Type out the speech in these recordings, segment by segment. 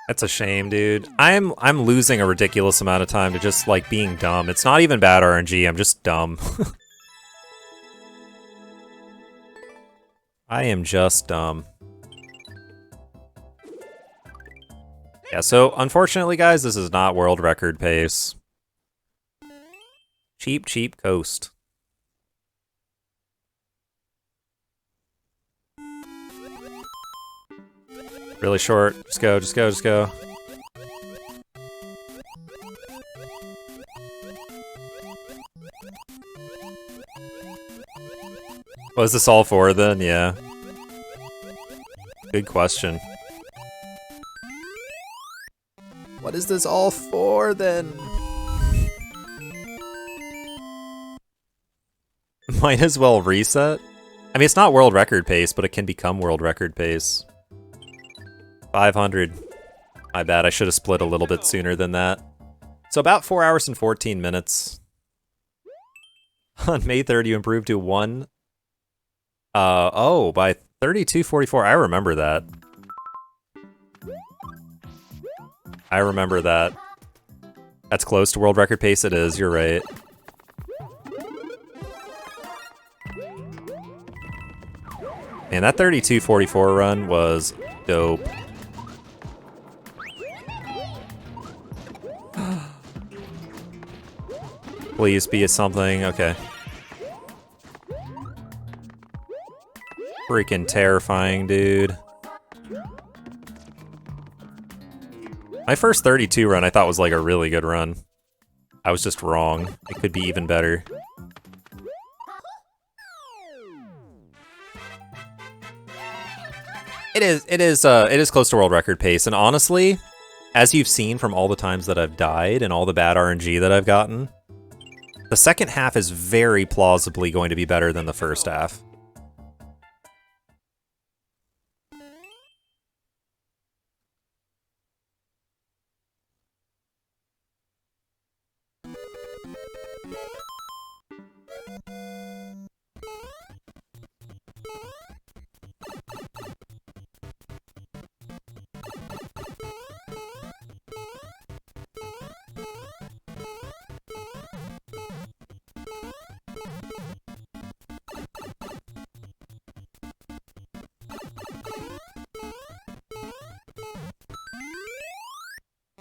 That's a shame, dude. I'm losing a ridiculous amount of time to just, like, being dumb. It's not even bad RNG, I'm just dumb. I am just dumb. Yeah, so unfortunately, guys, this is not world record pace. Cheap, cheap coast. Really short. Just go, just go, just go. Was this all for then? Yeah. Good question. What is this all for then? Might as well reset. I mean, it's not world record pace, but it can become world record pace. 500. My bad, I should have split a little bit sooner than that. So about 4 hours and 14 minutes. On May 3rd, you improved to 1. Oh, by 32:44. I remember that. I remember that. That's close to world record pace, it is, you're right. Man, that 32:44 run was dope. Please be something, okay. Freaking terrifying, dude. My first 32 run I thought was like a really good run. I was just wrong. It could be even better. It is close to world record pace, and honestly, as you've seen from all the times that I've died and all the bad RNG that I've gotten, the second half is very plausibly going to be better than the first half.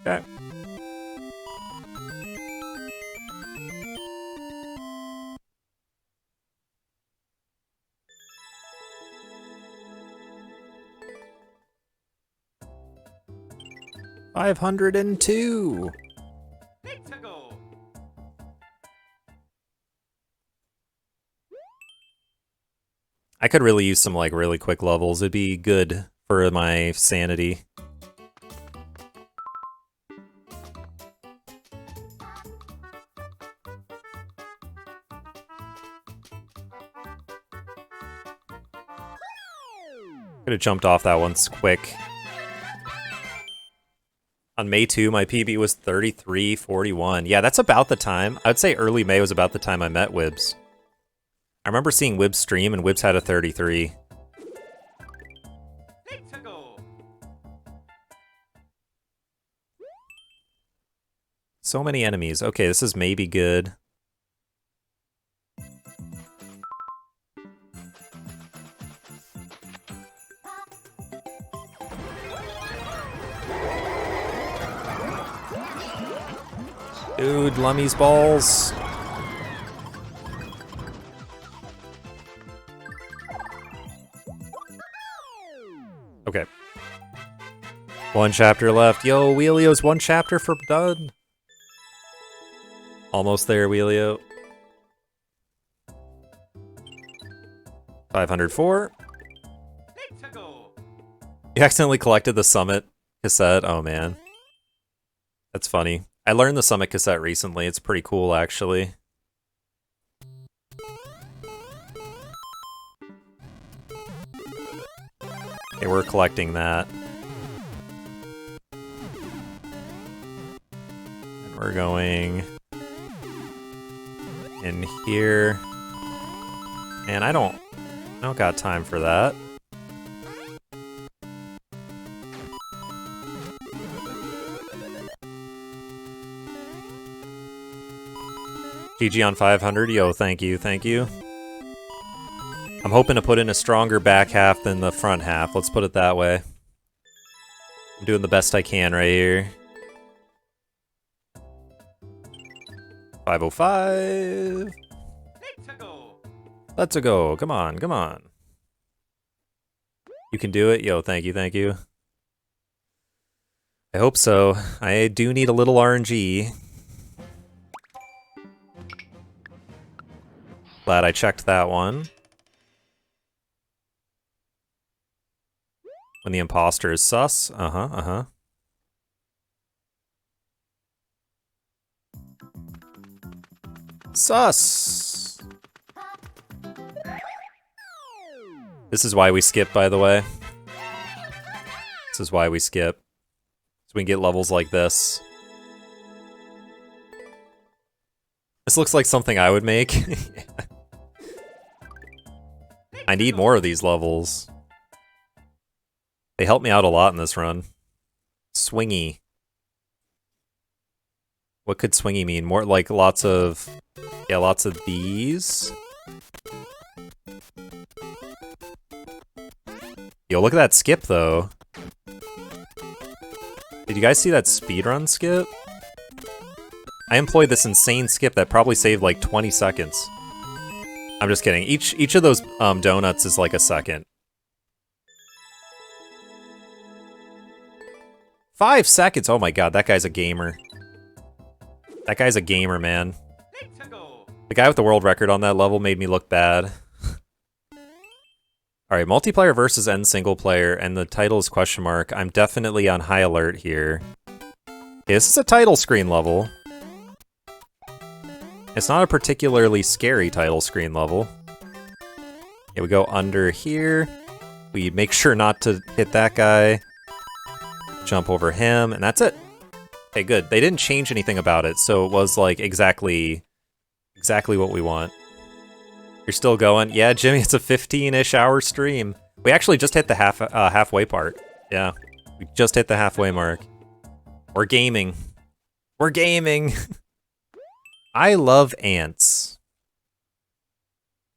Okay. $502. I could really use some like really quick levels. It'd be good for my sanity. Could have jumped off that once quick. On May 2, my PB was 33:41. Yeah, that's about the time. I'd say early May was about the time I met Wibs. I remember seeing Wibs stream, and Wibs had a 33. So many enemies. Okay, this is maybe good. Dude, Lummy's balls. Okay. One chapter left. Yo, Wheelio's one chapter for done. Almost there, Wheelio. 504. You accidentally collected the Summit cassette. Oh, man. That's funny. I learned the Summit cassette recently. It's pretty cool, actually. Okay, we're collecting that. And we're going in here. And I don't got time for that. GG on 500. Yo, thank you, thank you. I'm hoping to put in a stronger back half than the front half. Let's put it that way. I'm doing the best I can right here. 505. Let's go. Come on, come on. You can do it. Yo, thank you, thank you. I hope so. I do need a little RNG. Glad I checked that one. When the imposter is sus. Sus! This is why we skip, by the way. This is why we skip. So we can get levels like this. This looks like something I would make. I need more of these levels. They help me out a lot in this run. Swingy. What could swingy mean? More like lots of... Yeah, lots of these. Yo, look at that skip, though. Did you guys see that speedrun skip? I employed this insane skip that probably saved like 20 seconds. I'm just kidding. Each of those donuts is like a second. 5 seconds! Oh my god, that guy's a gamer. That guy's a gamer, man. The guy with the world record on that level made me look bad. Alright, multiplayer versus end single player, and the title is question mark. I'm definitely on high alert here. Okay, this is a title screen level. It's not a particularly scary title screen level. Okay, we go under here. We make sure not to hit that guy. Jump over him, and that's it. Okay, good. They didn't change anything about it, so it was like exactly what we want. You're still going? Yeah, Jimmy, it's a 15-ish hour stream. We actually just hit the halfway part. Yeah, we just hit the halfway mark. We're gaming. We're gaming. I love ants,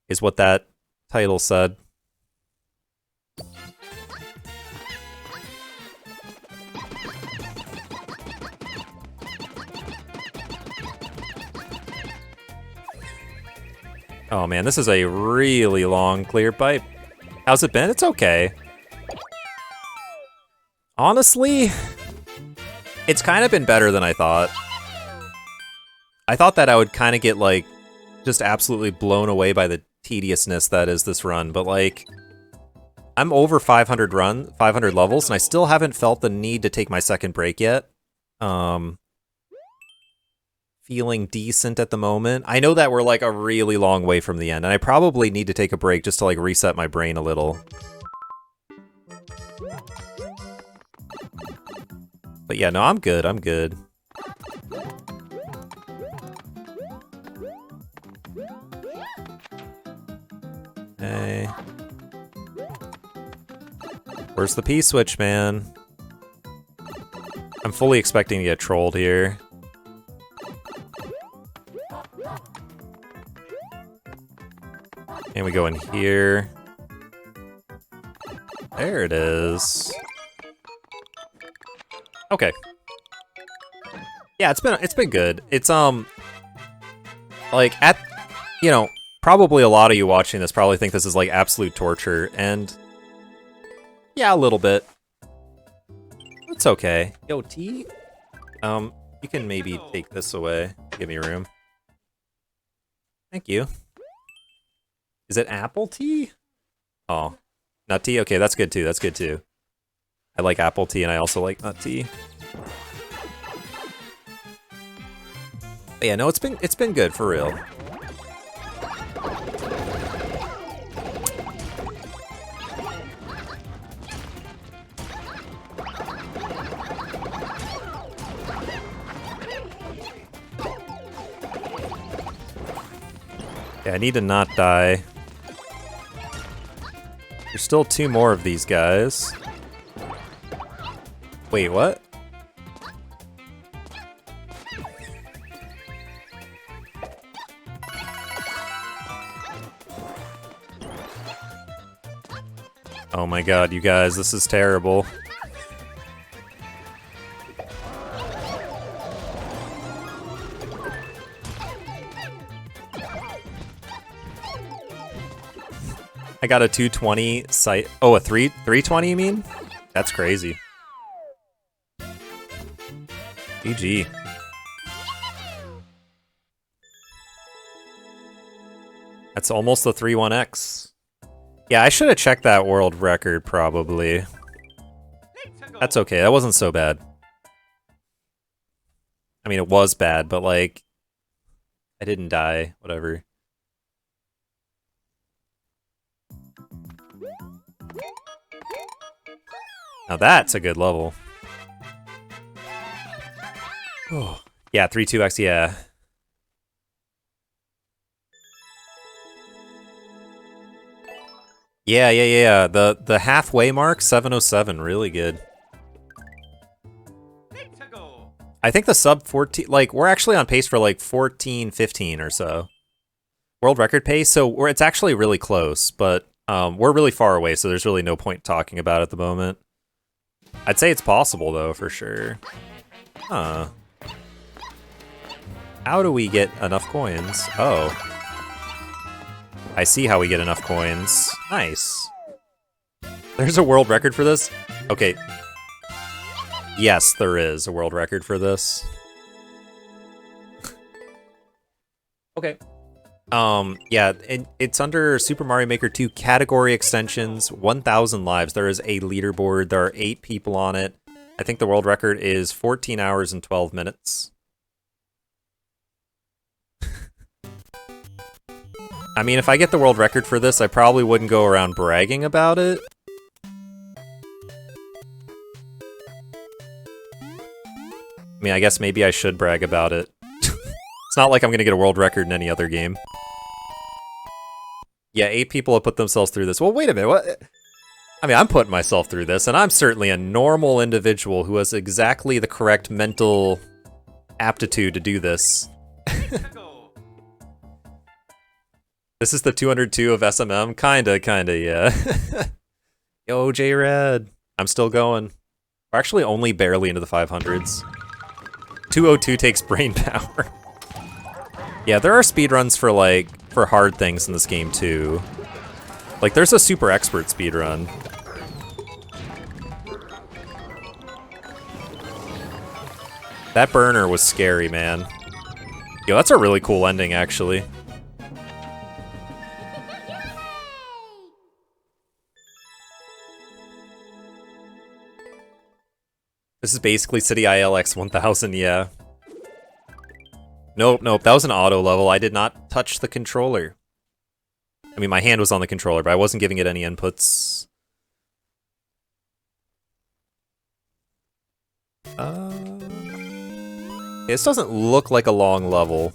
is what that title said. Oh man, this is a really long clear pipe. How's it been? It's okay. Honestly, it's kind of been better than I thought. I thought that I would kind of get like just absolutely blown away by the tediousness that is this run, but like I'm over 500 levels and I still haven't felt the need to take my second break yet. Feeling decent at the moment. I know that we're like a really long way from the end, and I probably need to take a break just to like reset my brain a little. But yeah, no, I'm good, I'm good. Hey. Where's the P-switch, man? I'm fully expecting to get trolled here. And we go in here. There it is. Okay. Yeah, it's been good. It's like you know, probably a lot of you watching this probably think this is like absolute torture, and yeah, a little bit. It's okay. Yo, T? You can maybe take this away. Give me room. Thank you. Is it apple tea? Oh, nut tea? Okay, that's good too, that's good too. I like apple tea and I also like nut tea. But yeah, no, it's been good, for real. Yeah, I need to not die. There's still 2 more of these guys. Wait, what? Oh my god, you guys, this is terrible. I got a 220 sight. Oh, a 320 you mean? That's crazy. GG. That's almost the 3-1x. Yeah, I should have checked that world record, probably. That's okay, that wasn't so bad. I mean, it was bad, but, like, I didn't die, whatever. Now that's a good level. Oh. Yeah, 3-2x, yeah. Yeah. The halfway mark, 707, really good. I think the sub 14, like, we're actually on pace for like 14-15 or so. World record pace, so it's actually really close, but we're really far away, so there's really no point talking about it at the moment. I'd say it's possible, though, for sure. Huh. How do we get enough coins? Oh. I see how we get enough coins. Nice. There's a world record for this? Okay. Yes, there is a world record for this. Okay. Yeah, it's under Super Mario Maker 2 category extensions, 1,000 lives. There is a leaderboard. There are 8 people on it. I think the world record is 14 hours and 12 minutes. I mean, if I get the world record for this, I probably wouldn't go around bragging about it. I mean, I guess maybe I should brag about it. It's not like I'm gonna get a world record in any other game. Yeah, 8 people have put themselves through this. Well, wait a minute, what? I mean, I'm putting myself through this, and I'm certainly a normal individual who has exactly the correct mental aptitude to do this. This is the 202 of SMM? Kinda, yeah. Yo, J-Rad. I'm still going. We're actually only barely into the 500s. 202 takes brain power. Yeah, there are speedruns for, like, for hard things in this game, too. Like, there's a super expert speedrun. That burner was scary, man. Yo, that's a really cool ending, actually. This is basically City ILX 1000, yeah. Nope, that was an auto level. I did not touch the controller. I mean, my hand was on the controller, but I wasn't giving it any inputs. This doesn't look like a long level.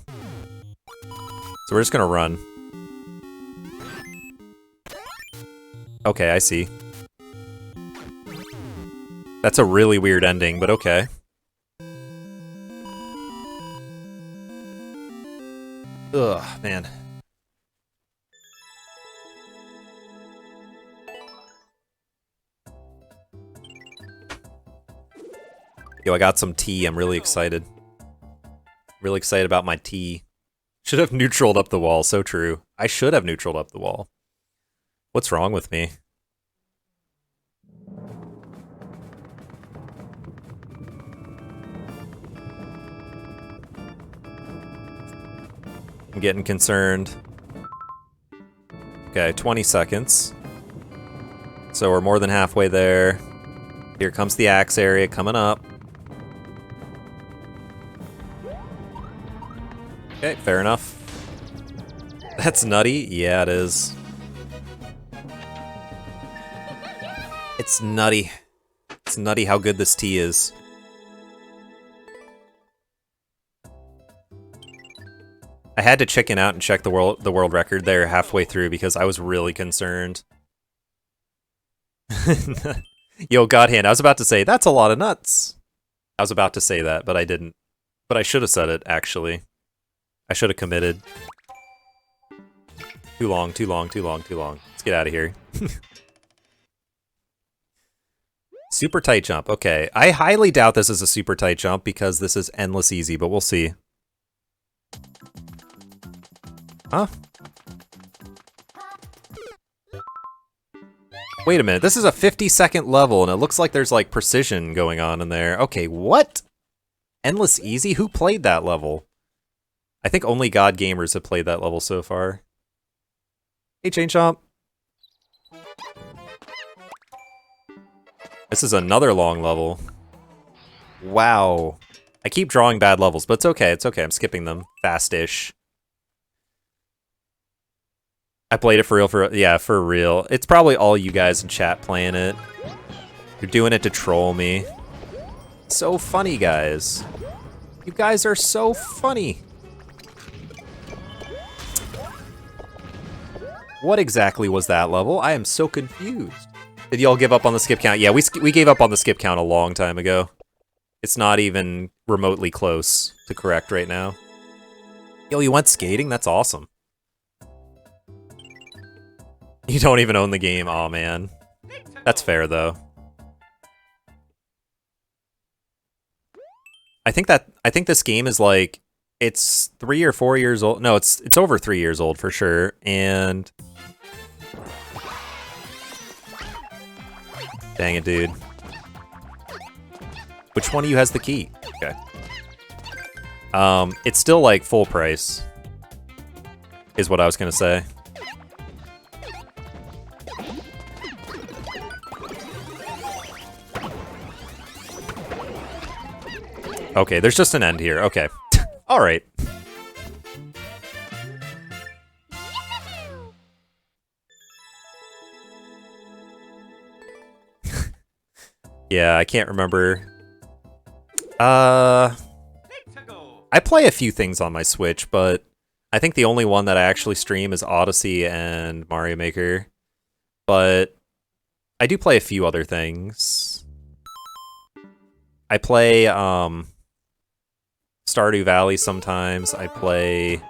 So we're just gonna run. Okay, I see. That's a really weird ending, but okay. Ugh, man. Yo, I got some tea. I'm really excited. Really excited about my tea. Should have neutraled up the wall, so true. I should have neutraled up the wall. What's wrong with me? I'm getting concerned. Okay, 20 seconds. So we're more than halfway there. Here comes the axe area coming up. Okay, fair enough. That's nutty. Yeah, it is. It's nutty. It's nutty how good this tea is. I had to chicken out and check the world record there halfway through because I was really concerned. Yo, Godhand, I was about to say, that's a lot of nuts. I was about to say that, but I didn't. But I should have said it, actually. I should have committed. Too long. Let's get out of here. Super tight jump. Okay. I highly doubt this is a super tight jump because this is endless easy, but we'll see. Huh? Wait a minute. This is a 50-second level, and it looks like there's, like, precision going on in there. Okay, what? Endless easy? Who played that level? I think only God Gamers have played that level so far. Hey, Chain Chomp. This is another long level. Wow. I keep drawing bad levels, but it's okay. It's okay. I'm skipping them. Fast-ish. I played it for real. Yeah, for real. It's probably all you guys in chat playing it. You're doing it to troll me. So funny, guys. You guys are so funny. What exactly was that level? I am so confused. Did y'all give up on the skip count? Yeah, we gave up on the skip count a long time ago. It's not even remotely close to correct right now. Yo, you went skating? That's awesome. You don't even own the game. Aw, man. That's fair, though. I think this game is like, it's 3 or 4 years old. No, it's over 3 years old for sure. And dang it, dude. Which one of you has the key? Okay. It's still like full price, is what I was gonna say. Okay, there's just an end here. Okay. All right. Yeah, I can't remember. I play a few things on my Switch, but I think the only one that I actually stream is Odyssey and Mario Maker. But I do play a few other things. I play, Stardew Valley sometimes. I played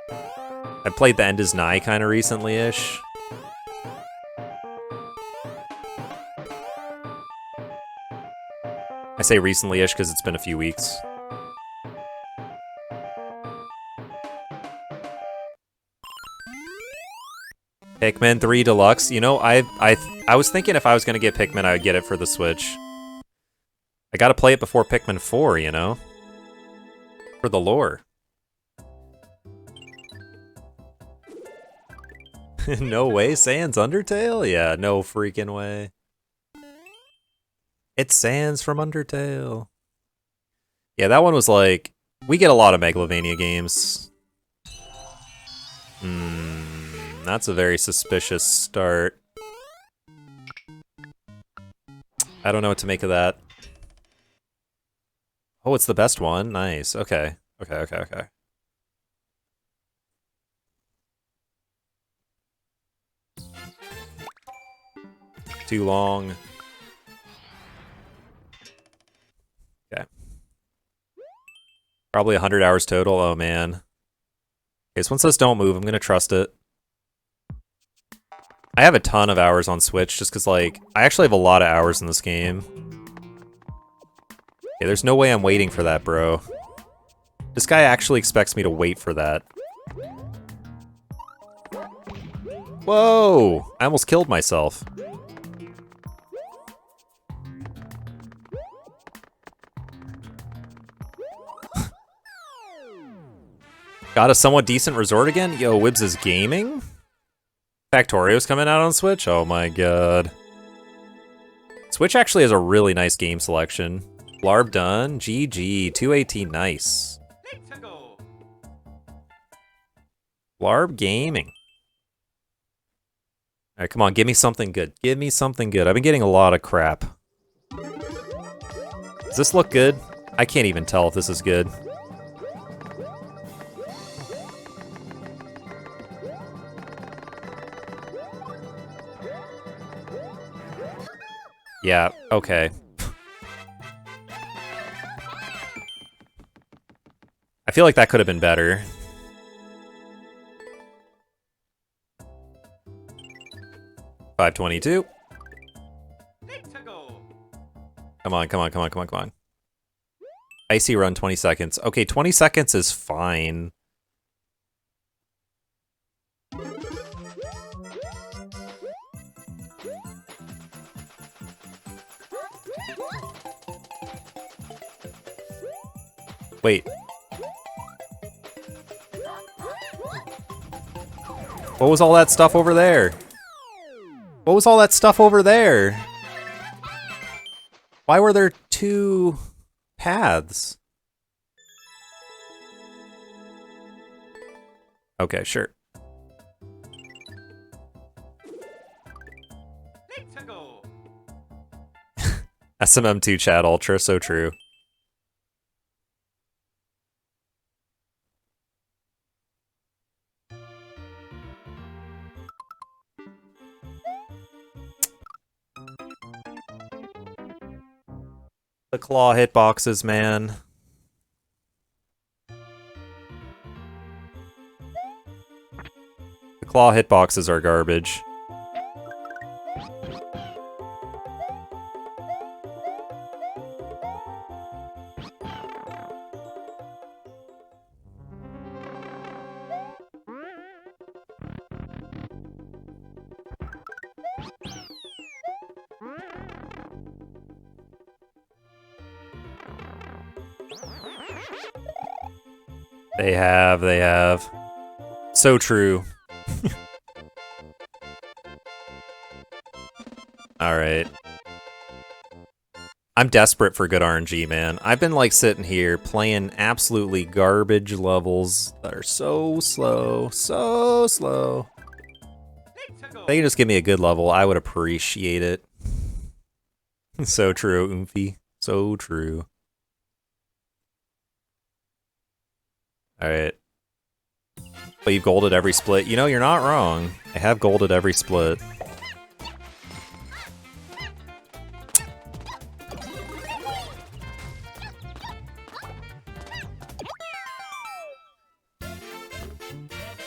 The End Is Nigh kind of recently-ish. I say recently-ish because it's been a few weeks. Pikmin 3 Deluxe. You know, I was thinking if I was gonna get Pikmin, I would get it for the Switch. I gotta play it before Pikmin 4, you know? For the lore. No way, Sans Undertale? Yeah, no freaking way. It's Sans from Undertale. Yeah, that one was like... We get a lot of Megalovania games. That's a very suspicious start. I don't know what to make of that. Oh, it's the best one? Nice. Okay. Okay. Too long. Okay. Probably 100 hours total. Oh, man. Okay, so once this don't move, I'm gonna trust it. I have a ton of hours on Switch just because, like, I actually have a lot of hours in this game. Okay, there's no way I'm waiting for that, bro. This guy actually expects me to wait for that. Whoa! I almost killed myself. Got a somewhat decent resort again? Yo, Wibbs is gaming? Factorio's coming out on Switch? Oh my god. Switch actually has a really nice game selection. Blarb done. GG. 218. Nice. Blarb gaming. Alright, come on. Give me something good. Give me something good. I've been getting a lot of crap. Does this look good? I can't even tell if this is good. Yeah, okay. I feel like that could have been better. $522. Come on, come on, come on, come on, come on. Icy run, 20 seconds. Okay, 20 seconds is fine. Wait. What was all that stuff over there? What was all that stuff over there? Why were there two paths? Okay, sure. SMM2 chat ultra, so true. The claw hitboxes, man. The claw hitboxes are garbage. They have. So true. Alright. I'm desperate for good RNG, man. I've been like sitting here playing absolutely garbage levels that are so slow, so slow. If they can just give me a good level, I would appreciate it. So true, Oomphy. So true. Alright. But you've golded every split. You know, you're not wrong. I have golded every split.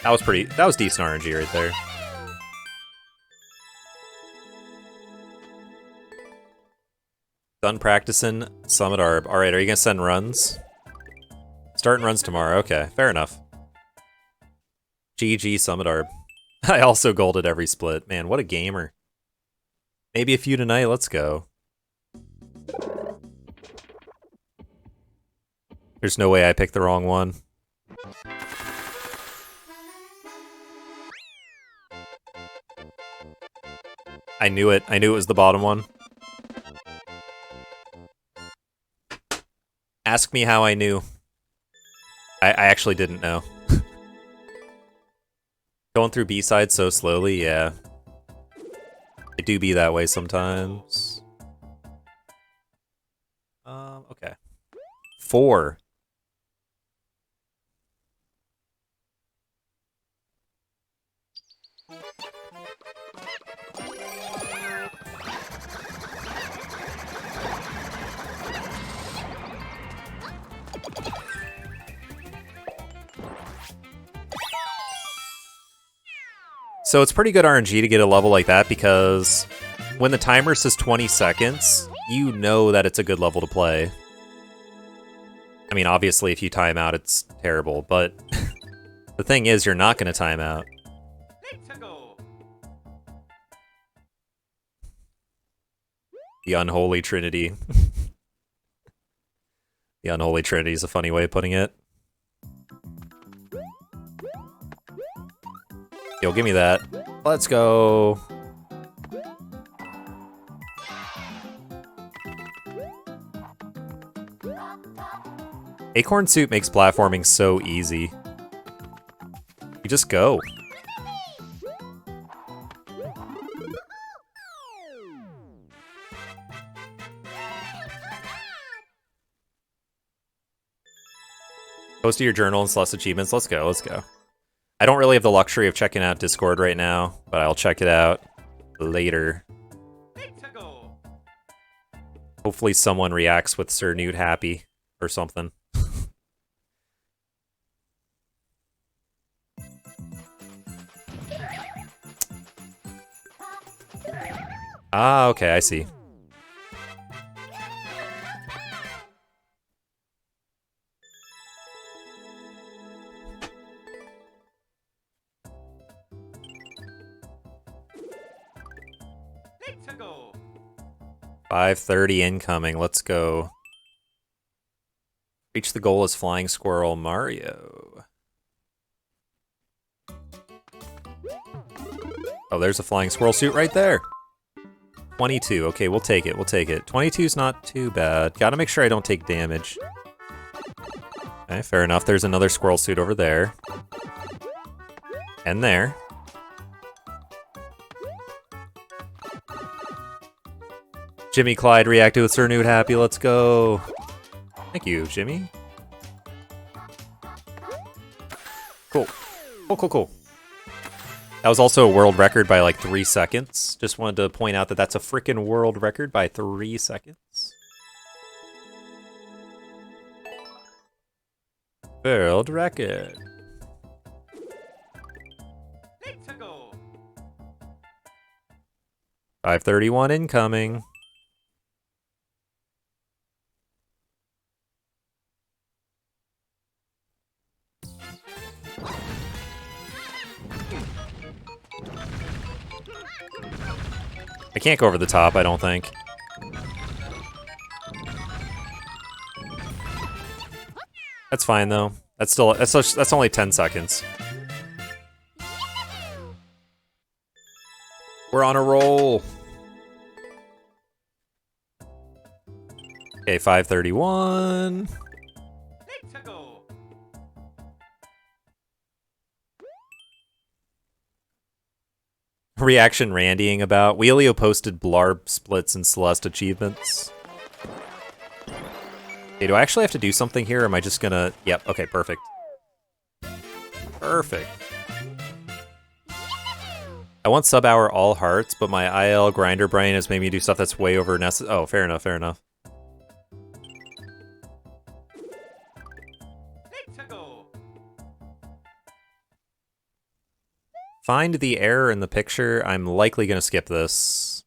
That was decent RNG right there. Done practicing Summit Arb. Alright, are you gonna send runs? Starting runs tomorrow, okay, fair enough. GG Summit Arb. I also golded every split. Man, what a gamer. Maybe a few tonight, let's go. There's no way I picked the wrong one. I knew it was the bottom one. Ask me how I knew. I actually didn't know. Going through B-sides so slowly, yeah. It do be that way sometimes. Okay. 4. So it's pretty good RNG to get a level like that because when the timer says 20 seconds, you know that it's a good level to play. I mean, obviously, if you time out, it's terrible, but the thing is, you're not going to time out. The Unholy Trinity. The Unholy Trinity is a funny way of putting it. Yo, give me that. Let's go. Acorn Soup makes platforming so easy. You just go. Post to your journal and select achievements. Let's go, let's go. I don't really have the luxury of checking out Discord right now, but I'll check it out later. Hopefully someone reacts with Sir Newt happy or something. Ah, okay, I see. 5:30 incoming. Let's go. Reach the goal as Flying Squirrel Mario. Oh, there's a Flying Squirrel suit right there. 22. Okay, we'll take it. We'll take it. 22's not too bad. Gotta make sure I don't take damage. Okay, fair enough. There's another squirrel suit over there. And there. Jimmy Clyde reacted with Sir Nude Happy. Let's go. Thank you, Jimmy. Cool. Cool. That was also a world record by like 3 seconds. Just wanted to point out that that's a freaking world record by 3 seconds. World record. 5:31 incoming. I can't go over the top, I don't think. That's fine though. That's only 10 seconds. We're on a roll. Okay, 5:31. Reaction randying about. Wheelio posted Blarb splits and Celeste achievements. Okay, do I actually have to do something here, or am I just gonna... Yep, okay, perfect. Perfect. I want sub-hour all hearts, but my IL grinder brain has made me do stuff that's way over necessary. Oh, fair enough, fair enough. Find the error in the picture. I'm likely gonna skip this.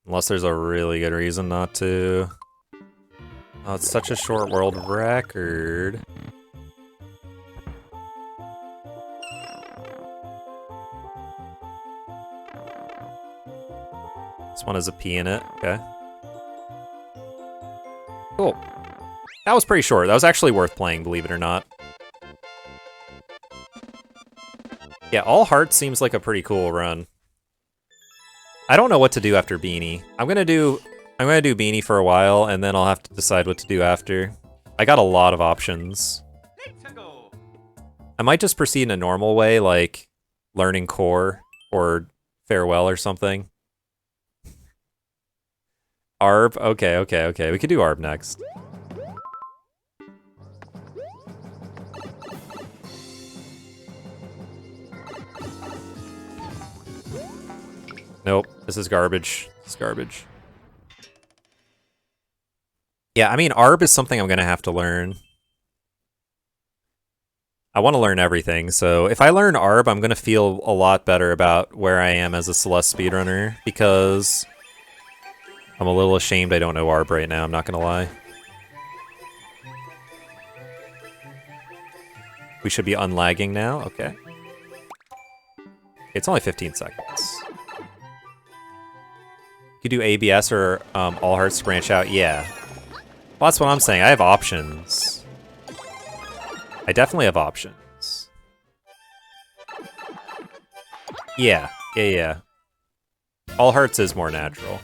Unless there's a really good reason not to. Oh, it's such a short world record. This one has a P in it, okay. Cool. That was pretty short. That was actually worth playing, believe it or not. Yeah, all hearts seems like a pretty cool run. I don't know what to do after Beanie. I'm gonna do Beanie for a while, and then I'll have to decide what to do after. I got a lot of options. I might just proceed in a normal way, like learning core or farewell or something. Arb? Okay. We could do Arb next. Nope, this is garbage. This is garbage. Yeah, I mean, Arb is something I'm gonna have to learn. I want to learn everything, so if I learn Arb, I'm gonna feel a lot better about where I am as a Celeste speedrunner, because I'm a little ashamed I don't know Arb right now, I'm not gonna lie. We should be unlagging now, okay. It's only 15 seconds. You could do ABS or all hearts to branch out, yeah. Well, that's what I'm saying, I have options. I definitely have options. Yeah. All hearts is more natural.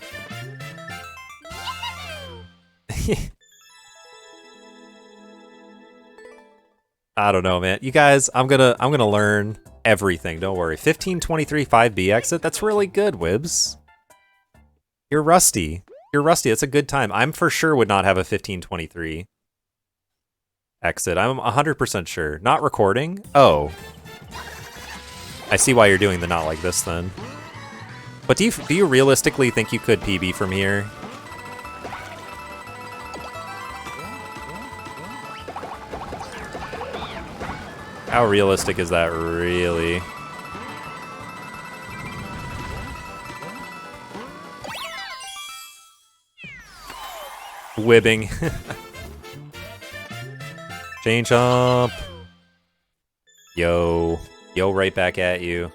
I don't know, man. You guys, I'm gonna learn everything, don't worry. 1523 5B exit, that's really good, Wibs. You're rusty. You're rusty, that's a good time. I'm for sure would not have a 1523 exit. I'm 100% sure. Not recording? Oh. I see why you're doing the not like this then. But do you realistically think you could PB from here? How realistic is that really? Wibbing. Chain chomp. Yo, right back at you.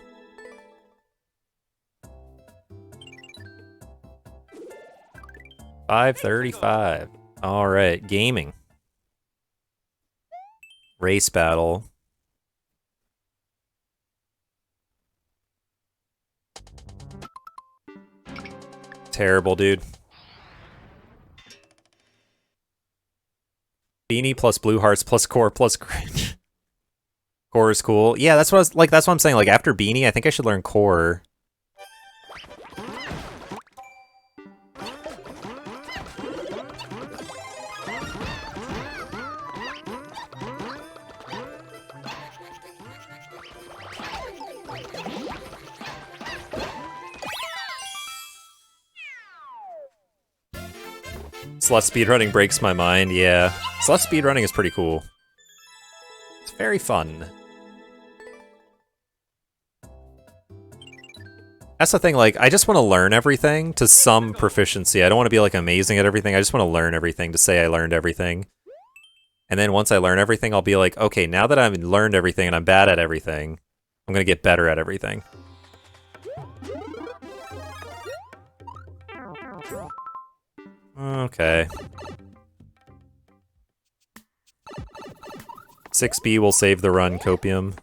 5:35. All right, gaming. Race battle. Terrible, dude. Beanie plus blue hearts plus core plus cringe. Core is cool. Yeah, that's what I was like. That's what I'm saying. Like after Beanie, I think I should learn core. Slut speedrunning breaks my mind, yeah. Slut speedrunning is pretty cool. It's very fun. That's the thing, like, I just want to learn everything to some proficiency. I don't want to be, like, amazing at everything. I just want to learn everything to say I learned everything. And then once I learn everything, I'll be like, okay, now that I've learned everything and I'm bad at everything, I'm gonna get better at everything. Okay. 6B will save the run, Copium.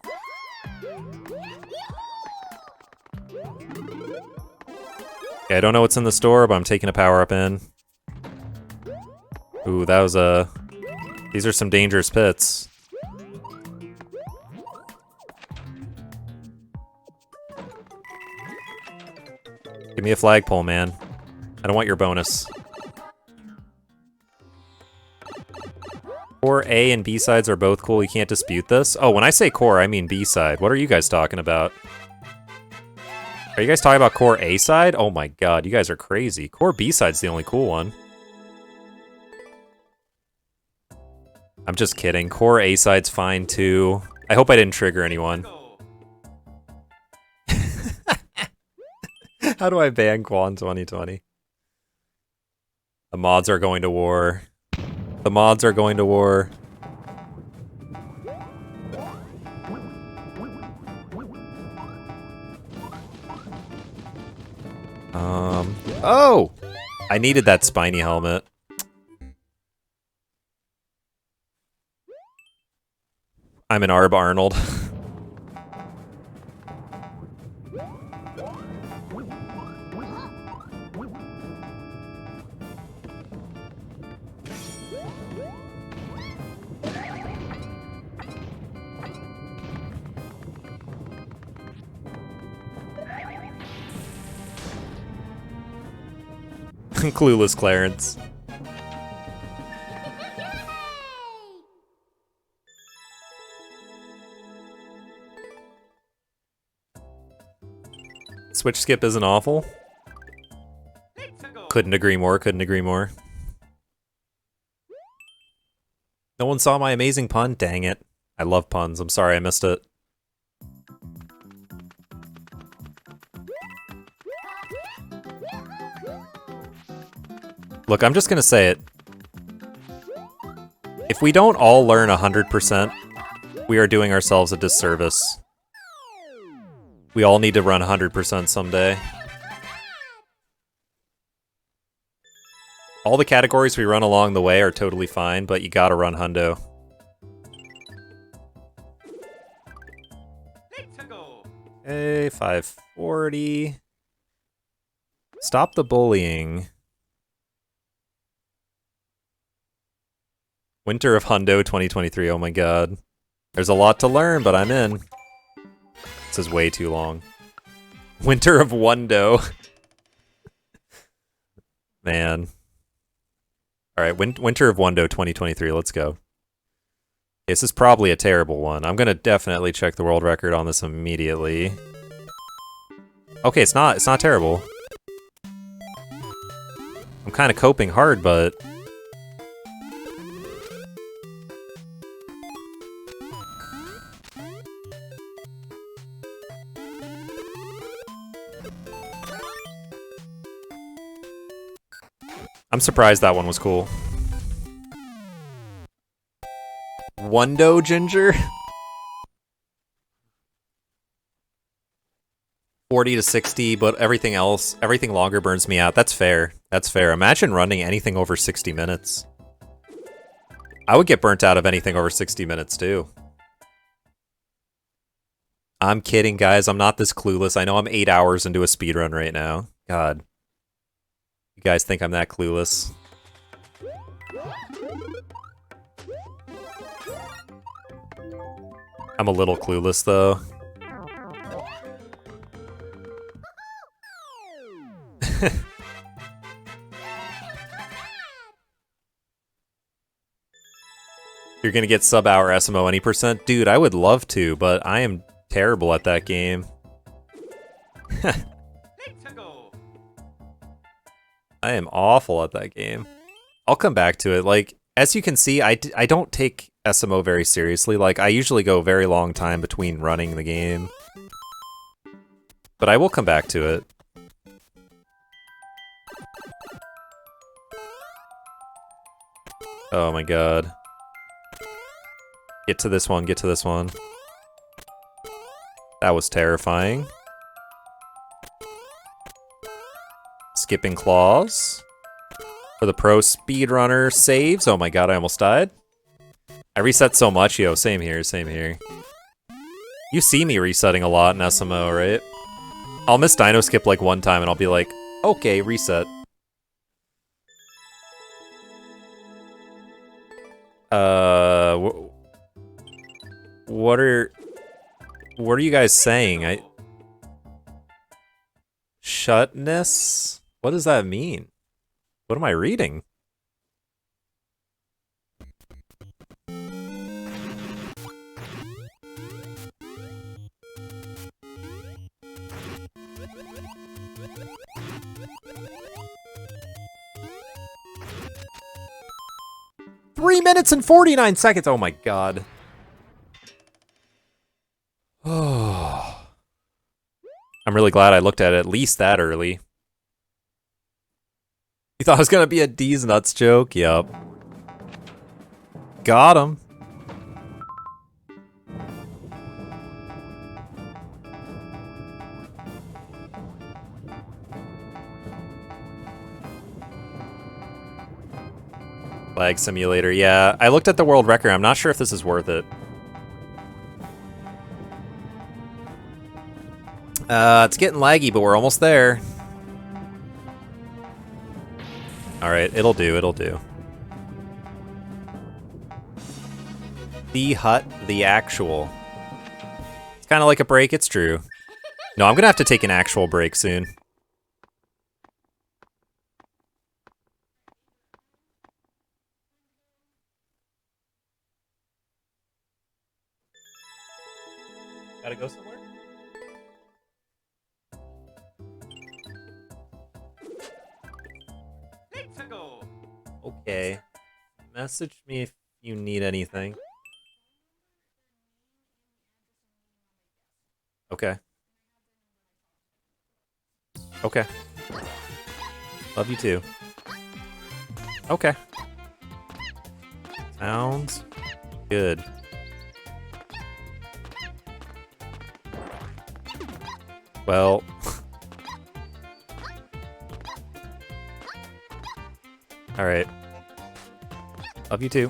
Okay, I don't know what's in the store, but I'm taking a power-up in. Ooh, that was a... These are some dangerous pits. Give me a flagpole, man. I don't want your bonus. Core A and B sides are both cool. You can't dispute this. Oh, when I say core, I mean B side. What are you guys talking about? Are you guys talking about core A side? Oh my god, you guys are crazy. Core B side's the only cool one. I'm just kidding. Core A side's fine too. I hope I didn't trigger anyone. How do I ban Quan 2020? The mods are going to war. The mods are going to war. Oh! I needed that spiny helmet. I'm an Arb Arnold. Clueless Clarence. Switch skip isn't awful. Couldn't agree more, couldn't agree more. No one saw my amazing pun? Dang it. I love puns. I'm sorry I missed it. Look, I'm just gonna say it. If we don't all learn 100%, we are doing ourselves a disservice. We all need to run 100% someday. All the categories we run along the way are totally fine, but you gotta run hundo. Okay, 540. Stop the bullying. Winter of Hundo 2023, oh my god. There's a lot to learn, but I'm in. This is way too long. Winter of Wundo. Man. Alright, Winter of Wundo 2023, let's go. This is probably a terrible one. I'm gonna definitely check the world record on this immediately. Okay, it's not terrible. I'm kind of coping hard, but... I'm surprised that one was cool. Wundo Ginger? 40 to 60, but everything else, everything longer burns me out. That's fair. That's fair. Imagine running anything over 60 minutes. I would get burnt out of anything over 60 minutes, too. I'm kidding, guys. I'm not this clueless. I know I'm 8 hours into a speedrun right now. God. You guys think I'm that clueless? I'm a little clueless, though. You're gonna get sub-hour SMO any percent? Dude, I would love to, but I am terrible at that game. I am awful at that game. I'll come back to it. Like, as you can see, I don't take SMO very seriously. Like, I usually go a very long time between running the game. But I will come back to it. Oh my god. Get to this one, get to this one. That was terrifying. Skipping claws. For the pro speedrunner saves. Oh my god, I almost died. I reset so much, yo. Same here, same here. You see me resetting a lot in SMO, right? I'll miss Dino Skip like one time and I'll be like, okay, reset. What are you guys saying? Shutness? What does that mean? What am I reading? Three minutes and 49 seconds. Oh my god. Oh. I'm really glad I looked at it at least that early. You thought it was gonna be a D's nuts joke? Yup. Got him. Lag simulator, yeah. I looked at the world record. I'm not sure if this is worth it. It's getting laggy, but we're almost there. Alright, it'll do, it'll do. The hut, the actual. It's kind of like a break, it's true. No, I'm gonna have to take an actual break soon. Gotta go somewhere? Okay. Message me if you need anything. Okay. Okay. Love you too. Okay. Sounds good. Well... Alright. Love you too.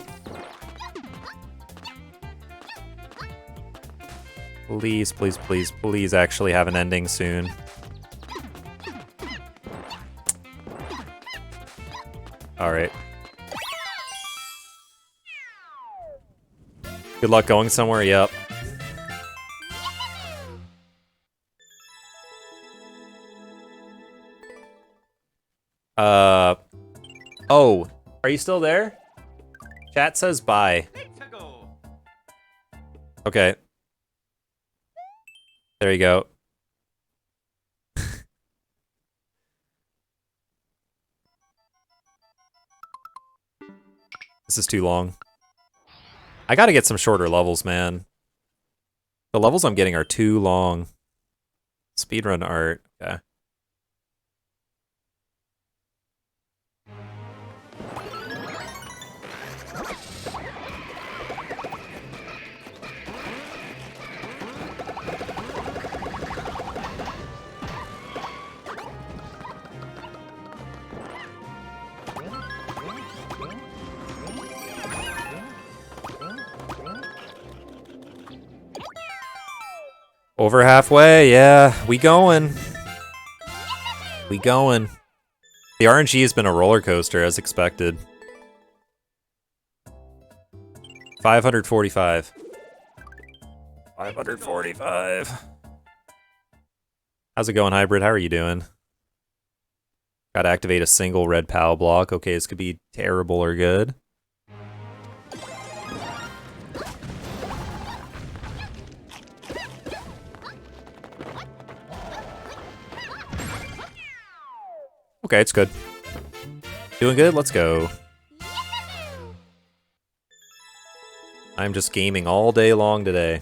Please, please, please, please actually have an ending soon. Alright. Good luck going somewhere, yep. Oh, are you still there? Chat says bye. Okay. There you go. This is too long. I gotta get some shorter levels, man. The levels I'm getting are too long. Speedrun art, okay. Over halfway, yeah. We going. We going. The RNG has been a roller coaster, as expected. 545. 545. How's it going, Hybrid? How are you doing? Gotta activate a single red POW block. Okay, this could be terrible or good. Okay, it's good. Doing good? Let's go. I'm just gaming all day long today.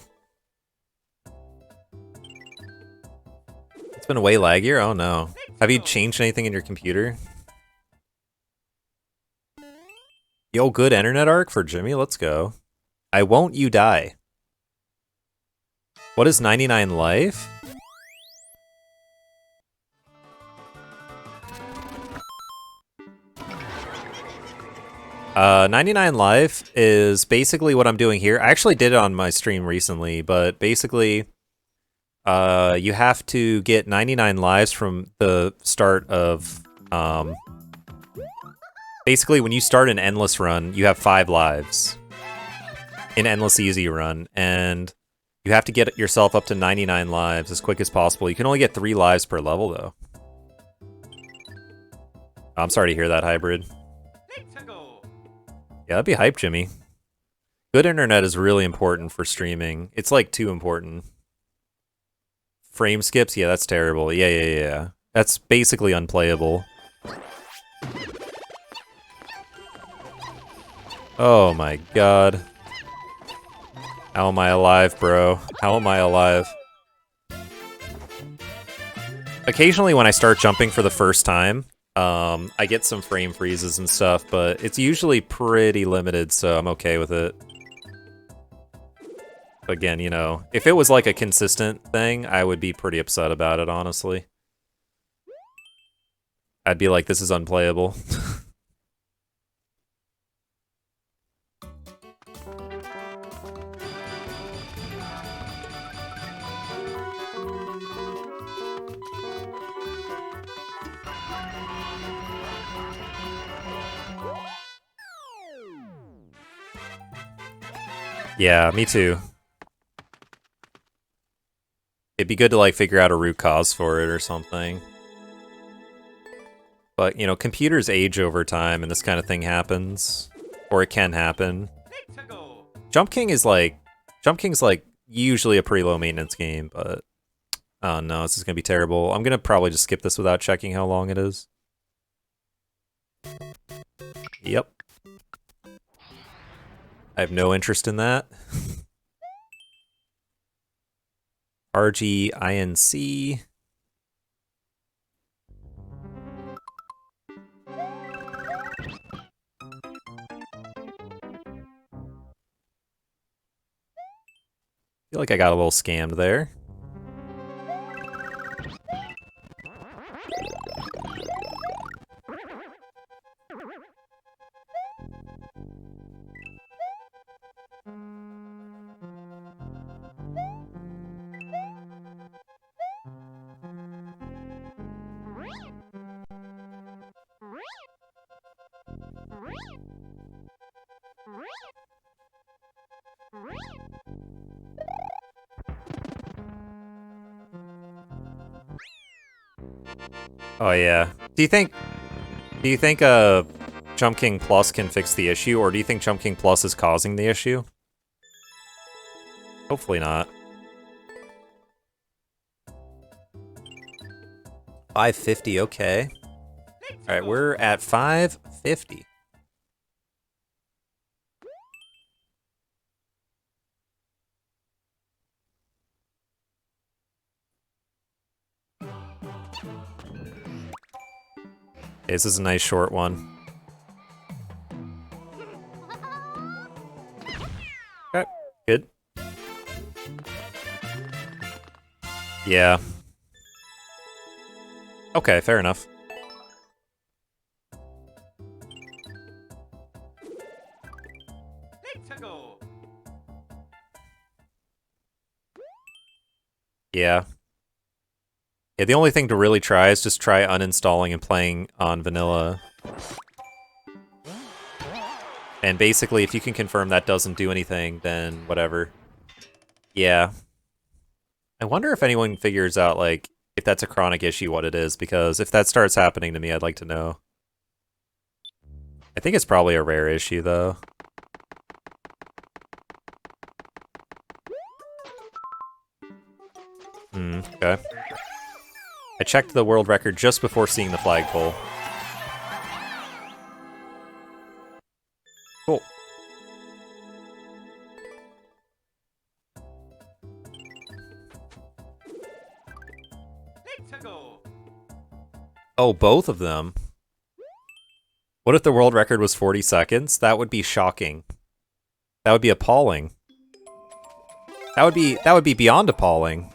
It's been way laggier? Oh no. Have you changed anything in your computer? Yo, good internet arc for Jimmy? Let's go. I won't you die. What is 99 life? Uh, 99 life is basically what I'm doing here. I actually did it on my stream recently, but basically, you have to get 99 lives from the start of, basically when you start an endless run, you have 5 lives. In endless easy run, and you have to get yourself up to 99 lives as quick as possible. You can only get 3 lives per level, though. I'm sorry to hear that, Hybrid. Yeah, that'd be hype, Jimmy. Good internet is really important for streaming. It's like too important. Frame skips? Yeah, that's terrible. Yeah. That's basically unplayable. Oh my god. How am I alive, bro? How am I alive? Occasionally when I start jumping for the first time, I get some frame freezes and stuff, but it's usually pretty limited, so I'm okay with it. Again, you know, if it was like a consistent thing, I would be pretty upset about it, honestly. I'd be like, this is unplayable. Yeah, me too. It'd be good to, like, figure out a root cause for it or something. But, you know, computers age over time and this kind of thing happens. Or it can happen. Jump King's like, usually a pretty low maintenance game, but... Oh no, this is gonna be terrible. I'm gonna probably just skip this without checking how long it is. Yep. I have no interest in that. RGINC. Feel like I got a little scammed there. Oh yeah. Do you think Jump King Plus can fix the issue, or do you think Jump King Plus is causing the issue? Hopefully not. 550, okay. Alright, we're at 550. Okay, this is a nice short one. Okay, good. Yeah. Okay, fair enough. Yeah. Yeah, the only thing to really try is just try uninstalling and playing on vanilla. And basically, if you can confirm that doesn't do anything, then whatever. Yeah. I wonder if anyone figures out, like, if that's a chronic issue, what it is, because if that starts happening to me, I'd like to know. I think it's probably a rare issue, though. Okay. I checked the world record just before seeing the flagpole. Cool. Oh, both of them? What if the world record was 40 seconds? That would be shocking. That would be appalling. That would be beyond appalling.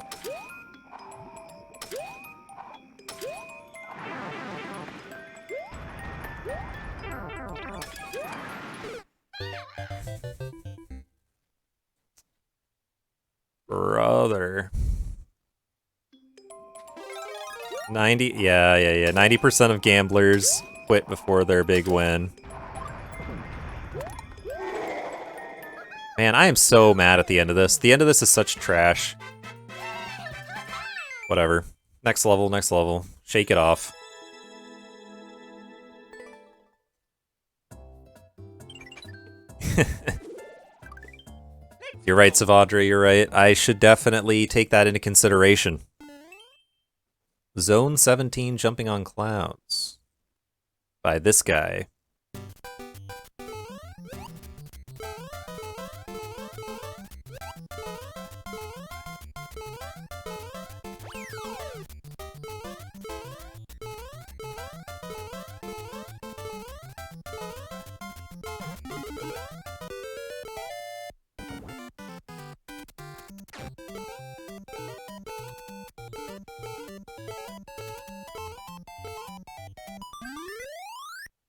Brother. 90, yeah. 90% of gamblers quit before their big win. Man, I am so mad at the end of this. The end of this is such trash. Whatever. Next level, next level. Shake it off. You're right, Savadra, you're right. I should definitely take that into consideration. Zone 17 Jumping on Clouds. By this guy.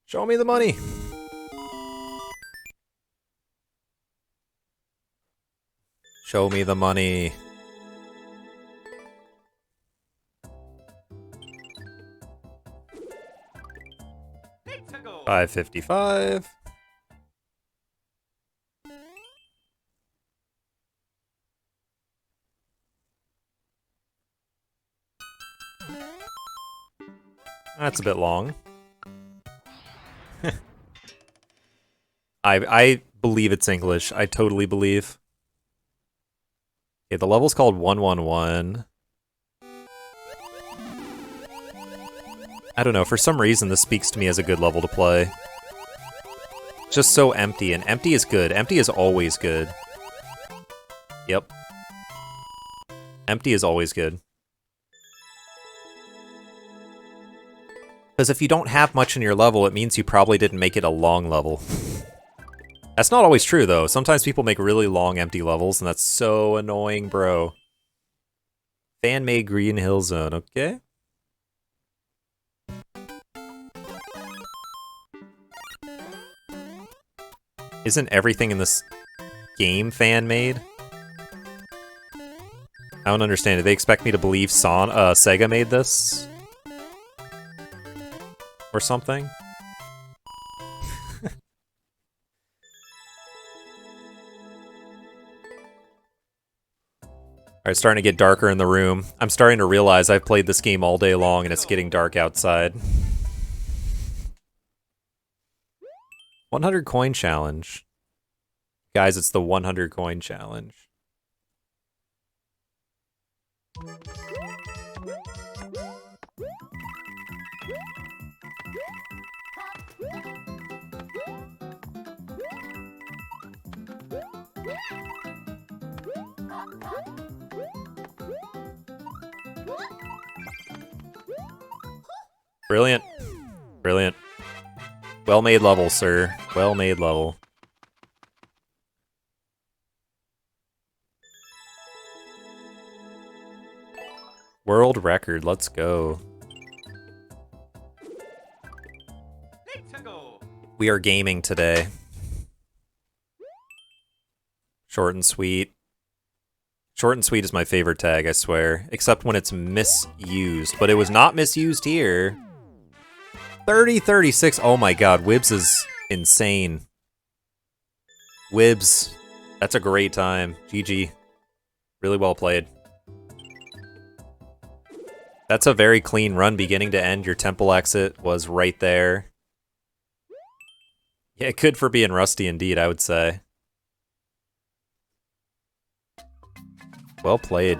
Show me the money. Show me the money. $5.55. That's a bit long. I believe it's English. I totally believe. Okay, the level's called 111. I don't know, for some reason this speaks to me as a good level to play. Just so empty, and empty is good. Empty is always good. Yep. Empty is always good. Because if you don't have much in your level, it means you probably didn't make it a long level. That's not always true, though. Sometimes people make really long empty levels, and that's so annoying, bro. Fan-made Green Hill Zone, okay? Isn't everything in this game fan-made? I don't understand. Do they expect me to believe Sega made this? Or something? Alright, starting to get darker in the room. I'm starting to realize I've played this game all day long and it's getting dark outside. 100 coin challenge. Guys, it's the 100 coin challenge. Brilliant. Brilliant. Well-made level, sir. Well-made level. World record, let's go. We are gaming today. Short and sweet. Short and sweet is my favorite tag, I swear. Except when it's misused. But it was not misused here. 30-36. Oh my god, Wibbs is insane. Wibbs, that's a great time. GG. Really well played. That's a very clean run beginning to end. Your temple exit was right there. Yeah, good for being rusty indeed, I would say. Well played.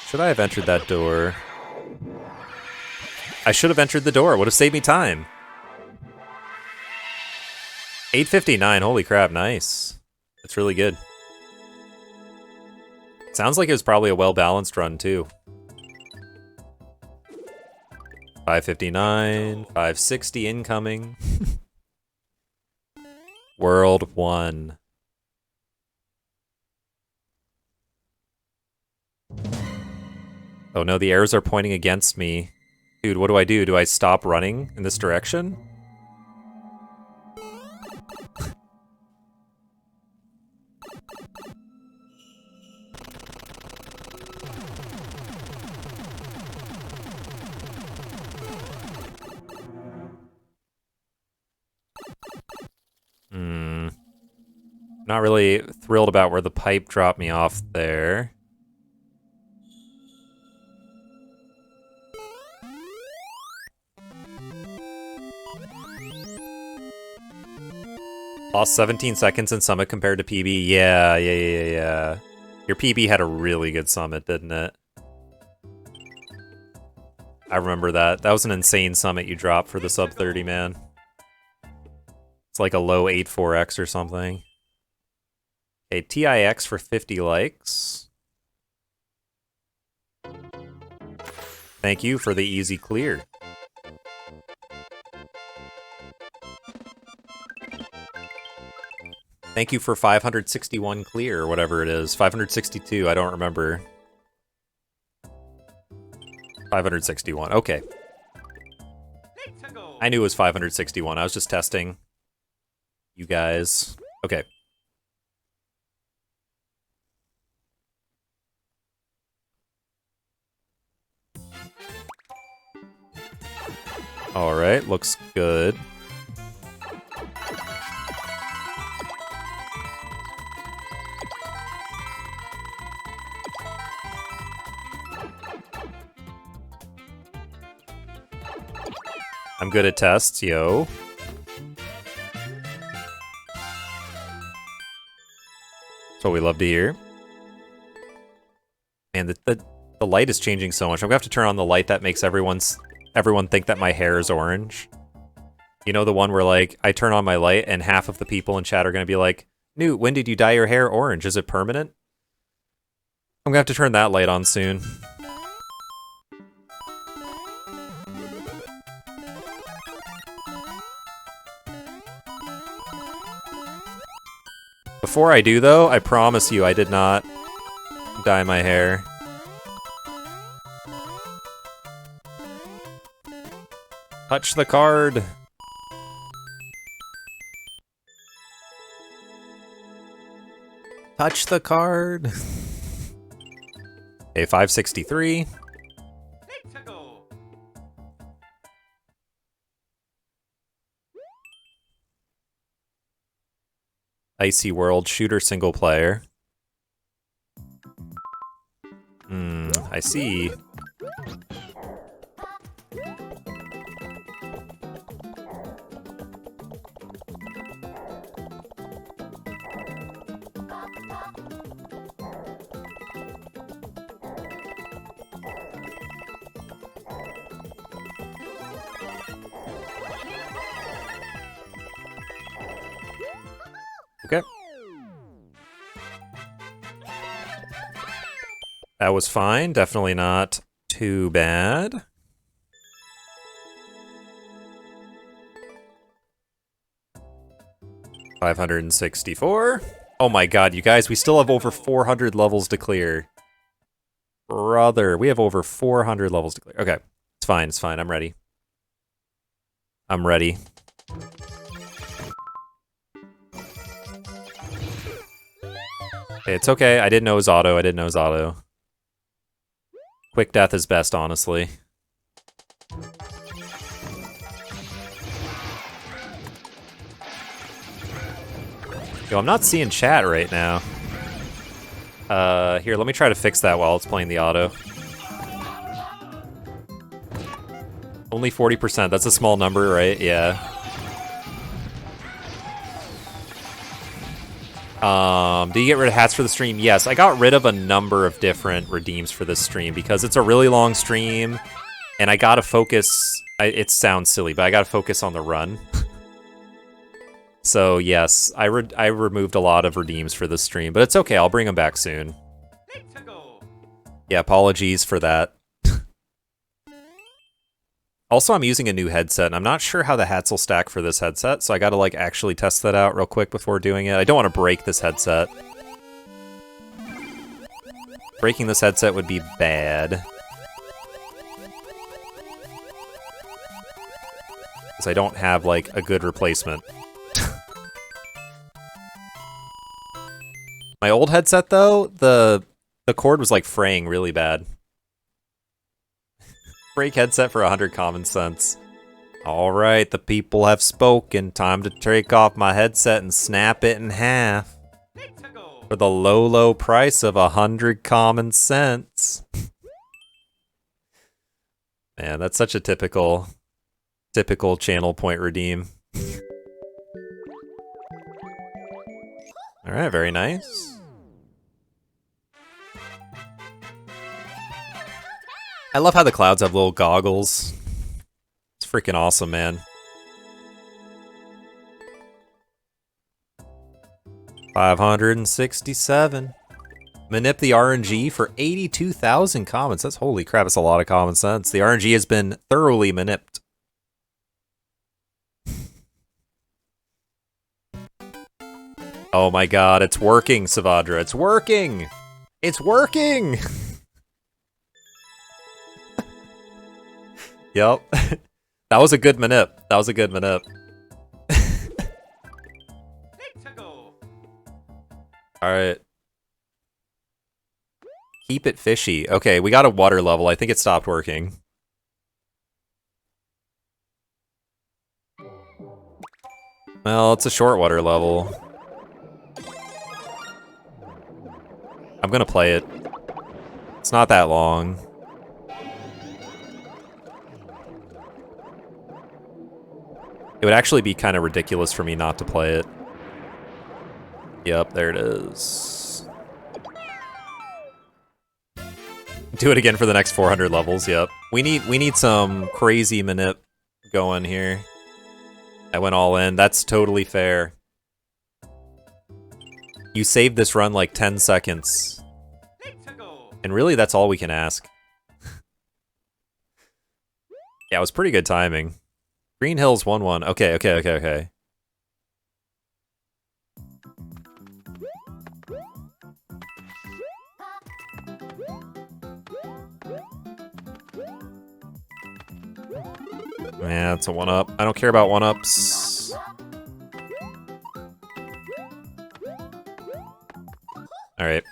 Should I have entered that door? I should have entered the door. Would have saved me time. 8:59. Holy crap, nice. That's really good. Sounds like it was probably a well-balanced run, too. 5:59, 5:60 incoming. World 1. Oh no, the arrows are pointing against me. Dude, what do? Do I stop running in this direction? Not really thrilled about where the pipe dropped me off there. Lost 17 seconds in Summit compared to PB. Yeah. Your PB had a really good Summit, didn't it? I remember that. That was an insane Summit you dropped for the sub 30, man. It's like a low 8.4x or something. Okay, TIX for 50 likes. Thank you for the easy clear. Thank you for 561 clear, or whatever it is. 562, I don't remember. 561, okay. I knew it was 561, I was just testing. You guys. Okay. Alright, looks good. I'm good at tests, yo. That's what we love to hear. And the light is changing so much. I'm gonna have to turn on the light that makes everyone think that my hair is orange. You know, the one where, like, I turn on my light and half of the people in chat are gonna be like, Newt, when did you dye your hair orange? Is it permanent? I'm gonna have to turn that light on soon. Before I do, though, I promise you I did not dye my hair. Touch the card. Touch the card. Okay, 563. Icy World shooter single player. I see. Okay. That was fine. Definitely not too bad. $564. Oh my god, you guys, we still have over 400 levels to clear. Brother, we have over 400 levels to clear. Okay, it's fine, it's fine. I'm ready. I'm ready. It's okay. I didn't know it was auto. I didn't know it was auto. Quick death is best, honestly. Yo, I'm not seeing chat right now. Here, let me try to fix that while it's playing the auto. Only 40%. That's a small number, right? Yeah. Do you get rid of hats for the stream? Yes, I got rid of a number of different redeems for this stream because it's a really long stream, and I gotta focus. It sounds silly, but I gotta focus on the run. So yes, I removed a lot of redeems for this stream, but it's okay. I'll bring them back soon. Yeah, apologies for that. Also, I'm using a new headset, and I'm not sure how the hats will stack for this headset, so I gotta, like, actually test that out real quick before doing it. I don't want to break this headset. Breaking this headset would be bad. Because I don't have, like, a good replacement. My old headset, though, the cord was, like, fraying really bad. Break headset for 100 common sense. Alright, the people have spoken. Time to take off my headset and snap it in half. For the low, low price of 100 common sense. Man, that's such a typical channel point redeem. Alright, very nice. I love how the clouds have little goggles. It's freaking awesome, man. $567. Manip the RNG for 82,000 comments. That's holy crap, it's a lot of common sense. The RNG has been thoroughly manipped. Oh my god, it's working, Savadra. It's working! It's working! Yep. That was a good manip. That was a good manip. Alright. Keep it fishy. Okay, we got a water level. I think it stopped working. Well, it's a short water level. I'm gonna play it. It's not that long. It would actually be kind of ridiculous for me not to play it. Yep, there it is. Do it again for the next 400 levels, yep. We need some crazy manip going here. I went all in, that's totally fair. You saved this run like 10 seconds. And really, that's all we can ask. Yeah, it was pretty good timing. Green Hills 1-1. Okay. Yeah, it's a 1-up. I don't care about 1-ups. Alright.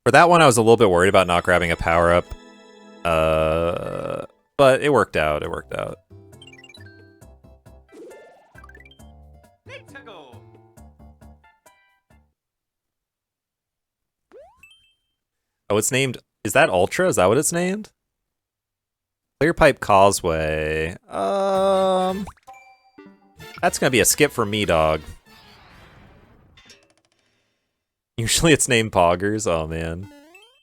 For that one, I was a little bit worried about not grabbing a power-up. But it worked out, Oh, it's named... Is that Ultra? Is that what it's named? Clear Pipe Causeway. That's gonna be a skip for me, dog. Usually it's named Poggers. Oh, man.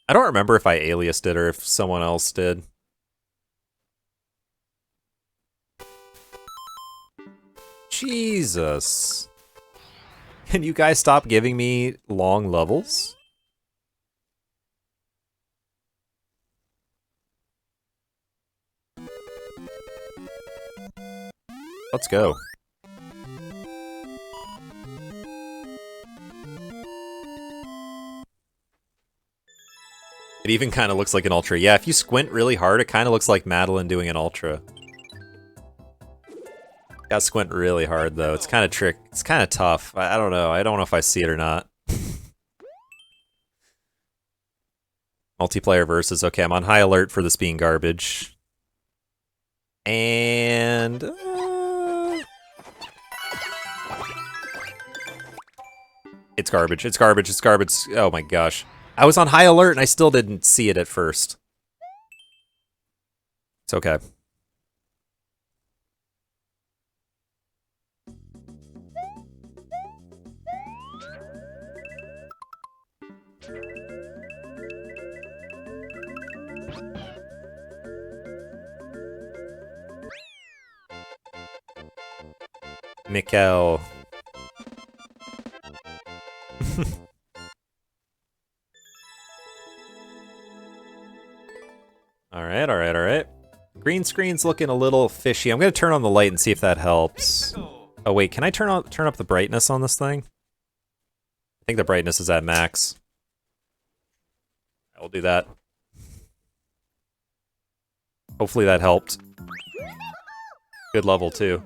I don't remember if I aliased it or if someone else did. Jesus. Can you guys stop giving me long levels? Let's go. It even kind of looks like an Ultra. Yeah, if you squint really hard, it kind of looks like Madeline doing an Ultra. Gotta squint really hard though. It's kind of It's kind of tough. I don't know. I don't know if I see it or not. Multiplayer versus. Okay, I'm on high alert for this being garbage. And it's garbage. It's garbage. It's garbage. Oh my gosh. I was on high alert and I still didn't see it at first. It's okay. Mikkel. Alright, alright, alright. Green screen's looking a little fishy. I'm gonna turn on the light and see if that helps. Oh wait, can I turn up the brightness on this thing? I think the brightness is at max. I'll do that. Hopefully that helped. Good level too.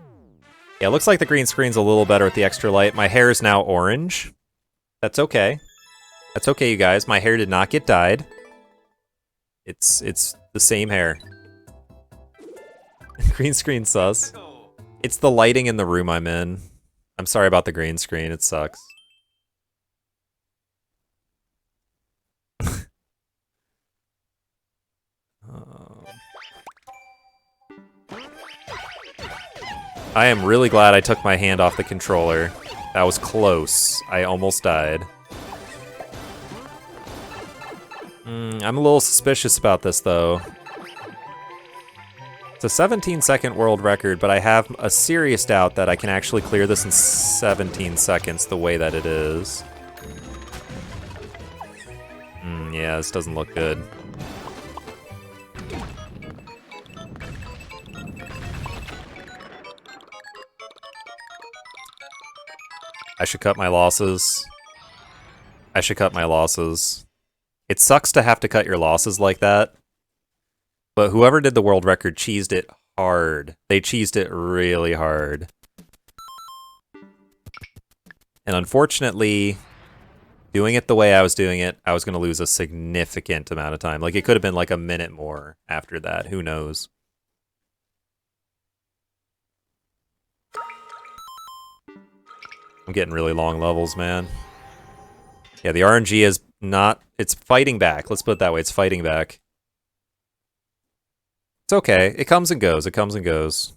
Yeah, it looks like the green screen's a little better with the extra light. My hair is now orange. That's okay. That's okay, you guys. My hair did not get dyed. It's the same hair. Green screen sus. It's the lighting in the room I'm in. I'm sorry about the green screen. It sucks. I am really glad I took my hand off the controller. That was close. I almost died. I'm a little suspicious about this, though. It's a 17-second world record, but I have a serious doubt that I can actually clear this in 17 seconds the way that it is. Yeah, this doesn't look good. I should cut my losses. I should cut my losses. It sucks to have to cut your losses like that. But whoever did the world record cheesed it hard. They cheesed it really hard. And unfortunately, doing it the way I was doing it, I was going to lose a significant amount of time. Like, it could have been like a minute more after that. Who knows? I'm getting really long levels, man. Yeah, the RNG is not... It's fighting back. Let's put it that way. It's fighting back. It's okay. It comes and goes. It comes and goes.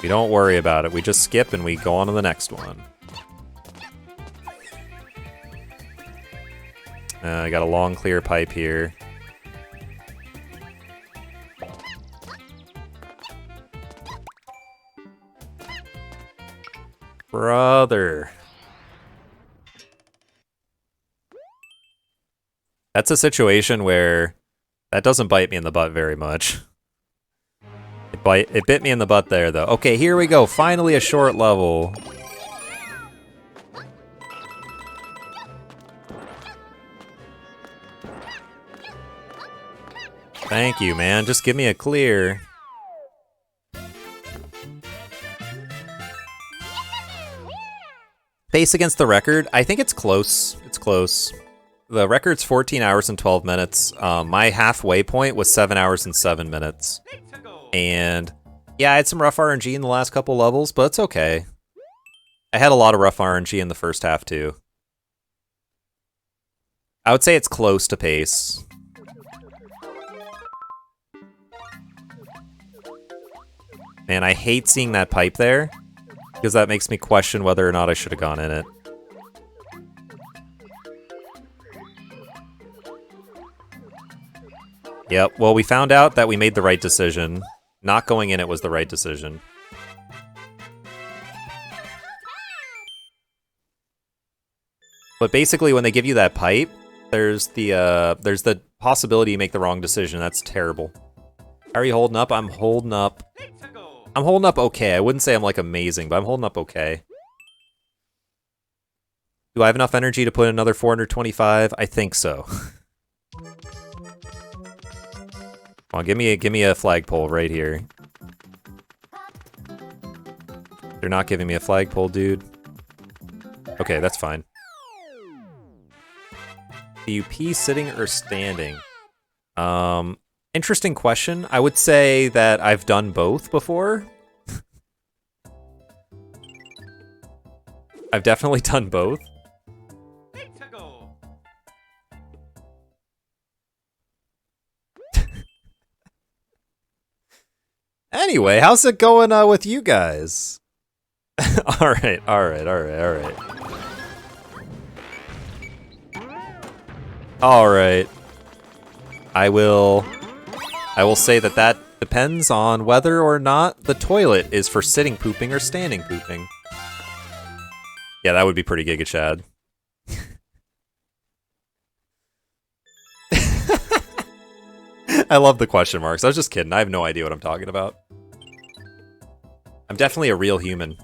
We don't worry about it. We just skip and we go on to the next one. I got a long, clear pipe here. Brother. That's a situation where that doesn't bite me in the butt very much. It bit me in the butt there, though. Okay, here we go. Finally a short level. Thank you, man. Just give me a clear. Pace against the record? I think it's close. It's close. The record's 14 hours and 12 minutes. My halfway point was 7 hours and 7 minutes. And yeah, I had some rough RNG in the last couple levels, but it's okay. I had a lot of rough RNG in the first half too. I would say it's close to pace. Man, I hate seeing that pipe there, because that makes me question whether or not I should have gone in it. Yep, well, we found out that we made the right decision. Not going in it was the right decision. But basically, when they give you that pipe, there's the possibility you make the wrong decision. That's terrible. How are you holding up? I'm holding up. I'm holding up okay. I wouldn't say I'm, like, amazing, but I'm holding up okay. Do I have enough energy to put in another 425? I think so. Come on, give me a flagpole right here. They're not giving me a flagpole, dude. Okay, that's fine. Do you pee sitting or standing? Interesting question. I would say that I've done both before. I've definitely done both. Anyway, how's it going with you guys? Alright. Alright. I will say that depends on whether or not the toilet is for sitting pooping or standing pooping. Yeah, that would be pretty Giga Chad. I love the question marks. I was just kidding. I have no idea what I'm talking about. I'm definitely a real human.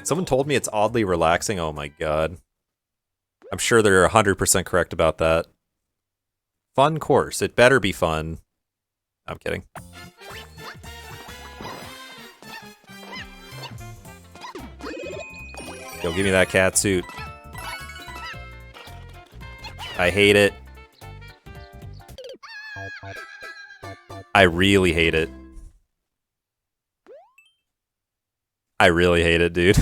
Someone told me it's oddly relaxing. Oh my god. I'm sure they're 100% correct about that. Fun course. It better be fun. I'm kidding. Yo, give me that cat suit. I hate it. I really hate it. I really hate it, dude.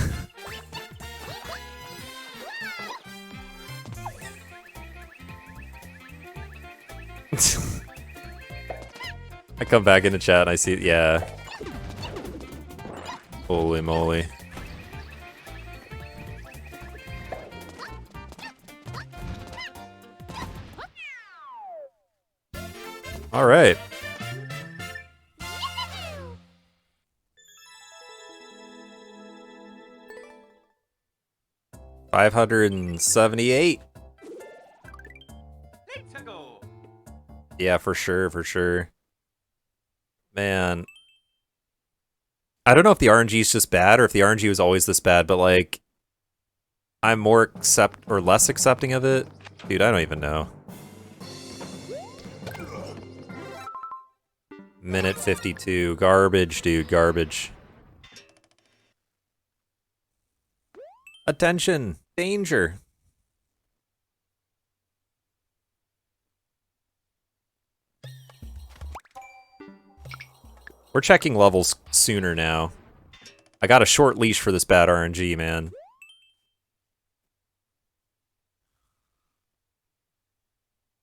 I come back into chat and I see, yeah. Holy moly. All right. $578. Yeah, for sure. Man. I don't know if the RNG is just bad or if the RNG was always this bad, but like I'm more less accepting of it. Dude, I don't even know. Minute 52. Garbage, dude, garbage. Attention! Danger! We're checking levels sooner now. I got a short leash for this bad RNG, man.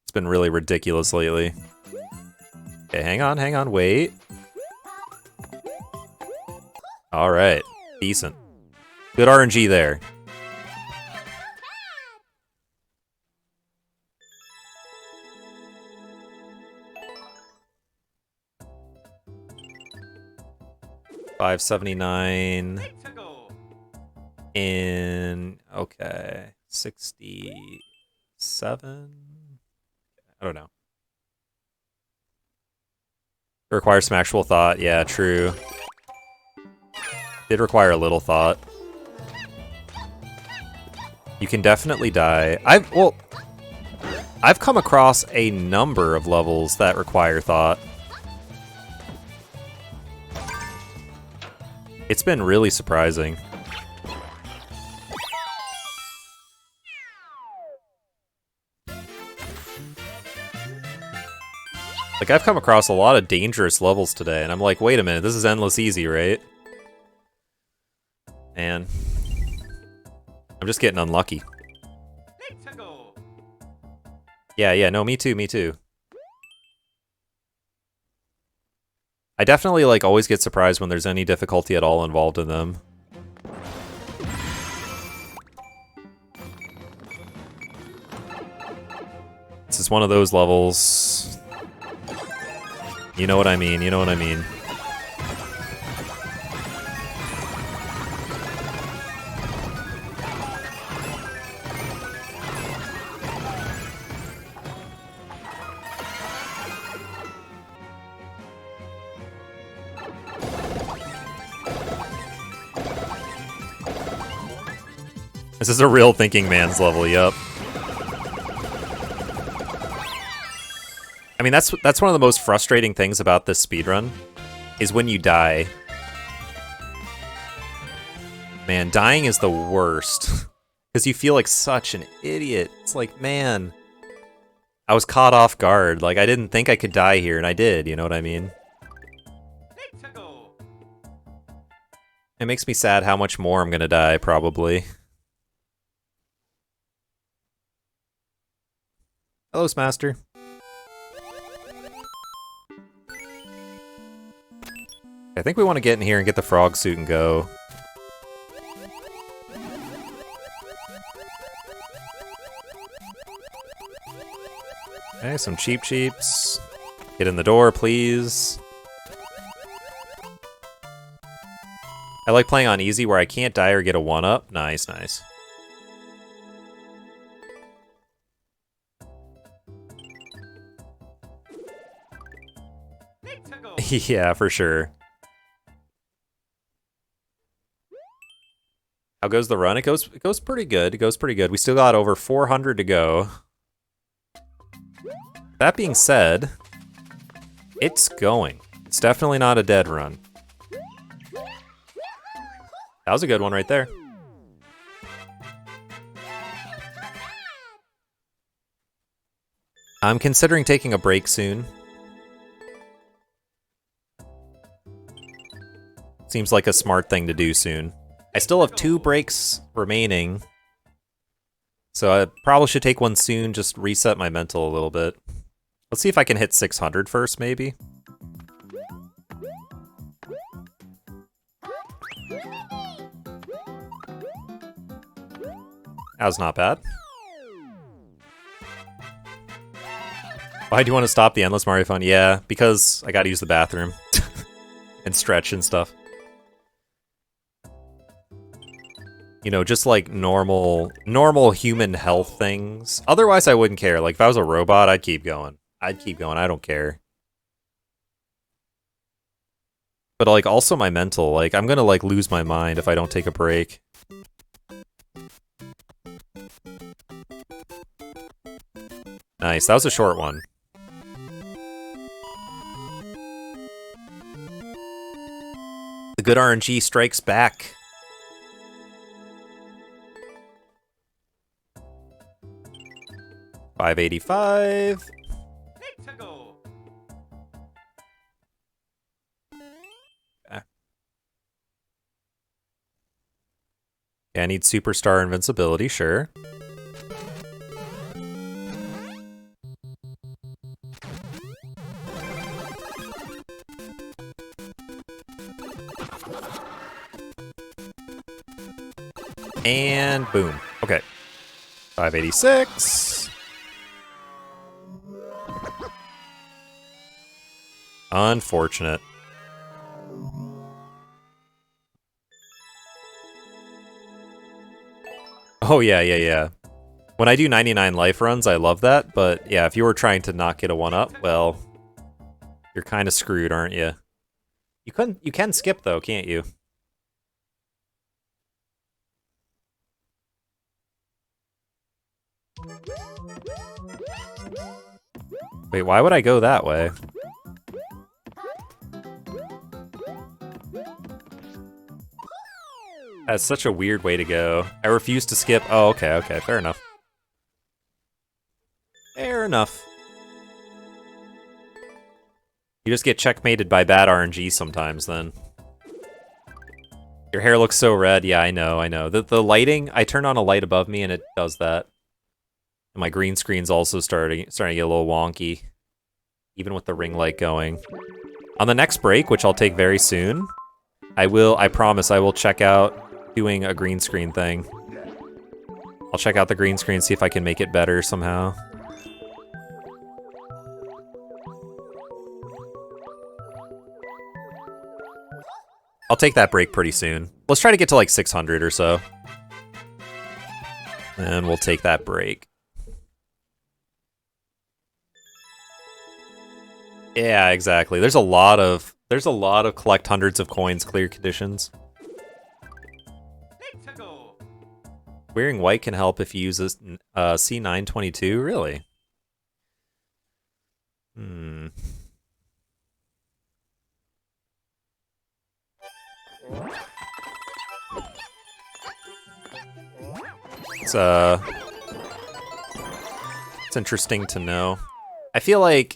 It's been really ridiculous lately. Okay, hang on, wait. Alright, decent. Good RNG there. $579 in okay 67. I don't know. It requires some actual thought. Yeah, true. Did require a little thought. You can definitely die. I've come across a number of levels that require thought. It's been really surprising. Like, I've come across a lot of dangerous levels today, and I'm like, wait a minute, this is endless easy, right? Man. I'm just getting unlucky. Yeah, no, me too. I definitely, like, always get surprised when there's any difficulty at all involved in them. This is one of those levels. You know what I mean, This is a real thinking man's level, yup. I mean, that's one of the most frustrating things about this speedrun, is when you die. Man, dying is the worst. Because you feel like such an idiot. It's like, man, I was caught off guard. Like, I didn't think I could die here, and I did, you know what I mean? It makes me sad how much more I'm gonna die, probably. Hello, Smaster. I think we want to get in here and get the frog suit and go. Okay, some cheeps. Get in the door, please. I like playing on easy where I can't die or get a 1-up. Nice, nice. Yeah, for sure. How goes the run? It goes pretty good. It goes pretty good. We still got over 400 to go. That being said, it's going. It's definitely not a dead run. That was a good one right there. I'm considering taking a break soon. Seems like a smart thing to do soon. I still have 2 breaks remaining, so I probably should take one soon, just reset my mental a little bit. Let's see if I can hit 600 first, maybe. That was not bad. Why do you want to stop the Endless Mario Fun? Yeah, because I gotta use the bathroom. And stretch and stuff. You know, just like normal human health things. Otherwise, I wouldn't care. Like, if I was a robot, I'd keep going. I don't care. But, like, also my mental. Like, I'm gonna, like, lose my mind if I don't take a break. Nice, that was a short one. The good RNG strikes back. $585. Yeah, I need superstar invincibility, sure. And boom. Okay. 586. Unfortunate. Oh, yeah. When I do 99 life runs, I love that, but yeah, if you were trying to not get a 1-up, well, you're kind of screwed, aren't you? You can skip, though, can't you? Wait, why would I go that way? That's such a weird way to go. I refuse to skip. Oh, okay, fair enough. Fair enough. You just get checkmated by bad RNG sometimes, then. Your hair looks so red. Yeah, I know. The lighting, I turn on a light above me and it does that. And my green screen's also starting to get a little wonky. Even with the ring light going. On the next break, which I'll take very soon, I promise I will check out doing a green screen thing. I'll check out the green screen, see if I can make it better somehow. I'll take that break pretty soon. Let's try to get to like 600 or so. And we'll take that break. Yeah, exactly. There's a lot of collect hundreds of coins clear conditions. Wearing white can help if you use this C922, really? Hmm. It's interesting to know. I feel like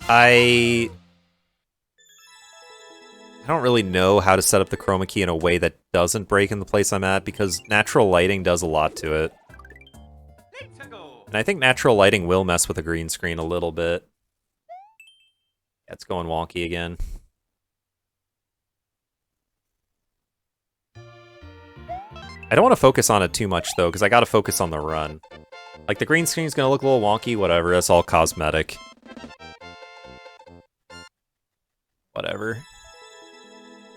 I don't really know how to set up the chroma key in a way that doesn't break in the place I'm at, because natural lighting does a lot to it. And I think natural lighting will mess with the green screen a little bit. Yeah, it's going wonky again. I don't want to focus on it too much, though, because I gotta focus on the run. Like, the green screen's gonna look a little wonky, whatever, that's all cosmetic. Whatever.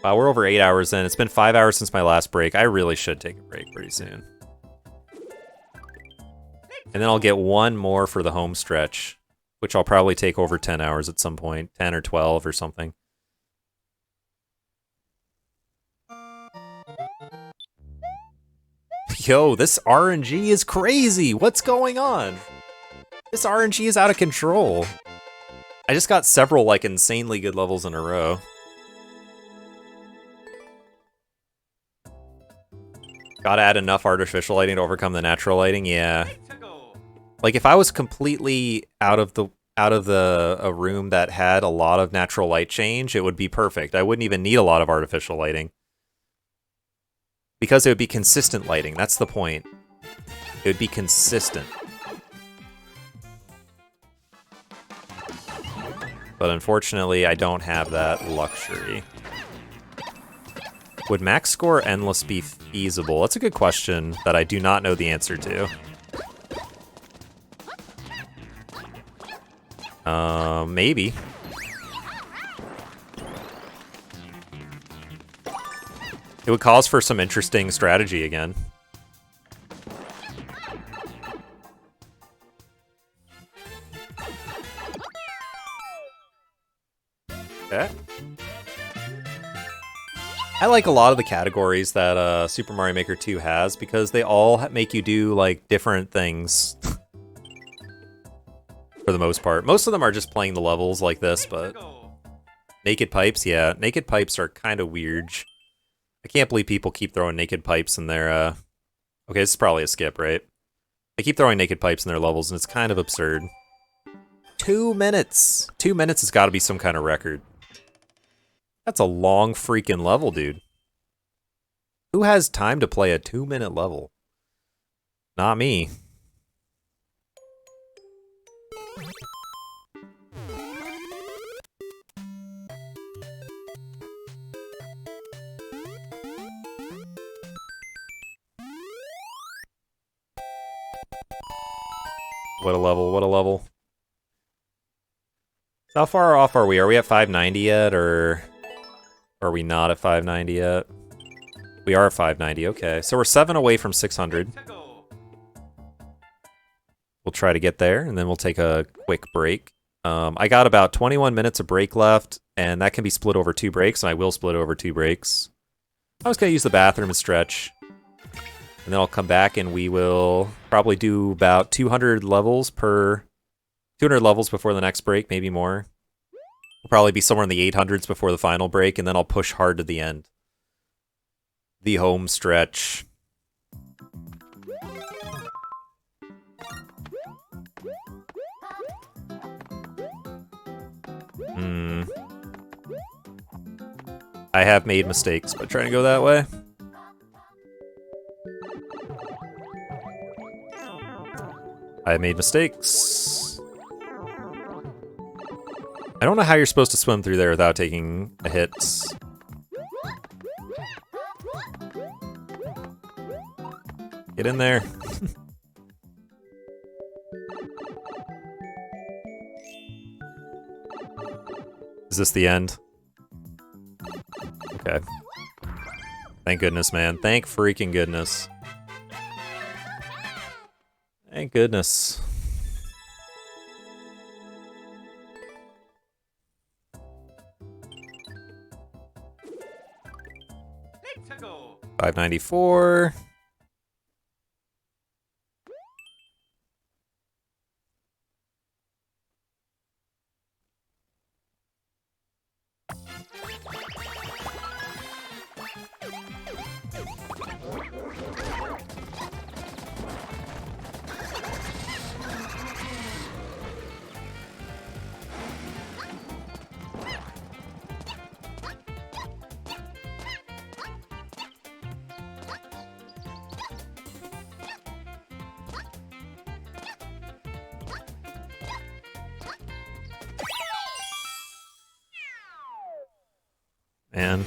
Wow, we're over 8 hours in. It's been 5 hours since my last break. I really should take a break pretty soon. And then I'll get one more for the home stretch, which I'll probably take over 10 hours at some point. 10 or 12 or something. Yo, this RNG is crazy! What's going on? This RNG is out of control. I just got several, like, insanely good levels in a row. Gotta add enough artificial lighting to overcome the natural lighting, yeah. Like, if I was completely out of a room that had a lot of natural light change, it would be perfect. I wouldn't even need a lot of artificial lighting. Because it would be consistent lighting, that's the point. It would be consistent. But unfortunately, I don't have that luxury. Would max score endless be feasible? That's a good question that I do not know the answer to. Maybe. It would cause for some interesting strategy again. Okay. I like a lot of the categories that Super Mario Maker 2 has, because they all make you do, like, different things. For the most part. Most of them are just playing the levels like this, but... Naked pipes, yeah. Naked pipes are kind of weird. I can't believe people keep throwing naked pipes in their, Okay, this is probably a skip, right? They keep throwing naked pipes in their levels, and it's kind of absurd. 2 minutes! 2 minutes has got to be some kind of record. That's a long freaking level, dude. Who has time to play a 2-minute level? Not me. What a level, what a level. So how far off are we? Are we at 590 yet, or are we not at 590 yet? We are at 590, okay. So we're 7 away from 600. We'll try to get there, and then we'll take a quick break. I got about 21 minutes of break left, and that can be split over 2 breaks, and I will split over 2 breaks. I was going to use the bathroom and stretch. And then I'll come back, and we will probably do about 200 levels before the next break, maybe more. We'll probably be somewhere in the 800s before the final break, and then I'll push hard to the end. The home stretch. I have made mistakes by trying to go that way. I made mistakes. I don't know how you're supposed to swim through there without taking a hit. Get in there. Is this the end? Okay. Thank goodness, man. Thank freaking goodness. Thank goodness. Let's go. 594. Man,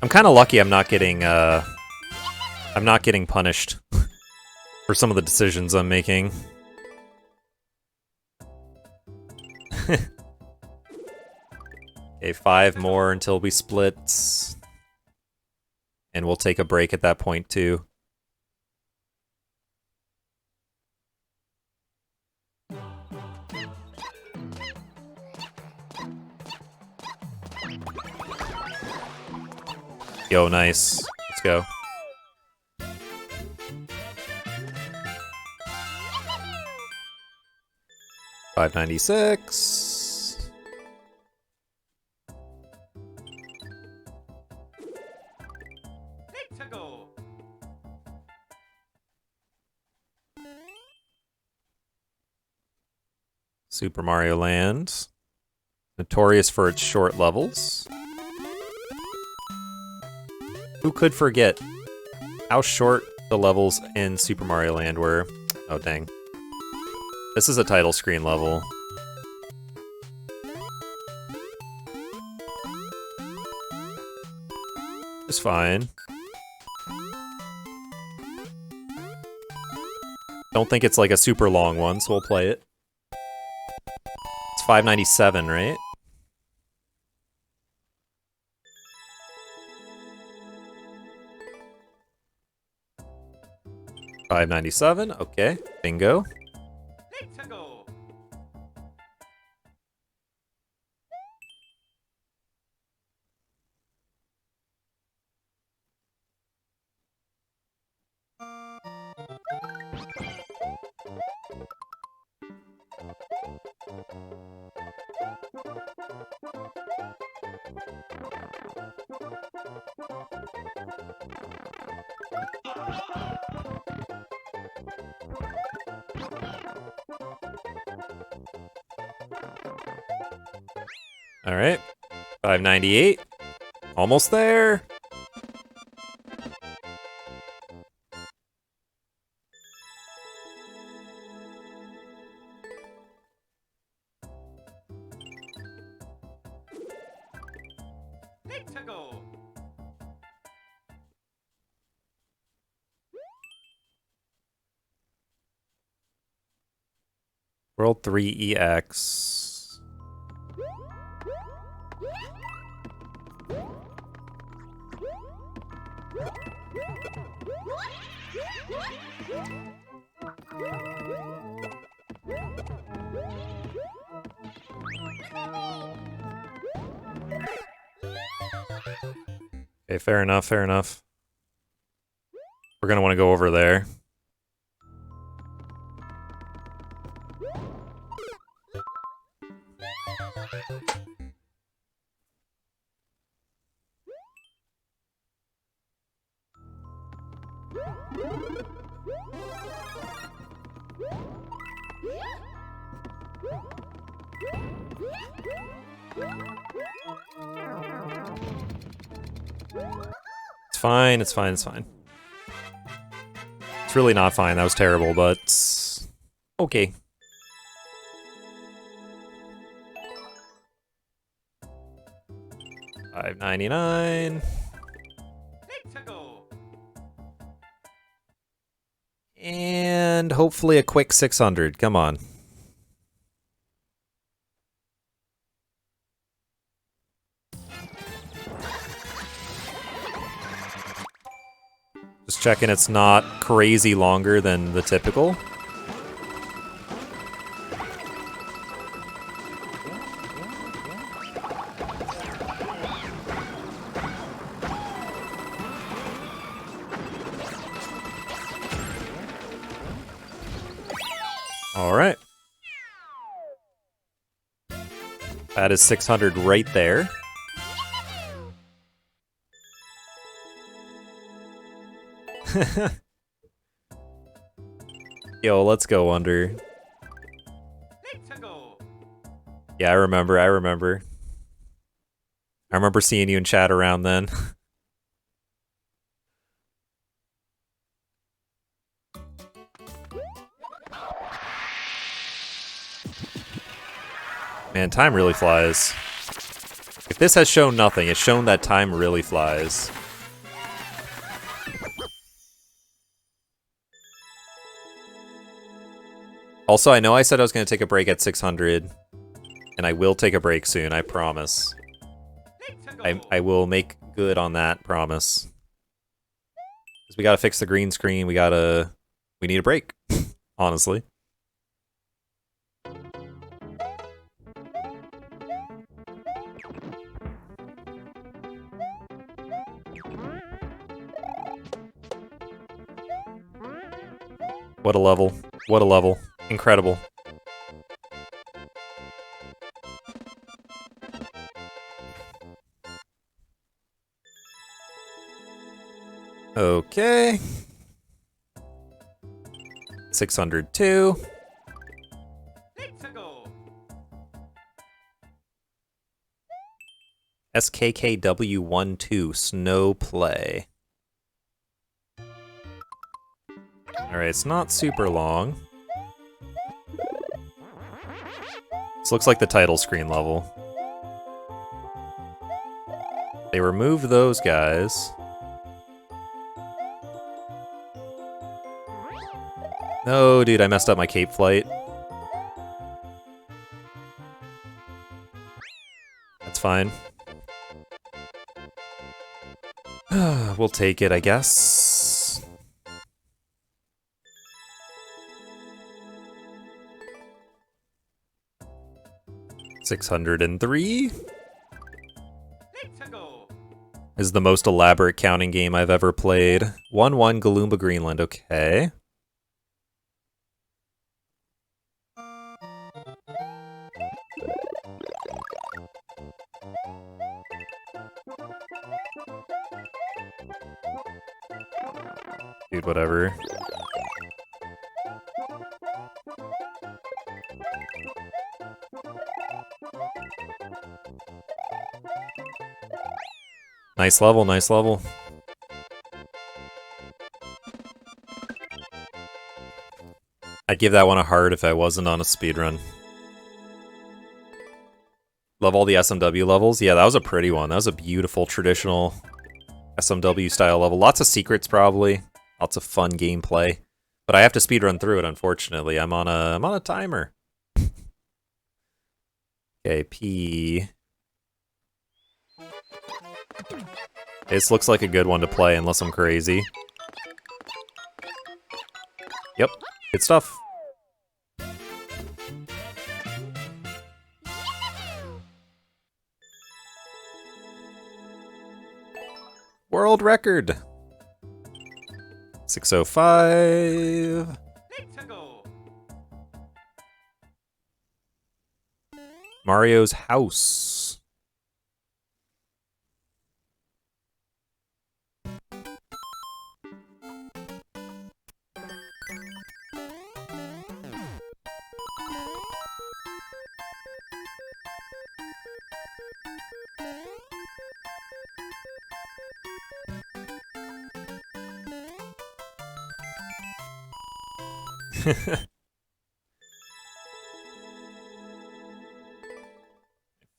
I'm kind of lucky I'm not getting punished for some of the decisions I'm making. Okay, 5 more until we split. And we'll take a break at that point, too. Yo, nice. Let's go. $5.96. Let's go. Super Mario Land. Notorious for its short levels. Who could forget how short the levels in Super Mario Land were? Oh, dang. This is a title screen level. It's fine. Don't think it's like a super long one, so we'll play it. It's $5.97, right? $5.97, okay. Bingo. Let's go. All right. $5.98. Almost there. Let's go. World 3 EX. Okay, fair enough, fair enough. We're gonna want to go over there. It's fine, it's fine, it's fine. It's really not fine, that was terrible, but... okay. $5.99. Let's go. And hopefully a quick 600, come on. Just checking it's not crazy longer than the typical. All right. That is 600 right there. Yo, let's go under. Let's go. Yeah, I remember. I remember seeing you in chat around then. Man, time really flies. If this has shown nothing, it's shown that time really flies. Also, I know I said I was going to take a break at 600, and I will take a break soon, I promise. I will make good on that promise. Because we gotta fix the green screen, we need a break, honestly. What a level. What a level. Incredible. Okay. 602. SKKW12 Snow Play. Alright, it's not super long. This looks like the title screen level. They removed those guys. No, dude, I messed up my cape flight. That's fine. We'll take it, I guess. $603 is the most elaborate counting game I've ever played. 1-1 Galumba Greenland, okay. Dude, whatever. Nice level, nice level. I'd give that one a heart if I wasn't on a speedrun. Love all the SMW levels. Yeah, that was a pretty one. That was a beautiful, traditional SMW style level. Lots of secrets, probably. Lots of fun gameplay. But I have to speedrun through it, unfortunately. I'm on a timer. Okay, P. This looks like a good one to play, unless I'm crazy. Yep, good stuff. World record! 605. Mario's house.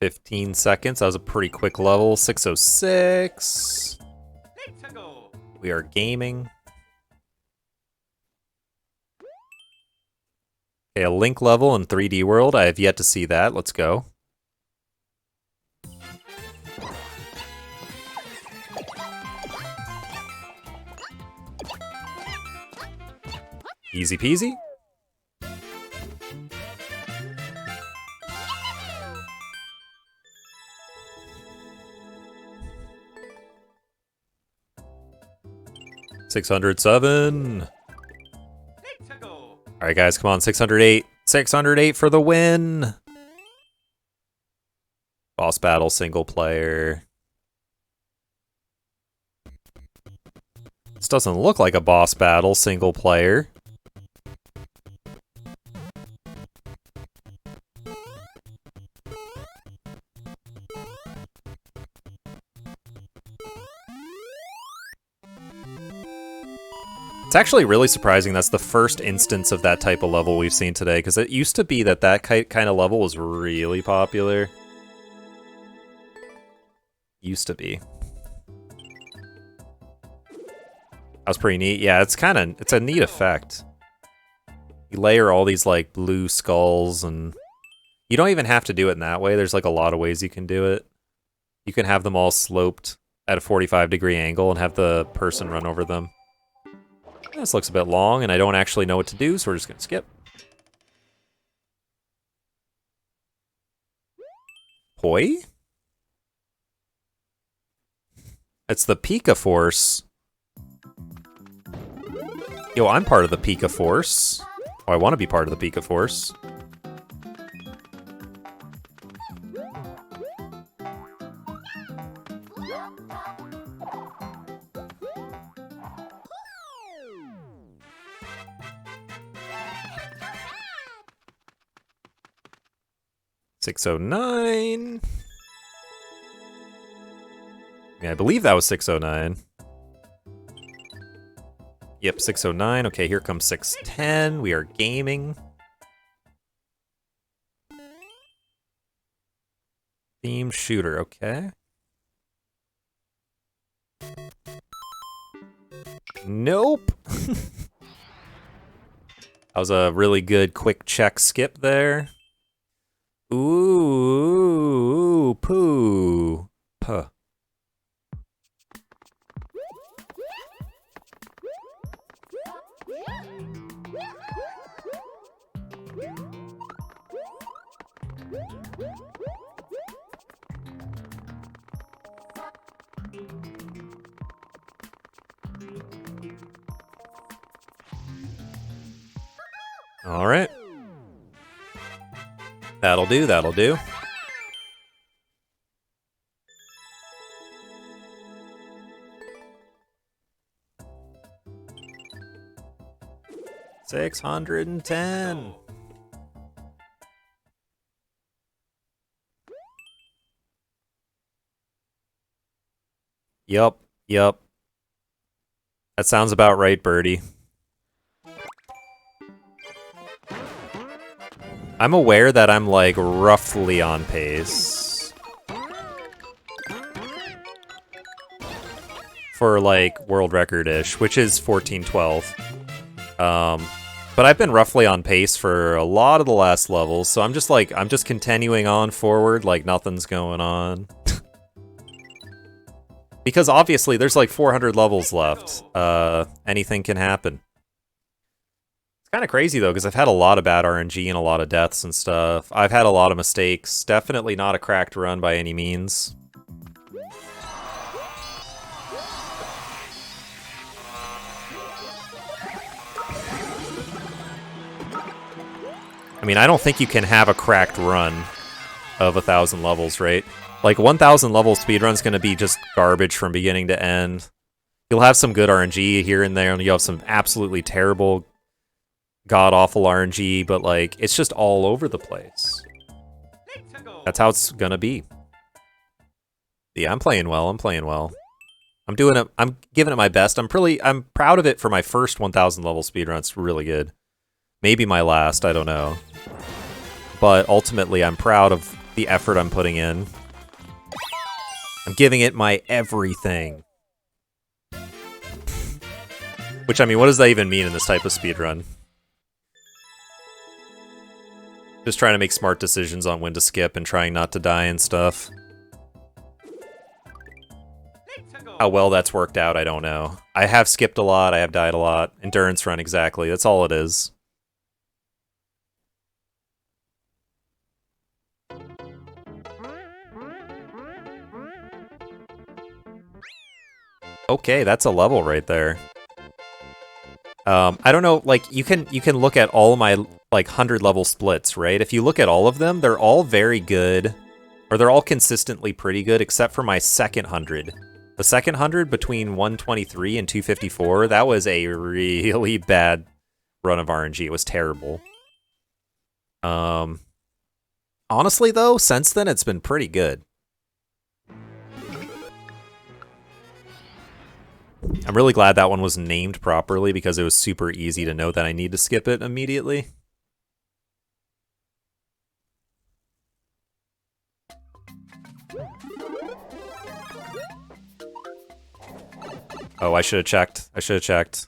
$15. That was a pretty quick level. 606. We are gaming. Okay, a Link level in 3D World. I have yet to see that. Let's go. Easy peasy. $607. Alright guys, come on, 608. 608 for the win! Boss battle, single player. This doesn't look like a boss battle, single player. It's actually really surprising that's the first instance of that type of level we've seen today, because it used to be that kind of level was really popular. Used to be. That was pretty neat. Yeah, it's a neat effect. You layer all these like blue skulls, and you don't even have to do it in that way. There's like a lot of ways you can do it. You can have them all sloped at a 45-degree angle and have the person run over them. This looks a bit long, and I don't actually know what to do, so we're just gonna skip. Hoi? It's the Pika Force. Yo, I'm part of the Pika Force. Oh, I want to be part of the Pika Force. $609. Yeah, I believe that was 609. Yep, 609. Okay, here comes 610. We are gaming. Theme shooter, okay. Nope. That was a really good quick check skip there. Ooh, poo. Puh. All right. That'll do, that'll do. $610. Yup. That sounds about right, Birdie. I'm aware that I'm, like, roughly on pace. For, like, world record-ish, which is 14:12. But I've been roughly on pace for a lot of the last levels, so I'm just continuing on forward like nothing's going on. Because obviously there's like 400 levels left. Anything can happen. It's kind of crazy though, because I've had a lot of bad RNG and a lot of deaths and stuff. I've had a lot of mistakes. Definitely not a cracked run by any means. I mean, I don't think you can have a cracked run of 1,000 levels, right? Like, 1,000 level speedrun's gonna be just garbage from beginning to end. You'll have some good RNG here and there, and you'll have some absolutely terrible, god-awful RNG, but, like, it's just all over the place. That's how it's gonna be. Yeah, I'm playing well, I'm doing it, I'm giving it my best. I'm proud of it for my first 1,000 level speedrun. It's really good. Maybe my last, I don't know. But ultimately, I'm proud of the effort I'm putting in. I'm giving it my everything. Which, I mean, what does that even mean in this type of speedrun? Just trying to make smart decisions on when to skip and trying not to die and stuff. How well that's worked out, I don't know. I have skipped a lot, I have died a lot. Endurance run, exactly. That's all it is. Okay, that's a level right there. I don't know, like, you can look at all my, like, 100 level splits, right? If you look at all of them, they're all very good, or they're all consistently pretty good, except for my second 100. The second 100 between 123 and 254, that was a really bad run of RNG. It was terrible. Honestly, though, since then, it's been pretty good. I'm really glad that one was named properly because it was super easy to know that I need to skip it immediately. Oh, I should have checked. I should have checked.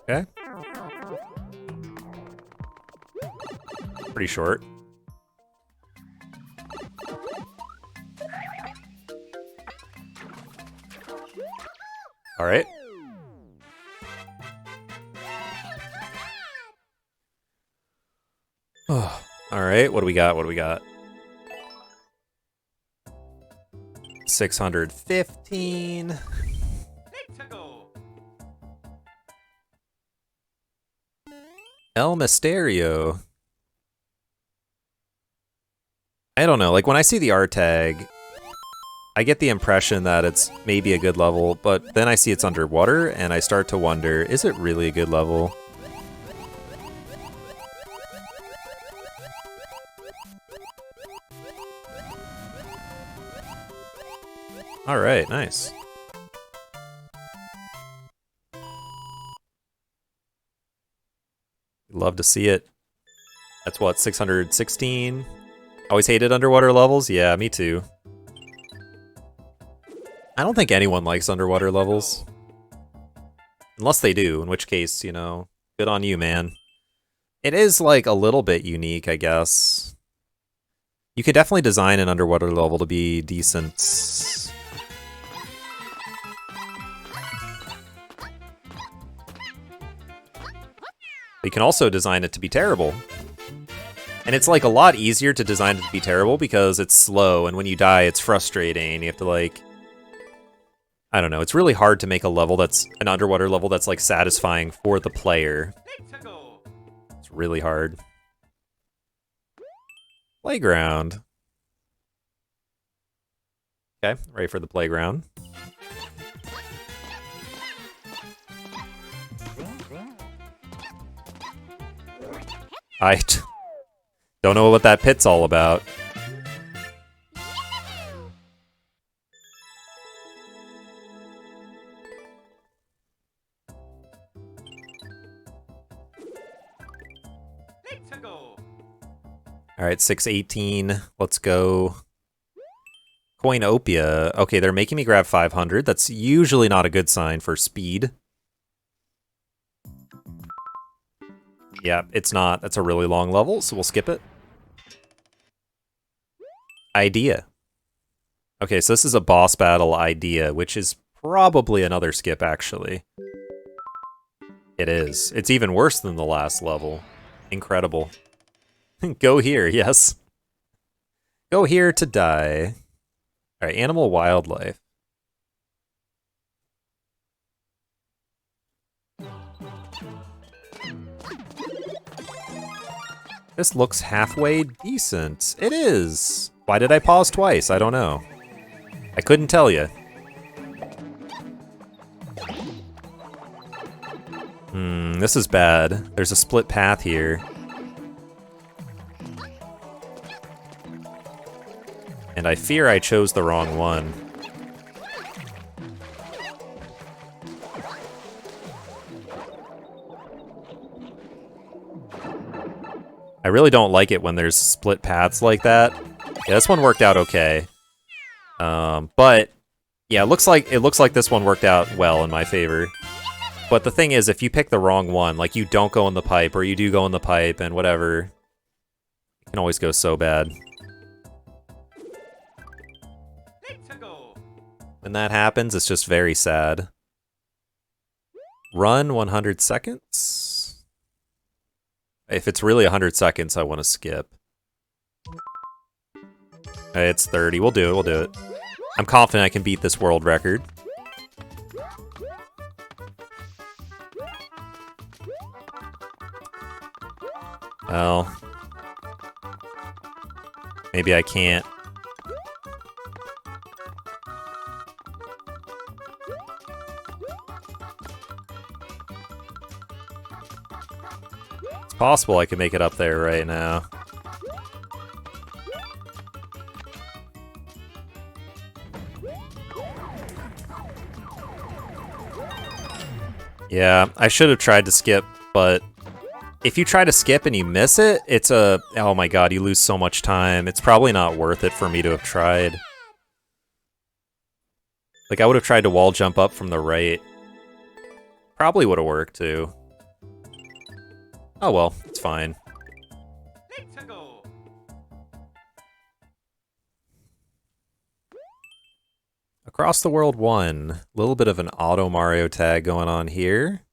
Okay. Pretty short. All right. Oh, all right. What do we got? What do we got? 615. Let's go. El Mysterio. I don't know. Like, when I see the R tag, I get the impression that it's maybe a good level, but then I see it's underwater, and I start to wonder, is it really a good level? Alright, nice. Love to see it. That's what, 616? Always hated underwater levels? Yeah, me too. I don't think anyone likes underwater levels. Unless they do, in which case, you know, good on you, man. It is, like, a little bit unique, I guess. You could definitely design an underwater level to be decent. You can also design it to be terrible. And it's like a lot easier to design it to be terrible because it's slow, and when you die, it's frustrating. You have to like... I don't know, it's really hard to make a level that's an underwater level that's like satisfying for the player. Let's go. It's really hard. Playground. Okay, ready for the playground. I don't know what that pit's all about. Let's go. Alright, 618. Let's go. Coinopia. Okay, they're making me grab 500. That's usually not a good sign for speed. Yeah, it's not. That's a really long level, so we'll skip it. Idea. Okay, so this is a boss battle idea, which is probably another skip, actually. It is. It's even worse than the last level. Incredible. Go here, yes. Go here to die. Alright, animal wildlife. This looks halfway decent. It is. Why did I pause twice? I don't know. I couldn't tell you. This is bad. There's a split path here. And I fear I chose the wrong one. I really don't like it when there's split paths like that. Yeah, this one worked out okay. But yeah, it looks like this one worked out well in my favor. But the thing is, if you pick the wrong one, like you don't go in the pipe or you do go in the pipe and whatever, it can always go so bad. Let's go. When that happens, it's just very sad. Run 100 seconds. If it's really 100 seconds, I want to skip. It's 30. We'll do it. We'll do it. I'm confident I can beat this world record. Well, maybe I can't. It's possible I can make it up there right now. Yeah, I should have tried to skip, but if you try to skip and you miss it, it's a... Oh my god, you lose so much time. It's probably not worth it for me to have tried. Like, I would have tried to wall jump up from the right. Probably would have worked, too. Oh well, it's fine. Let's go. Across the World 1. A little bit of an auto Mario tag going on here.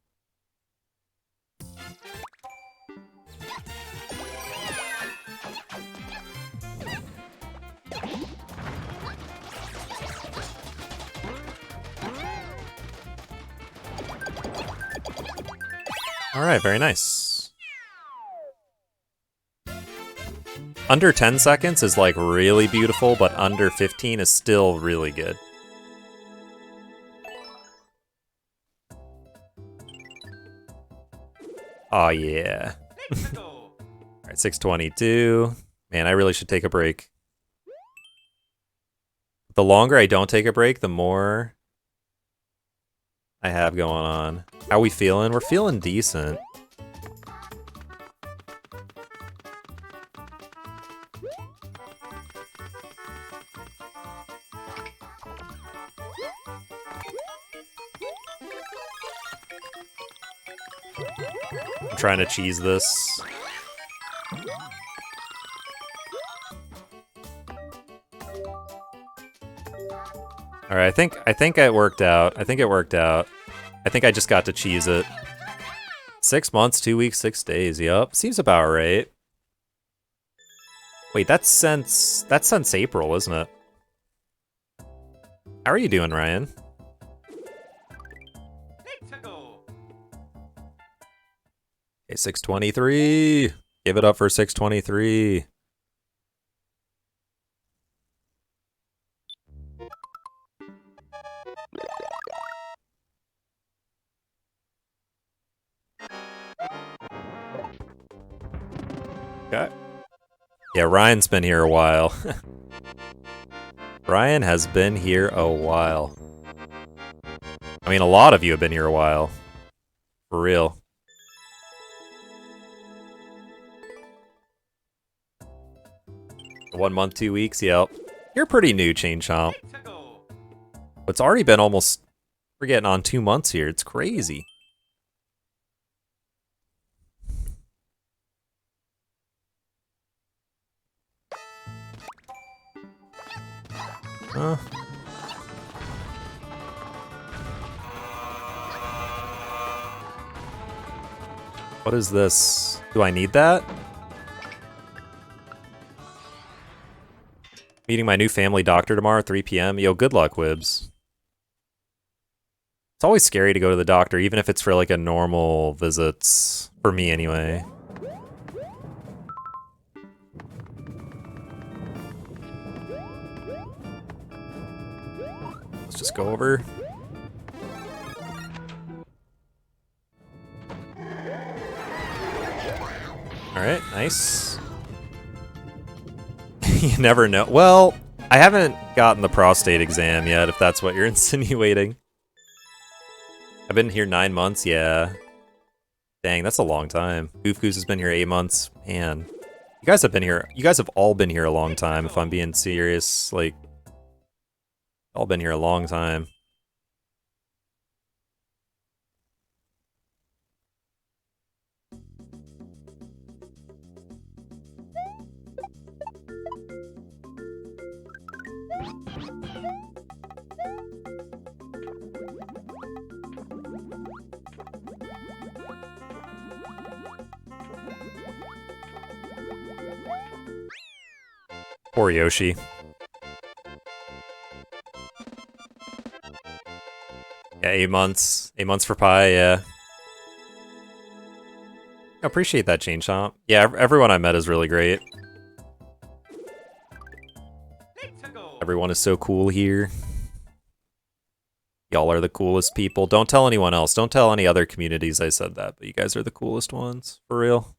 Alright, very nice. Under 10 seconds is like really beautiful, but under 15 is still really good. Oh yeah. Let's go. Alright, 622. Man, I really should take a break. The longer I don't take a break, the more I have going on. How we feeling? We're feeling decent. I'm trying to cheese this. Alright, I think it worked out. I think it worked out. I think I just got to cheese it. 6 months, 2 weeks, 6 days. Yup, seems about right. Wait, that's since April, isn't it? How are you doing, Ryan? Let's go. Okay, 623. Give it up for 623. Okay. Yeah, Ryan's been here a while. Ryan has been here a while. I mean, a lot of you have been here a while. For real. One month, 2 weeks, yep. You're pretty new, Chain Chomp. Let's go. It's already been almost... We're getting on 2 months here. It's crazy. Huh? What is this? Do I need that? Meeting my new family doctor tomorrow, 3 p.m. Yo, good luck, Wibs. It's always scary to go to the doctor, even if it's for like a normal visits. For me, anyway. Let's just go over. Alright, nice. You never know. Well, I haven't gotten the prostate exam yet, if that's what you're insinuating. I've been here 9 months, yeah. Dang, that's a long time. Goof Goose has been here 8 months. Man. You guys have been here. You guys have all been here a long time, if I'm being serious. Like, all been here a long time. Poor Yoshi. Yeah, 8 months. 8 months for Pi, yeah. I appreciate that, Chain Chomp. Yeah, everyone I met is really great. Let's go. Everyone is so cool here. Y'all are the coolest people. Don't tell anyone else. Don't tell any other communities I said that, but you guys are the coolest ones. For real.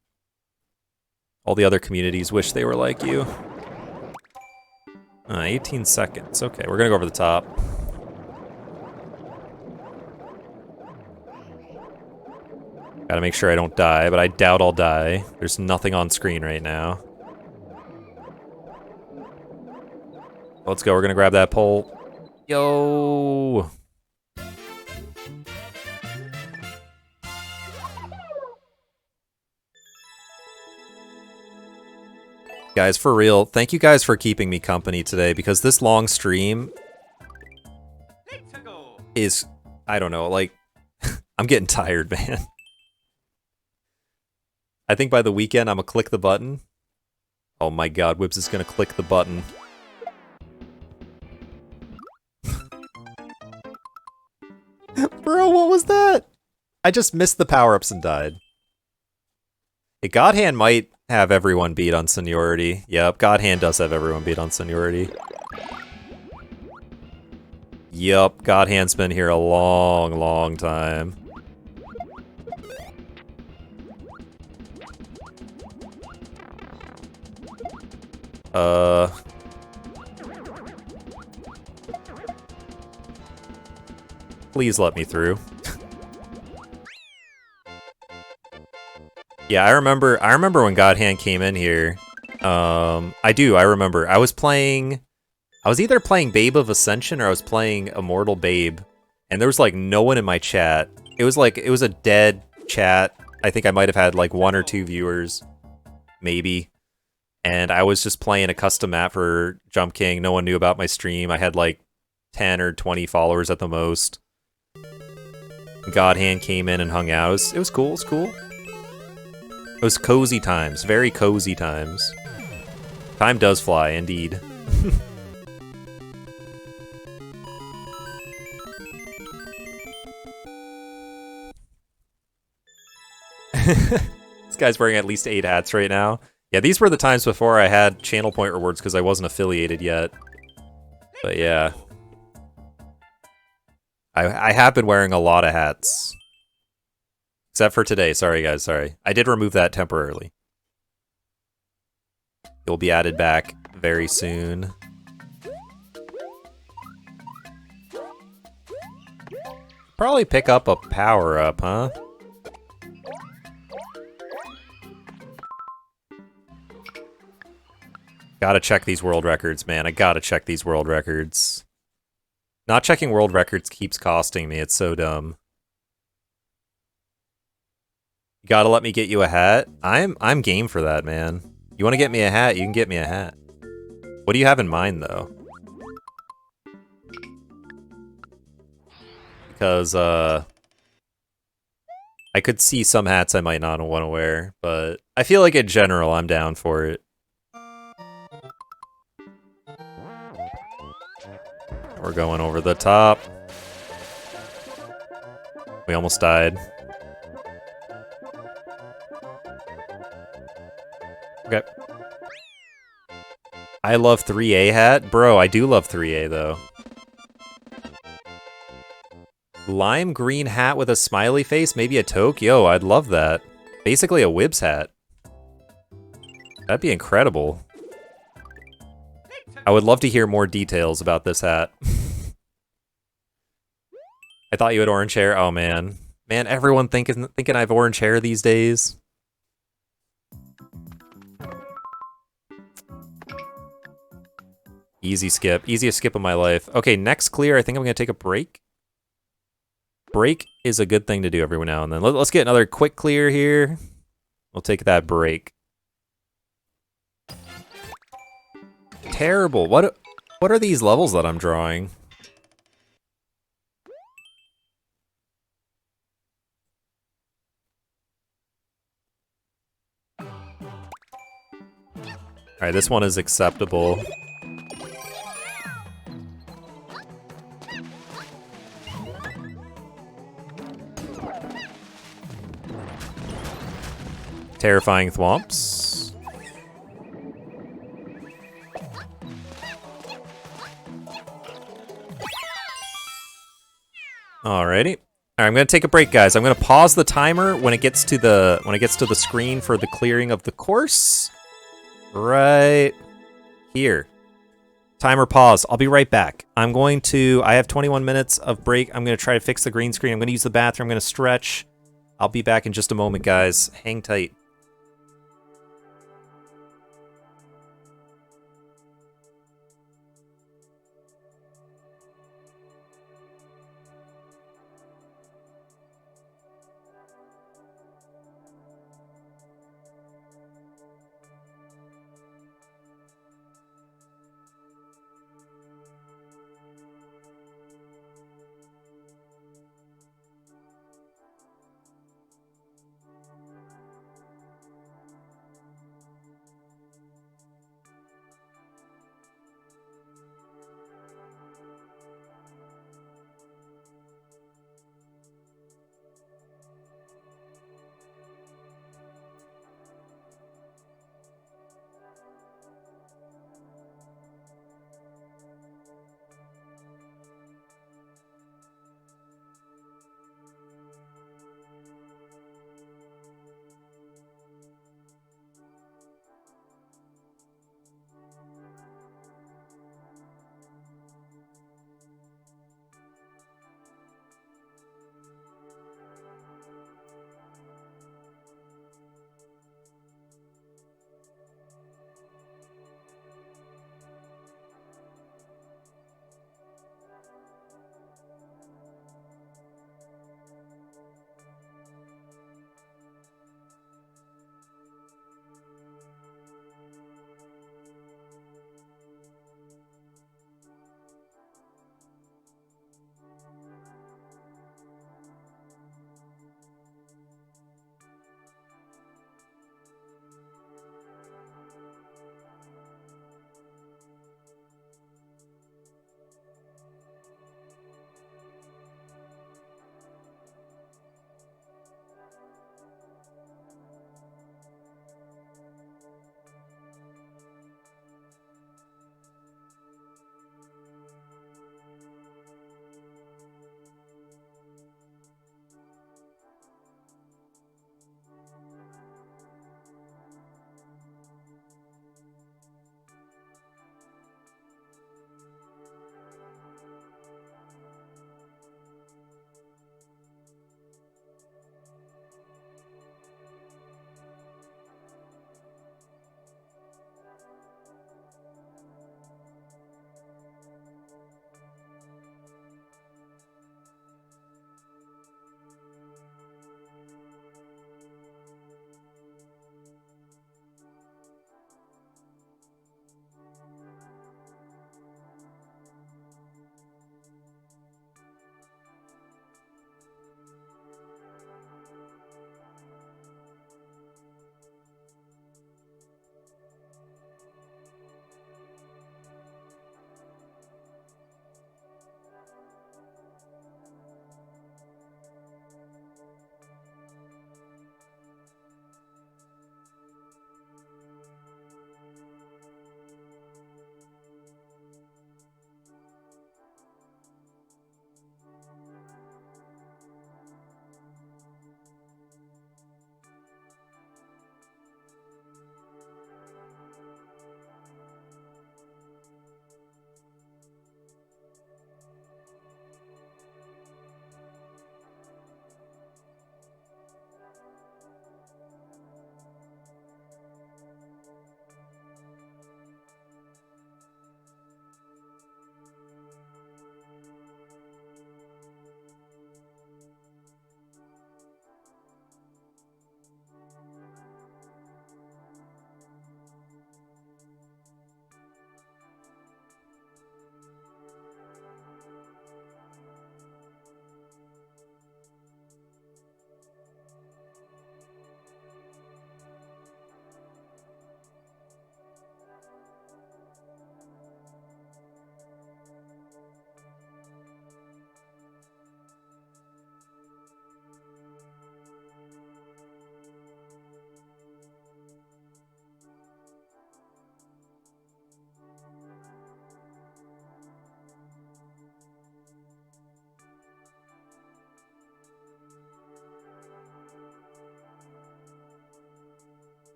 All the other communities wish they were like you. 18 seconds. Okay, we're gonna go over the top. Gotta make sure I don't die, but I doubt I'll die. There's nothing on screen right now. Let's go, we're gonna grab that pole. Yo! Guys, for real, thank you guys for keeping me company today, because this long stream is, I don't know, like, I'm getting tired, man. I think by the weekend, I'm gonna click the button. Oh my god, Whibs is gonna click the button. Bro, what was that? I just missed the power-ups and died. Hey, God Hand might have everyone beat on seniority. Yep, God Hand does have everyone beat on seniority. Yup, God Hand's been here a long, long time. Please let me through. Yeah, I remember when God Hand came in here. I remember. I was either playing Babe of Ascension or I was playing Immortal Babe, and there was like no one in my chat. It was a dead chat. I think I might have had like 1 or 2 viewers, maybe. And I was just playing a custom map for Jump King. No one knew about my stream. I had like 10 or 20 followers at the most. God Hand came in and hung out. It was cool. It was cool. It was cozy times. Very cozy times. Time does fly, indeed. This guy's wearing at least 8 hats right now. Yeah, these were the times before I had channel point rewards because I wasn't affiliated yet. But yeah. I have been wearing a lot of hats. Except for today. Sorry, guys. Sorry. I did remove that temporarily. You'll be added back very soon. Probably pick up a power-up, huh? Gotta check these world records, man. I gotta check these world records. Not checking world records keeps costing me. It's so dumb. You gotta let me get you a hat? I'm game for that, man. You wanna get me a hat? You can get me a hat. What do you have in mind, though? Because, I could see some hats I might not want to wear, but I feel like in general, I'm down for it. We're going over the top. We almost died. Okay. I love 3A hat. Bro, I do love 3A, though. Lime green hat with a smiley face, maybe a toque? Yo, I'd love that. Basically a Whibs hat. That'd be incredible. I would love to hear more details about this hat. I thought you had orange hair. Oh, man. Man, everyone thinking I have orange hair these days. Easy skip. Easiest skip of my life. Okay, next clear. I think I'm going to take a break. Break is a good thing to do every now and then. Let's get another quick clear here. We'll take that break. Terrible. What are these levels that I'm drawing? Alright, this one is acceptable. Terrifying thwomps. Alrighty. Alright, I'm gonna take a break, guys. I'm gonna pause the timer when it gets to the screen for the clearing of the course. Right here. Timer pause. I'll be right back. I have 21 minutes of break. I'm gonna try to fix the green screen. I'm gonna use the bathroom. I'm gonna stretch. I'll be back in just a moment, guys. Hang tight.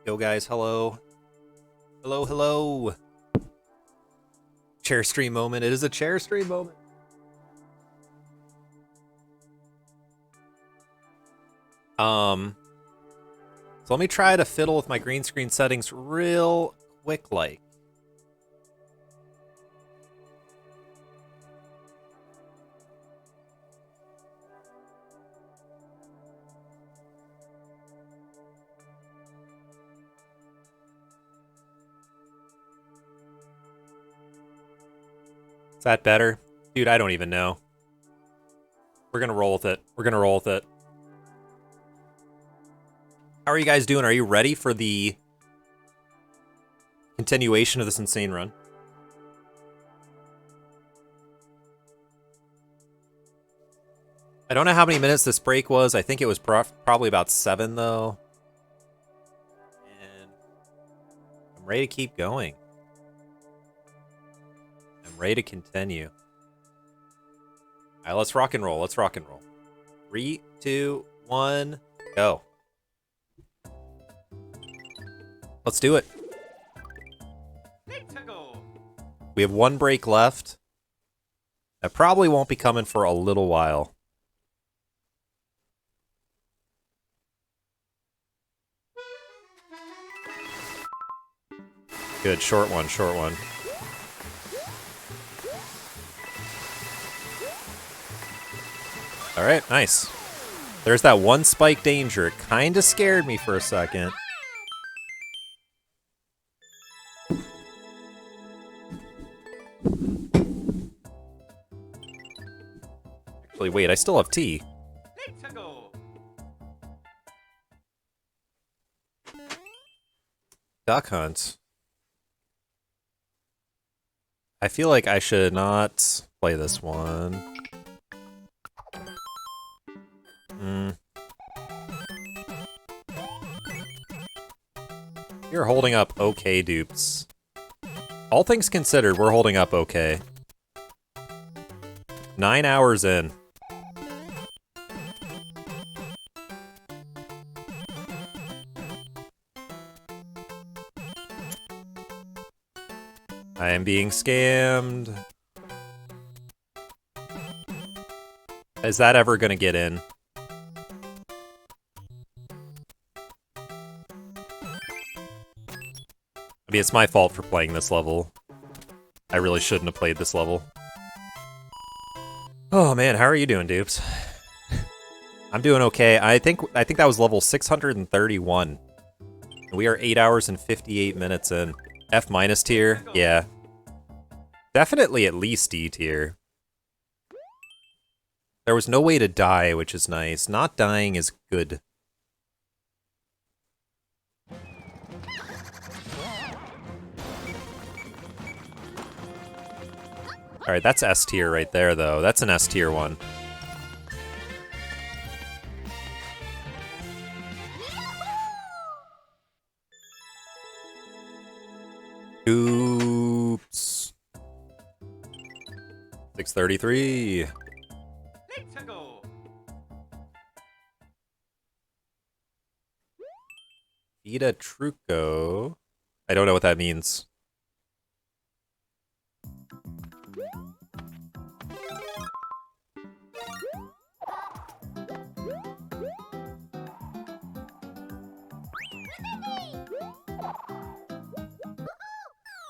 Yo, guys, hello. Hello, hello. Chair stream moment. It is a chair stream moment. So let me try to fiddle with my green screen settings real quick like. Is that better? Dude, I don't even know. We're gonna roll with it. We're gonna roll with it. How are you guys doing? Are you ready for the continuation of this insane run? I don't know how many minutes this break was. I think it was probably about 7, though. And I'm ready to keep going. I'm ready to continue. All right, let's rock and roll. Let's rock and roll. 3, 2, 1, go. Let's do it. Let's go. We have 1 break left. That probably won't be coming for a little while. Good, short one, short one. All right, nice. There's that 1 spike danger. It kind of scared me for a second. Actually, wait, I still have tea. Let's go. Duck hunt. I feel like I should not play this one. You're holding up okay, dupes. All things considered, we're holding up okay. 9 hours in. I am being scammed. Is that ever gonna get in? I mean, it's my fault for playing this level. I really shouldn't have played this level. Oh man, how are you doing, dupes? I'm doing okay. I think that was level 631. We are 8 hours and 58 minutes in. F- tier? Yeah. Definitely at least D tier. There was no way to die, which is nice. Not dying is good. Alright, that's S tier right there, though. That's an S tier one. Oops. 633. Let's go. Vita Truco. I don't know what that means.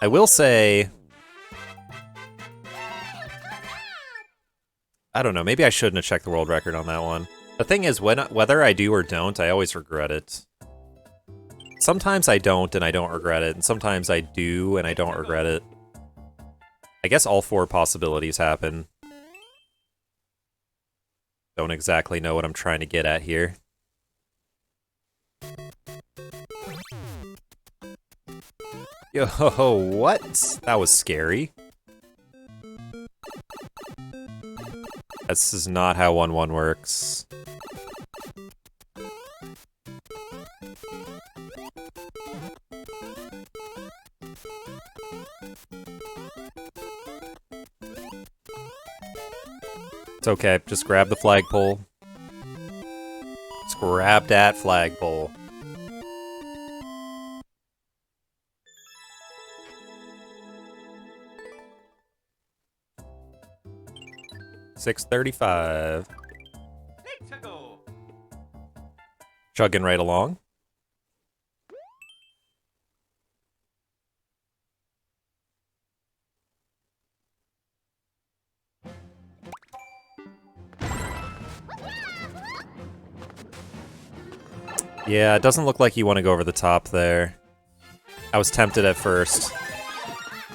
I will say, I don't know, maybe I shouldn't have checked the world record on that one. The thing is, whether I do or don't, I always regret it. Sometimes I don't and I don't regret it, and sometimes I do and I don't regret it. I guess all 4 possibilities happen. Don't exactly know what I'm trying to get at here. Yo, what? That was scary. This is not how 1-1 works. It's okay, just grab the flagpole. Just grab that flagpole. 6:35. Let's go. Chugging right along. Yeah, it doesn't look like you want to go over the top there. I was tempted at first.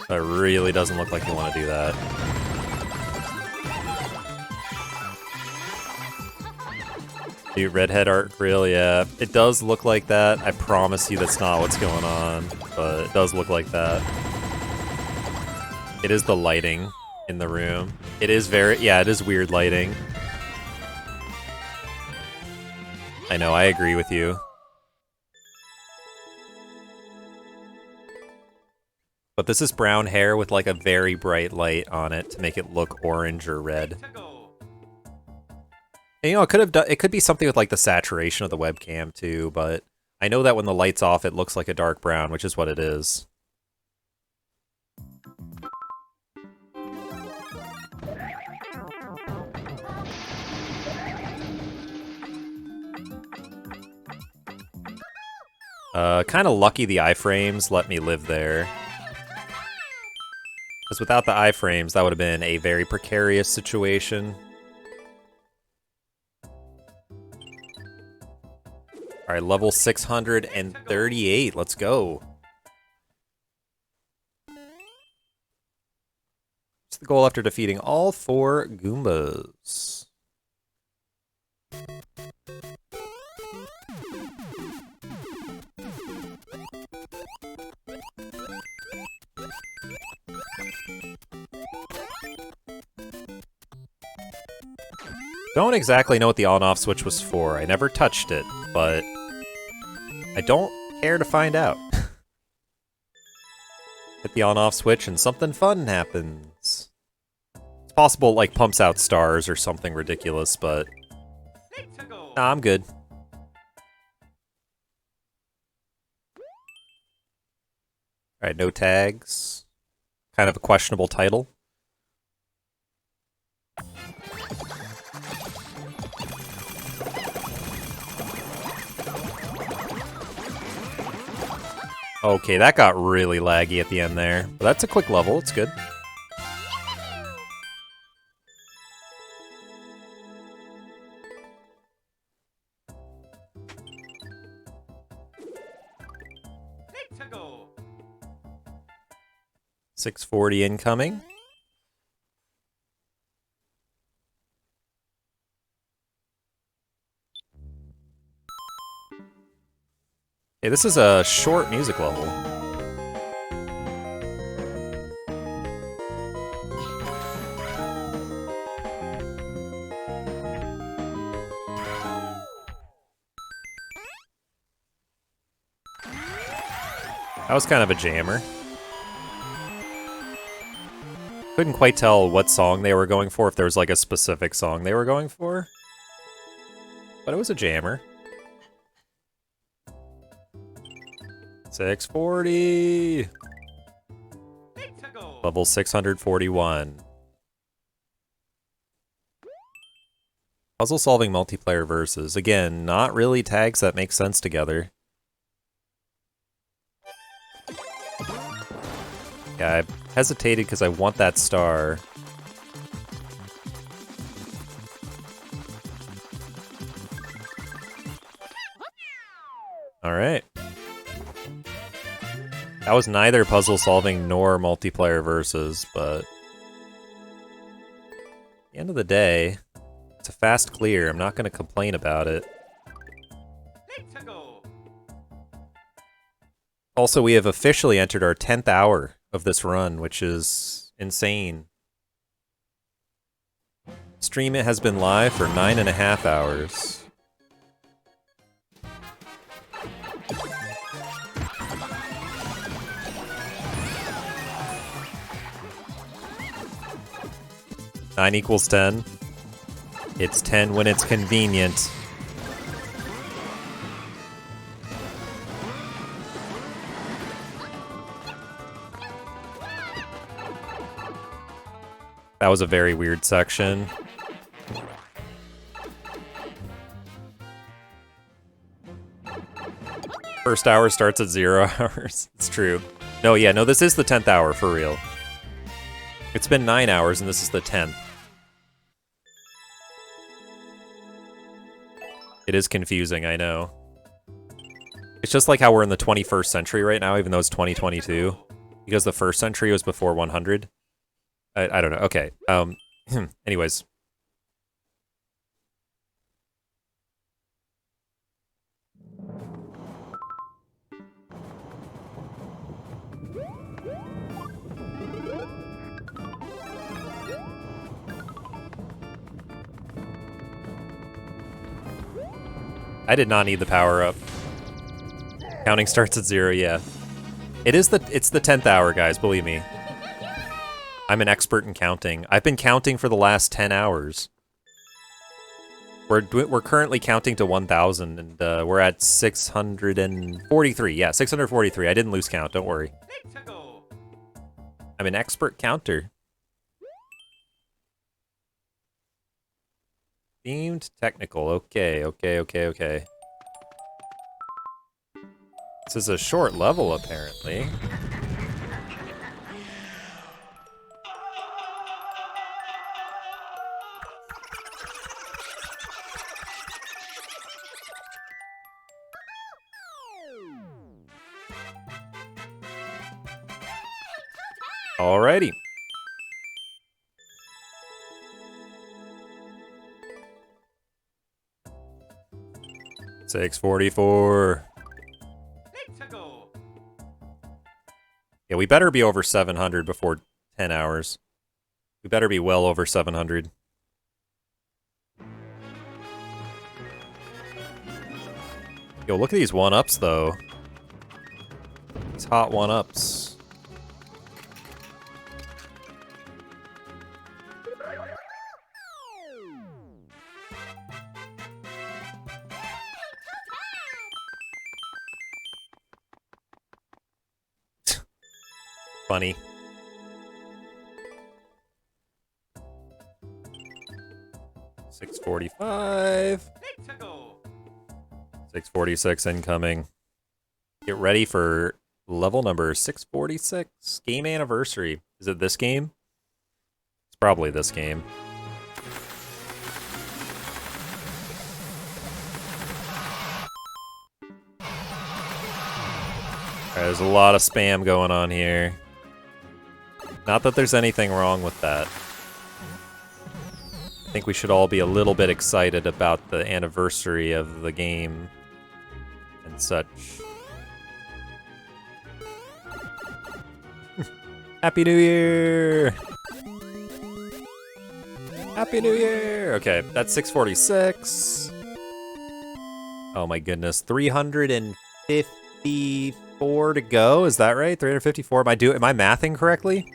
But it really doesn't look like you want to do that. Dude, redhead art grill, yeah. It does look like that. I promise you that's not what's going on. But it does look like that. It is the lighting in the room. It is very, yeah, it is weird lighting. I know, I agree with you. But this is brown hair with like a very bright light on it to make it look orange or red. Let's go. And, you know, it could be something with like the saturation of the webcam too, but I know that when the light's off it looks like a dark brown, which is what it is. Kind of lucky the iframes let me live there. Because without the iframes, that would have been a very precarious situation. Alright, level 638. Let's go. What's the goal after defeating all 4 Goombas? Don't exactly know what the on-off switch was for. I never touched it, but I don't care to find out. Hit the on-off switch and something fun happens. It's possible it, like, pumps out stars or something ridiculous, but Let's go. nah, I'm good. Alright, no tags. Kind of a questionable title. Okay, that got really laggy at the end there. But that's a quick level, it's good. Let's go. 640 incoming. Hey, this is a short music level. That was kind of a jammer. Couldn't quite tell what song they were going for, if there was like a specific song they were going for. But it was a jammer. 640! Let's go. Level 641. Puzzle solving multiplayer versus. Again, not really tags that make sense together. Yeah, I hesitated because I want that star. Alright. That was neither puzzle solving nor multiplayer versus, but at the end of the day, it's a fast clear. I'm not going to complain about it. Let's go. Also, we have officially entered our 10th hour of this run, which is insane. Stream it has been live for 9.5 hours. Nine equals 10. It's 10 when it's convenient. That was a very weird section. First hour starts at 0 hours. It's true. No, yeah, no, this is the 10th hour, for real. It's been 9 hours, and this is the 10th. It is confusing, I know. It's just like how we're in the 21st century right now, even though it's 2022. Because the first century was before 100. I don't know. Okay. Anyways. I did not need the power up. Counting starts at 0, yeah. It's the 10th hour, guys, believe me. I'm an expert in counting. I've been counting for the last 10 hours. We're currently counting to 1,000, and we're at 643. Yeah, 643. I didn't lose count, don't worry. I'm an expert counter. Themed technical. Okay. This is a short level, apparently. Alrighty. $644. Yeah, we better be over 700 before 10 hours. We better be well over 700. Yo, look at these 1-ups, though. These hot 1-ups. Funny. $645. 646 incoming. Get ready for level number 646. Game anniversary. Is it this game? It's probably this game. There's a lot of spam going on here. Not that there's anything wrong with that. I think we should all be a little bit excited about the anniversary of the game and such. Happy New Year! Happy New Year! Okay, that's 646. Oh my goodness, 354 to go. Is that right? 354. Am I mathing correctly?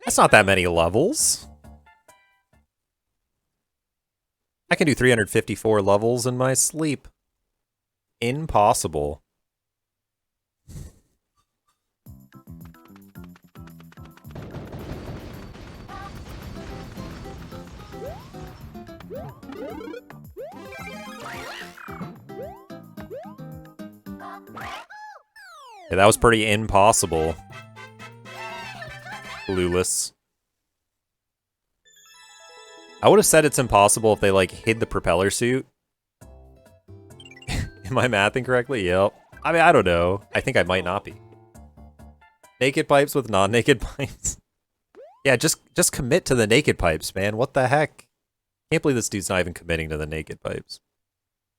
That's not that many levels. I can do 354 levels in my sleep. Impossible. Yeah, that was pretty impossible. Clueless. I would have said it's impossible if they, like, hid the propeller suit. Am I mathing correctly? Yep. I mean, I don't know. I think I might not be. Naked pipes with non-naked pipes. Yeah, just commit to the naked pipes, man. What the heck? Can't believe this dude's not even committing to the naked pipes.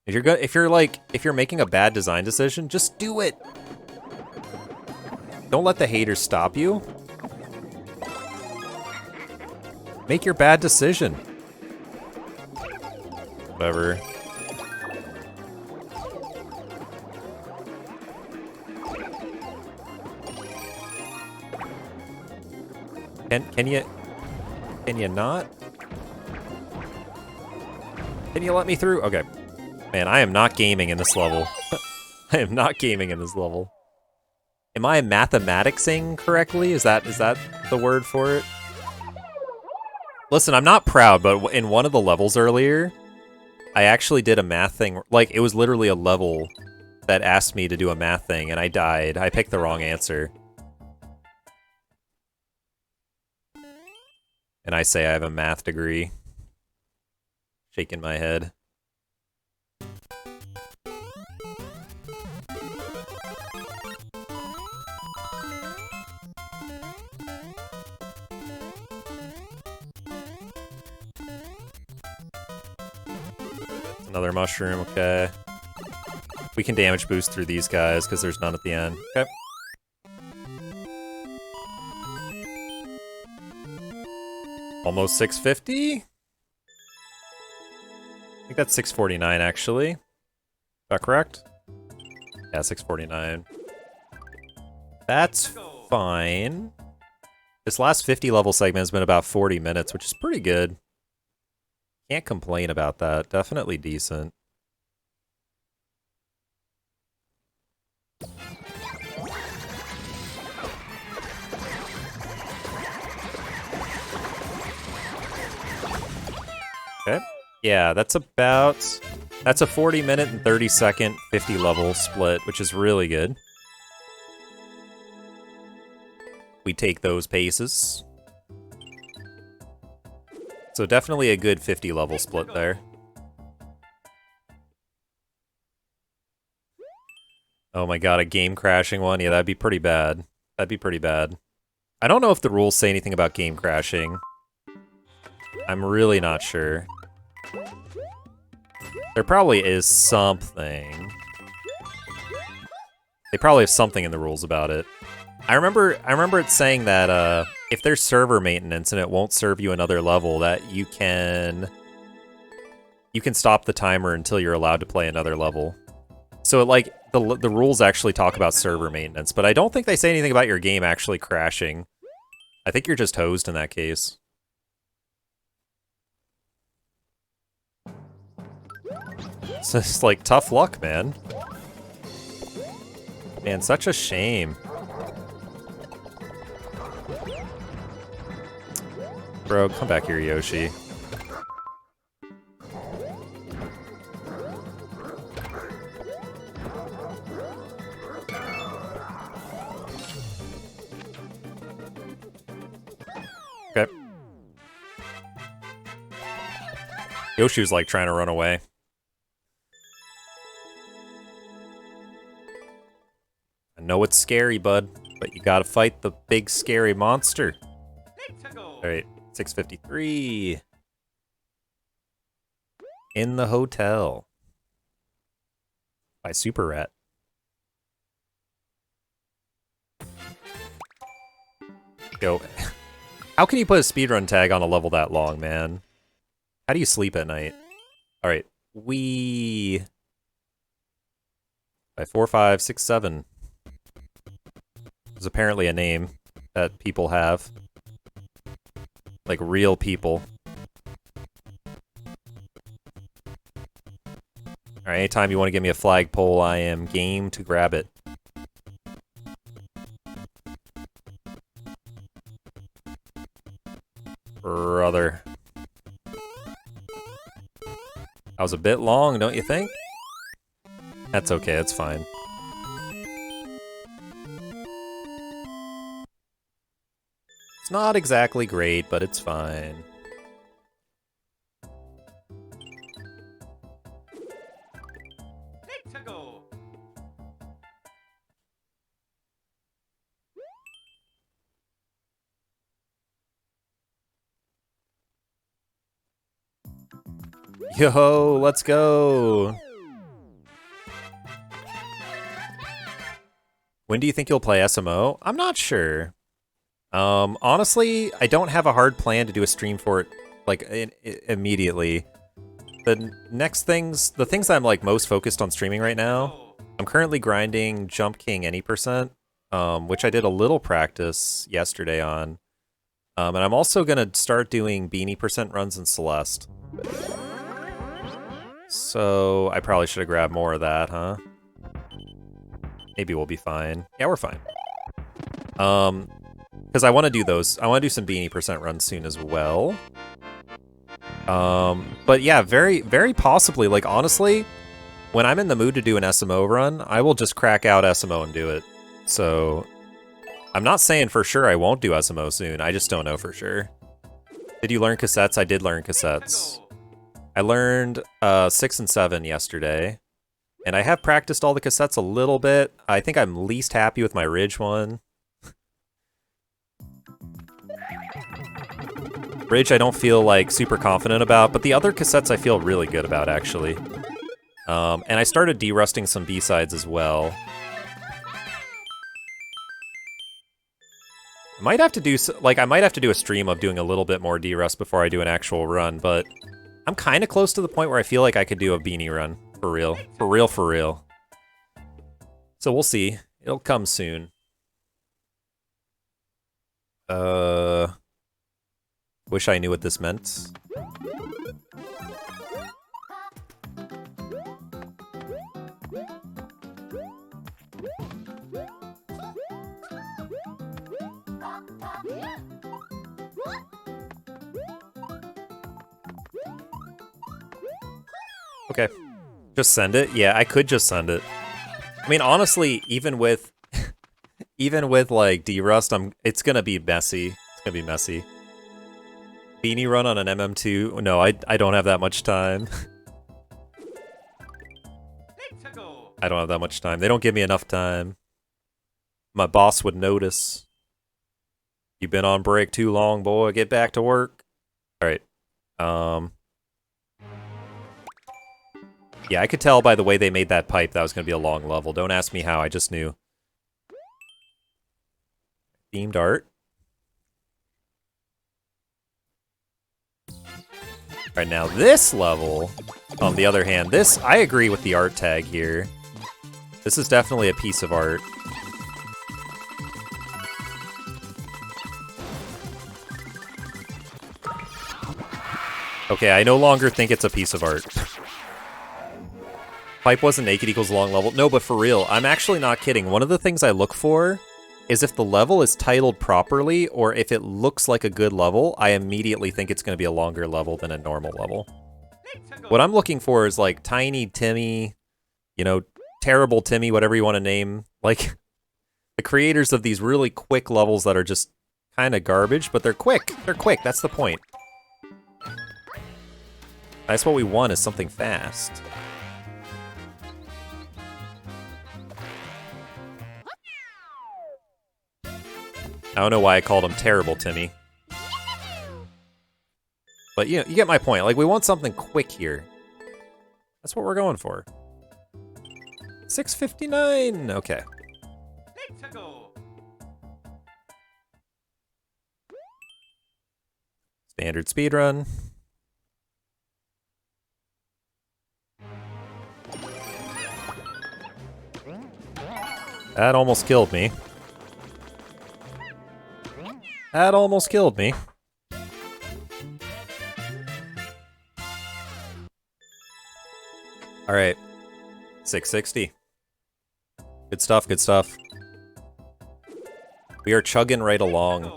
If you're making a bad design decision, just do it. Don't let the haters stop you. Make your bad decision. Whatever. Can you not? Can you let me through? Okay. Man, I am not gaming in this level. I am not gaming in this level. Am I mathematicsing correctly? Is that the word for it? Listen, I'm not proud, but in one of the levels earlier, I actually did a math thing. Like, it was literally a level that asked me to do a math thing, and I died. I picked the wrong answer. And I say I have a math degree. Shaking my head. Another mushroom, okay. We can damage boost through these guys because there's none at the end. Okay. Almost 650? I think that's 649 actually. Is that correct? Yeah, 649. That's fine. This last 50 level segment has been about 40 minutes, which is pretty good. Can't complain about that. Definitely decent. Okay. Yeah, that's a 40-minute and 30-second 50-level split, which is really good. We take those paces. So definitely a good 50-level split there. Oh my god, a game crashing one? Yeah, that'd be pretty bad. That'd be pretty bad. I don't know if the rules say anything about game crashing. I'm really not sure. There probably is something. They probably have something in the rules about it. I remember it saying that if there's server maintenance and it won't serve you another level, that you can stop the timer until you're allowed to play another level. So like the rules actually talk about server maintenance, but I don't think they say anything about your game actually crashing. I think you're just hosed in that case. It's just like tough luck, man. Man, such a shame. Bro, come back here, Yoshi. Okay. Yoshi was like trying to run away. I know it's scary, bud, but you gotta fight the big scary monster. Alright, 653. In the hotel. By Super Rat. Yo. How can you put a speedrun tag on a level that long, man? How do you sleep at night? Alright, we... By 4, 5, 6, 7. There's apparently a name that people have. Like real people. Alright, anytime you want to give me a flagpole, I am game to grab it. Brother. That was a bit long, don't you think? That's okay, that's fine. It's not exactly great, but it's fine. Let's go. Yo, let's go! When do you think you'll play SMO? I'm not sure. Honestly, I don't have a hard plan to do a stream for it, like, immediately. The things I'm, like, most focused on streaming right now, I'm currently grinding Jump King any percent, which I did a little practice yesterday on. And I'm also gonna start doing Beanie percent runs in Celeste. So, I probably should have grabbed more of that, huh? Maybe we'll be fine. Yeah, we're fine. Because I want to do those. I want to do some Beanie percent runs soon as well. But yeah, very, very possibly, like, honestly, when I'm in the mood to do an SMO run, I will just crack out SMO and do it. So, I'm not saying for sure I won't do SMO soon, I just don't know for sure. Did you learn cassettes? I did learn cassettes. I learned 6 and 7 yesterday, and I have practiced all the cassettes a little bit. I think I'm least happy with my Ridge one. Ridge I don't feel like super confident about, but the other cassettes I feel really good about actually. And I started derusting some B-sides as well. I might have to do a stream of doing a little bit more derust before I do an actual run, but I'm kind of close to the point where I feel like I could do a beanie run for real, for real, for real. So we'll see. It'll come soon. Wish I knew what this meant. Okay. Just send it? Yeah, I could just send it. I mean, honestly, even with like derust, it's gonna be messy. It's gonna be messy. Beanie run on an MM2? No, I don't have that much time. I don't have that much time. They don't give me enough time. My boss would notice. You've been on break too long, boy. Get back to work. Alright. Yeah, I could tell by the way they made that pipe that was going to be a long level. Don't ask me how, I just knew. Themed art. Alright, now this level, on the other hand, I agree with the art tag here. This is definitely a piece of art. Okay, I no longer think it's a piece of art. Pipe wasn't naked equals long level. No, but for real, I'm actually not kidding. One of the things I look for is if the level is titled properly, or if it looks like a good level, I immediately think it's going to be a longer level than a normal level. What I'm looking for is like Tiny Timmy, you know, Terrible Timmy, whatever you want to name. Like, the creators of these really quick levels that are just kind of garbage, but they're quick. They're quick, that's the point. That's what we want, is something fast. I don't know why I called him Terrible Timmy. But, you know, you get my point. Like, we want something quick here. That's what we're going for. 6:59! Okay. Standard speedrun. That almost killed me. That almost killed me. Alright. 660. Good stuff, good stuff. We are chugging right along.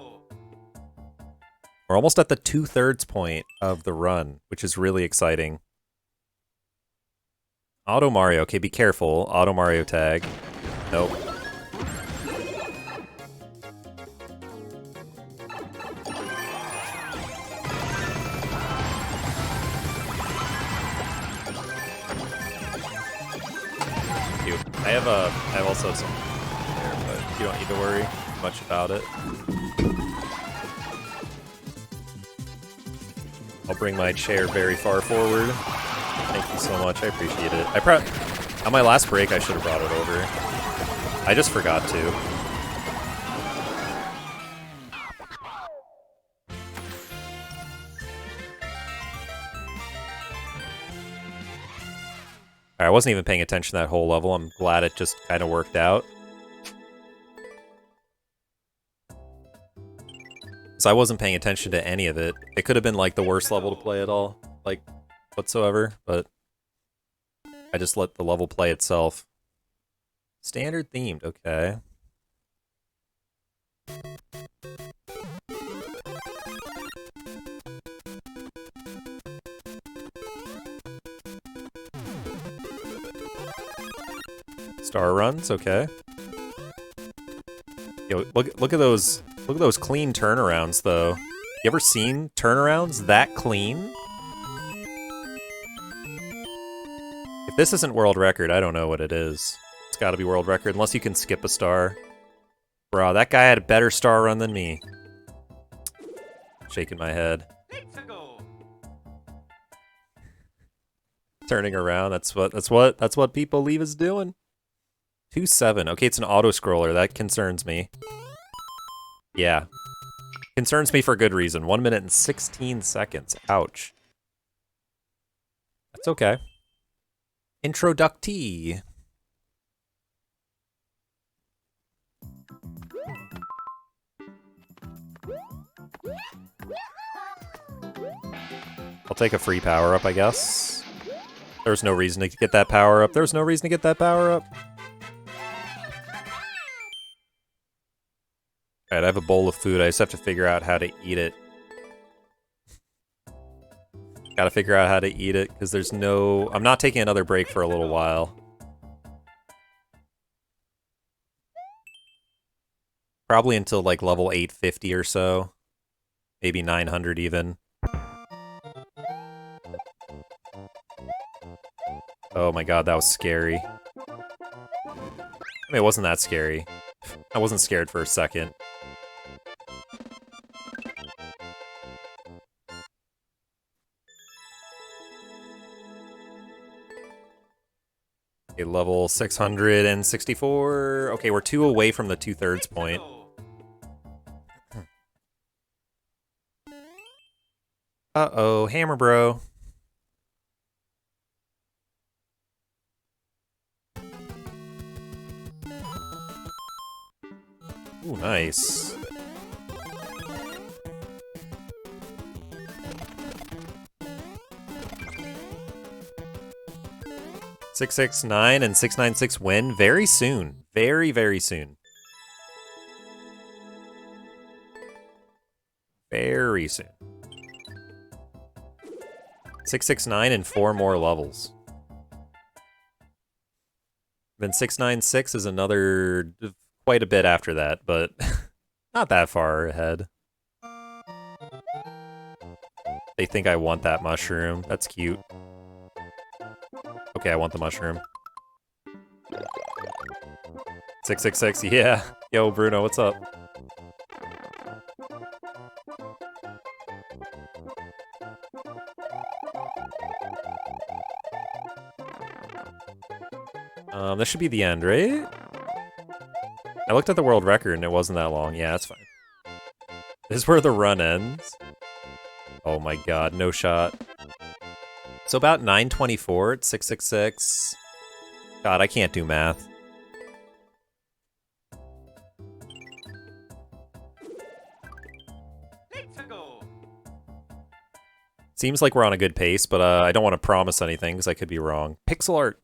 We're almost at the 2/3 point of the run, which is really exciting. Auto Mario. Okay, be careful. Auto Mario tag. Nope. I have also some there, but you don't need to worry much about it. I'll bring my chair very far forward. Thank you so much, I appreciate it. On my last break, I should have brought it over. I just forgot to. I wasn't even paying attention to that whole level. I'm glad it just kind of worked out. So I wasn't paying attention to any of it. It could have been like the worst level to play at all, like whatsoever, but I just let the level play itself. Standard themed, okay. Star runs, okay. Yo, look at those clean turnarounds though. You ever seen turnarounds that clean? If this isn't world record, I don't know what it is. It's gotta be world record, unless you can skip a star. Bro, that guy had a better star run than me. Shaking my head. Turning around, that's what people leave us doing. 2-7. Okay, it's an auto-scroller. That concerns me. Yeah. Concerns me for good reason. 1 minute and 16 seconds. Ouch. That's okay. Introductee. I'll take a free power-up, I guess. There's no reason to get that power-up. There's no reason to get that power-up. Alright, I have a bowl of food. I just have to figure out how to eat it. Gotta figure out how to eat it, because there's no... I'm not taking another break for a little while. Probably until, like, level 850 or so. Maybe 900 even. Oh my god, that was scary. I mean, it wasn't that scary. I wasn't scared for a second. Okay, level 664. Okay, we're 2 away from the 2/3 point. Uh-oh, hammer bro. Ooh, nice. Six, 6, 9, and 696 win very soon. Very, very soon. Very soon. 669 and 4 more levels. Then 696 is another quite a bit after that, but not that far ahead. They think I want that mushroom. That's cute. Okay, I want the mushroom. 666, yeah. Yo, Bruno, what's up? This should be the end, right? I looked at the world record and it wasn't that long. Yeah, that's fine. This is where the run ends. Oh my god, no shot. So about 924 at 666. God, I can't do math. Seems like we're on a good pace, but I don't want to promise anything because I could be wrong. Pixel art.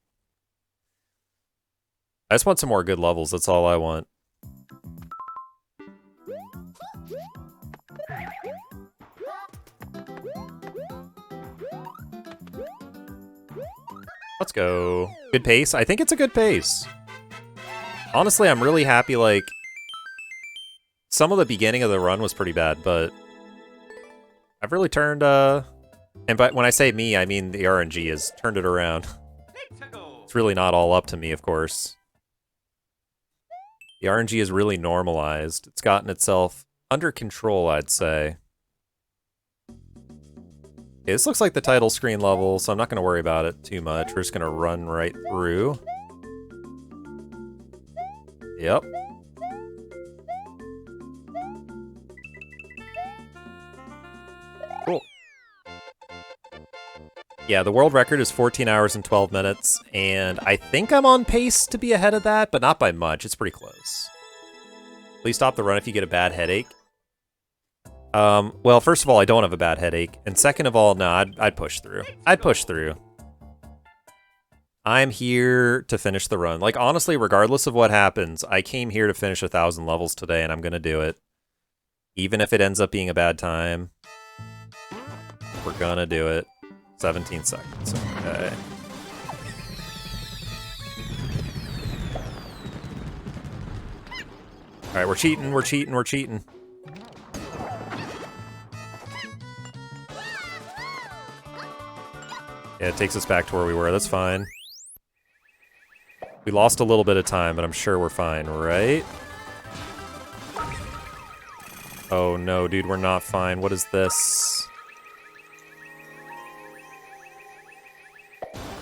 I just want some more good levels, that's all I want. Let's go. Good pace? I think it's a good pace. Honestly, I'm really happy, like... Some of the beginning of the run was pretty bad, but... I've really turned, And when I say me, I mean the RNG has turned it around. It's really not all up to me, of course. The RNG is really normalized. It's gotten itself under control, I'd say. Okay, this looks like the title screen level, so I'm not going to worry about it too much. We're just going to run right through. Yep. Cool. Yeah, the world record is 14 hours and 12 minutes, and I think I'm on pace to be ahead of that, but not by much. It's pretty close. Please stop the run if you get a bad headache. Well, first of all, I don't have a bad headache, and second of all, no, I'd push through. I'd push through. I'm here to finish the run. Like, honestly, regardless of what happens, I came here to finish 1,000 levels today, and I'm gonna do it. Even if it ends up being a bad time, we're gonna do it. 17 seconds, okay. Alright, we're cheating, we're cheating, we're cheating. Yeah, it takes us back to where we were, that's fine. We lost a little bit of time, but I'm sure we're fine, right? Oh no, dude, we're not fine. What is this?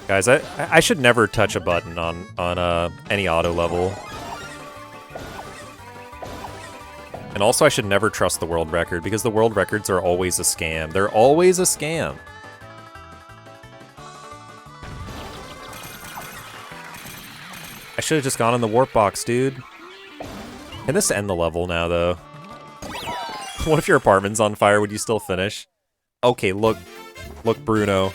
Guys, I should never touch a button on any auto level. And also, I should never trust the world record, because the world records are always a scam. They're always a scam. I should have just gone in the warp box, dude. Can this end the level now, though? What if your apartment's on fire? Would you still finish? Okay, look. Look, Bruno.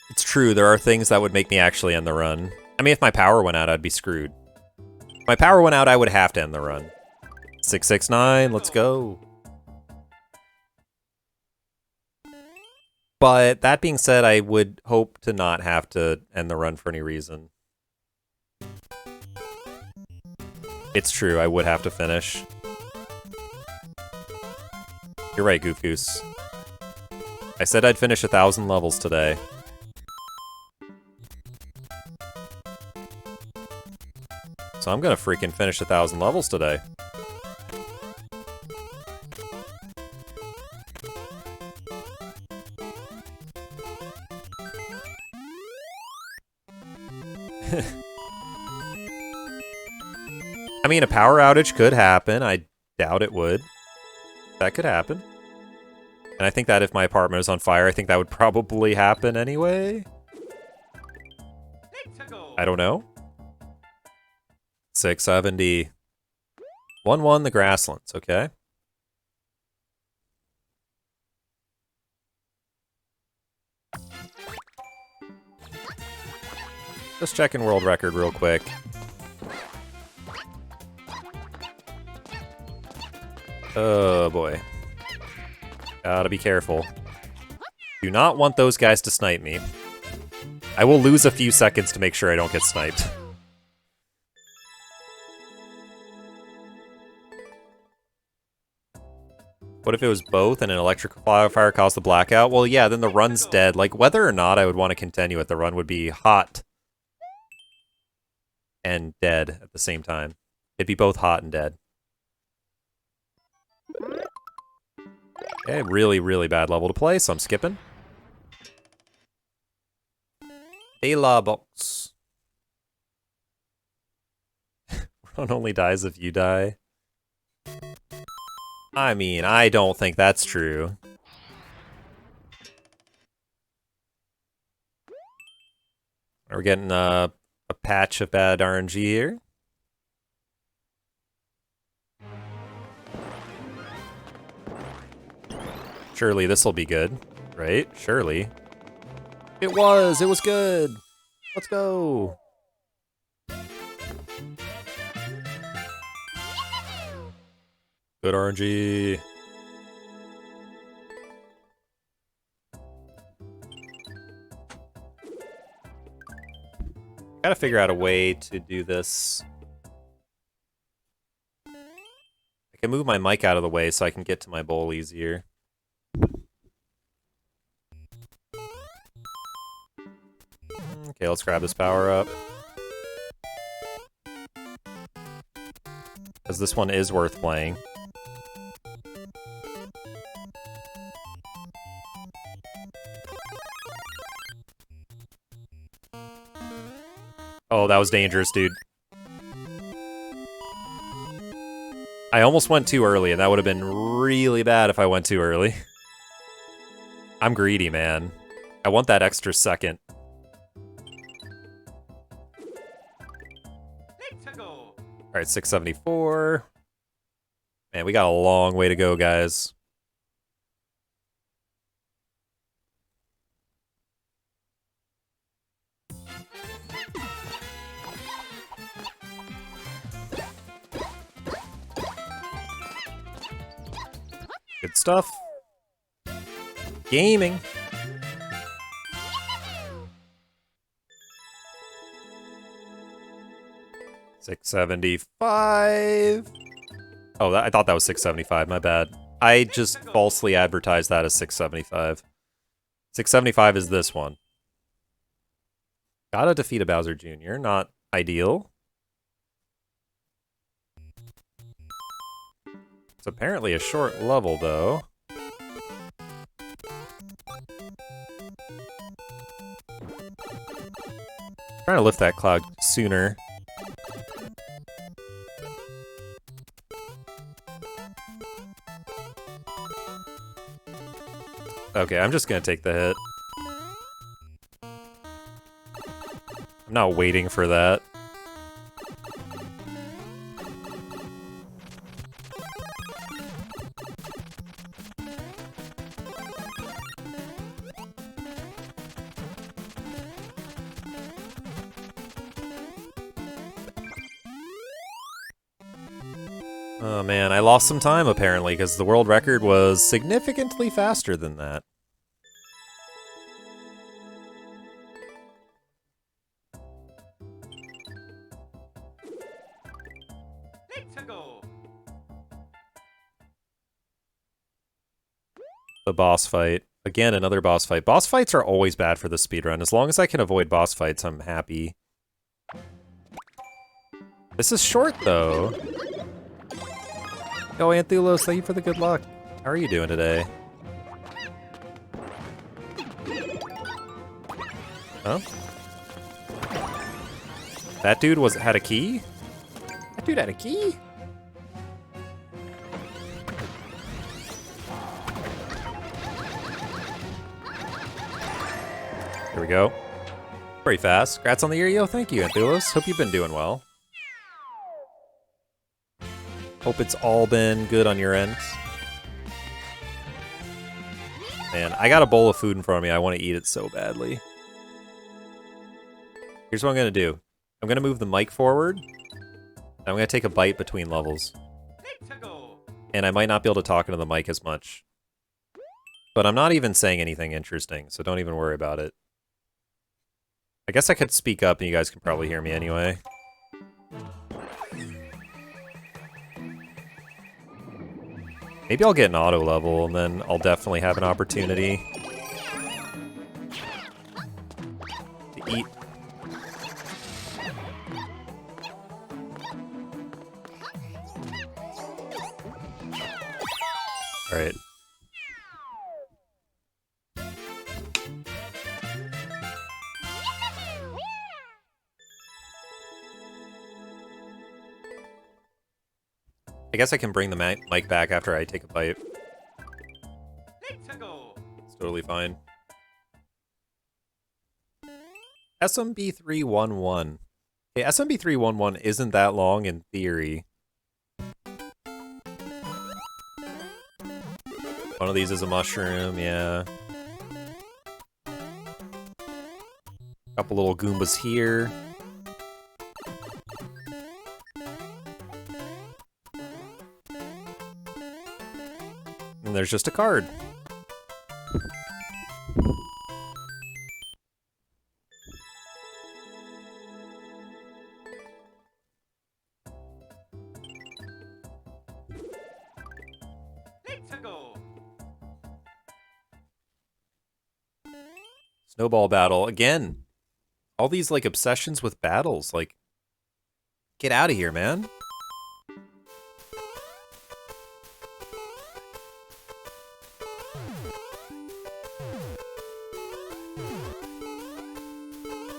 It's true, there are things that would make me actually end the run. I mean, if my power went out, I'd be screwed. If my power went out, I would have to end the run. 669, let's go. But that being said, I would hope to not have to end the run for any reason. It's true, I would have to finish. You're right, Goof Goose. I said I'd finish 1,000 levels today. So I'm gonna freaking finish 1,000 levels today. I mean, a power outage could happen. I doubt it would. That could happen. And I think that if my apartment was on fire, I think that would probably happen anyway. I don't know. 670. 1-1 the Grasslands, okay. Just checking world record real quick. Oh boy. Gotta be careful. Do not want those guys to snipe me. I will lose a few seconds to make sure I don't get sniped. What if it was both and an electrical fire caused the blackout? Well, yeah, then the run's dead. Like, whether or not I would want to continue it, the run would be hot and dead at the same time. It'd be both hot and dead. Okay, really, really bad level to play, so I'm skipping. Ayla box. Run only dies if you die. I mean, I don't think that's true. We're getting a patch of bad RNG here. Surely this will be good, right? Surely. It was good. Let's go. Good RNG. Gotta figure out a way to do this. I can move my mic out of the way so I can get to my bowl easier. Okay, let's grab this power up. Because this one is worth playing. Oh, that was dangerous, dude. I almost went too early, and that would have been really bad if I went too early. I'm greedy, man. I want that extra second. Alright, 674. Man, we got a long way to go, guys. Good stuff. Gaming. 675. Oh, I thought that was 675. My bad. I just falsely advertised that as 675. 675 is this one. Gotta defeat a Bowser Jr. Not ideal. It's apparently a short level, though. Trying to lift that cloud sooner. Okay, I'm just gonna take the hit. I'm not waiting for that. Oh man, I lost some time apparently, because the world record was significantly faster than that. Let's go. The boss fight. Again, another boss fight. Boss fights are always bad for the speedrun. As long as I can avoid boss fights, I'm happy. This is short, though. Oh, Anthulos, thank you for the good luck. How are you doing today? Huh? That dude had a key? That dude had a key? Here we go. Very fast. Congrats on the year, yo. Thank you, Anthulos. Hope you've been doing well. Hope it's all been good on your end. Man, I got a bowl of food in front of me. I want to eat it so badly. Here's what I'm going to do. I'm going to move the mic forward. I'm going to take a bite between levels. Let's go. And I might not be able to talk into the mic as much. But I'm not even saying anything interesting, so don't even worry about it. I guess I could speak up and you guys can probably hear me anyway. Maybe I'll get an auto level, and then I'll definitely have an opportunity to eat. Alright. I guess I can bring the mic back after I take a bite. Let's go. It's totally fine. SMB311. Okay, SMB311 isn't that long in theory. One of these is a mushroom, yeah. Couple little Goombas here. And there's just a card. Let's go. Snowball battle. Again, all these, like, obsessions with battles. Like, get out of here, man.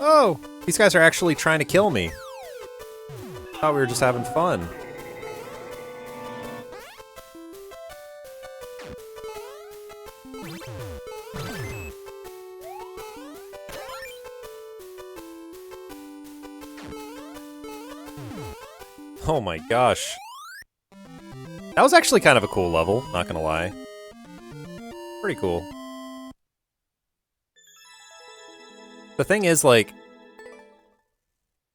Oh, these guys are actually trying to kill me. Thought we were just having fun. Oh my gosh. That was actually kind of a cool level, not gonna lie. Pretty cool. The thing is, like,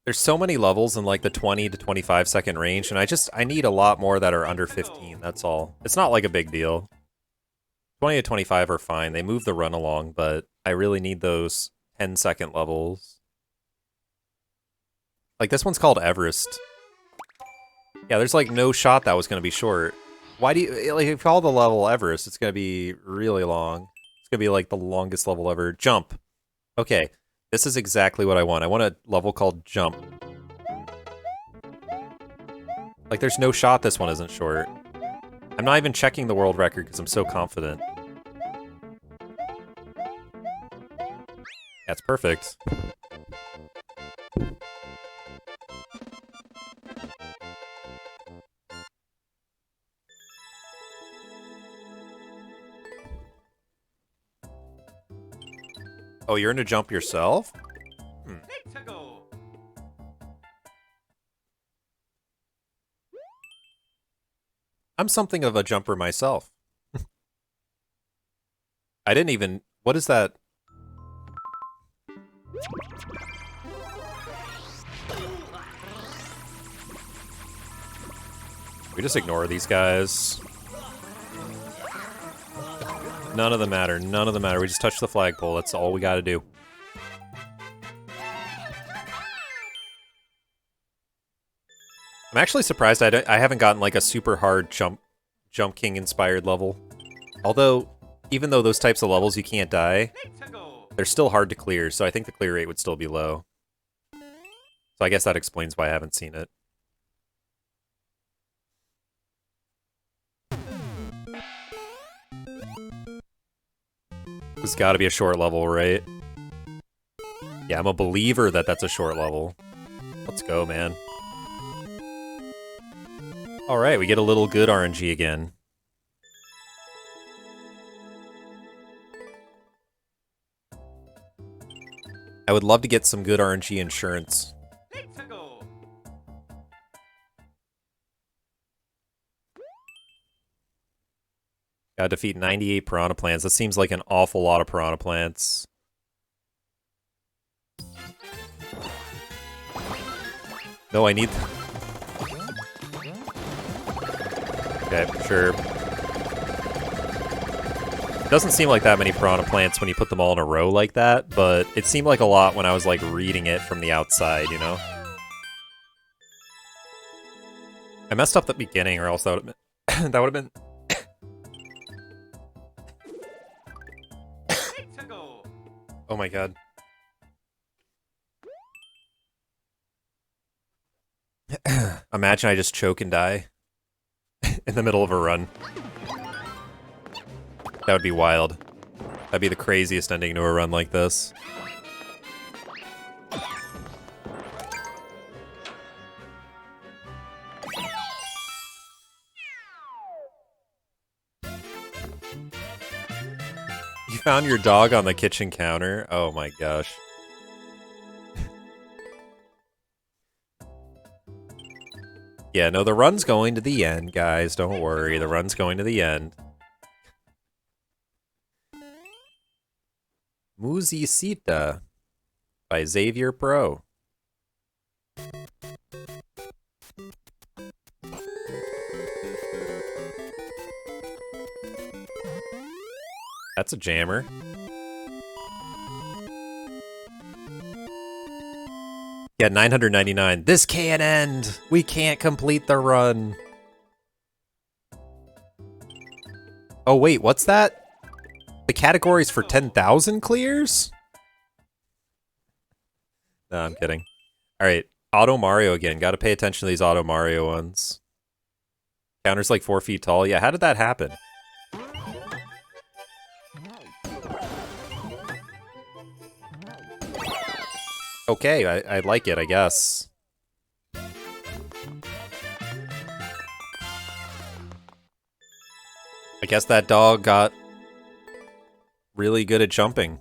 there's so many levels in, like, the 20 to 25 second range, and I need a lot more that are under 15, that's all. It's not, like, a big deal. 20 to 25 are fine, they move the run along, but I really need those 10-second levels. Like, this one's called Everest. Yeah, there's like no shot that was going to be short. Why do you, like, if you call the level Everest, it's going to be really long. It's going to be like the longest level ever. Jump. Okay, this is exactly what I want. I want a level called Jump. Like, there's no shot this one isn't short. I'm not even checking the world record because I'm so confident. That's perfect. Oh, you're in a jump yourself? Let's go. I'm something of a jumper myself. I didn't even... What is that? We just ignore these guys. None of them matter. None of them matter. We just touch the flagpole. That's all we gotta do. I'm actually surprised I haven't gotten like a super hard Jump King inspired level. Although, even though those types of levels you can't die, Let's go. they're still hard to clear, so I think the clear rate would still be low. So I guess that explains why I haven't seen it. This has got to be a short level, right? Yeah, I'm a believer that that's a short level. Let's go, man. Alright, we get a little good RNG again. I would love to get some good RNG insurance. Let's go. Gotta defeat 98 piranha plants. That seems like an awful lot of piranha plants. No, I need... Okay, sure. It doesn't seem like that many piranha plants when you put them all in a row like that, but it seemed like a lot when I was, like, reading it from the outside, you know? I messed up the beginning, or else that would have been... that would have been... Let's go. Oh my god. Imagine I just choke and die in the middle of a run. That would be wild. That'd be the craziest ending to a run like this. You found your dog on the kitchen counter? Oh my gosh. Yeah, no, the run's going to the end, guys. Don't worry, the run's going to the end. Musicita by Xavier Pro. That's a jammer. Yeah, 999. This can't end! We can't complete the run. Oh wait, what's that? The categories for 10,000 clears? No, I'm kidding. Alright, Auto Mario again. Gotta pay attention to these Auto Mario ones. Counter's like 4 feet tall. Yeah, how did that happen? Okay, I like it, I guess. I guess that dog got really good at jumping.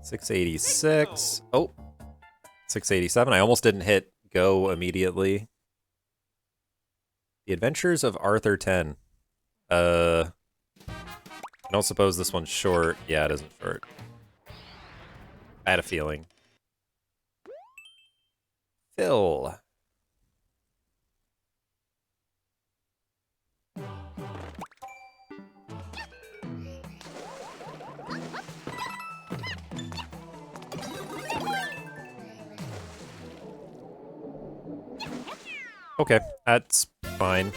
686. Oh. 687. I almost didn't hit go immediately. The Adventures of Arthur 10. I don't suppose this one's short. Yeah, it isn't short. I had a feeling. Phil. Okay, that's fine.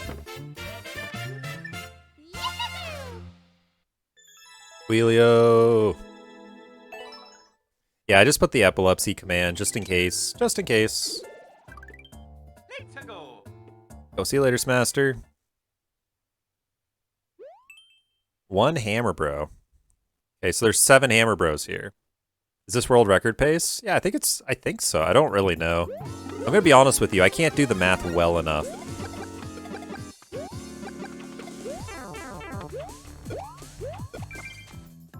Wheelio! Yeah, I just put the epilepsy command just in case. Just in case. Let's go. Oh, see you later, Smaster. One Hammer Bro. Okay, so there's 7 Hammer Bros here. Is this world record pace? Yeah, I think so. I don't really know. I'm gonna be honest with you, I can't do the math well enough.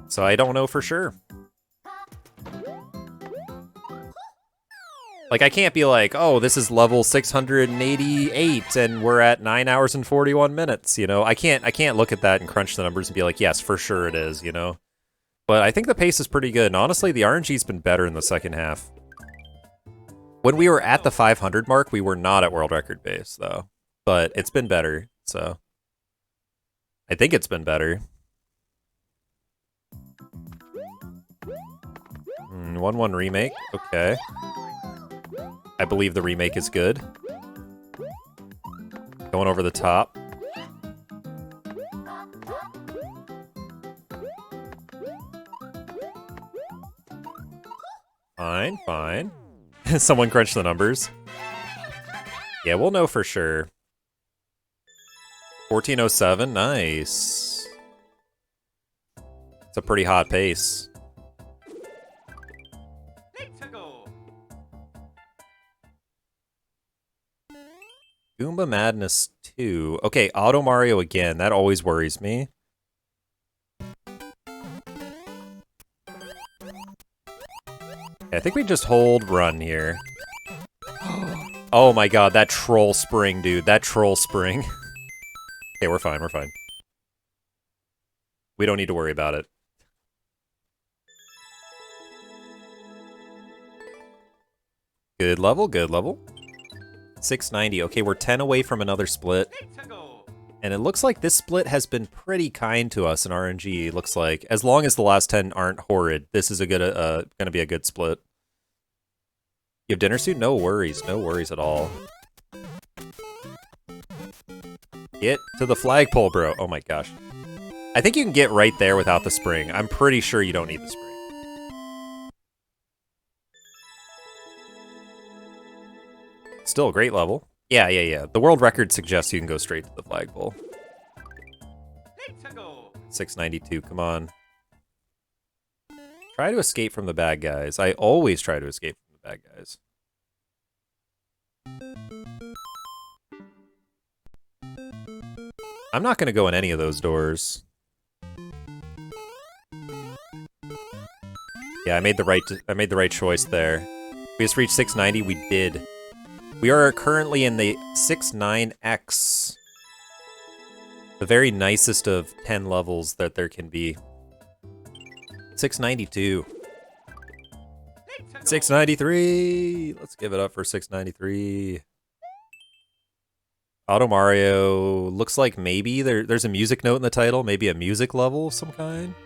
So I don't know for sure. Like, I can't be like, oh, this is level 688 and we're at 9 hours and 41 minutes, you know? I can't look at that and crunch the numbers and be like, yes, for sure it is, you know? But I think the pace is pretty good, and honestly, the RNG's been better in the second half. When we were at the 500 mark, we were not at world record pace, though. But it's been better, so... I think it's been better. 1-1 remake, okay. I believe the remake is good. Going over the top. Fine, fine. Someone crunch the numbers. Yeah, we'll know for sure. 14:07, nice. It's a pretty hot pace. Let's go. Goomba Madness 2. Okay, Auto Mario again. That always worries me. I think we just hold run here. Oh my god, that troll spring, dude. That troll spring. Okay, we're fine, we're fine. We don't need to worry about it. Good level, good level. 690. Okay, we're 10 away from another split. Let's go. And it looks like this split has been pretty kind to us in RNG, it looks like. As long as the last 10 aren't horrid, this is a good, gonna be a good split. You have dinner soon? No worries at all. Get to the flagpole, bro. Oh my gosh. I think you can get right there without the spring. I'm pretty sure you don't need the spring. Still a great level. Yeah. The world record suggests you can go straight to the flagpole. Let's go. 692, come on. Try to escape from the bad guys. I always try to escape from the bad guys. I'm not gonna go in any of those doors. Yeah, I made the right choice there. We just reached 690, we did. We are currently in the 69X. The very nicest of 10 levels that there can be. 692. 693! Let's give it up for 693. Auto Mario looks like maybe there's a music note in the title, maybe a music level of some kind.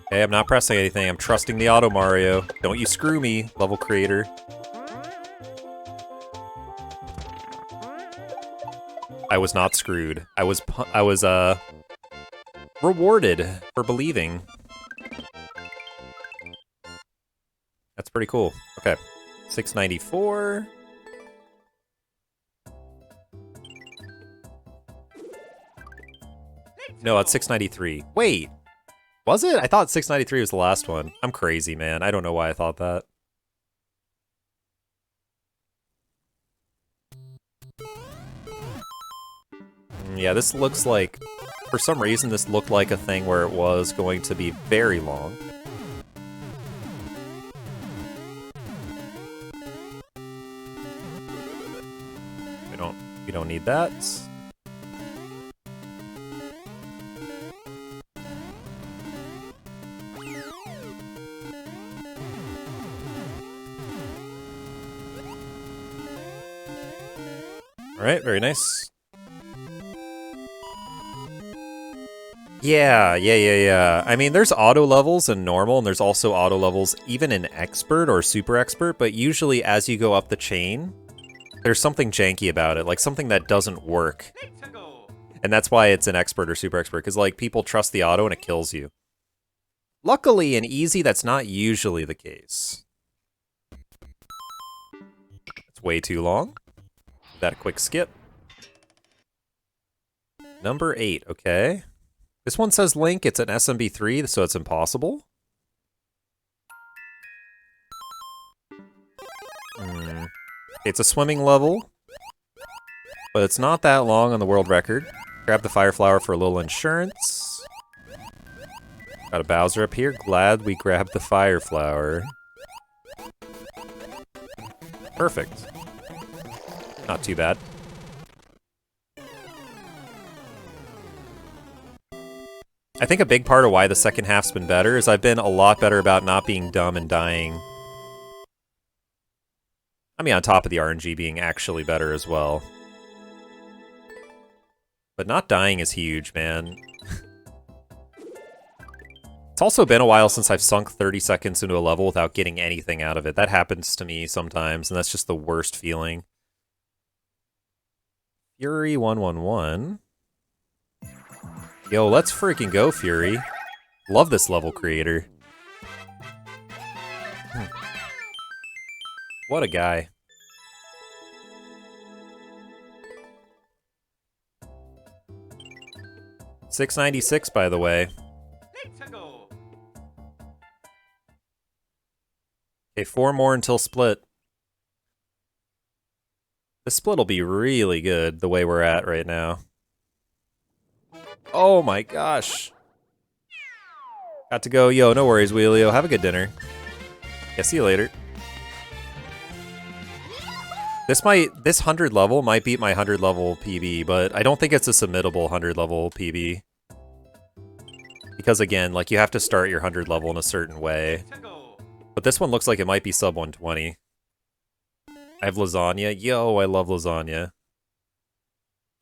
Okay, I'm not pressing anything. I'm trusting the Auto Mario. Don't you screw me, level creator. I was not screwed. I was rewarded for believing. That's pretty cool. Okay. 694. No, it's 693. Wait! Was it? I thought 693 was the last one. I'm crazy, man. I don't know why I thought that. Yeah, this looks like... For some reason, this looked like a thing where it was going to be very long. We don't need that. Alright, very nice. Yeah. I mean, there's auto levels in normal, and there's also auto levels even in expert or super expert, but usually as you go up the chain, there's something janky about it, like something that doesn't work. Let's go. And that's why it's an expert or super expert, because like people trust the auto and it kills you. Luckily, in easy, that's not usually the case. It's way too long. Give that a quick skip. Number 8, okay. This one says Link, it's an SMB3, so it's impossible. It's a swimming level, but it's not that long on the world record. Grab the fire flower for a little insurance. Got a Bowser up here. Glad we grabbed the fire flower. Perfect. Not too bad. I think a big part of why the second half's been better is I've been a lot better about not being dumb and dying. I mean, on top of the RNG being actually better as well. But not dying is huge, man. It's also been a while since I've sunk 30 seconds into a level without getting anything out of it. That happens to me sometimes, and that's just the worst feeling. Fury 111. Yo, let's freaking go, Fury. Love this level creator. What a guy. $6.96, by the way. Let's go. Okay, 4 more until split. The split will be really good the way we're at right now. Oh my gosh. Got to go. Yo, no worries, Wheelio. Have a good dinner. Yeah, see you later. This 100 level might beat my 100 level PB, but I don't think it's a submittable 100 level PB. Because again, like you have to start your 100 level in a certain way. Let's go. But this one looks like it might be sub 120. I have lasagna. Yo, I love lasagna.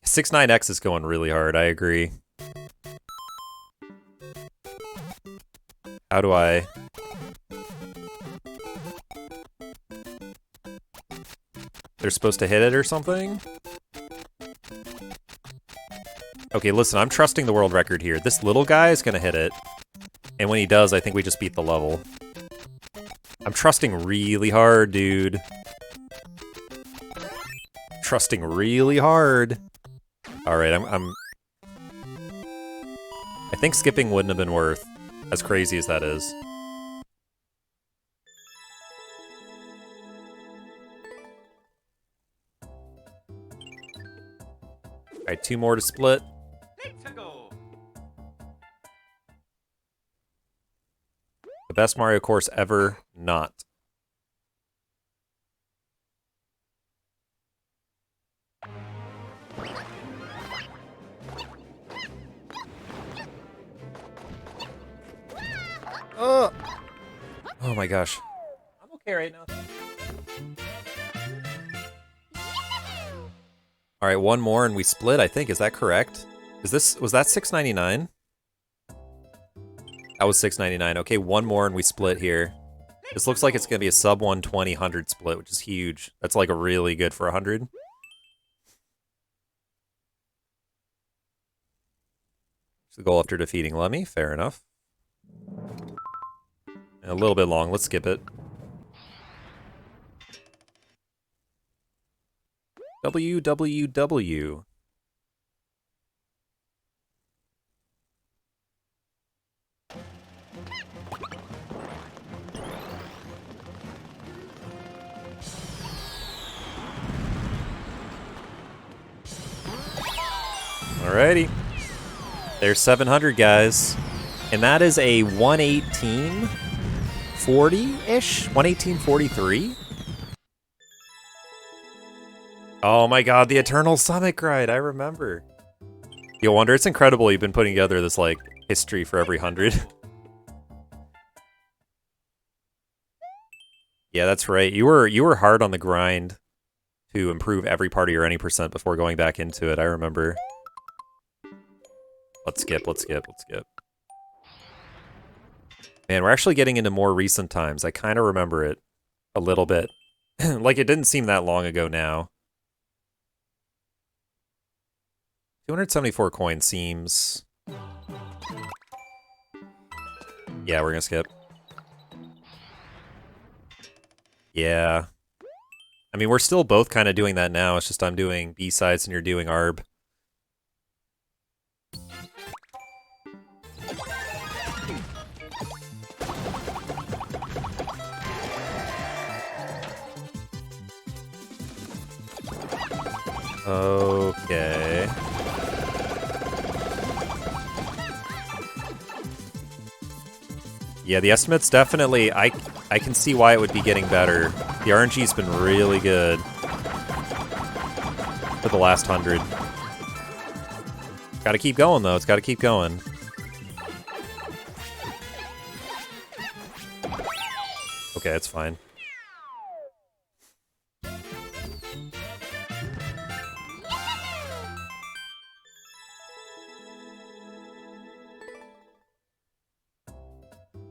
69X is going really hard, I agree. How do I... They're supposed to hit it or something? Okay, listen, I'm trusting the world record here. This little guy is gonna hit it. And when he does, I think we just beat the level. I'm trusting really hard, dude. Trusting really hard. Alright, I think skipping wouldn't have been worth, as crazy as that is. Alright, 2 more to split. Let's go. The best Mario course ever not. Oh my gosh. I'm okay right now. Alright, 1 more and we split, I think. Is that correct? Was that $6.99? That was $6.99. Okay, 1 more and we split here. This looks like it's gonna be a sub 120 100 split, which is huge. That's like a really good for 100. It's the goal after defeating Lemmy, fair enough. And a little bit long, let's skip it. WWW. Alrighty. There's 700, guys. And that is a 118.40-ish? 118.43? Oh my god, the Eternal Summit Grind, I remember. Yo, Wonder, it's incredible you've been putting together this, like, history for every 100. Yeah, that's right. You were hard on the grind to improve every part of your any percent before going back into it, I remember. Let's skip, let's skip, let's skip. Man, we're actually getting into more recent times. I kind of remember it a little bit. Like, it didn't seem that long ago now. 274 coins seems... Yeah, we're gonna skip. Yeah. I mean, we're still both kind of doing that now. It's just I'm doing B-sides and you're doing ARB. Okay. Yeah, the estimates definitely, I can see why it would be getting better. The RNG's been really good for the last 100. Gotta keep going, though. It's gotta keep going. Okay, it's fine.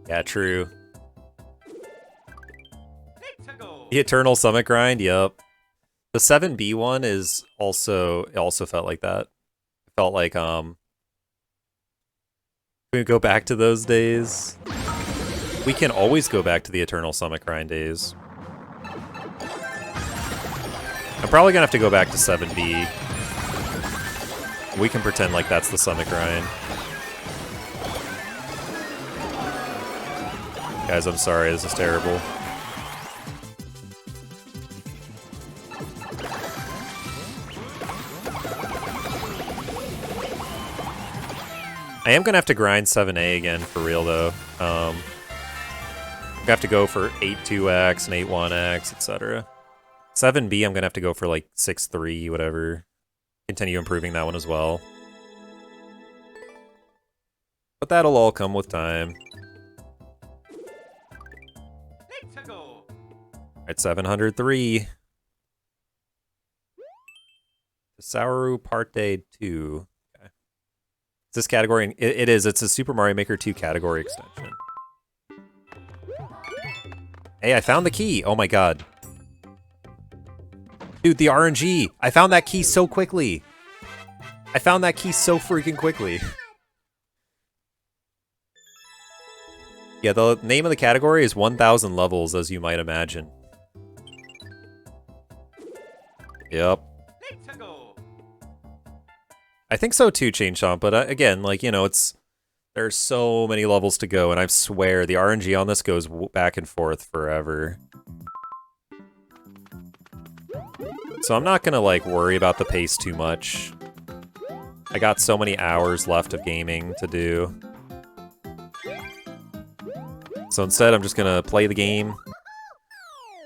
Yeah, true. Let's go. The Eternal Summit grind, yep. The 7B one is also, it also felt like that. It felt like, we go back to those days. We can always go back to the Eternal Summit grind days. I'm probably gonna have to go back to 7B. We can pretend like that's the Summit grind. Guys, I'm sorry, this is terrible. I am gonna have to grind 7A again for real though. I have to go for 8-2X and 8-1X, etc. 7B, I'm gonna have to go for like 6-3, whatever. Continue improving that one as well. But that'll all come with time. Let's go. Alright, 703. Sauru Parte 2. Okay. Is this category? It is. It's a Super Mario Maker 2 category extension. Hey, I found the key. Oh my god. Dude, the RNG. I found that key so quickly. I found that key so freaking quickly. Yeah, the name of the category is 1000 levels, as you might imagine. Yep. Let's go. I think so too, Chain Chomp, but again, like, you know, there's so many levels to go, and I swear the RNG on this goes back and forth forever. So I'm not gonna, like, worry about the pace too much. I got so many hours left of gaming to do. So instead, I'm just gonna play the game.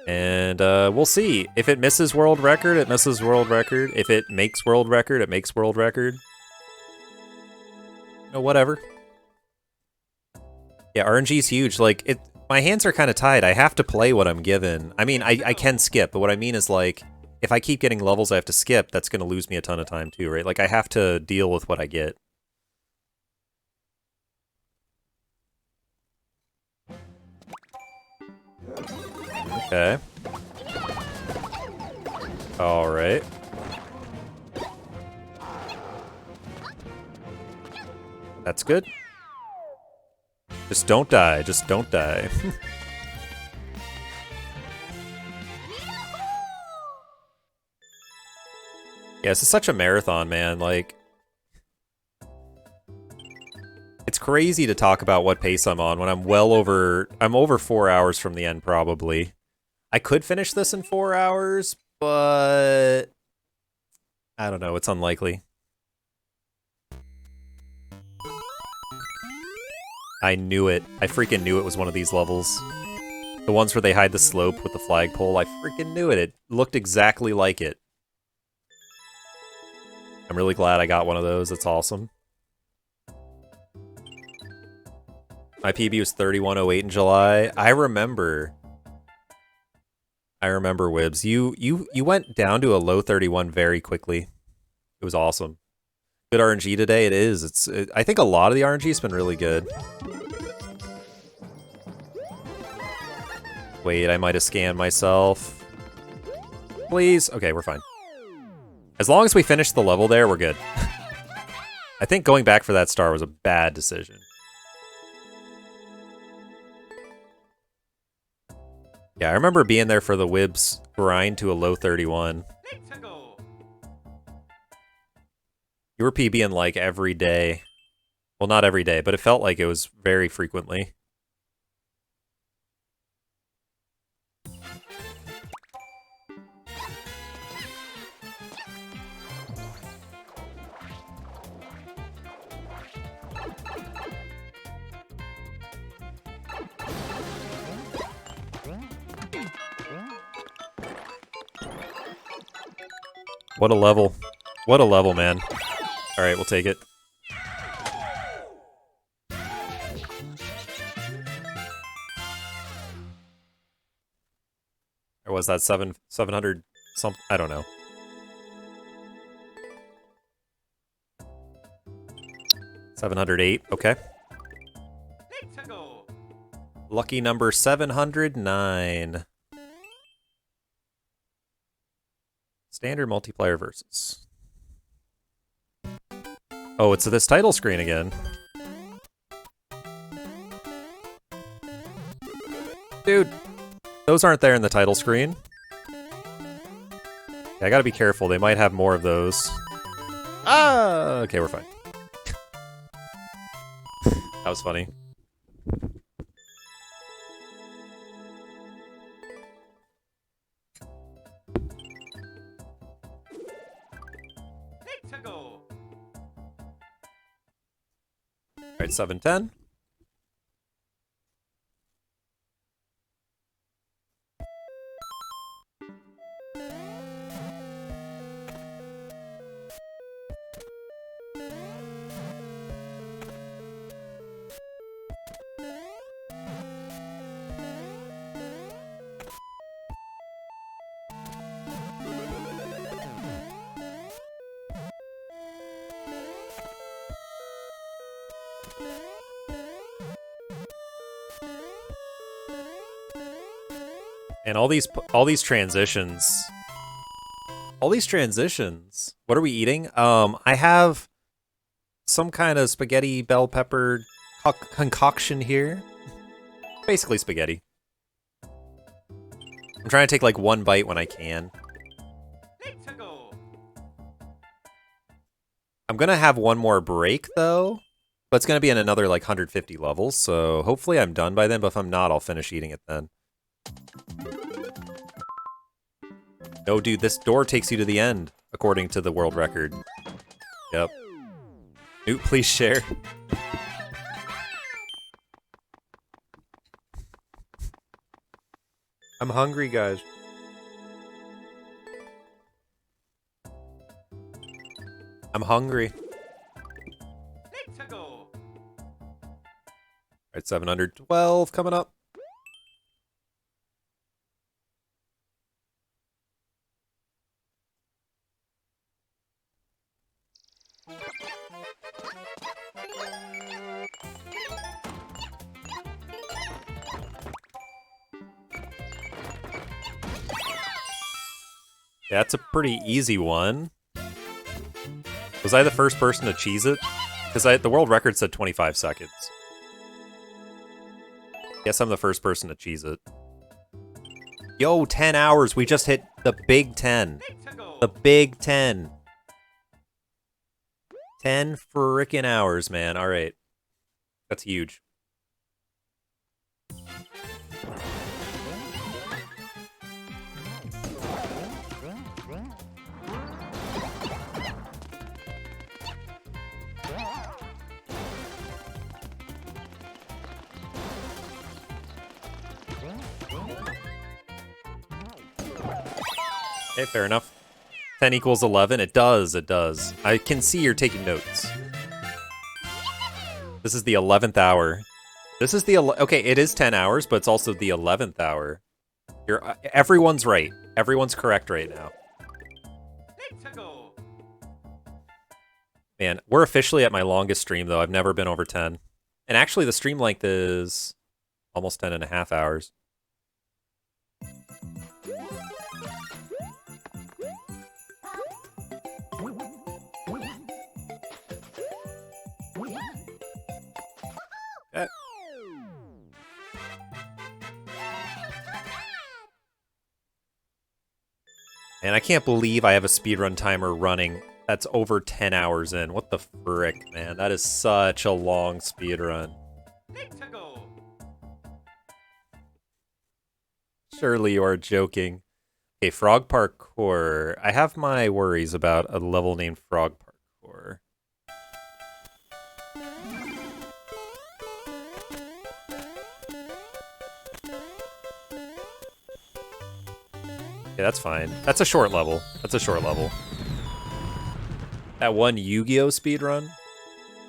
And we'll see. If it misses world record, it misses world record. If it makes world record, it makes world record. You know, whatever. Yeah, RNG's huge. Like, my hands are kind of tied. I have to play what I'm given. I mean, I can skip, but what I mean is, like, if I keep getting levels I have to skip, that's going to lose me a ton of time too, right? Like, I have to deal with what I get. Okay. Alright. That's good. Just don't die. Just don't die. Yeah, this is such a marathon, man. Like, it's crazy to talk about what pace I'm on when I'm over 4 hours from the end, probably. I could finish this in 4 hours, but I don't know, it's unlikely. I knew it. I freaking knew it was one of these levels. The ones where they hide the slope with the flagpole, I freaking knew it. It looked exactly like it. I'm really glad I got one of those. It's awesome. My PB was 3108 in July. I remember, Wibbs. You went down to a low 31 very quickly. It was awesome. Good RNG today. It is. I think a lot of the RNG has been really good. Wait, I might have scanned myself. Please. Okay, we're fine. As long as we finish the level there, we're good. I think going back for that star was a bad decision. Yeah, I remember being there for the Wibs grind to a low 31. Let's go. You were PBing like every day. Well, not every day, but it felt like it was very frequently. What a level. What a level, man. Alright, we'll take it. Or was that 700 something? I don't know. $708, okay. Let's go. Lucky number 709. Standard multiplayer versus. Oh, it's this title screen again. Dude, those aren't there in the title screen. Yeah, I gotta be careful. They might have more of those. Ah, okay, we're fine. That was funny. Let's go. Alright, 710. And all these transitions. All these transitions. What are we eating? I have some kind of spaghetti bell pepper concoction here. Basically spaghetti. I'm trying to take like one bite when I can. Let's go. I'm gonna have one more break though, but it's gonna be in another like 150 levels, so hopefully I'm done by then, but if I'm not, I'll finish eating it then. No, dude, this door takes you to the end, according to the world record. Yep. Newt, please share. I'm hungry, guys. I'm hungry. Let's go. Alright, 712 coming up. Yeah, that's a pretty easy one. Was I the first person to cheese it? Because the world record said 25 seconds. Guess I'm the first person to cheese it. Yo, 10 hours. We just hit the big 10. Let's go. The big 10. 10 frickin' hours, man. All right. That's huge. Okay, fair enough. 10 equals 11. It does, it does. I can see you're taking notes. This is the 11th hour. This is the... Okay, it is 10 hours, but it's also the 11th hour. Everyone's right. Everyone's correct right now. Let's go. Man, we're officially at my longest stream, though. I've never been over 10. And actually, the stream length is almost 10 and a half hours. And I can't believe I have a speedrun timer running that's over 10 hours in. What the frick, man? That is such a long speedrun. Let's go. Surely you are joking. Okay, frog parkour. I have my worries about a level named frog parkour. Okay, that's fine. That's a short level. That's a short level. That one Yu-Gi-Oh speedrun?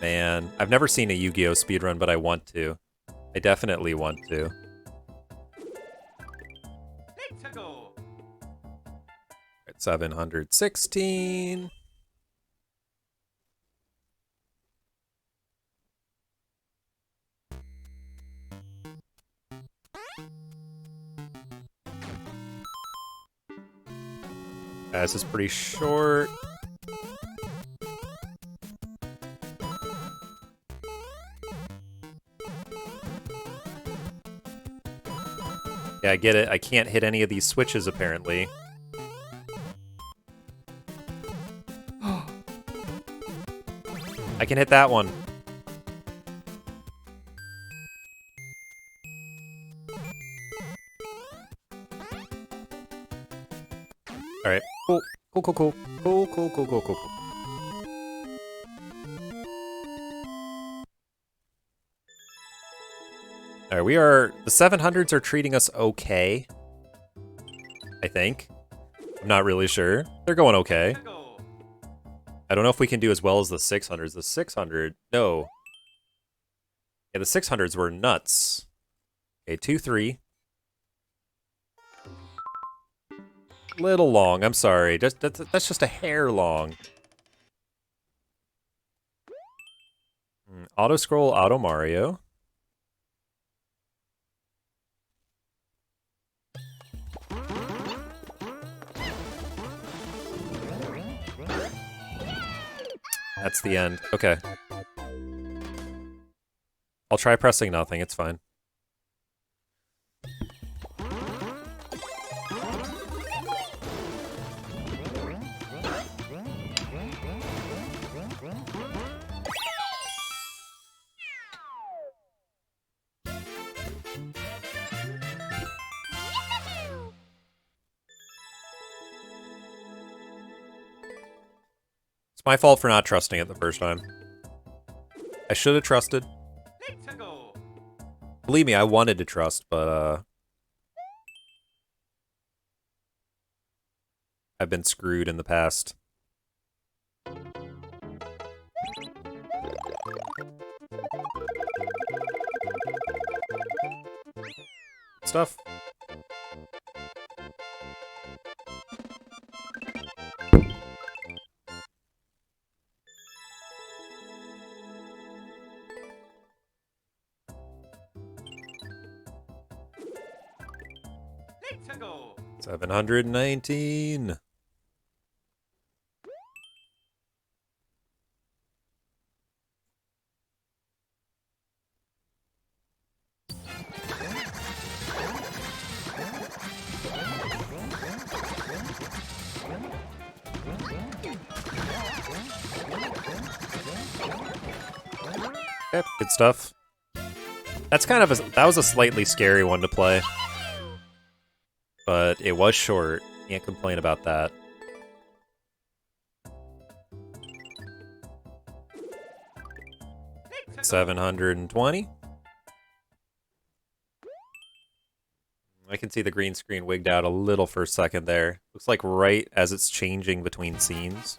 Man, I've never seen a Yu-Gi-Oh speedrun, but I want to. I definitely want to. Let's go. At 716. This is pretty short. Yeah, I get it. I can't hit any of these switches, apparently. I can hit that one. Alright. Cool. Cool, cool, cool. Cool, cool, cool, cool, cool, cool. Alright, we are... The 700s are treating us okay. I think. I'm not really sure. They're going okay. Let's go. I don't know if we can do as well as the 600s. The 600... No. Yeah, the 600s were nuts. Okay, 2-3. Little long, I'm sorry. That's just a hair long. Auto scroll, auto Mario. That's the end. Okay. I'll try pressing nothing, it's fine. It's my fault for not trusting it the first time. I should have trusted. Let's go. Believe me, I wanted to trust, but, I've been screwed in the past. Stuff. Let's go. 719. Yep, good stuff. That's kind of that was a slightly scary one to play. But it was short. Can't complain about that. Let's go. 720. I can see the green screen wigged out a little for a second there. Looks like right as it's changing between scenes.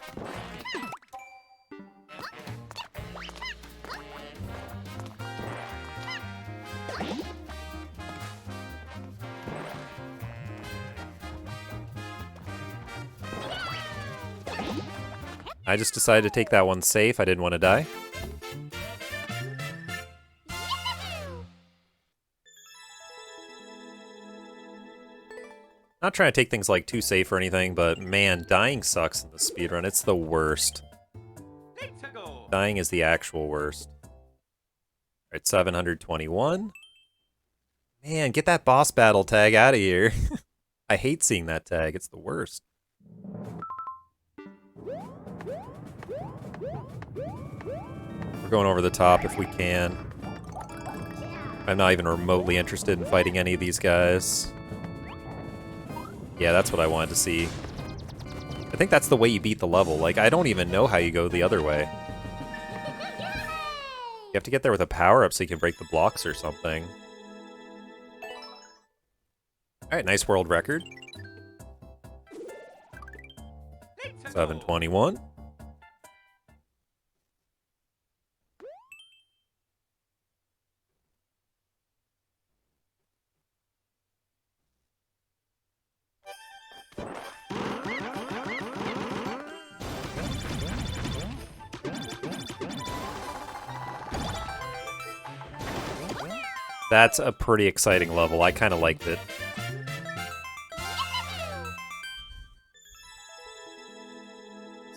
I just decided to take that one safe. I didn't want to die. Not trying to take things like too safe or anything, but man, dying sucks in the speedrun. It's the worst. Let's go. Dying is the actual worst. Alright, 721. Man, get that boss battle tag out of here. I hate seeing that tag. It's the worst. We're going over the top if we can. I'm not even remotely interested in fighting any of these guys. Yeah, that's what I wanted to see. I think that's the way you beat the level. Like, I don't even know how you go the other way. You have to get there with a power-up so you can break the blocks or something. Alright, nice world record. 721. That's a pretty exciting level. I kind of liked it.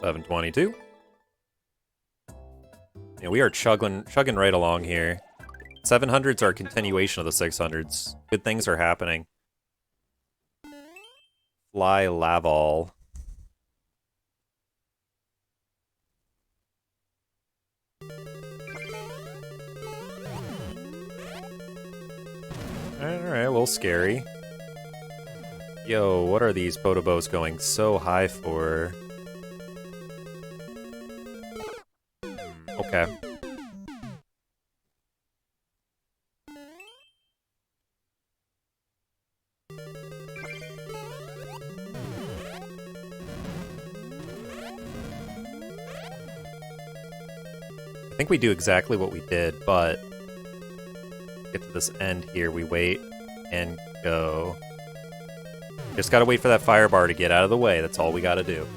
$7.22. Yeah, we are chugging right along here. 700s are a continuation of the 600s. Good things are happening. Fly Laval. Alright, a little scary. Yo, what are these Potobos going so high for? Okay. I think we do exactly what we did, but get to this end here, we wait and go. Just gotta wait for that fire bar to get out of the way, that's all we gotta do.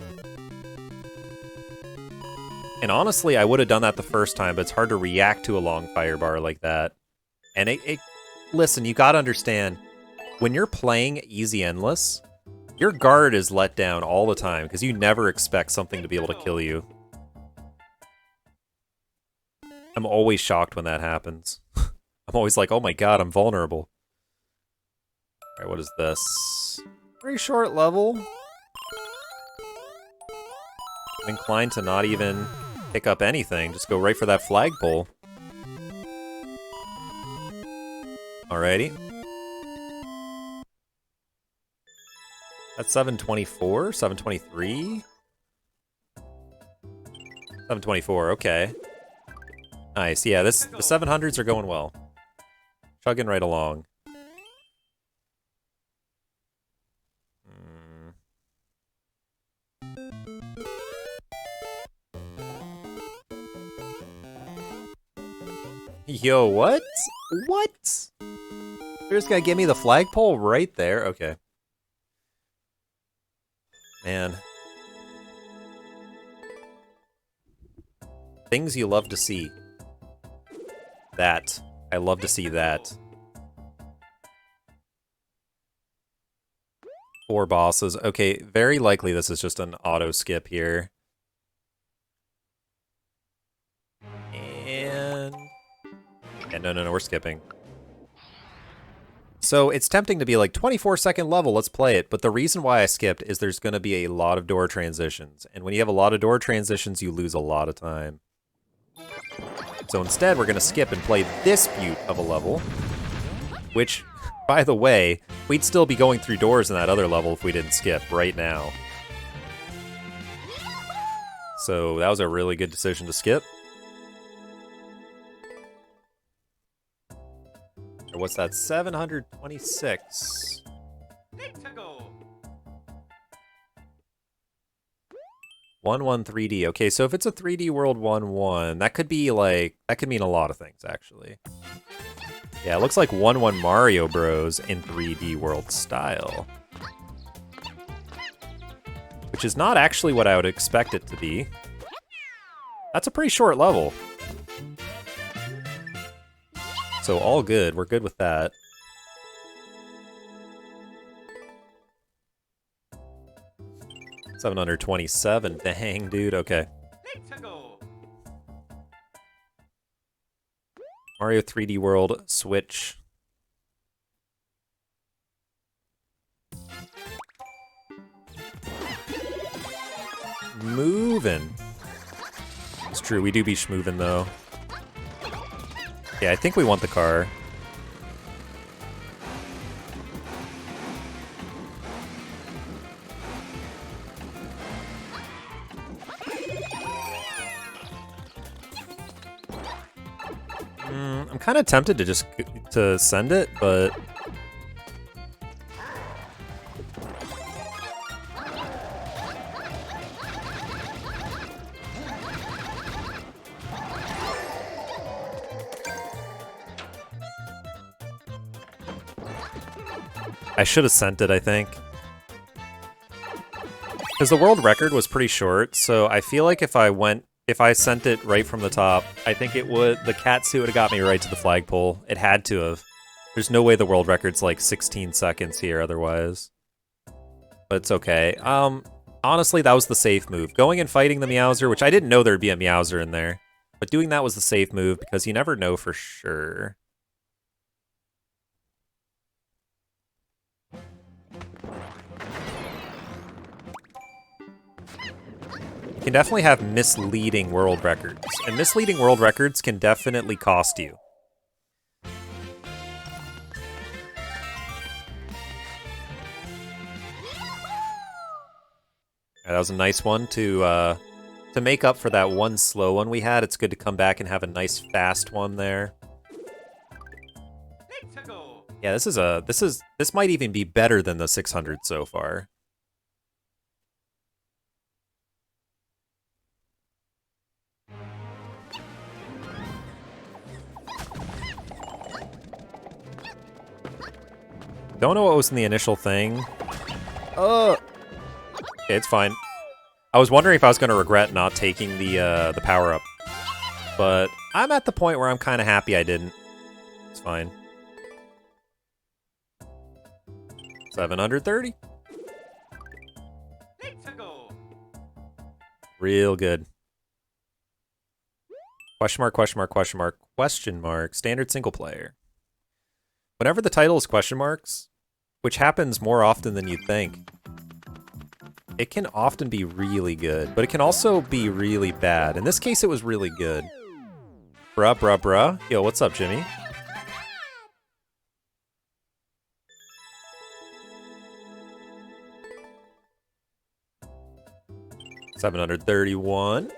And honestly, I would have done that the first time, but it's hard to react to a long fire bar like that. And listen, you gotta understand, when you're playing Easy Endless, your guard is let down all the time, because you never expect something to be able to kill you. I'm always shocked when that happens. I'm always like, oh my god, I'm vulnerable. Alright, what is this? Very short level. I'm inclined to not even pick up anything, just go right for that flagpole. Alrighty. That's 724? 723? 724, okay. Nice, yeah, the 700s are going well. Chugging right along. Yo, what? What? They're just gonna give me the flagpole right there? Okay. Man. Things you love to see. That. I love to see that. 4 bosses. Okay, very likely this is just an auto skip here. And... yeah, no, we're skipping. So it's tempting to be like, 24-second level, let's play it. But the reason why I skipped is there's going to be a lot of door transitions. And when you have a lot of door transitions, you lose a lot of time. So instead, we're going to skip and play this beaut of a level. Which, by the way, we'd still be going through doors in that other level if we didn't skip right now. So that was a really good decision to skip. What's that? 726. 1-1 3D. Okay, so if it's a 3D world 1-1, that could be like, that could mean a lot of things, actually. Yeah, it looks like 1-1 Mario Bros. In 3D world style. Which is not actually what I would expect it to be. That's a pretty short level. So all good, we're good with that. $727, dang dude, okay. Mario 3D World, Switch. schmoovin'. It's true, we do be schmoovin' though. Yeah, I think we want the car. I'm kind of tempted to just send it, but I should have sent it, I think. Because the world record was pretty short, so I feel like if I sent it right from the top, I think the cat suit would have got me right to the flagpole. It had to have. There's no way the world record's like 16 seconds here otherwise. But it's okay. Honestly, that was the safe move. Going and fighting the Meowser, which I didn't know there'd be a Meowser in there. But doing that was the safe move because you never know for sure. Can definitely have misleading world records, and misleading world records can definitely cost you. Yeah, that was a nice one to make up for that one slow one we had. It's good to come back and have a nice fast one there. Yeah, this might even be better than the 600 so far. Don't know what was in the initial thing. Okay, it's fine. I was wondering if I was going to regret not taking the power-up. But I'm at the point where I'm kind of happy I didn't. It's fine. 730. Real good. Question mark, question mark, question mark, question mark. Standard single player. Whenever the title is question marks, which happens more often than you'd think, it can often be really good, but it can also be really bad. In this case, it was really good. Bruh, bruh, bruh. Yo, what's up, Jimmy? $731.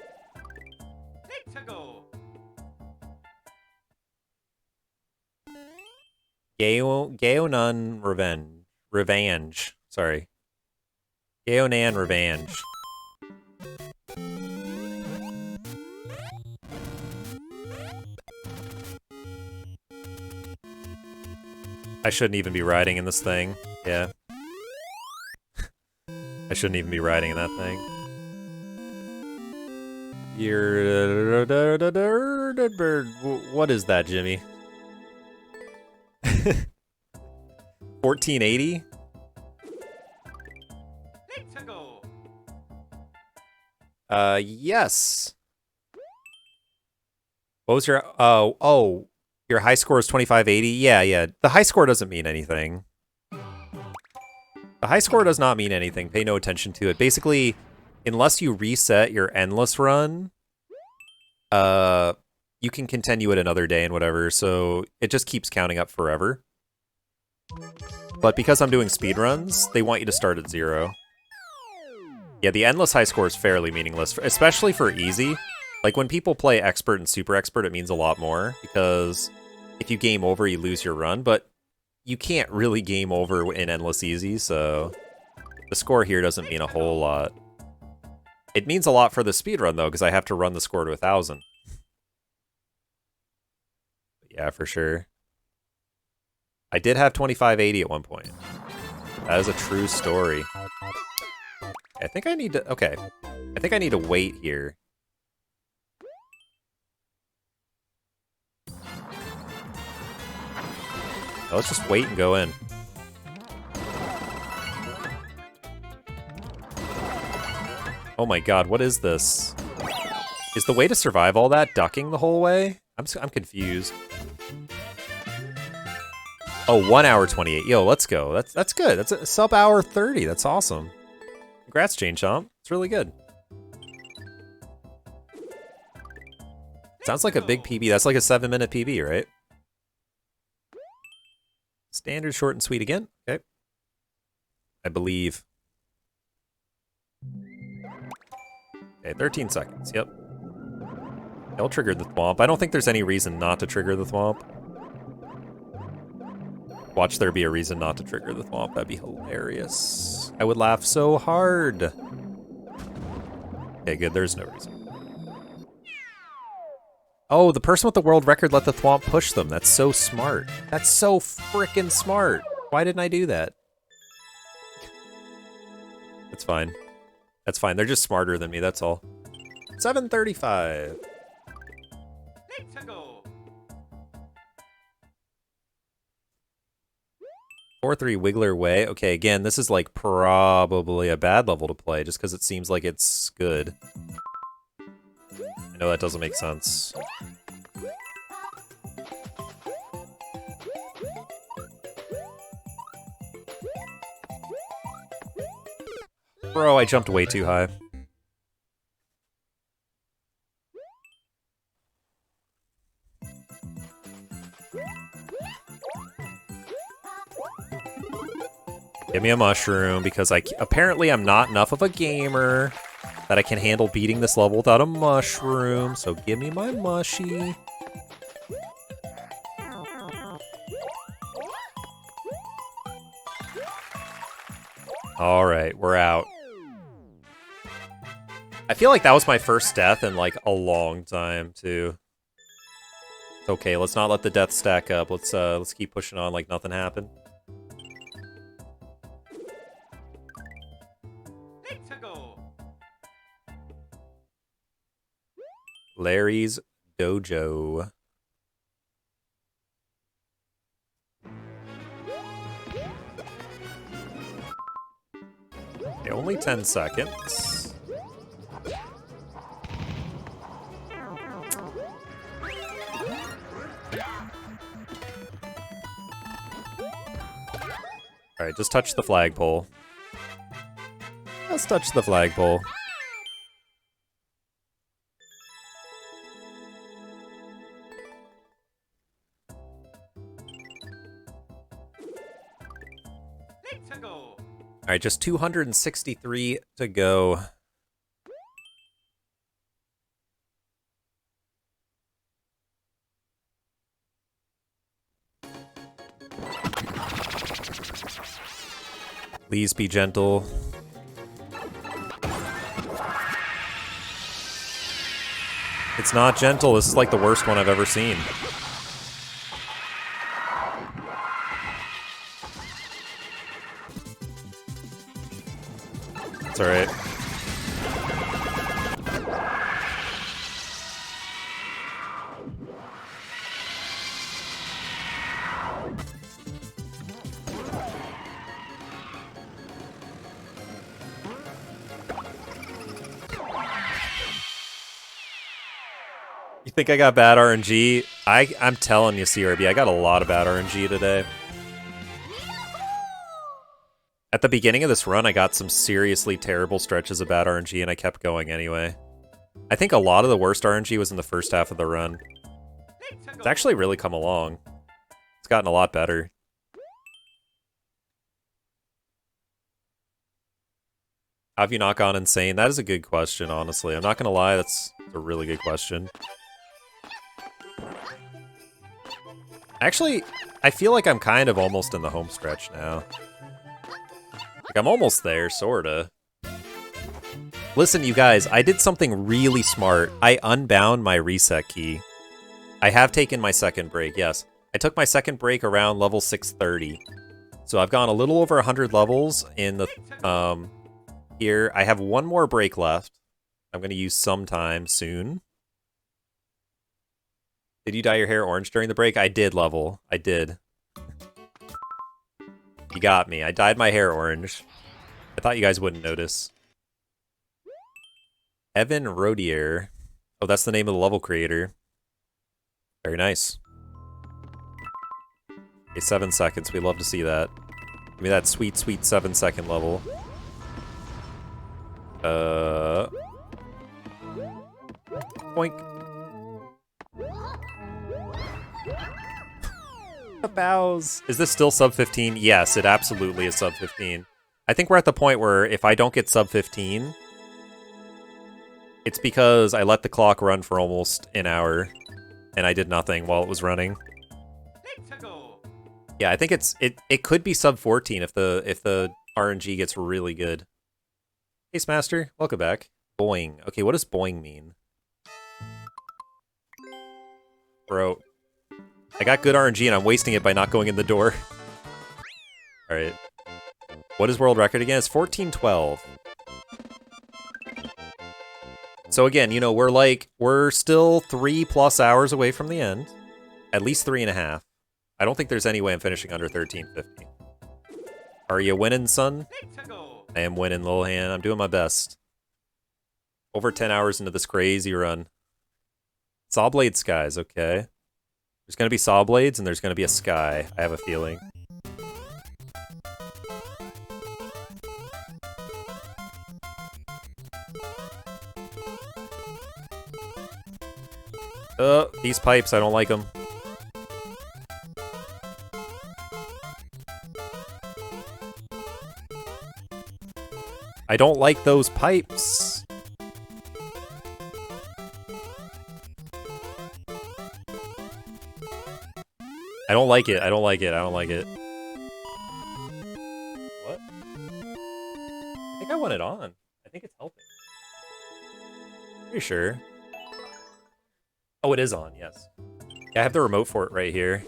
Gaonan Revenge. Sorry. Gaonan Revenge. I shouldn't even be riding in this thing. Yeah. I shouldn't even be riding in that thing. What is that, Jimmy? 1480? Yes. What was your... Oh, your high score is 2580? Yeah. The high score doesn't mean anything. The high score does not mean anything. Pay no attention to it. Basically, unless you reset your endless run, you can continue it another day and whatever, so it just keeps counting up forever. But because I'm doing speedruns, they want you to start at 0. Yeah, the endless high score is fairly meaningless, especially for easy. Like, when people play expert and super expert, it means a lot more, because if you game over, you lose your run, but you can't really game over in endless easy, so the score here doesn't mean a whole lot. It means a lot for the speedrun, though, because I have to run the score to 1,000. Yeah, for sure. I did have 2580 at one point. That is a true story. I think I need to... Okay. I think I need to wait here. Let's just wait and go in. Oh my god, what is this? Is the way to survive all that ducking the whole way? I'm confused. Oh, 1 hour 28. Yo, let's go. That's good. That's a sub hour 30. That's awesome. Congrats, Jane Chomp. It's really good. Sounds like a big PB. That's like a 7-minute PB, right? Standard, short, and sweet again. Okay. I believe. Okay, 13 seconds. Yep. They'll trigger the thwomp. I don't think there's any reason not to trigger the thwomp. Watch there be a reason not to trigger the thwomp. That'd be hilarious. I would laugh so hard. Okay, good. There's no reason. Oh, the person with the world record let the thwomp push them. That's so smart. That's so frickin' smart. Why didn't I do that? That's fine. That's fine. They're just smarter than me, that's all. 7:35. Let's go. 4-3 Wiggler Way. Okay, again, this is like probably a bad level to play just because it seems like it's good. I know that doesn't make sense. Bro, I jumped way too high. Give me a mushroom, because apparently I'm not enough of a gamer that I can handle beating this level without a mushroom, so give me my mushy. Alright, we're out. I feel like that was my first death in like a long time, too. It's okay, let's not let the death stack up. Let's keep pushing on like nothing happened. Let's go. Larry's Dojo. Okay, only 10 seconds. Alright, just touch the flagpole. Let's touch the flagpole. Let's go. Alright, just 263 to go. Please be gentle. It's not gentle. This is like the worst one I've ever seen. It's alright. You think I got bad RNG? I'm telling you, CRB, I got a lot of bad RNG today. At the beginning of this run, I got some seriously terrible stretches of bad RNG, and I kept going anyway. I think a lot of the worst RNG was in the first half of the run. It's actually really come along. It's gotten a lot better. How have you not gone insane? That is a good question, honestly. I'm not gonna lie, that's a really good question. Actually, I feel like I'm kind of almost in the home stretch now. Like, I'm almost there, sorta. Listen, you guys, I did something really smart. I unbound my reset key. I have taken my second break, yes. I took my second break around level 630. So I've gone a little over 100 levels in the, here. I have one more break left. I'm gonna use sometime soon. Did you dye your hair orange during the break? I did, Level. I did. You got me. I dyed my hair orange. I thought you guys wouldn't notice. Evan Rodier. Oh, that's the name of the level creator. Very nice. Okay, 7 seconds. We love to see that. Give me that sweet, sweet 7-second level. Boink. The bows. Is this still sub 15? Yes, it absolutely is sub 15. I think we're at the point where if I don't get sub 15, it's because I let the clock run for almost an hour and I did nothing while it was running. Let's go. Yeah, I think it could be sub 14 if the RNG gets really good. Hey Master, welcome back. Boing. Okay, what does boing mean? Bro, I got good RNG and I'm wasting it by not going in the door. Alright. What is world record again? It's 14:12. So again, you know, we're still 3+ hours away from the end. At least 3.5. I don't think there's any way I'm finishing under 13:50. Are you winning, son? Let's go. I am winning, little hand. I'm doing my best. Over 10 hours into this crazy run. Saw blade skies, okay. There's gonna be saw blades and there's gonna be a sky. I have a feeling. These pipes, I don't like them. I don't like those pipes. I don't like it, I don't like it, I don't like it. What? I think I want it on. I think it's helping. Pretty sure. Oh, it is on, yes. Yeah, I have the remote for it right here.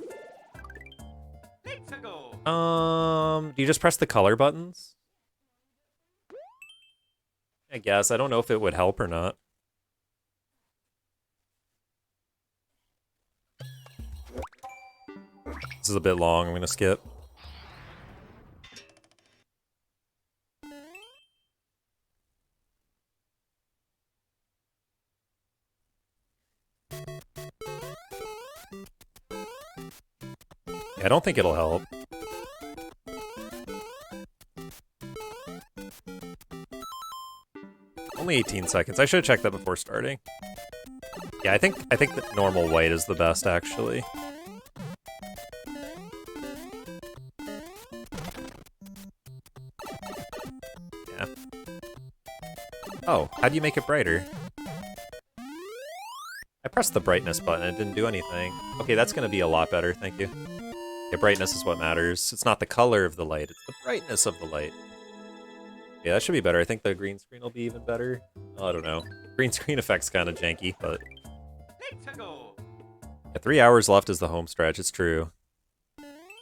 Let's go. Do you just press the color buttons? I guess. I don't know if it would help or not. This is a bit long. I'm gonna skip. Yeah, I don't think it'll help. Only 18 seconds. I should have checked that before starting. Yeah, I think the normal white is the best, actually. Yeah. Oh, how do you make it brighter? I pressed the brightness button, it didn't do anything. Okay, that's gonna be a lot better, thank you. Yeah, brightness is what matters. It's not the color of the light, it's the brightness of the light. Yeah, that should be better. I think the green screen will be even better. Oh, I don't know. Green screen effect's kind of janky, but... Let's go. Yeah, 3 hours left is the home stretch, it's true.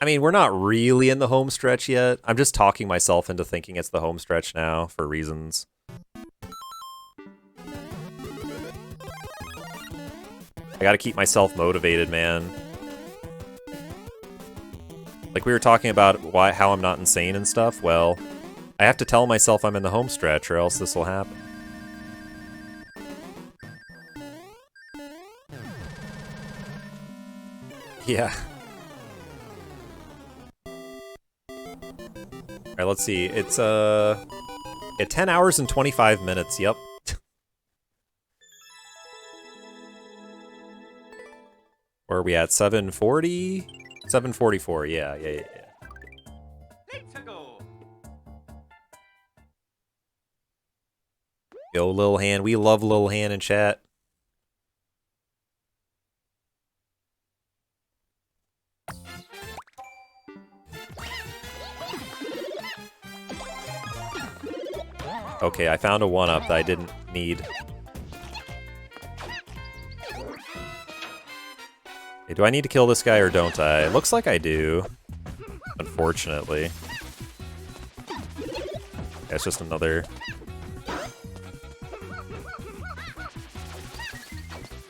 I mean, we're not really in the home stretch yet. I'm just talking myself into thinking it's the home stretch now, for reasons. I gotta keep myself motivated, man. Like we were talking about how I'm not insane and stuff, well... I have to tell myself I'm in the home stretch or else this will happen. Yeah. Alright, let's see. It's, at 10 hours and 25 minutes, yep. Where are we at? 740? 744, yeah. Let's go. Yo, Lil Han. We love Lil Han in chat. Okay, I found a 1-up that I didn't need. Okay, do I need to kill this guy or don't I? It looks like I do. Unfortunately. Yeah, it's just another...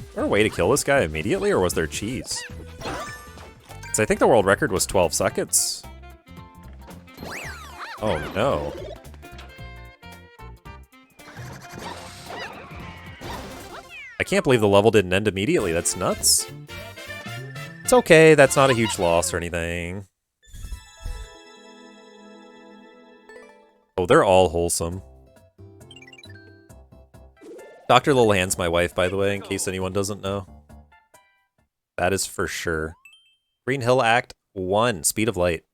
Is there a way to kill this guy immediately, or was there cheese? Because I think the world record was 12 seconds. Oh no. I can't believe the level didn't end immediately, that's nuts. It's okay, that's not a huge loss or anything. Oh, they're all wholesome. Dr. Lil Han's my wife, by the way, in case anyone doesn't know. That is for sure. Green Hill Act 1, Speed of Light.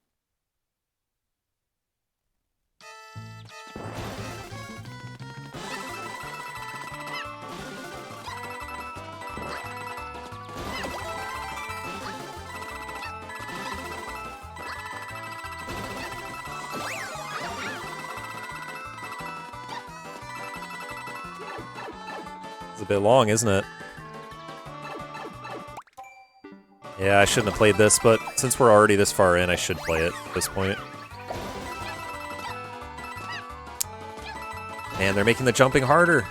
It's a bit long, isn't it? Yeah, I shouldn't have played this, but since we're already this far in, I should play it at this point. And they're making the jumping harder.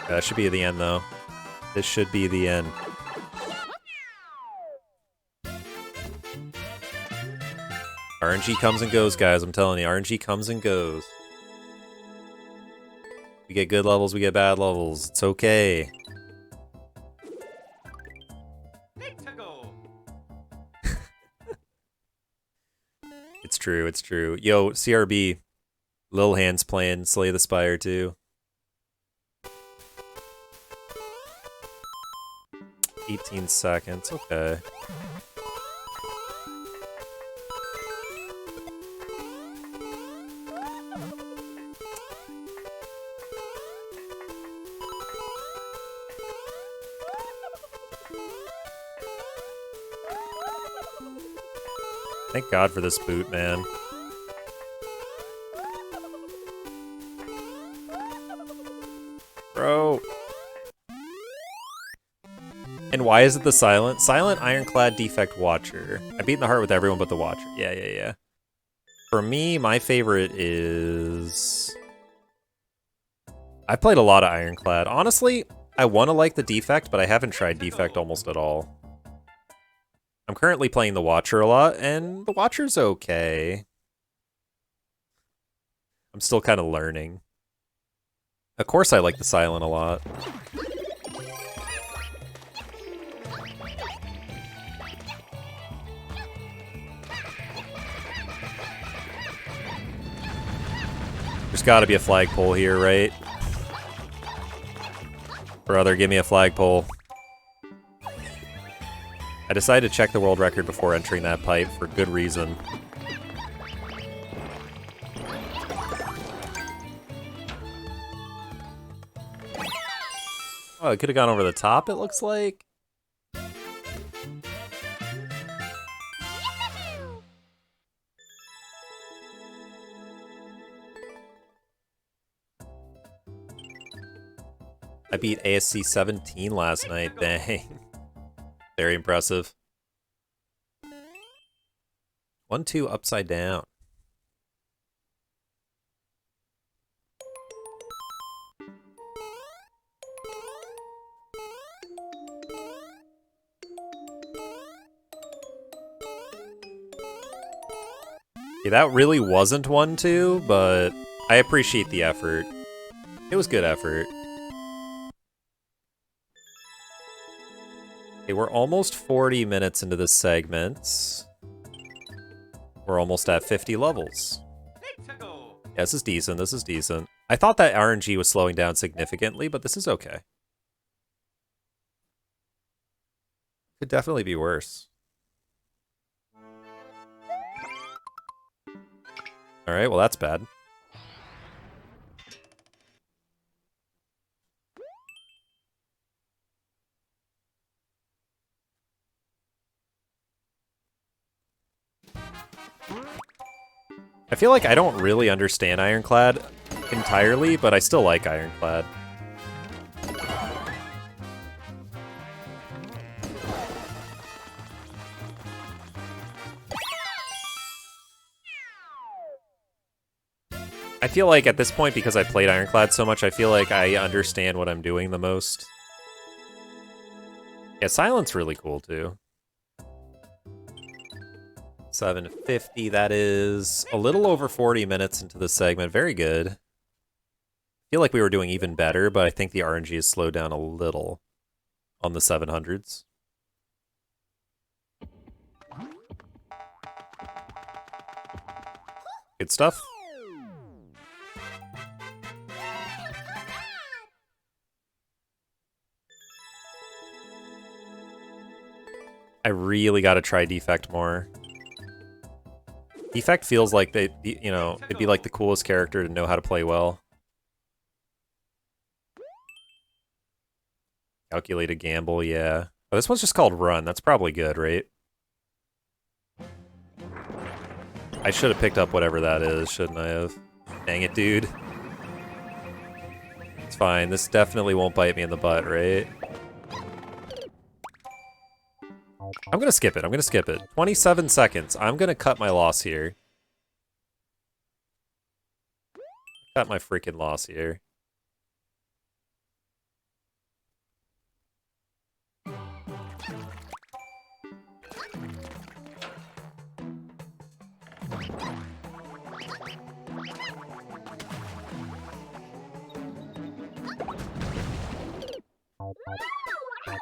That should be the end, though. This should be the end. RNG comes and goes, guys. I'm telling you, RNG comes and goes. We get good levels, we get bad levels. It's okay. Let's go. It's true, it's true. Yo, CRB. Lil Hand's playing Slay the Spire too. 18 seconds, okay. Thank God for this boot, man. Bro. And why is it the silent ironclad defect watcher? I've beaten the heart with everyone but the watcher. Yeah. For me, my favorite is... I played a lot of ironclad. Honestly, I want to like the defect, but I haven't tried defect almost at all. I'm currently playing the Watcher a lot, and the Watcher's okay. I'm still kind of learning. Of course I like the Silent a lot. There's gotta be a flagpole here, right? Brother, give me a flagpole. I decided to check the world record before entering that pipe for good reason. Oh, it could have gone over the top, it looks like. I beat ASC 17 last night, dang. Very impressive. 1-2 upside down. Yeah, that really wasn't 1-2, but I appreciate the effort. It was good effort. Okay, we're almost 40 minutes into this segment. We're almost at 50 levels. Let's go. Yeah, this is decent, this is decent. I thought that RNG was slowing down significantly, but this is okay. Could definitely be worse. Alright, well that's bad. I feel like I don't really understand Ironclad entirely, but I still like Ironclad. I feel like at this point, because I played Ironclad so much, I feel like I understand what I'm doing the most. Yeah, Silent's really cool too. 750, that is a little over 40 minutes into the segment. Very good. I feel like we were doing even better, but I think the RNG has slowed down a little on the 700s. Good stuff. I really gotta try Defect more. Defect feels like you know, it'd be like the coolest character to know how to play well. Calculated gamble, yeah. Oh, this one's just called Run. That's probably good, right? I should have picked up whatever that is, shouldn't I have? Dang it, dude. It's fine. This definitely won't bite me in the butt, right? I'm gonna skip it. I'm gonna skip it. 27 seconds. I'm gonna cut my loss here. Cut my freaking loss here.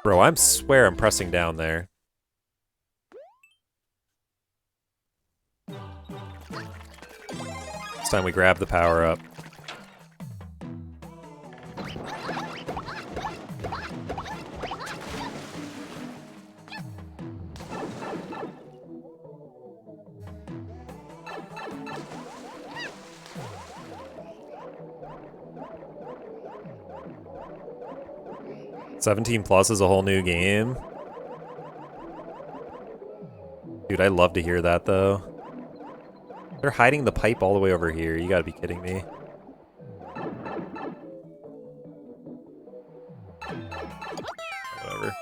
Bro, I swear I'm pressing down there. It's time we grab the power up. $17+ is a whole new game. Dude, I love to hear that, though. They're hiding the pipe all the way over here. You gotta be kidding me. Whatever.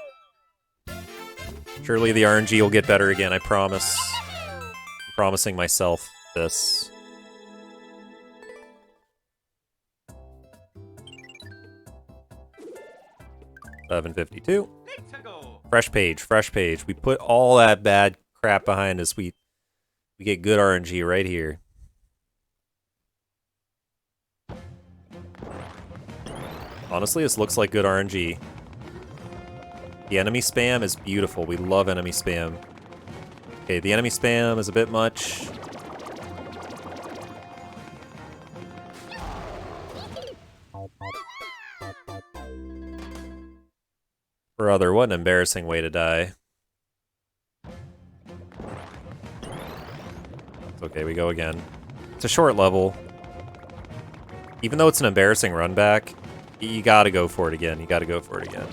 Surely the RNG will get better again, I promise. I'm promising myself this. $7.52. Fresh page, fresh page. We put all that bad crap behind us. We get good RNG right here. Honestly, this looks like good RNG. The enemy spam is beautiful. We love enemy spam. Okay, the enemy spam is a bit much. Brother, what an embarrassing way to die. It's okay, we go again. It's a short level. Even though it's an embarrassing run back, you gotta go for it again. You gotta go for it again.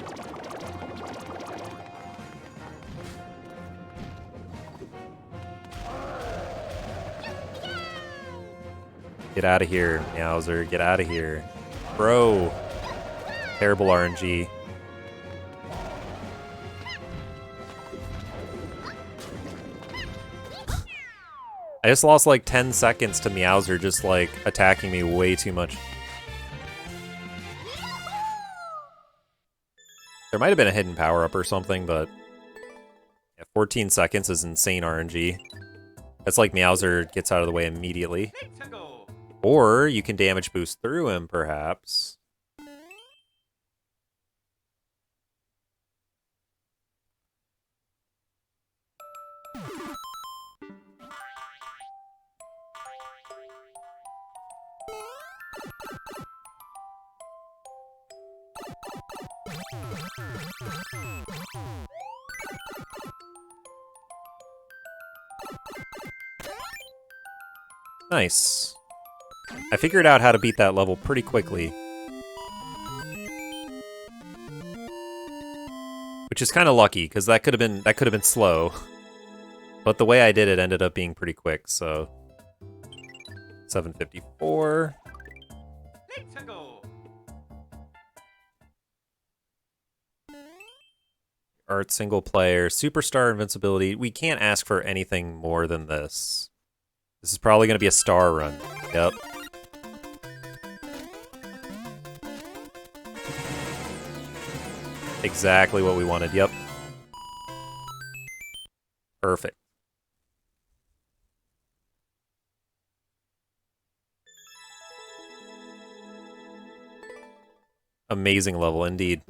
Get out of here, Meowser. Get out of here. Bro. Terrible RNG. I just lost like 10 seconds to Meowser just like attacking me way too much. There might have been a hidden power-up or something, but yeah, 14 seconds is insane RNG. That's like Meowser gets out of the way immediately. Or you can damage boost through him, perhaps. Nice. I figured out how to beat that level pretty quickly. Which is kind of lucky, because that could have been slow. But the way I did it ended up being pretty quick, so 754. Art single player, superstar invincibility. We can't ask for anything more than this. This is probably going to be a star run. Yep. Exactly what we wanted. Yep. Perfect. Amazing level, indeed.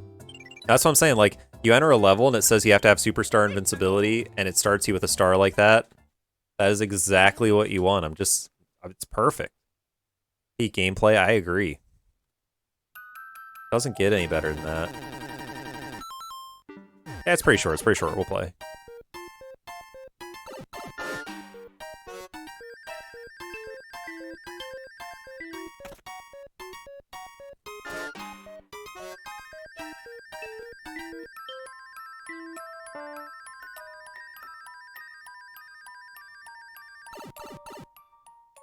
That's what I'm saying. Like, you enter a level and it says you have to have superstar invincibility, and it starts you with a star like that. That is exactly what you want. it's perfect. Peak gameplay, I agree. Doesn't get any better than that. Yeah, it's pretty short. It's pretty short. We'll play.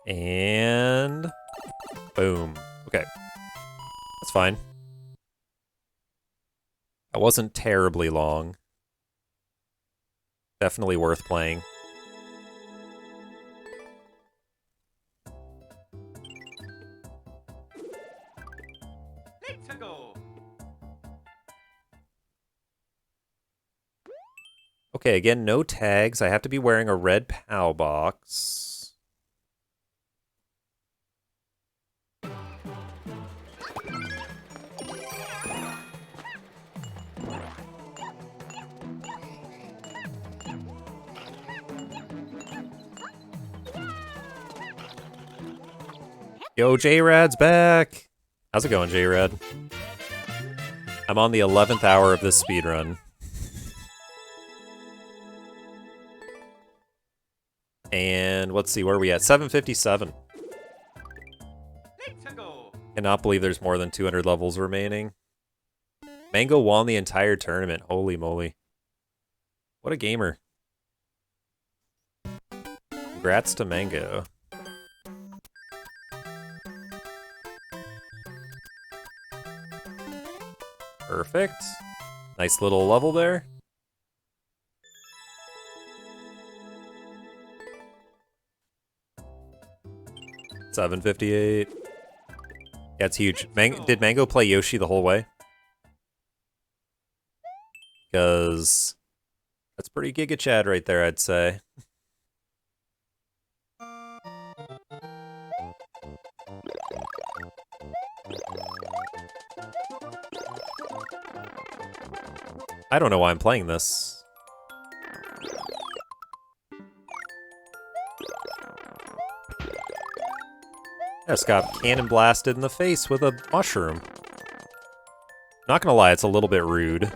And boom. Okay. That's fine. That wasn't terribly long. Definitely worth playing. Let's go. Okay, again, no tags. I have to be wearing a red POW box. Yo, J-Rad's back! How's it going, J-Rad? I'm on the 11th hour of this speedrun. And let's see, where are we at? 757. Let's go. Cannot believe there's more than 200 levels remaining. Mango won the entire tournament. Holy moly. What a gamer. Congrats to Mango. Perfect. Nice little level there. $7.58. Yeah, it's huge. Did Mango play Yoshi the whole way? Because that's pretty Giga Chad right there, I'd say. I don't know why I'm playing this. I just got cannon blasted in the face with a mushroom. Not gonna lie, it's a little bit rude.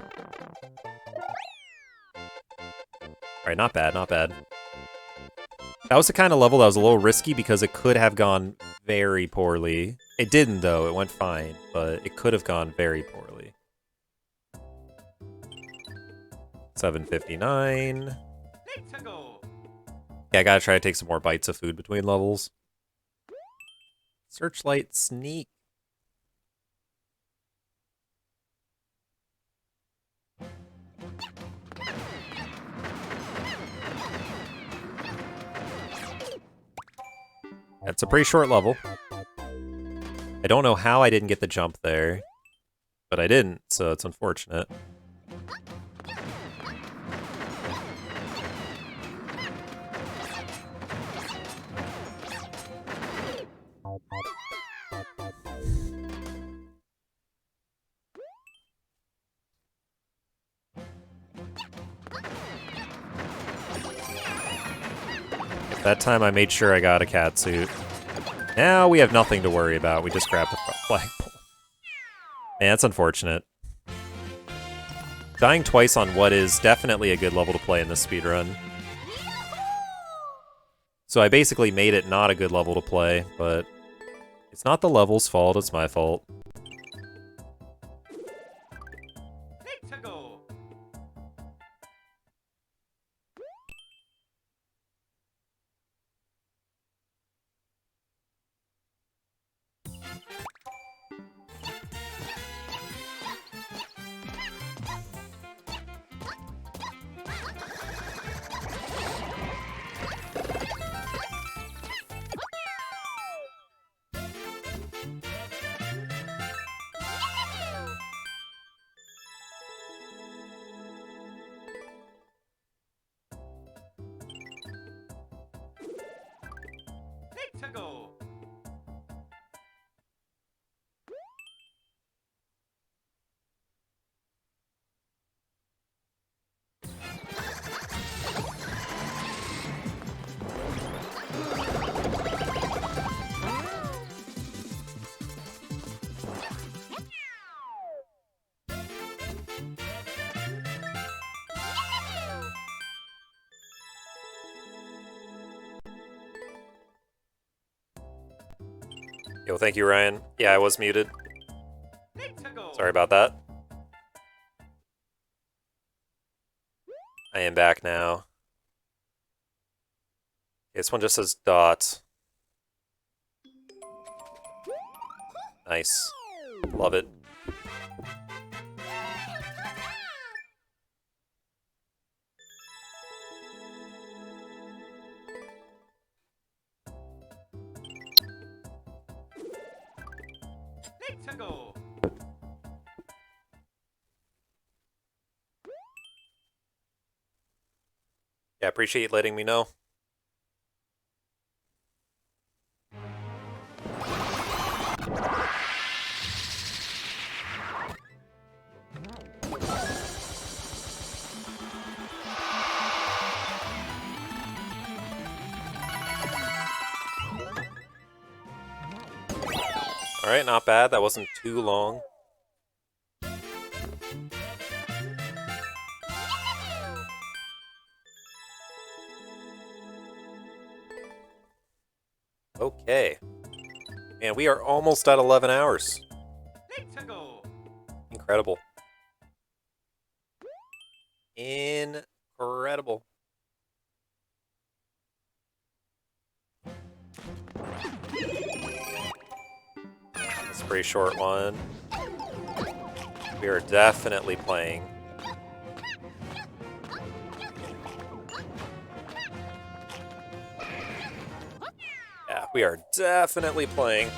Alright, not bad, not bad. That was the kind of level that was a little risky because it could have gone very poorly. It didn't, though. It went fine, but it could have gone very poorly. 7:59. Let's go. Yeah, I gotta try to take some more bites of food between levels. Searchlight sneak. That's a pretty short level. I don't know how I didn't get the jump there, but I didn't, so it's unfortunate. That time I made sure I got a cat suit. Now we have nothing to worry about. We just grabbed the flagpole. Man, that's unfortunate. Dying twice on what is definitely a good level to play in this speedrun. So I basically made it not a good level to play, but it's not the level's fault, it's my fault. Let's go. Let's go. Yo, thank you, Ryan. Yeah, I was muted. Let's go. Sorry about that. I am back now. This one just says dot. Nice. Love it. Let's go. Yeah, appreciate you letting me know. Alright, not bad. That wasn't too long. Okay. And we are almost at 11 hours. Let's go. Incredible. Incredible. That's a pretty short one. We are definitely playing. Yeah, we are definitely playing.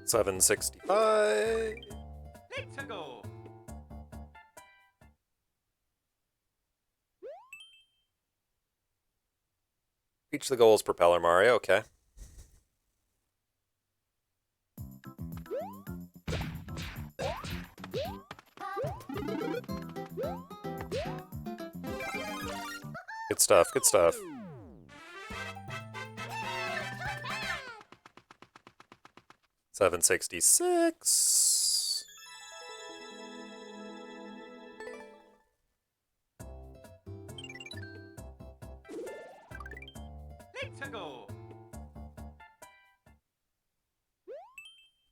$765. Let's go. Reach the goals, Propeller Mario. Okay. Good stuff, good stuff. $766. Let's go.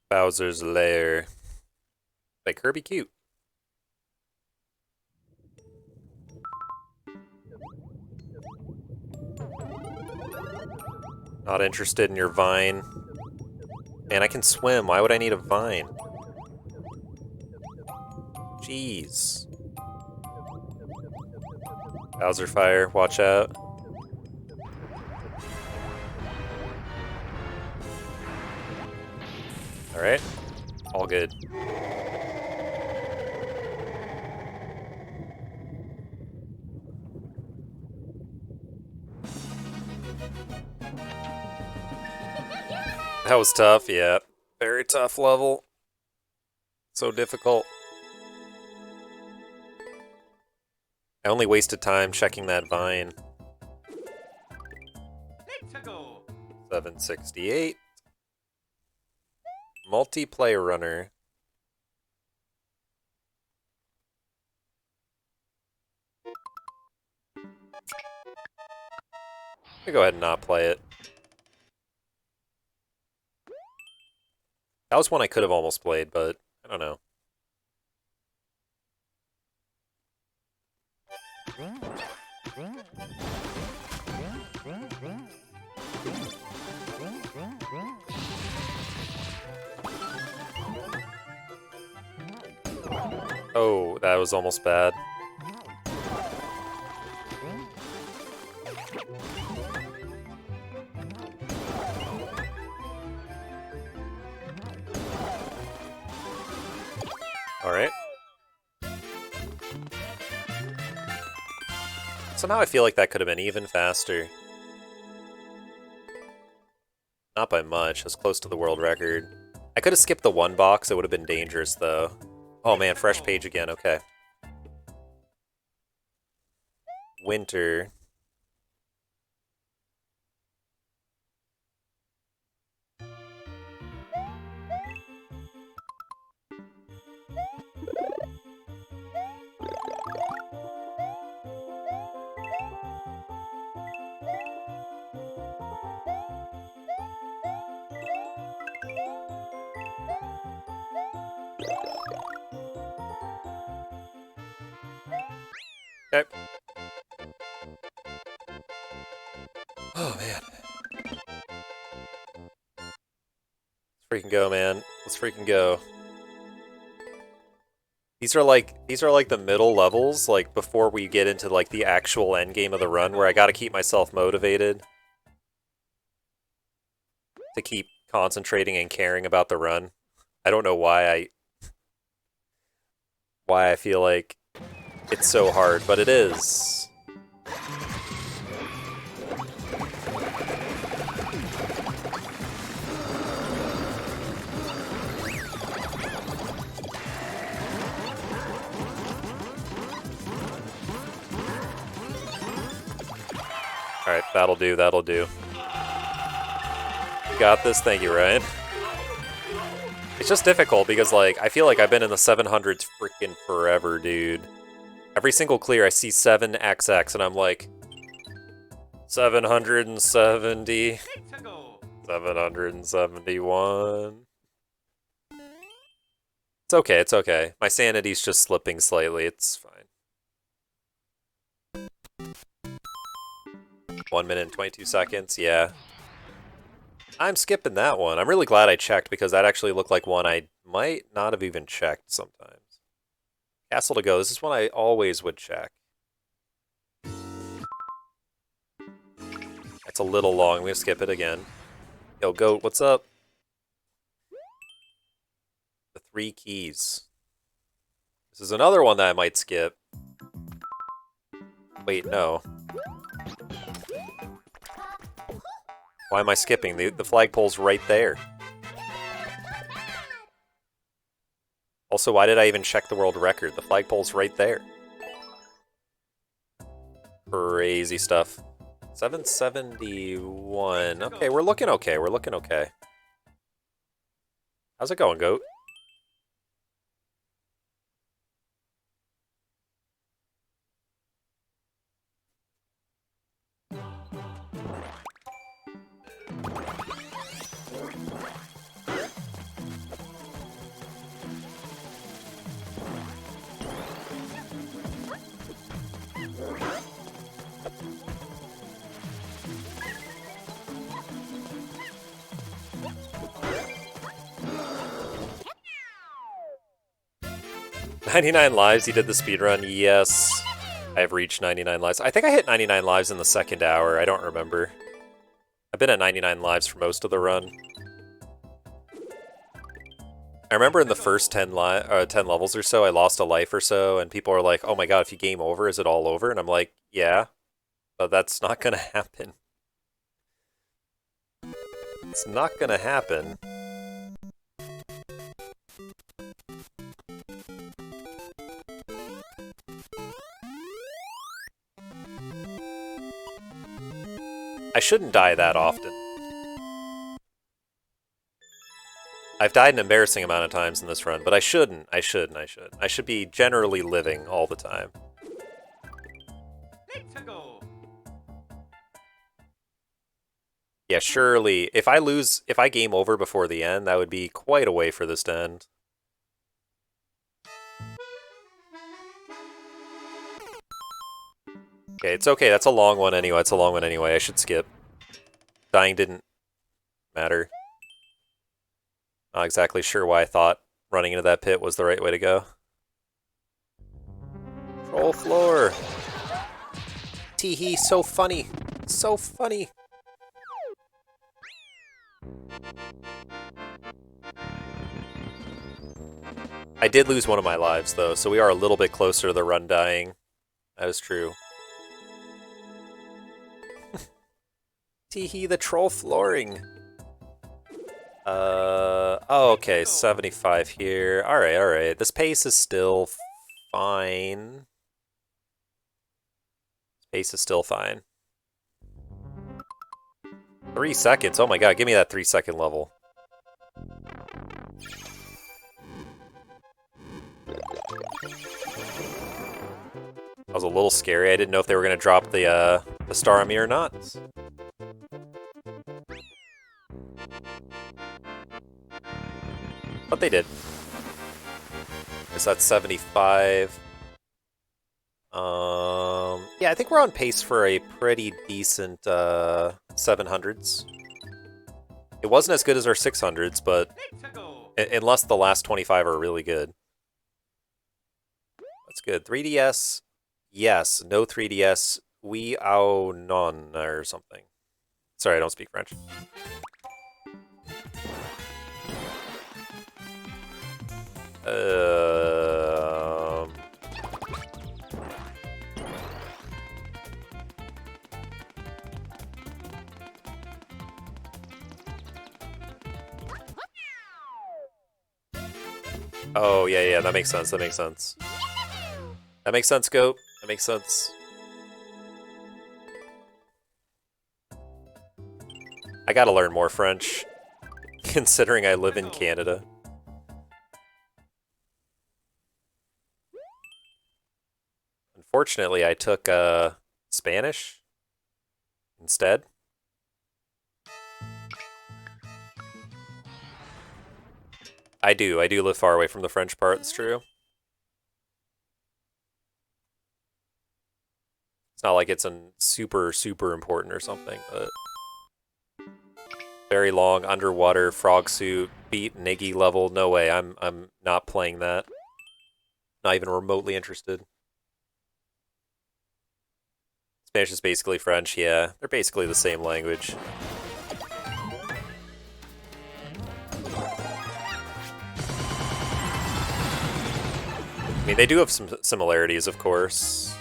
Bowser's Lair. By Kirby Cute. Not interested in your vine. Man, I can swim. Why would I need a vine? Jeez. Bowser Fire, watch out. Alright. All good. That was tough, yeah. Very tough level. So difficult. I only wasted time checking that vine. Let's go. 768. Multiplayer runner. I'm gonna go ahead and not play it. That was one I could have almost played, but I don't know. Oh, that was almost bad. Alright. Somehow I feel like that could have been even faster. Not by much, as close to the world record. I could have skipped the one box, it would have been dangerous though. Oh man, fresh page again, okay. Winter. Okay. Oh, man. Let's freaking go, man. Let's freaking go. These are like the middle levels, like before we get into like the actual end game of the run, where I gotta keep myself motivated to keep concentrating and caring about the run. I don't know why I feel like it's so hard, but it is. Alright, that'll do, that'll do. You got this, thank you, Ryan. It's just difficult because, like, I feel like I've been in the 700s freaking forever, dude. Every single clear I see 7XX and I'm like, 770, 771. It's okay, it's okay. My sanity's just slipping slightly, it's fine. 1 minute and 22 seconds, yeah. I'm skipping that one. I'm really glad I checked because that actually looked like one I might not have even checked sometimes. Castle to go. This is one I always would check. That's a little long. I'm going to skip it again. Yo, Goat, what's up? The 3 keys. This is another one that I might skip. Wait, no. Why am I skipping? The flagpole's right there. Also, why did I even check the world record? The flagpole's right there. Crazy stuff. 771. Okay, we're looking okay. We're looking okay. How's it going, Goat? "99 lives, you did the speedrun?" Yes. I have reached 99 lives. I think I hit 99 lives in the second hour. I don't remember. I've been at 99 lives for most of the run. I remember in the first 10 levels or so, I lost a life or so, and people are like, oh my god, if you game over, is it all over? And I'm like, yeah, but that's not gonna happen. It's not gonna happen. I shouldn't die that often. I've died an embarrassing amount of times in this run, but I shouldn't. I should. I should be generally living all the time. Yeah, surely. If I game over before the end, that would be quite a way for this to end. Okay, it's okay. That's a long one anyway. It's a long one anyway. I should skip. Dying didn't matter. Not exactly sure why I thought running into that pit was the right way to go. Troll floor. Teehee, so funny. So funny. I did lose one of my lives, though, so we are a little bit closer to the run dying. That is true. Teehee, the troll flooring. Oh, okay, 75 here. Alright, alright. This pace is still fine. Pace is still fine. 3 seconds. Oh my god, give me that 3-second level. That was a little scary. I didn't know if they were going to drop the star on me or not. But they did. Is that 75? Yeah, I think we're on pace for a pretty decent 700s. It wasn't as good as our 600s, but unless the last 25 are really good. That's good. 3DS, yes. No 3DS, oui au non, or something. Sorry, I don't speak French. Oh, yeah, that makes sense, that makes sense. That makes sense, Goat. That makes sense. I gotta learn more French, considering I live in Canada. Unfortunately, I took Spanish instead. I do live far away from the French part, it's true. It's not like it's super important or something, but... Very long, underwater, frog suit, beat, Niggy level, no way, I'm not playing that. Not even remotely interested. Spanish is basically French, yeah. They're basically the same language. I mean, they do have some similarities, of course.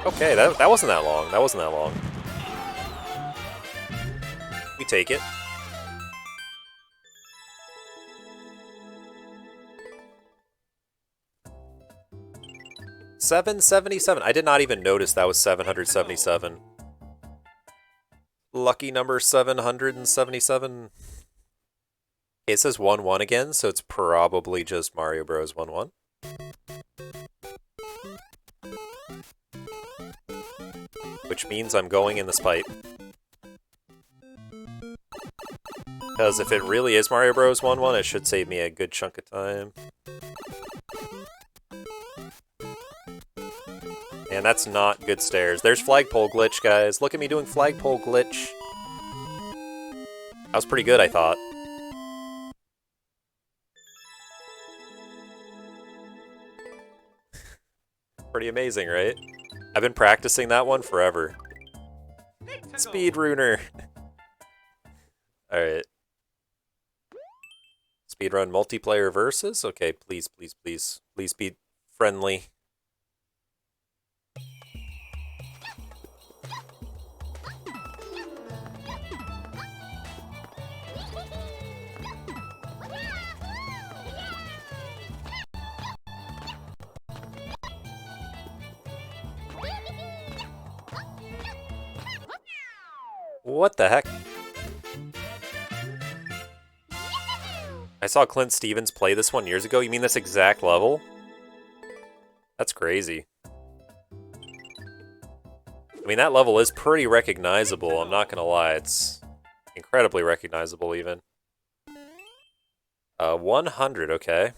Okay, that wasn't that long. That wasn't that long. We take it. $777. I did not even notice that was 777. Lucky number 777. It says 1-1 again, so it's probably just Mario Bros. 1-1. Which means I'm going in this pipe. Because if it really is Mario Bros. 1-1, it should save me a good chunk of time. And that's not good stairs. There's flagpole glitch, guys. Look at me doing flagpole glitch. That was pretty good, I thought. Pretty amazing, right? I've been practicing that one forever. Speedrunner. Alright. Speedrun multiplayer versus? Okay, please be friendly. What the heck? I saw Clint Stevens play this one years ago. You mean this exact level? That's crazy. I mean, that level is pretty recognizable, I'm not gonna lie. It's incredibly recognizable, even. 100, okay.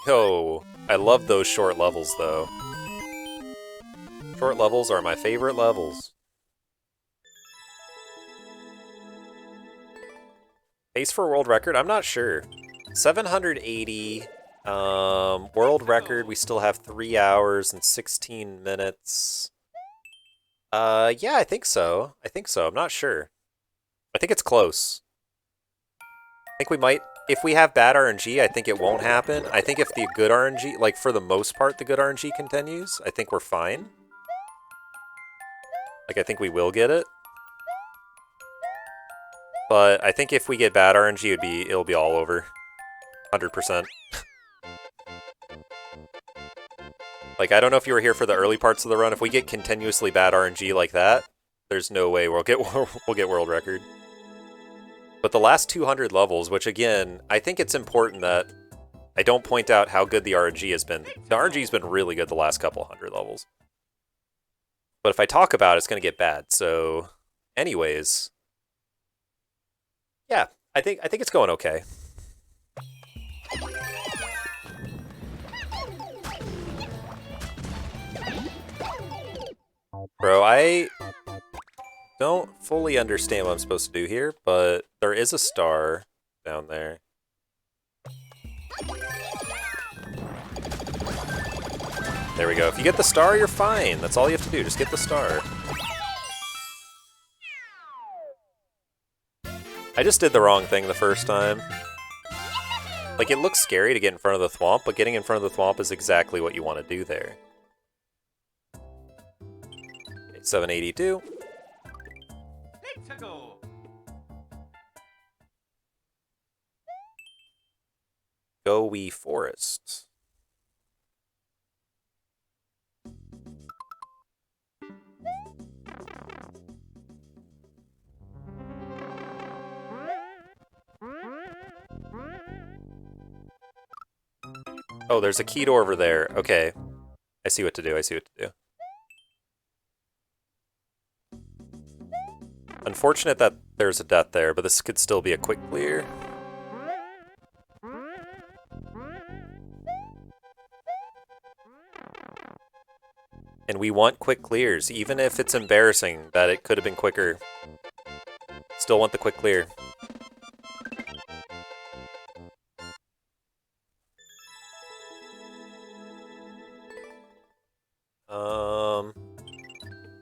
Yo, I love those short levels, though. Short levels are my favorite levels. Pace for world record? I'm not sure. 780. World record, we still have 3 hours and 16 minutes. Yeah, I think so. I'm not sure. I think it's close. I think we might... If we have bad RNG, I think it won't happen. I think if the good RNG, like for the most part, the good RNG continues, I think we're fine. Like, I think we will get it. But I think if we get bad RNG, it'll be all over. 100%. Like, I don't know if you were here for the early parts of the run. If we get continuously bad RNG like that, there's no way we'll get world record. But the last 200 levels, which again, I think it's important that I don't point out how good the RNG has been. The RNG has been really good the last couple hundred levels. But if I talk about it, it's going to get bad, so Anyways, yeah, I think it's going okay. Bro, I don't fully understand what I'm supposed to do here, but there is a star down there. There we go. If you get the star, you're fine. That's all you have to do. Just get the star. I just did the wrong thing the first time. Like, it looks scary to get in front of the thwomp, but getting in front of the thwomp is exactly what you want to do there. Okay, 782. Let's go. Go Wee Forest. Oh, there's a key door over there. Okay. I see what to do. I see what to do. Unfortunate that there's a death there, but this could still be a quick clear. And we want quick clears, even if it's embarrassing that it could have been quicker. Still want the quick clear.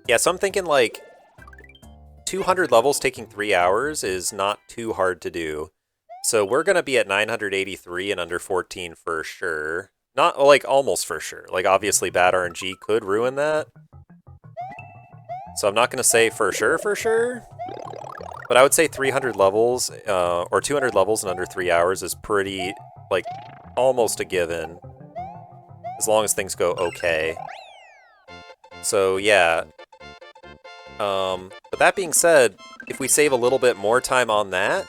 Yeah, so I'm thinking like 200 levels taking 3 hours is not too hard to do. So we're going to be at 983 and under 14 for sure. Not, like, almost for sure. Like, obviously bad RNG could ruin that. So I'm not going to say for sure. But I would say 300 levels, or 200 levels in under 3 hours is pretty, like, almost a given. As long as things go okay. So, yeah. But that being said, if we save a little bit more time on that,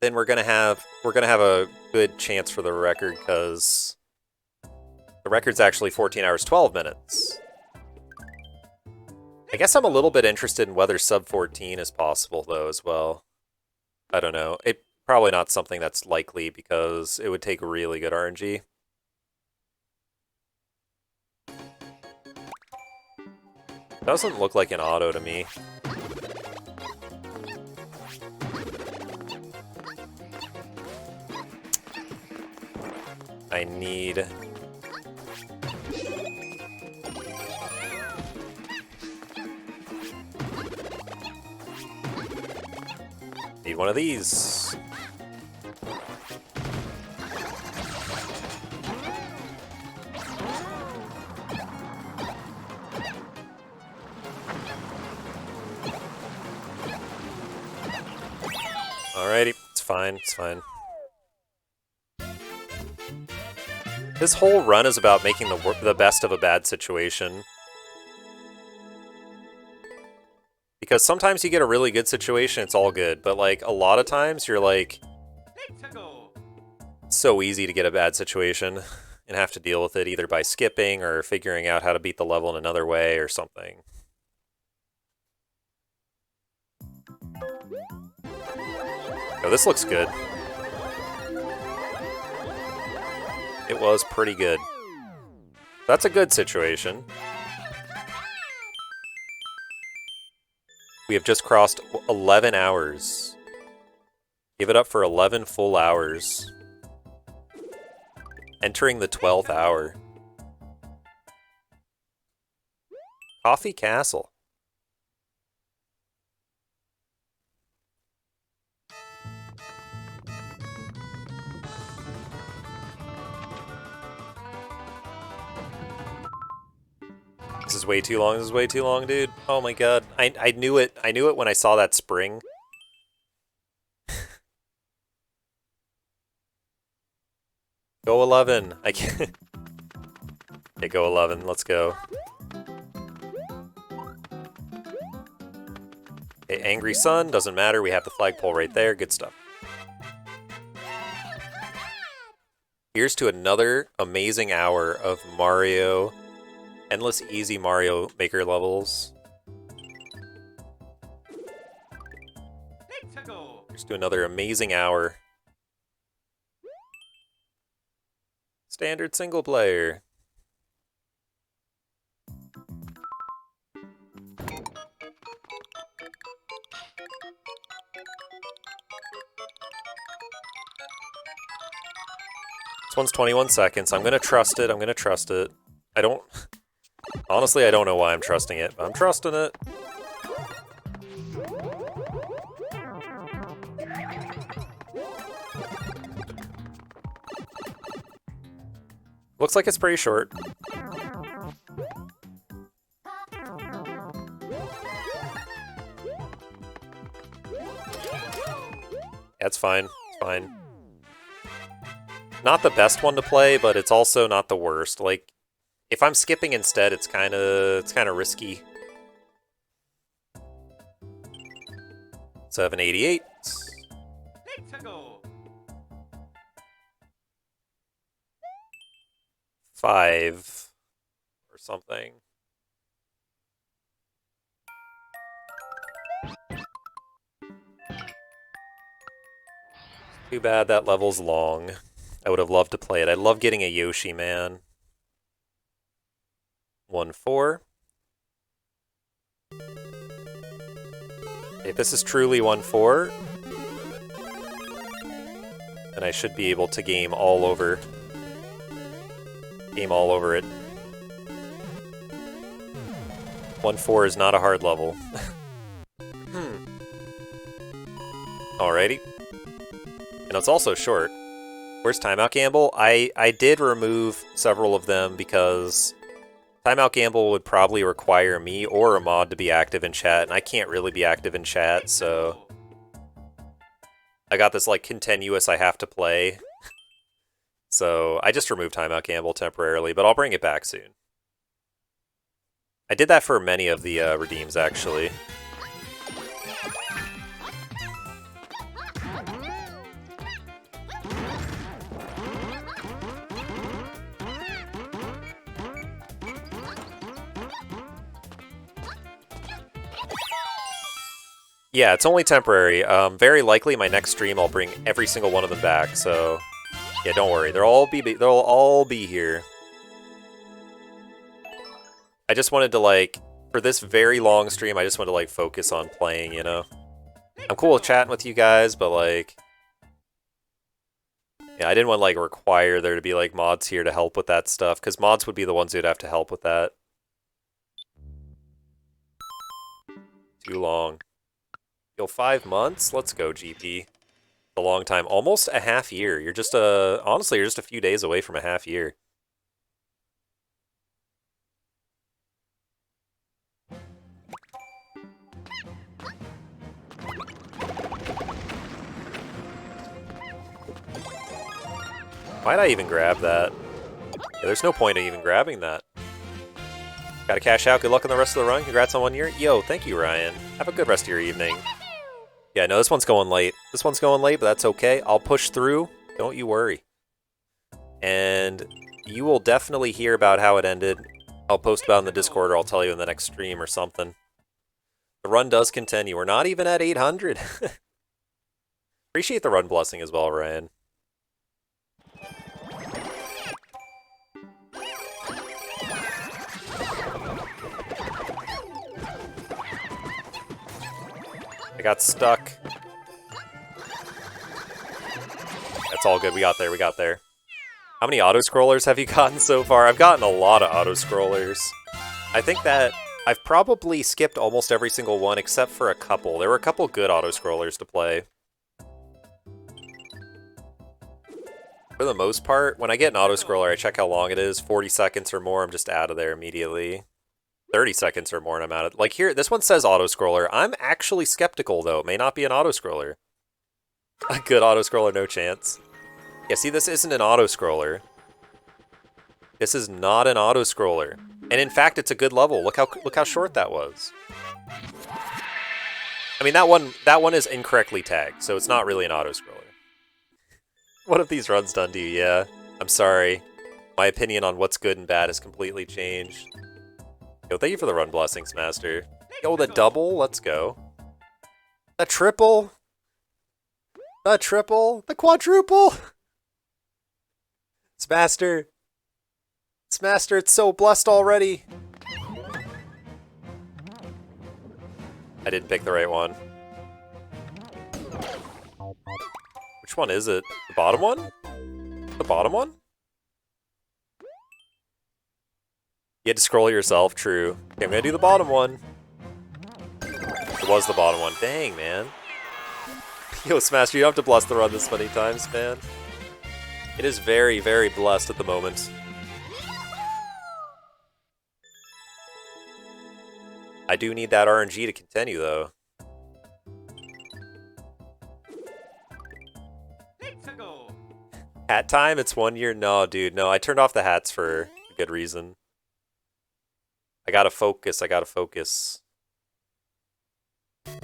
then we're gonna have a good chance for the record, because the record's actually 14 hours 12 minutes. I guess I'm a little bit interested in whether sub 14 is possible though as well. I don't know. It probably not something that's likely because it would take really good RNG. Doesn't look like an auto to me. I need... Need one of these. Alrighty, it's fine, it's fine. This whole run is about making the best of a bad situation. Because sometimes you get a really good situation, it's all good, but like a lot of times you're like, Let's go. it's so easy to get a bad situation and have to deal with it either by skipping or figuring out how to beat the level in another way or something. Oh, this looks good. It was pretty good. That's a good situation. We have just crossed 11 hours. Give it up for 11 full hours. Entering the 12th hour. Coffee Castle. This is way too long. This is way too long, dude. Oh my god. I knew it. I knew it when I saw that spring. Go 11. I can't. Okay, go 11. Let's go. Okay, Angry Sun. Doesn't matter. We have the flagpole right there. Good stuff. Here's to another amazing hour of Mario. Endless easy Mario Maker levels. to go. Let's do another amazing hour. Standard single player. This one's 21 seconds. I'm gonna trust it. I'm gonna trust it. I don't... Honestly, I don't know why I'm trusting it, but I'm trusting it. Looks like it's pretty short. That's fine. It's fine. Not the best one to play, but it's also not the worst. Like, if I'm skipping instead, it's kind of risky. 788. Let's go. 5 or something. Too bad that level's long. I would have loved to play it. I love getting a Yoshi, man. 1-4. If this is truly 1-4, then I should be able to game all over it. 1-4 is not a hard level. Alrighty. And it's also short. Where's Timeout Gamble? I did remove several of them because Timeout Gamble would probably require me or a mod to be active in chat, and I can't really be active in chat, so I got this like continuous I have to play. So I just removed Timeout Gamble temporarily, but I'll bring it back soon. I did that for many of the redeems, actually. Yeah, it's only temporary. Very likely my next stream I'll bring every single one of them back, so yeah, don't worry. They'll all be here. I just wanted to, like, for this very long stream, I just wanted to, like, focus on playing, you know? I'm cool with chatting with you guys, but, like, yeah, I didn't want to, like, require there to be, like, mods here to help with that stuff, because mods would be the ones who'd have to help with that. Too long. Yo, 5 months? Let's go, GP. A long time. Almost a half year. You're just honestly, you're just a few days away from a half year. Why'd I even grab that? Yeah, there's no point in even grabbing that. Gotta cash out. Good luck on the rest of the run. Congrats on 1 year. Yo, thank you, Ryan. Have a good rest of your evening. Yeah, no, this one's going late. This one's going late, but that's okay. I'll push through. Don't you worry. And you will definitely hear about how it ended. I'll post about it in the Discord, or I'll tell you in the next stream or something. The run does continue. We're not even at 800. Appreciate the run blessing as well, Ryan. I got stuck. That's all good. We got there. We got there. How many auto-scrollers have you gotten so far? I've gotten a lot of auto-scrollers. I think that I've probably skipped almost every single one except for a couple. There were a couple good auto-scrollers to play. For the most part, when I get an auto-scroller, I check how long it is. 40 seconds or more, I'm just out of there immediately. 30 seconds or more and I'm out of... Like here, this one says auto-scroller. I'm actually skeptical, though. It may not be an auto-scroller. A good auto-scroller, no chance. Yeah, see, this isn't an auto-scroller. This is not an auto-scroller. And in fact, it's a good level. Look how short that was. I mean, that one is incorrectly tagged, so it's not really an auto-scroller. What have these runs done to you? Yeah, I'm sorry. My opinion on what's good and bad has completely changed. Yo, thank you for the run blessings, Master. Yo, the double, let's go. A triple? The triple, the quadruple. It's master. It's master, it's so blessed already. I didn't pick the right one. Which one is it? The bottom one? The bottom one? You had to scroll yourself, true. Okay, I'm gonna do the bottom one. It was the bottom one. Dang, man. Yo, Smash, you don't have to bless the run this many times, man. It is very, very blessed at the moment. I do need that RNG to continue, though. Let's go. Hat time? It's 1 year? No, dude, no. I turned off the hats for a good reason. I gotta focus, I gotta focus. Here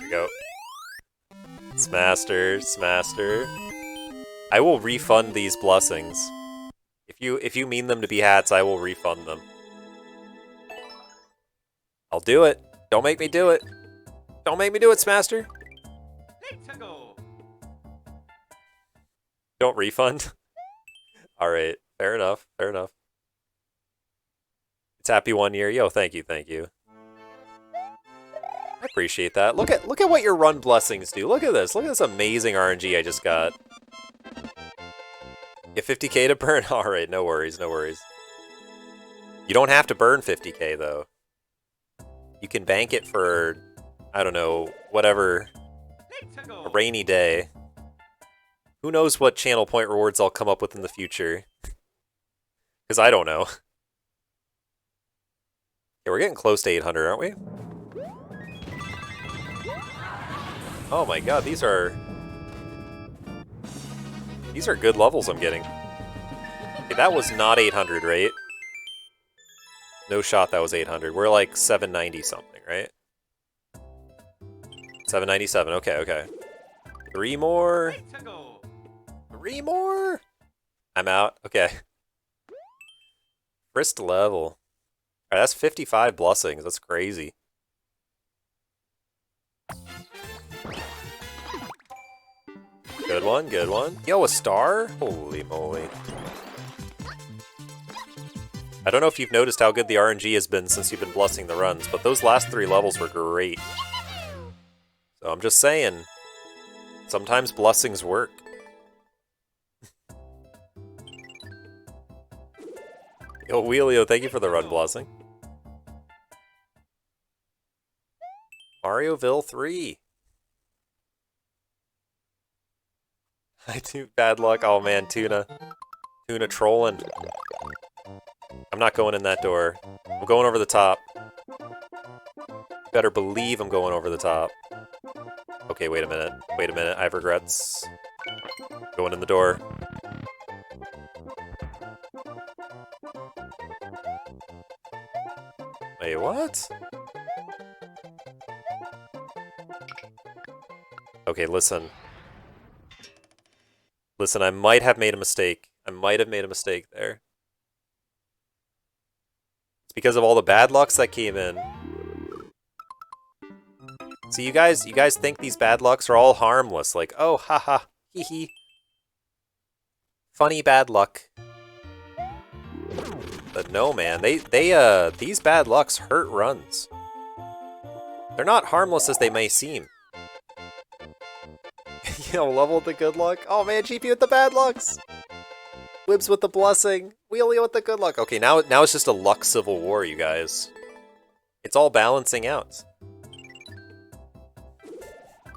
we go. Smaster, Smaster. I will refund these blessings. If you mean them to be hats, I will refund them. I'll do it. Don't make me do it. Don't make me do it, Smaster. Let's go. Don't refund. Alright, fair enough, fair enough. It's happy 1 year. Yo, thank you, thank you. I appreciate that. Look at what your run blessings do. Look at this. Look at this amazing RNG I just got. Get 50k to burn? Alright, no worries, no worries. You don't have to burn 50k though. You can bank it for, I don't know, whatever, Let's go. a rainy day. Who knows what channel point rewards I'll come up with in the future. Because I don't know. Yeah, we're getting close to 800, aren't we? Oh my god, these are good levels I'm getting. Okay, that was not 800, right? No shot that was 800. We're like 790 something, right? 797, okay, okay. 3 more. Let's go. 3 more? I'm out, okay. First level. Alright, that's 55 blessings, that's crazy. Good one, good one. Yo, a star? Holy moly. I don't know if you've noticed how good the RNG has been since you've been blessing the runs, but those last 3 levels were great. So I'm just saying, sometimes blessings work. Yo, Wheelio, thank you for the run blessing. Marioville 3. I do bad luck. Oh man, Tuna. Tuna trolling. I'm not going in that door. I'm going over the top. Better believe I'm going over the top. Okay, wait a minute. Wait a minute. I have regrets. Going in the door. Wait, what? Okay, listen. Listen, I might have made a mistake. I might have made a mistake there. It's because of all the bad lucks that came in. So you guys think these bad lucks are all harmless, like, oh, haha, hee hee. Funny bad luck. But no, man, these bad lucks hurt runs. They're not harmless as they may seem. Yo, level with the good luck. Oh man, GP with the bad lucks. Wibs with the blessing. Wheelie with the good luck. Okay, now it's just a luck civil war, you guys. It's all balancing out.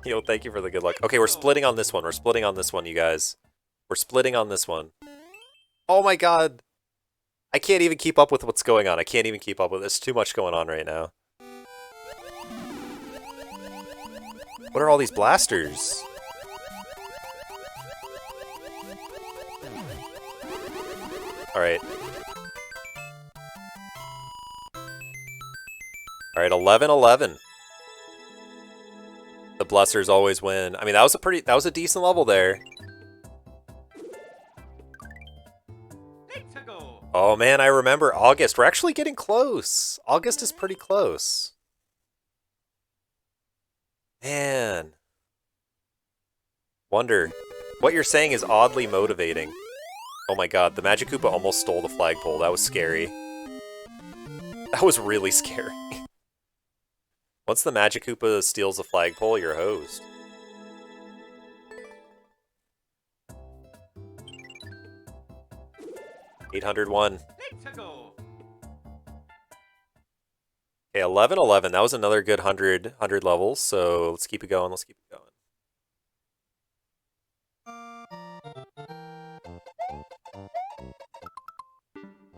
Yo, thank you for the good luck. Okay, we're splitting on this one. We're splitting on this one, you guys. We're splitting on this one. Oh my god. I can't even keep up with what's going on. I can't even keep up with it. There's too much going on right now. What are all these blasters? Alright. Alright, 11-11. The blessers always win. I mean, that was a decent level there. Oh man, I remember August. We're actually getting close. August is pretty close. Man. Wonder. What you're saying is oddly motivating. Oh my god, the Magic Koopa almost stole the flagpole. That was scary. That was really scary. Once the Magic Koopa steals the flagpole, you're hosed. $801. Let's go. Okay, 1111. That was another good 100 levels, so let's keep it going. Let's keep it going.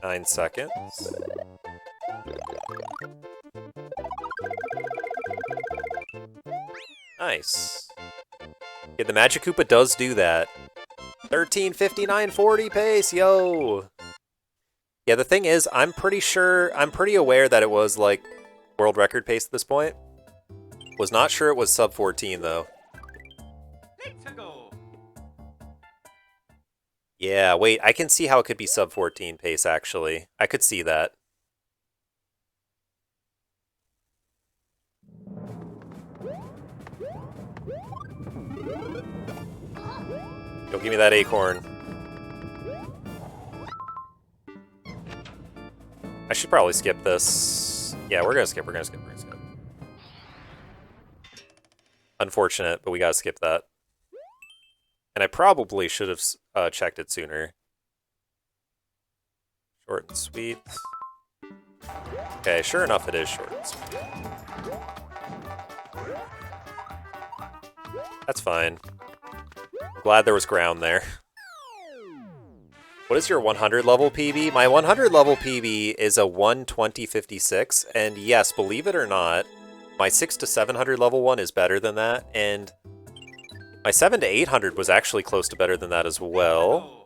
Nine seconds. Nice. Yeah, the Magic Koopa does do that. 13:59:40 pace, yo! Yeah, the thing is, I'm pretty aware that it was, like, world record pace at this point. Was not sure it was sub 14, though. Let's go. Yeah, wait, I can see how it could be sub 14 pace, actually. I could see that. Yo, give me that acorn. I should probably skip this. Yeah, we're gonna skip. Unfortunate, but we gotta skip that. And I probably should have checked it sooner. Short and sweet. Okay, sure enough, it is short and sweet. That's fine. I'm glad there was ground there. What is your 100 level PB? My 100 level PB is a 120.56, and yes, believe it or not, my 600 to 700 level one is better than that, and my 700 to 800 was actually close to better than that as well.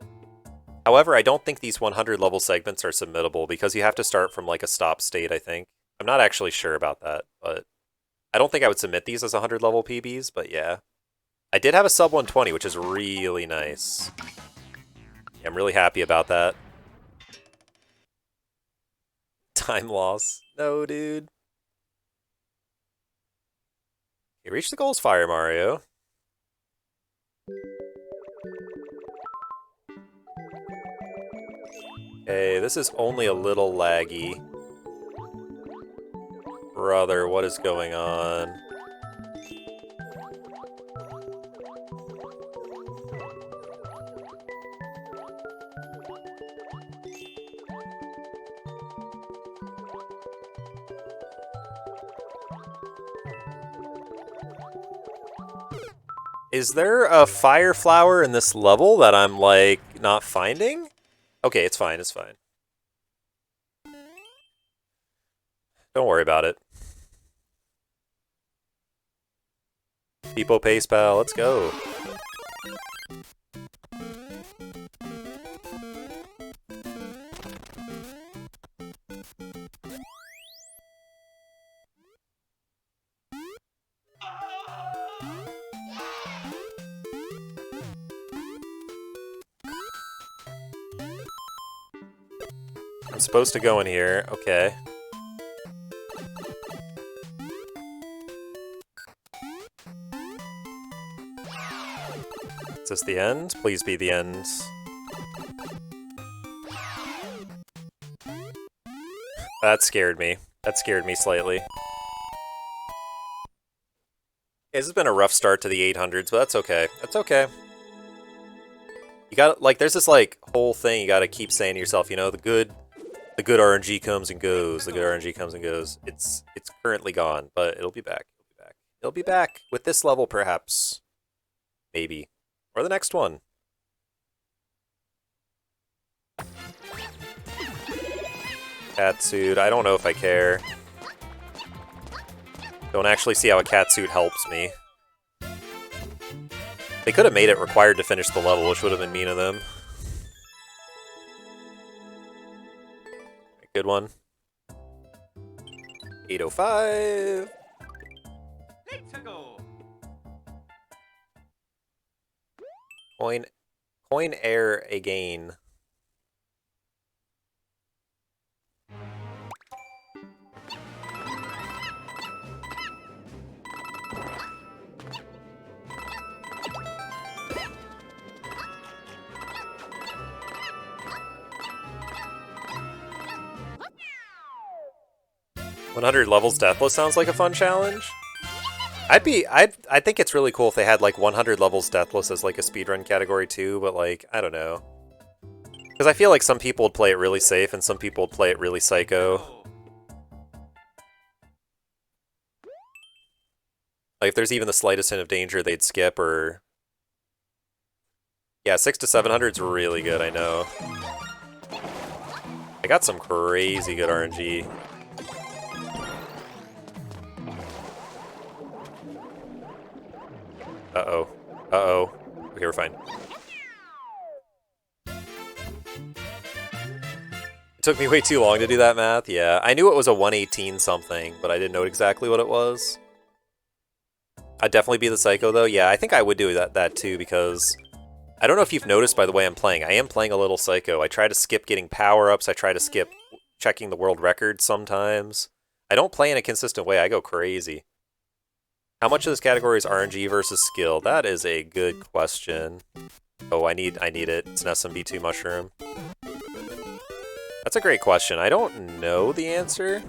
However, I don't think these 100 level segments are submittable because you have to start from like a stop state, I think. I'm not actually sure about that, but I don't think I would submit these as 100 level PBs, but yeah. I did have a sub 120, which is really nice. Yeah, I'm really happy about that. Time loss. No, dude. You reached the goals, Fire Mario. Okay, this is only a little laggy. Brother, what is going on? Is there a fire flower in this level that I'm, like, not finding? Okay, it's fine, it's fine. Don't worry about it. Peepo pace, pal, let's go. I'm supposed to go in here, okay. Is this the end? Please be the end. That scared me. That scared me slightly. This has been a rough start to the 800s, but that's okay. That's okay. You gotta, like, there's this, like, whole thing you gotta keep saying to yourself, you know, the good RNG comes and goes. The good RNG comes and goes. It's currently gone, but it'll be back. It'll be back. It'll be back with this level, perhaps. Maybe. Or the next one. Catsuit. I don't know if I care. Don't actually see how a catsuit helps me. They could have made it required to finish the level, which would have been mean of them. Good one. 805. Let's go. Coin air again. 100 levels deathless sounds like a fun challenge. I think it's really cool if they had like 100 levels deathless as like a speedrun category too, but like, I don't know. Because I feel like some people would play it really safe and some people would play it really psycho. Like if there's even the slightest hint of danger, they'd skip or... Yeah, 600 to 700 is really good, I know. I got some crazy good RNG. Uh-oh. Uh-oh. Okay, we're fine. It took me way too long to do that math, yeah. I knew it was a 118 something, but I didn't know exactly what it was. I'd definitely be the Psycho, though. Yeah, I think I would do that too, because... I don't know if you've noticed by the way I'm playing. I am playing a little Psycho. I try to skip getting power-ups. I try to skip checking the world record sometimes. I don't play in a consistent way. I go crazy. How much of this category is RNG versus skill? That is a good question. Oh, I need it. It's an SMB2 mushroom. That's a great question. I don't know the answer.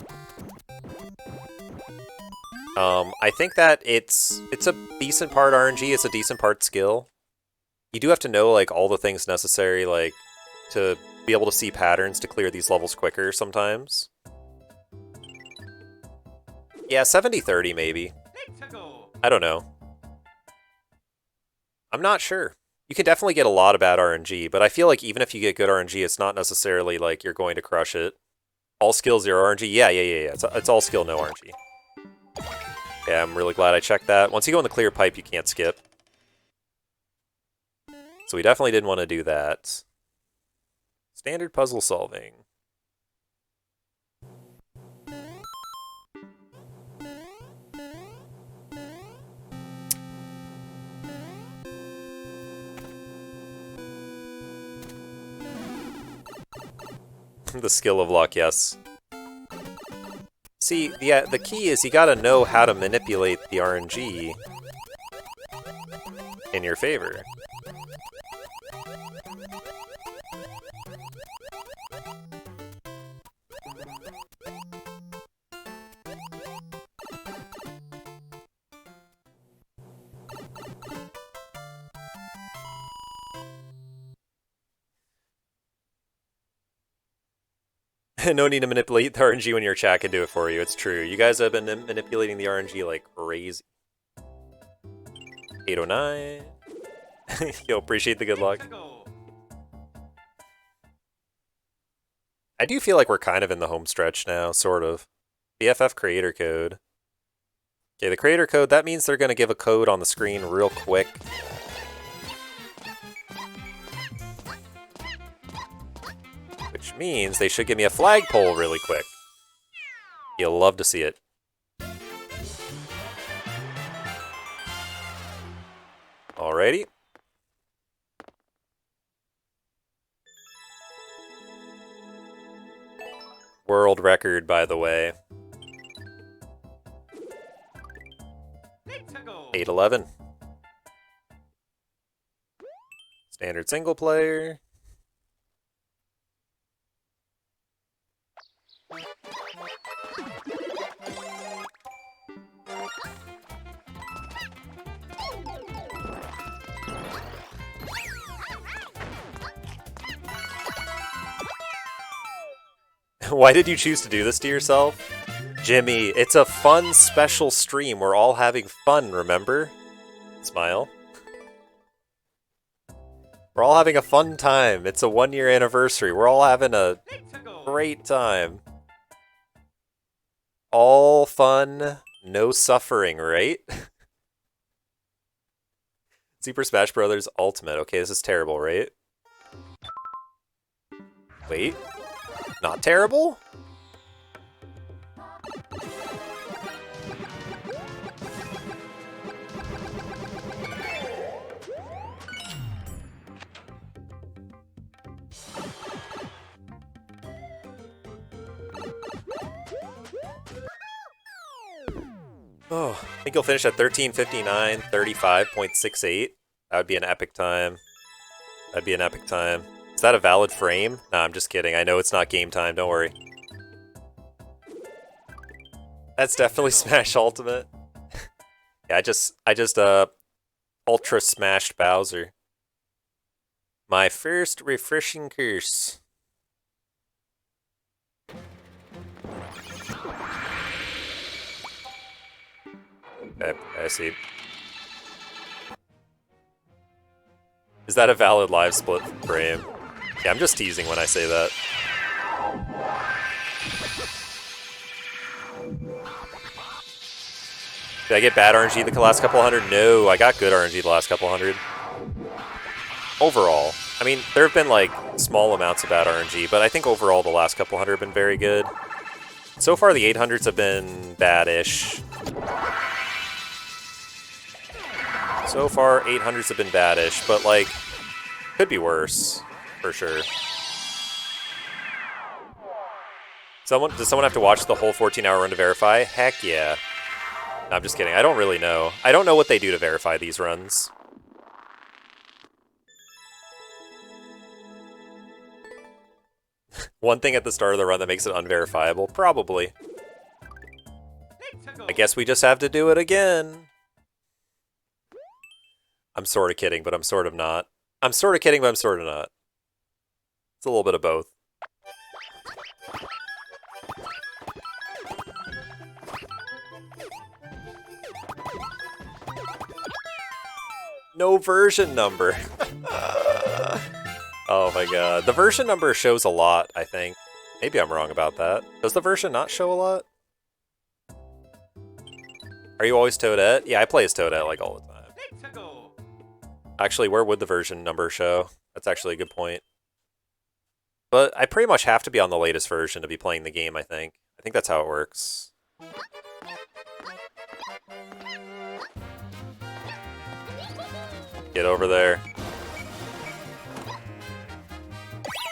I think that it's a decent part RNG. It's a decent part skill. You do have to know like all the things necessary like to be able to see patterns to clear these levels quicker sometimes. Yeah, 70-30 maybe. I don't know. I'm not sure. You can definitely get a lot of bad RNG, but I feel like even if you get good RNG, it's not necessarily like you're going to crush it. All skill, 0 RNG? Yeah. It's all skill, no RNG. Yeah, I'm really glad I checked that. Once you go in the clear pipe, you can't skip. So we definitely didn't want to do that. Standard puzzle solving. The skill of luck, yes. See, yeah, the key is you gotta know how to manipulate the RNG in your favor. No need to manipulate the RNG when your chat can do it for you. It's true. You guys have been manipulating the RNG like crazy. 809. Yo, appreciate the good luck. I do feel like we're kind of in the home stretch now, sort of. BFF creator code. Okay, the creator code, that means they're going to give a code on the screen real quick. Which means they should give me a flagpole really quick. You'll love to see it. Alrighty. World record, by the way. 811. Standard single player. Why did you choose to do this to yourself? Jimmy, it's a fun, special stream. We're all having fun, remember? Smile. We're all having a fun time. It's a 1-year anniversary. We're all having a great time. All fun, no suffering, right? Super Smash Bros. Ultimate. Okay, this is terrible, right? Wait. Not terrible? Oh, I think you'll finish at 13:59, 35.68. That would be an epic time. That'd be an epic time. Is that a valid frame? Nah, I'm just kidding. I know it's not game time, don't worry. That's definitely Smash Ultimate. Yeah, I just ultra smashed Bowser. My first refreshing curse. Okay, I see. Is that a valid live split frame? Yeah, I'm just teasing when I say that. Did I get bad RNG the last couple hundred? No, I got good RNG the last couple hundred. Overall. I mean, there have been, like, small amounts of bad RNG, but I think overall the last couple hundred have been very good. So far, the 800s have been bad-ish. So far, 800s have been bad-ish, but, like, could be worse, for sure. Does someone have to watch the whole 14-hour run to verify? Heck yeah. No, I'm just kidding. I don't really know. I don't know what they do to verify these runs. One thing at the start of the run that makes it unverifiable? Probably. I guess we just have to do it again. I'm sort of kidding, but I'm sort of not. I'm sort of kidding, but I'm sort of not. It's a little bit of both. No version number. Oh my god. The version number shows a lot, I think. Maybe I'm wrong about that. Does the version not show a lot? Are you always Toadette? Yeah, I play as Toadette like all the time. Actually, where would the version number show? That's actually a good point. But I pretty much have to be on the latest version to be playing the game, I think. I think that's how it works. Get over there.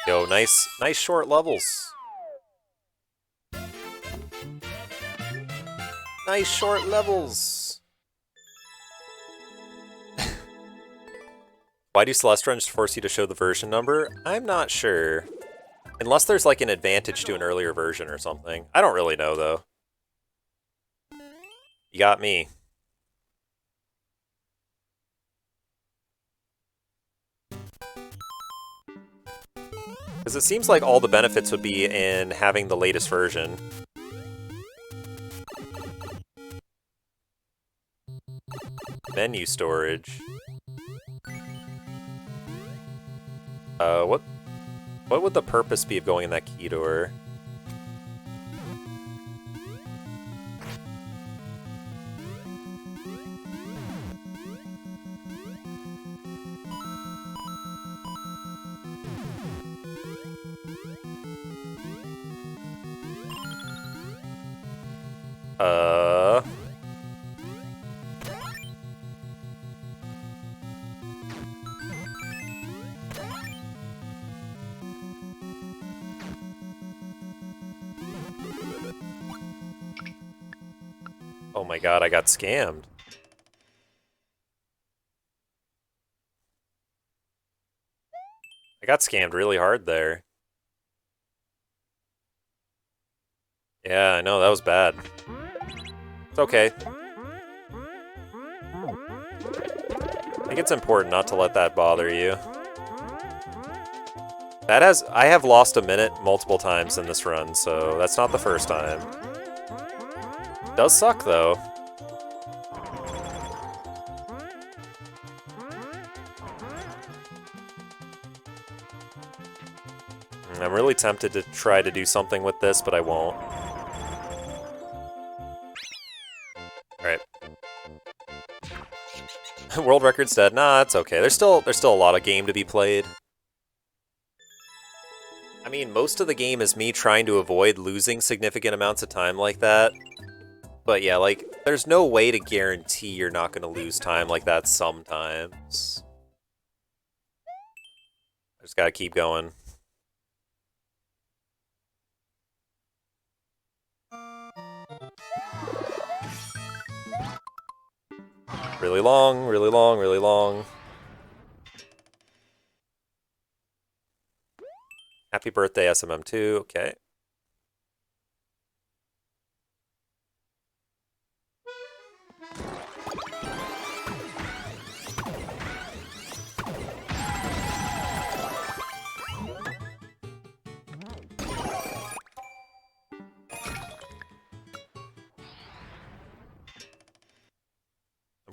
Yo, nice short levels. Nice short levels. Why do Celeste runs force you to show the version number? I'm not sure. Unless there's like an advantage to an earlier version or something. I don't really know though. You got me. Because it seems like all the benefits would be in having the latest version. Menu storage. What would the purpose be of going in that key door? Oh my god, I got scammed. I got scammed really hard there. Yeah, I know, that was bad. It's okay. I think it's important not to let that bother you. I have lost a minute multiple times in this run, so that's not the first time. Does suck, though. I'm really tempted to try to do something with this, but I won't. Alright. World record's dead. Nah, it's okay. There's still a lot of game to be played. I mean, most of the game is me trying to avoid losing significant amounts of time like that. But yeah, like, there's no way to guarantee you're not going to lose time like that sometimes. I just gotta keep going. Really long, really long, really long. Happy birthday, SMM2. Okay.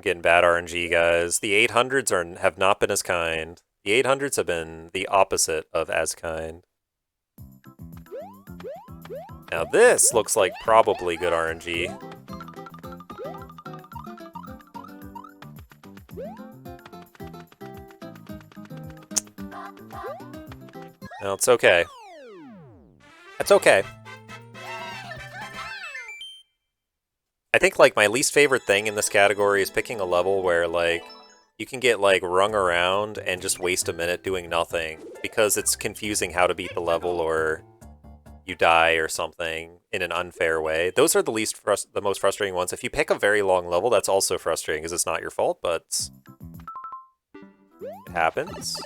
I'm getting bad RNG, guys. The 800s have not been as kind. The 800s have been the opposite of as kind. Now this looks like probably good RNG. No, it's okay. It's okay. I think, like, my least favorite thing in this category is picking a level where, like, you can get, like, rung around and just waste a minute doing nothing, because it's confusing how to beat the level, or you die or something in an unfair way. Those are the most frustrating ones. If you pick a very long level, that's also frustrating, because it's not your fault, but it happens.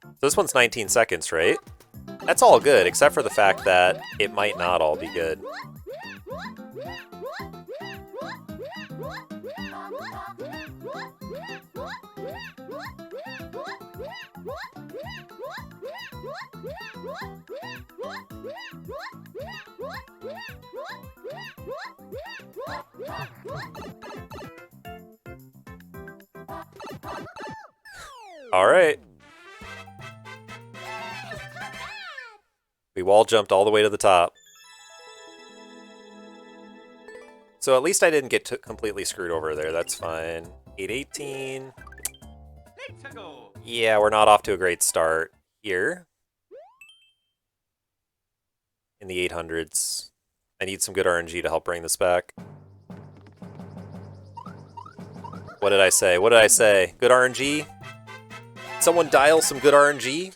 So this one's 19 seconds, right? That's all good, except for the fact that it might not all be good. Alright. We wall jumped all the way to the top. So at least I didn't get completely screwed over there, that's fine. 818. Let's go. Yeah, we're not off to a great start here. In the 800s. I need some good RNG to help bring this back. What did I say? What did I say? Good RNG? Someone dial some good RNG?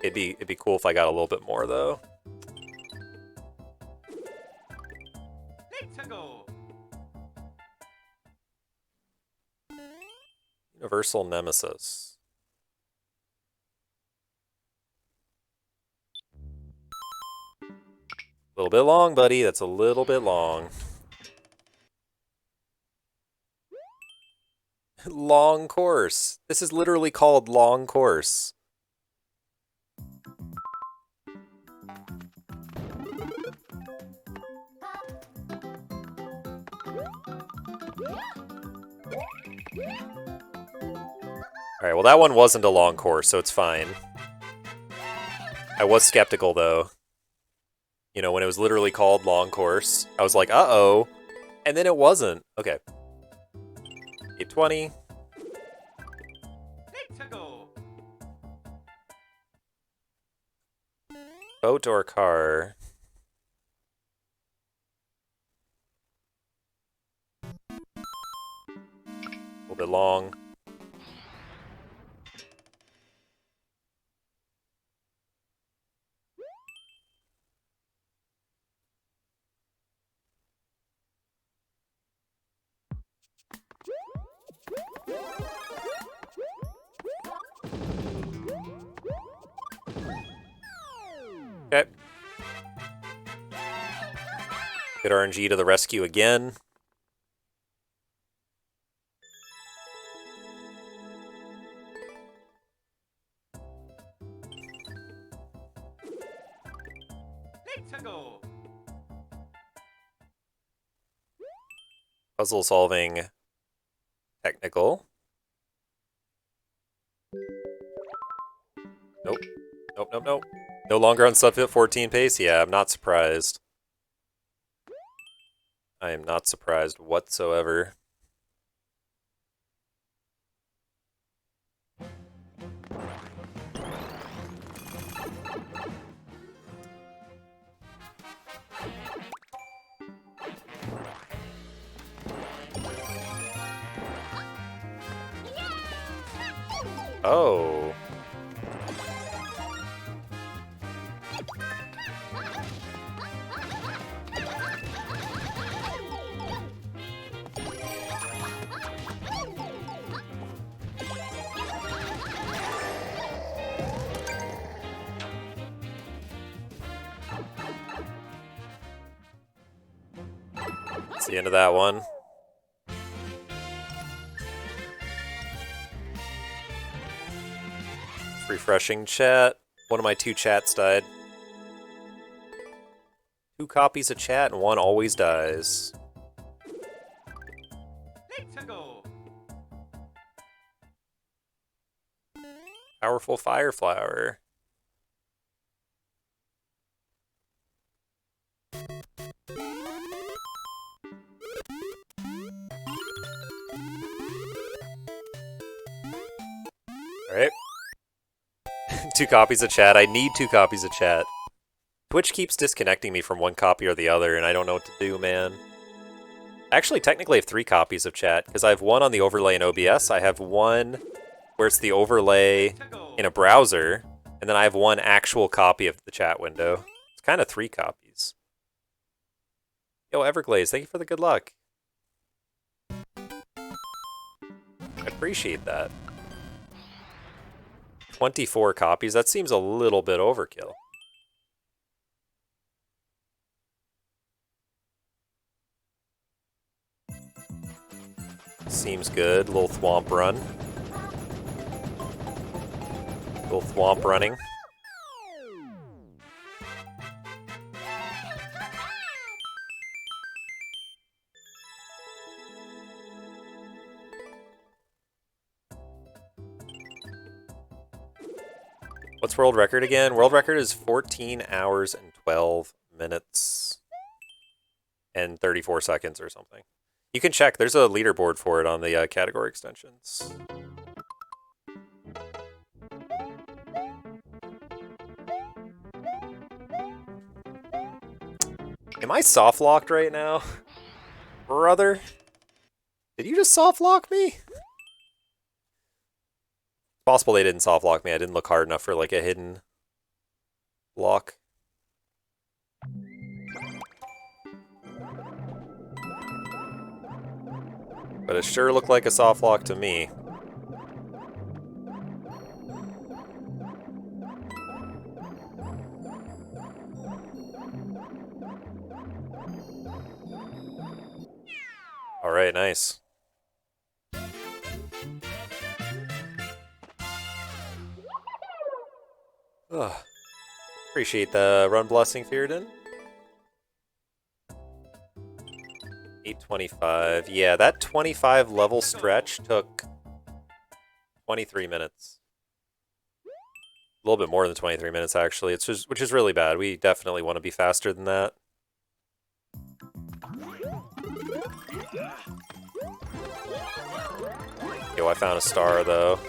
It'd be cool if I got a little bit more though. Let's go. Universal Nemesis. A little bit long, buddy. That's a little bit long. Long course. This is literally called long course. Alright, well that one wasn't a long course, so it's fine. I was skeptical though. You know, when it was literally called long course, I was like, uh-oh. And then it wasn't. Okay. 820. Let's go. Boat or car? A little bit long. Okay. Good RNG to the rescue again. Let's go. Puzzle solving technical. Nope. Nope, nope, nope. No longer on sub 14 pace? Yeah, I'm not surprised. I am not surprised whatsoever. Oh. That's the end of that one. Refreshing chat. One of my two chats died. 2 copies of chat and 1 always dies. Let's go. Powerful fire flower. Alright. 2 copies of chat. I need 2 copies of chat. Twitch keeps disconnecting me from one copy or the other, and I don't know what to do, man. Actually, technically I have 3 copies of chat, because I have 1 on the overlay in OBS, I have 1 where it's the overlay in a browser, and then I have 1 actual copy of the chat window. It's kind of 3 copies. Yo, Everglaze, thank you for the good luck. I appreciate that. 24 copies, that seems a little bit overkill. Seems good. Little thwomp run. Little thwomp running. What's world record again? World record is 14 hours and 12 minutes and 34 seconds or something. You can check. There's a leaderboard for it on the category extensions. Am I soft locked right now? Brother? Did you just soft lock me? It's possible they didn't soft lock me. I didn't look hard enough for like a hidden lock. But it sure looked like a soft lock to me. Alright, nice. Ugh. Appreciate the run blessing, Fearden. 825. Yeah, that 25 level stretch took 23 minutes. A little bit more than 23 minutes, actually. It's just, which is really bad. We definitely want to be faster than that. Yo, I found a star, though.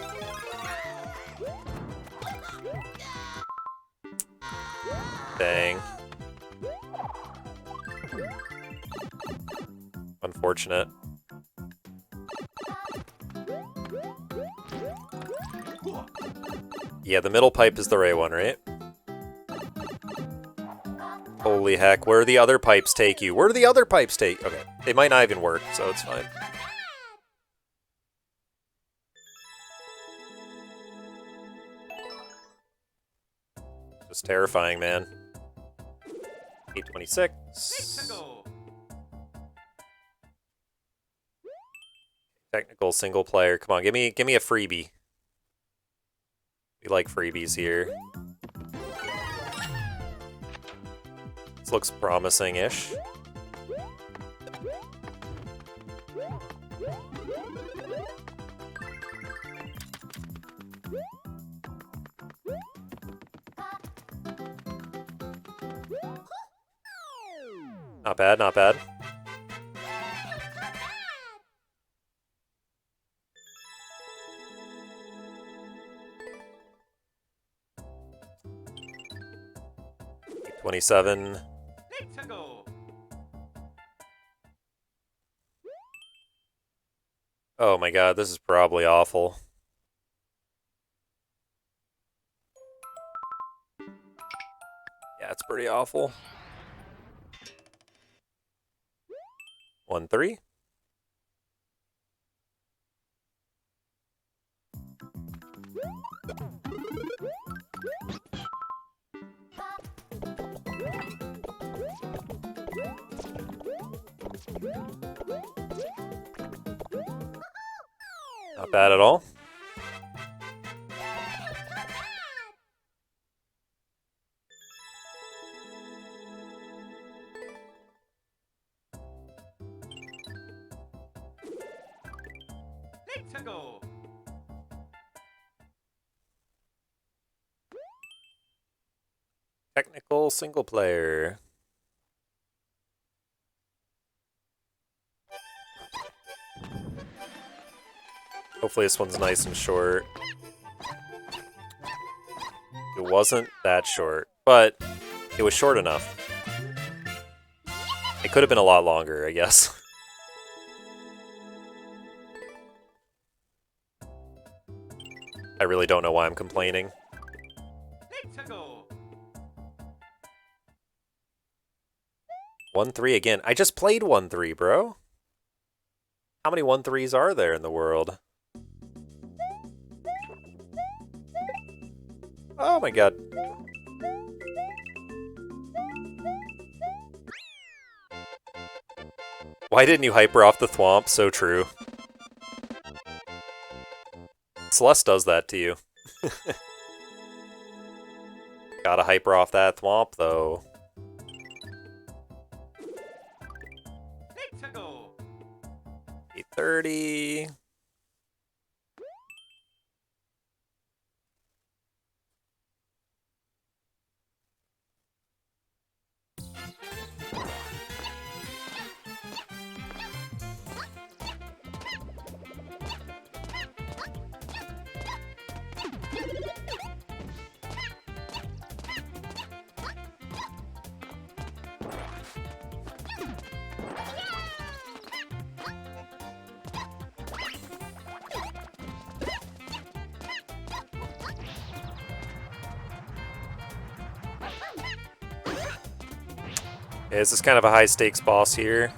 Dang. Unfortunate. Yeah, the middle pipe is the right one, right? Holy heck, where do the other pipes take you? Where do the other pipes take? Okay, they might not even work, so it's fine. Just terrifying, man. 826. Let's go. Technical single player. Come on, give me a freebie. We like freebies here. This looks promising-ish. Not bad, not bad. $27. Let's go. Oh my god, this is probably awful. Yeah, it's pretty awful. 1-3. Not bad at all. to go. Technical single player. Hopefully this one's nice and short. It wasn't that short, but it was short enough. It could have been a lot longer, I guess. I really don't know why I'm complaining. To go. 1-3 again. I just played 1-3, bro. How many 1-3s are there in the world? Oh my god. Why didn't you hyper off the thwomp? So true. Celeste does that to you. Gotta hyper off that thwomp, though. To go. 830. Yeah, this is kind of a high-stakes boss here.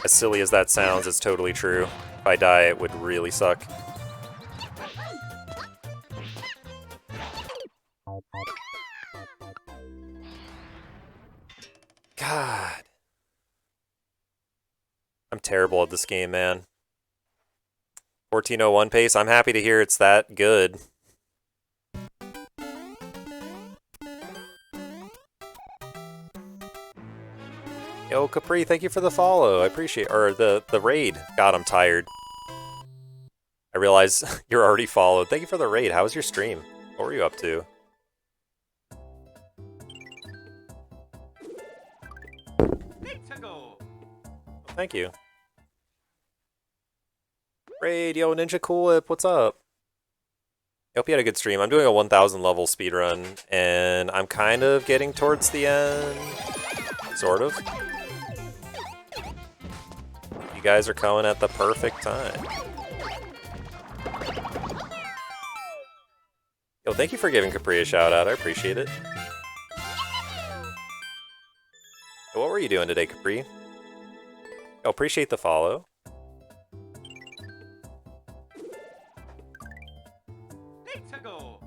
As silly as that sounds, it's totally true. If I die, it would really suck. God. I'm terrible at this game, man. 14:01 pace. I'm happy to hear it's that good. Yo, Capri, thank you for the follow. I appreciate or the raid. God, I'm tired. I realize you're already followed. Thank you for the raid. How was your stream? What were you up to? To go. Thank you. Raid, yo, Ninja Cool Whip, what's up? I hope you had a good stream. I'm doing a 1000 level speedrun, and I'm kind of getting towards the end. Sort of. You guys are coming at the perfect time. Yo, thank you for giving Capri a shout out. I appreciate it. Hey, what were you doing today, Capri? Yo, appreciate the follow. To go.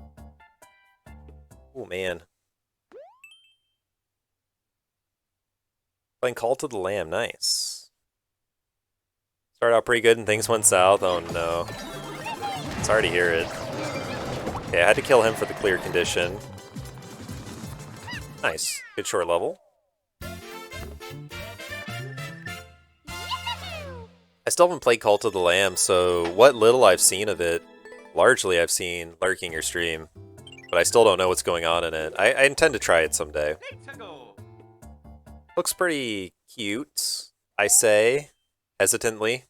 Oh, man. Playing Call to the Lamb, nice. Started out pretty good and things went south. Oh no. Sorry to hear it. Okay, I had to kill him for the clear condition. Nice. Good short level. I still haven't played Call to the Lamb, so what little I've seen of it, largely I've seen lurking your stream. But I still don't know what's going on in it. I intend to try it someday. To go. Looks pretty cute, I say, hesitantly.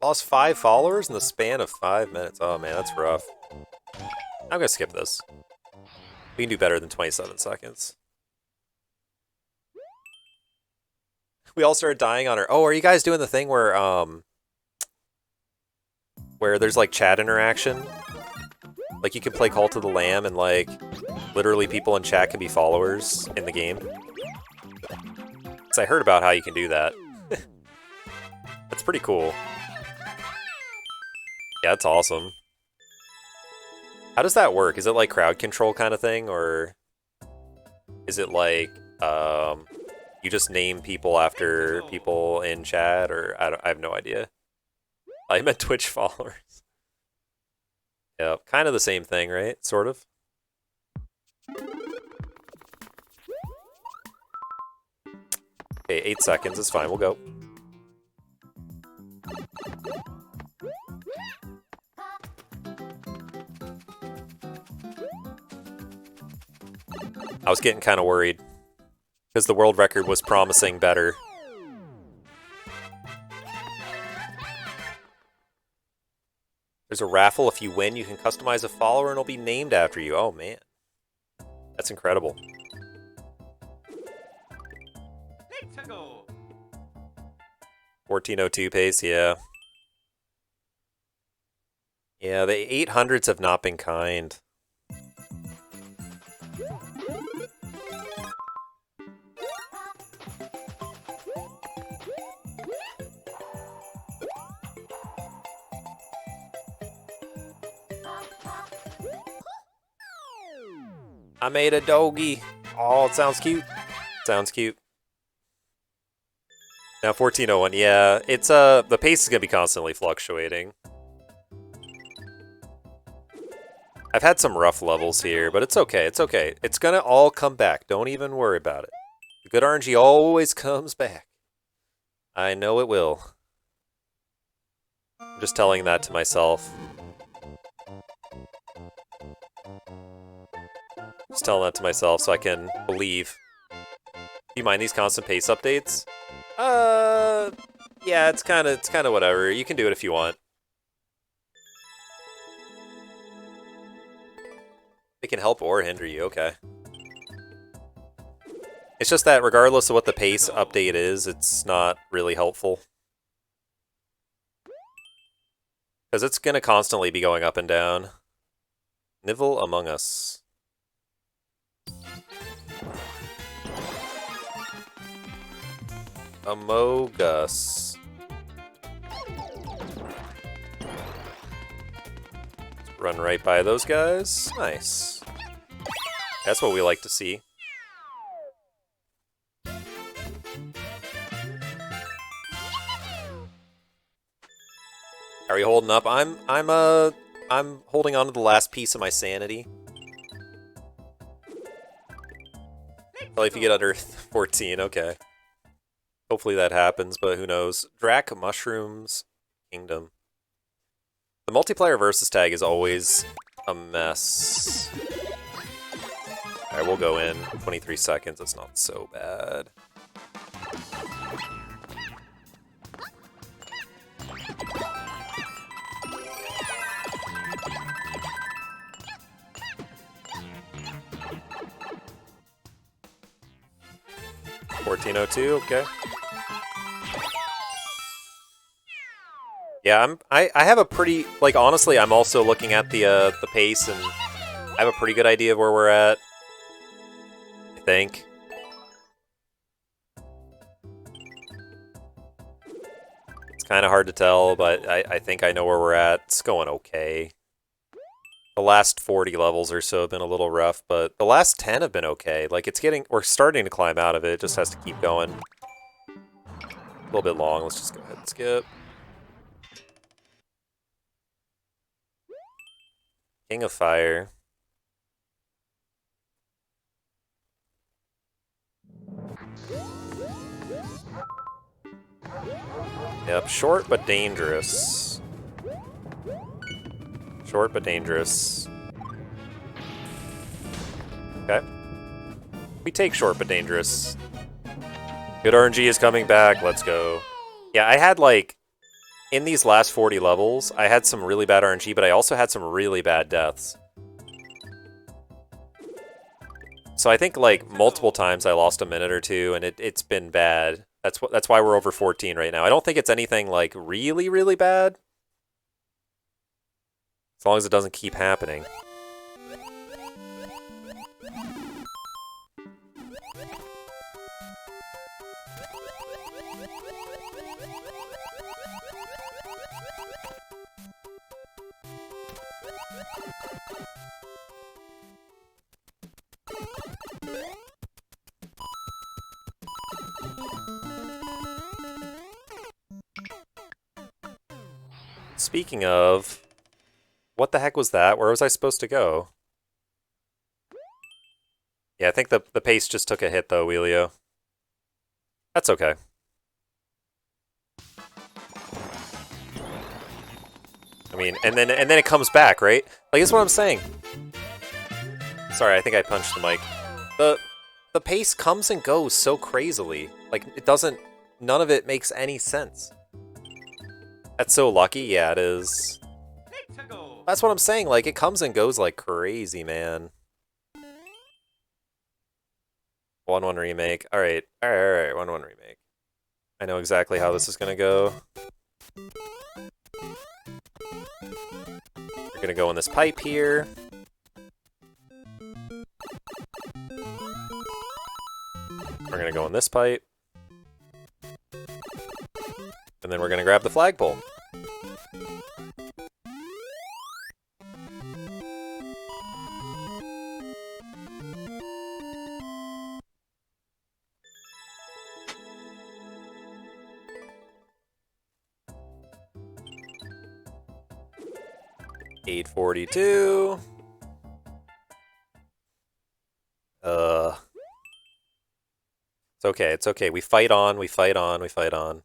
Lost 5 followers in the span of 5 minutes. Oh man, that's rough. I'm gonna skip this. We can do better than 27 seconds. We all started dying on our... Oh, are you guys doing the thing where there's like chat interaction? Like you can play Call to the Lamb and like literally people in chat can be followers in the game. So I heard about how you can do that. That's pretty cool. Yeah, that's awesome. How does that work? Is it like crowd control kind of thing, or is it like you just name people after people in chat, or I have no idea. I meant Twitch followers. Yeah, kind of the same thing, right? Sort of. Okay, 8 seconds is fine. We'll go. I was getting kind of worried because the world record was promising better. There's a raffle. If you win, you can customize a follower and it'll be named after you. Oh, man. That's incredible. Let's go. 14:02 pace, yeah. Yeah, the 800s have not been kind. I made a doggy. Oh, it sounds cute. Sounds cute. Now 14:01. Yeah, it's the pace is gonna be constantly fluctuating. I've had some rough levels here, but it's okay. It's okay. It's gonna all come back. Don't even worry about it. The good RNG always comes back. I know it will. I'm just telling that to myself. Just telling that to myself so I can believe. Do you mind these constant pace updates? Yeah, it's kind of whatever. You can do it if you want. It can help or hinder you, okay. It's just that regardless of what the pace update is, it's not really helpful. Because it's going to constantly be going up and down. Nibble Among Us. Amogus. Run right by those guys. Nice. That's what we like to see. Are we holding up? I'm holding on to the last piece of my sanity. Well, if you get under 14, okay. Hopefully that happens, but who knows. Drac Mushrooms Kingdom. The multiplayer versus tag is always a mess. Alright, we'll go in. 23 seconds, that's not so bad. $14.02, okay. Yeah, I have a pretty, like, honestly, I'm also looking at the pace, and I have a pretty good idea of where we're at, I think. It's kind of hard to tell, but I think I know where we're at. It's going okay. The last 40 levels or so have been a little rough, but the last 10 have been okay. Like, we're starting to climb out of it. It just has to keep going. A little bit long. Let's just go ahead and skip. King of Fire. Yep, short but dangerous. Short but dangerous. Okay. We take short but dangerous. Good RNG is coming back. Let's go. Yeah, I had, like, in these last 40 levels, I had some really bad RNG, but I also had some really bad deaths. So I think, like, multiple times I lost a minute or two, and it's been bad. That's why we're over 14 right now. I don't think it's anything, like, really, really bad. As long as it doesn't keep happening. Speaking of, what the heck was that? Where was I supposed to go? Yeah, I think the pace just took a hit though, Wheelio. That's okay. I mean, and then it comes back, right? Like, that's what I'm saying. Sorry, I think I punched the mic. The pace comes and goes so crazily. Like, it doesn't... None of it makes any sense. That's so lucky? Yeah, it is. Let's go. That's what I'm saying, like, it comes and goes like crazy, man. 1-1 remake. Alright, 1-1 remake. I know exactly how this is gonna go. We're gonna go in this pipe here. We're gonna go in this pipe. And then we're gonna grab the flagpole. $842. It's okay, it's okay. We fight on, we fight on, we fight on.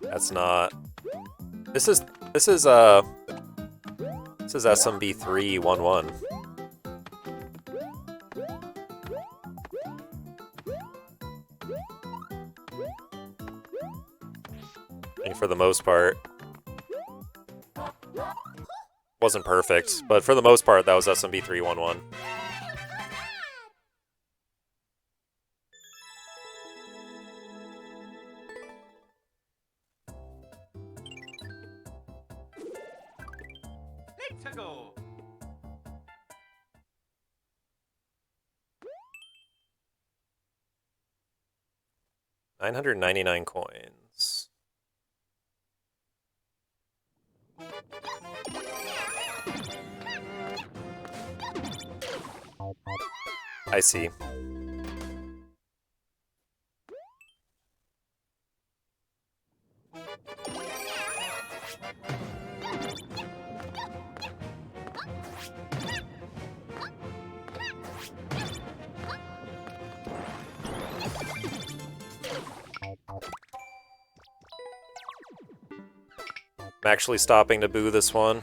That's not... This is SMB3 1-1. I mean, for the most part. Wasn't perfect, but for the most part, that was SMB3 1-1. Let's go. $999 coins. I see. I'm actually stopping to boo this one.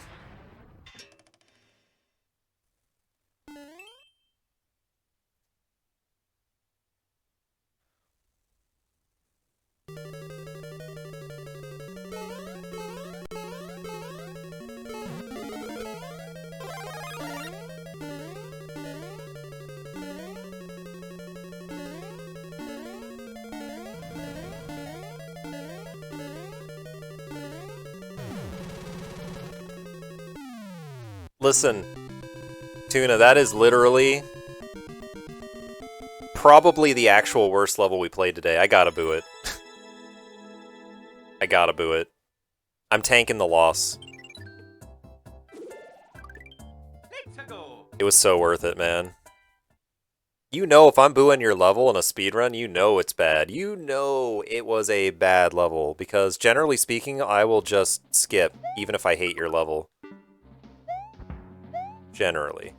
Listen, Tuna, that is literally probably the actual worst level we played today. I gotta boo it. I gotta boo it. I'm tanking the loss. Let's go. It was so worth it, man. You know if I'm booing your level in a speedrun, you know it's bad. You know it was a bad level, because generally speaking, I will just skip, even if I hate your level. Generally.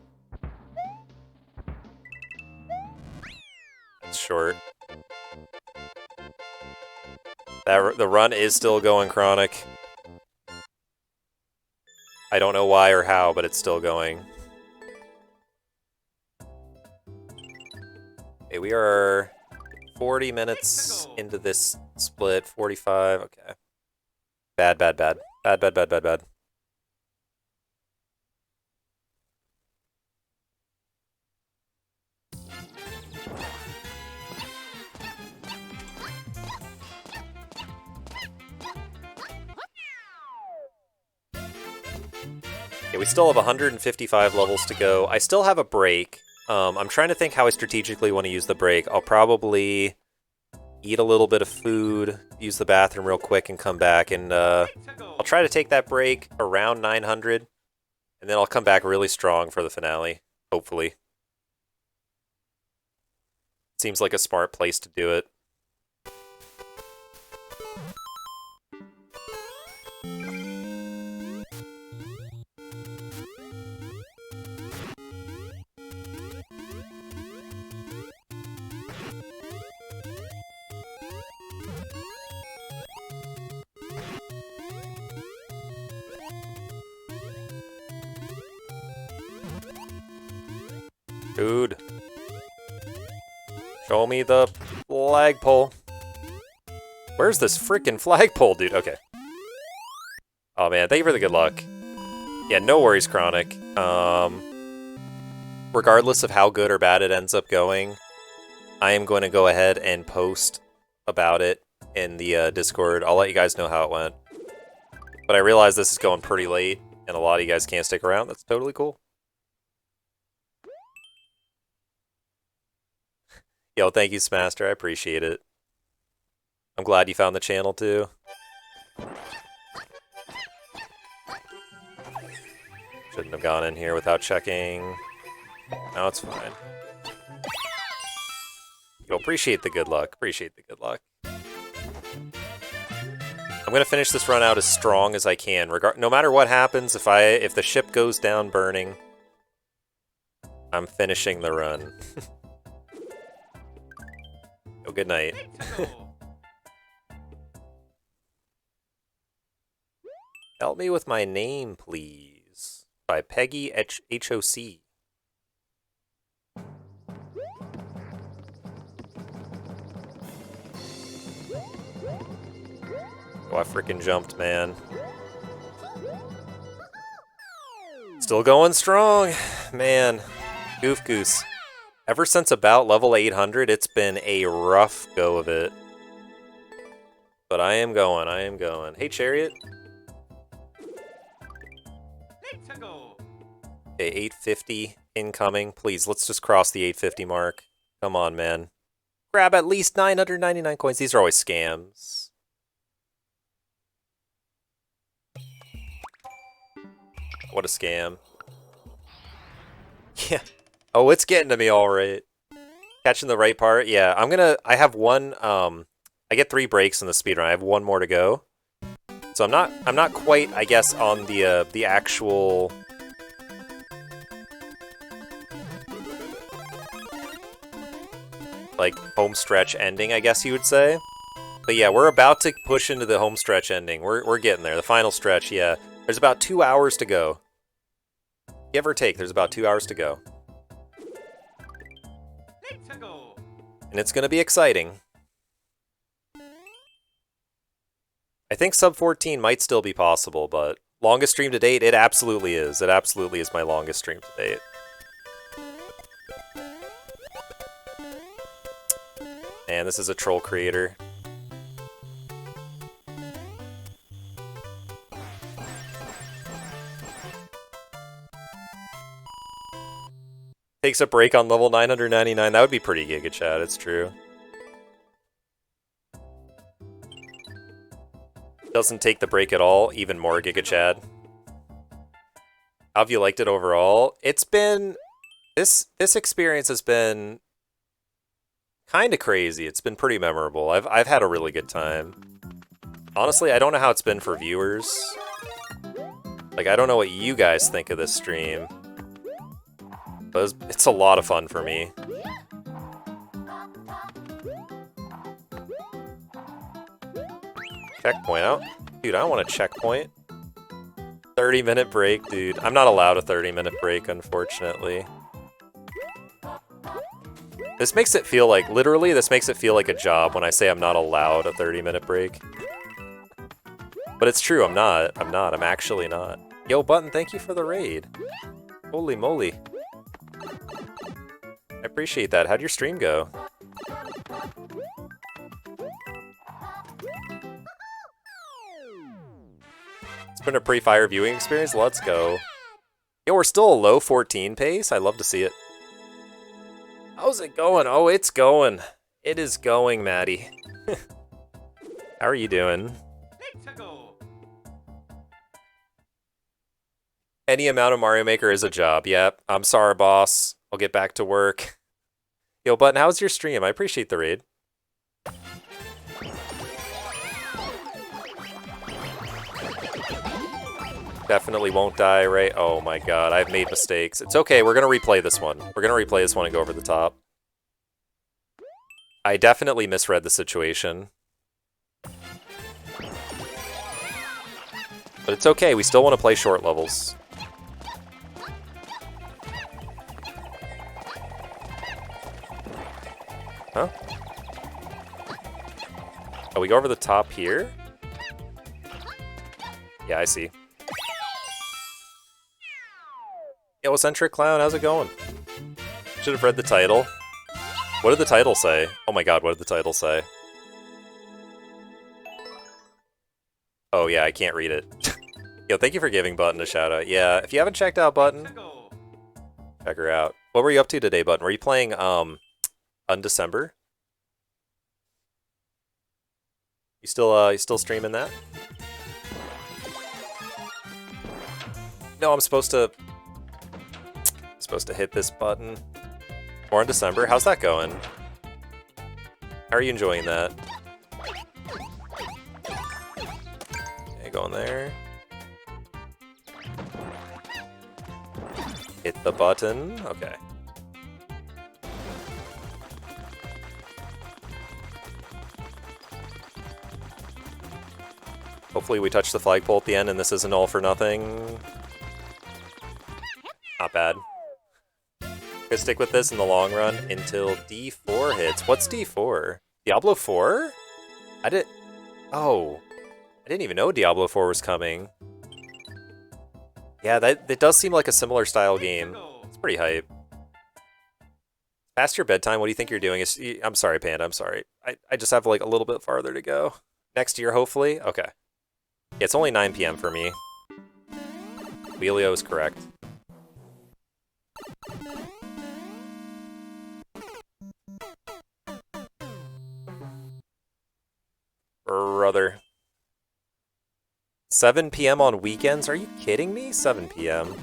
It's short. The run is still going chronic. I don't know why or how, but it's still going. Okay, we are 40 minutes into this split. 45, okay. Bad, bad, bad. Bad, bad, bad, bad, bad. Okay, we still have 155 levels to go. I still have a break. I'm trying to think how I strategically want to use the break. I'll probably eat a little bit of food, use the bathroom real quick, and come back. And I'll try to take that break around 900, and then I'll come back really strong for the finale, hopefully. Seems like a smart place to do it. Dude. Show me the flagpole. Where's this freaking flagpole, dude? Okay. Oh man, thank you for the good luck. Yeah, no worries, Chronic. Regardless of how good or bad it ends up going, I am going to go ahead and post about it in the Discord. I'll let you guys know how it went. But I realize this is going pretty late, and a lot of you guys can't stick around. That's totally cool. Yo, thank you, Smaster. I appreciate it. I'm glad you found the channel, too. Shouldn't have gone in here without checking. No, it's fine. Yo, appreciate the good luck. Appreciate the good luck. I'm gonna finish this run out as strong as I can. No matter what happens, if the ship goes down burning, I'm finishing the run. Yo, good night. Help me with my name, please. By Peggy HOC. Oh, I freaking jumped, man. Still going strong. Man. Goof Goose. Ever since about level 800, it's been a rough go of it. But I am going, I am going. Hey, Chariot. Let's go. Okay, 850 incoming. Please, let's just cross the 850 mark. Come on, man. Grab at least 999 coins. These are always scams. What a scam. Yeah. Oh, it's getting to me all right. Catching the right part. Yeah, I have one, I get 3 breaks in the speedrun. I have 1 more to go. So I'm not quite, I guess, on the actual like home stretch ending, I guess you would say. But yeah, we're about to push into the home stretch ending. We're getting there. The final stretch, yeah. There's about 2 hours to go. Give or take, there's about 2 hours to go. Let's go. And it's going to be exciting. I think sub 14 might still be possible, but longest stream to date, it absolutely is. It absolutely is my longest stream to date. And this is a troll creator. Takes a break on level 999. That would be pretty Giga Chad, it's true. Doesn't take the break at all, even more Giga Chad. How have you liked it overall? It's been... This experience has been kind of crazy. It's been pretty memorable. I've had a really good time. Honestly, I don't know how it's been for viewers. Like, I don't know what you guys think of this stream. But it's a lot of fun for me. Checkpoint out. Dude, I want a checkpoint. 30-minute break, dude. I'm not allowed a 30-minute break, unfortunately. This makes it feel like, literally, this makes it feel like a job when I say I'm not allowed a 30-minute break. But it's true, I'm not. I'm actually not. Yo, Button, thank you for the raid. Holy moly. I appreciate that. How'd your stream go? It's been a pretty fire viewing experience. Let's go. Yo, we're still a low 14 pace. I love to see it. How's it going? Oh, it's going. It is going, Maddie. How are you doing? Let's go. Any amount of Mario Maker is a job. Yep. I'm sorry, boss. I'll get back to work. Yo, Button, how's your stream? I appreciate the raid. Definitely won't die, right? Oh my god, I've made mistakes. It's okay, we're gonna replay this one. We're gonna replay this one and go over the top. I definitely misread the situation. But it's okay, we still want to play short levels. Huh? Oh, we go over the top here? Yeah, I see. Yo, Eccentric Clown, how's it going? Should have read the title. What did the title say? Oh my god, what did the title say? Oh yeah, I can't read it. Yo, thank you for giving Button a shout out. Yeah, if you haven't checked out Button, check her out. What were you up to today, Button? Were you playing Undecember? You still streaming that? No, I'm supposed to hit this button. More in December. How's that going? How are you enjoying that? Okay, going there. Hit the button. Okay. Hopefully we touch the flagpole at the end and this isn't all for nothing. Not bad. Gonna stick with this in the long run until D4 hits. What's D4? Diablo 4? Oh. I didn't even know Diablo 4 was coming. Yeah, that does seem like a similar style game. It's pretty hype. Past your bedtime, what do you think you're doing? I'm sorry, Panda, I'm sorry. I just have like a little bit farther to go. Next year, hopefully? Okay. Yeah, it's only 9 p.m. for me. Wheelio is correct. Brother. 7 p.m. on weekends? Are you kidding me? 7 p.m.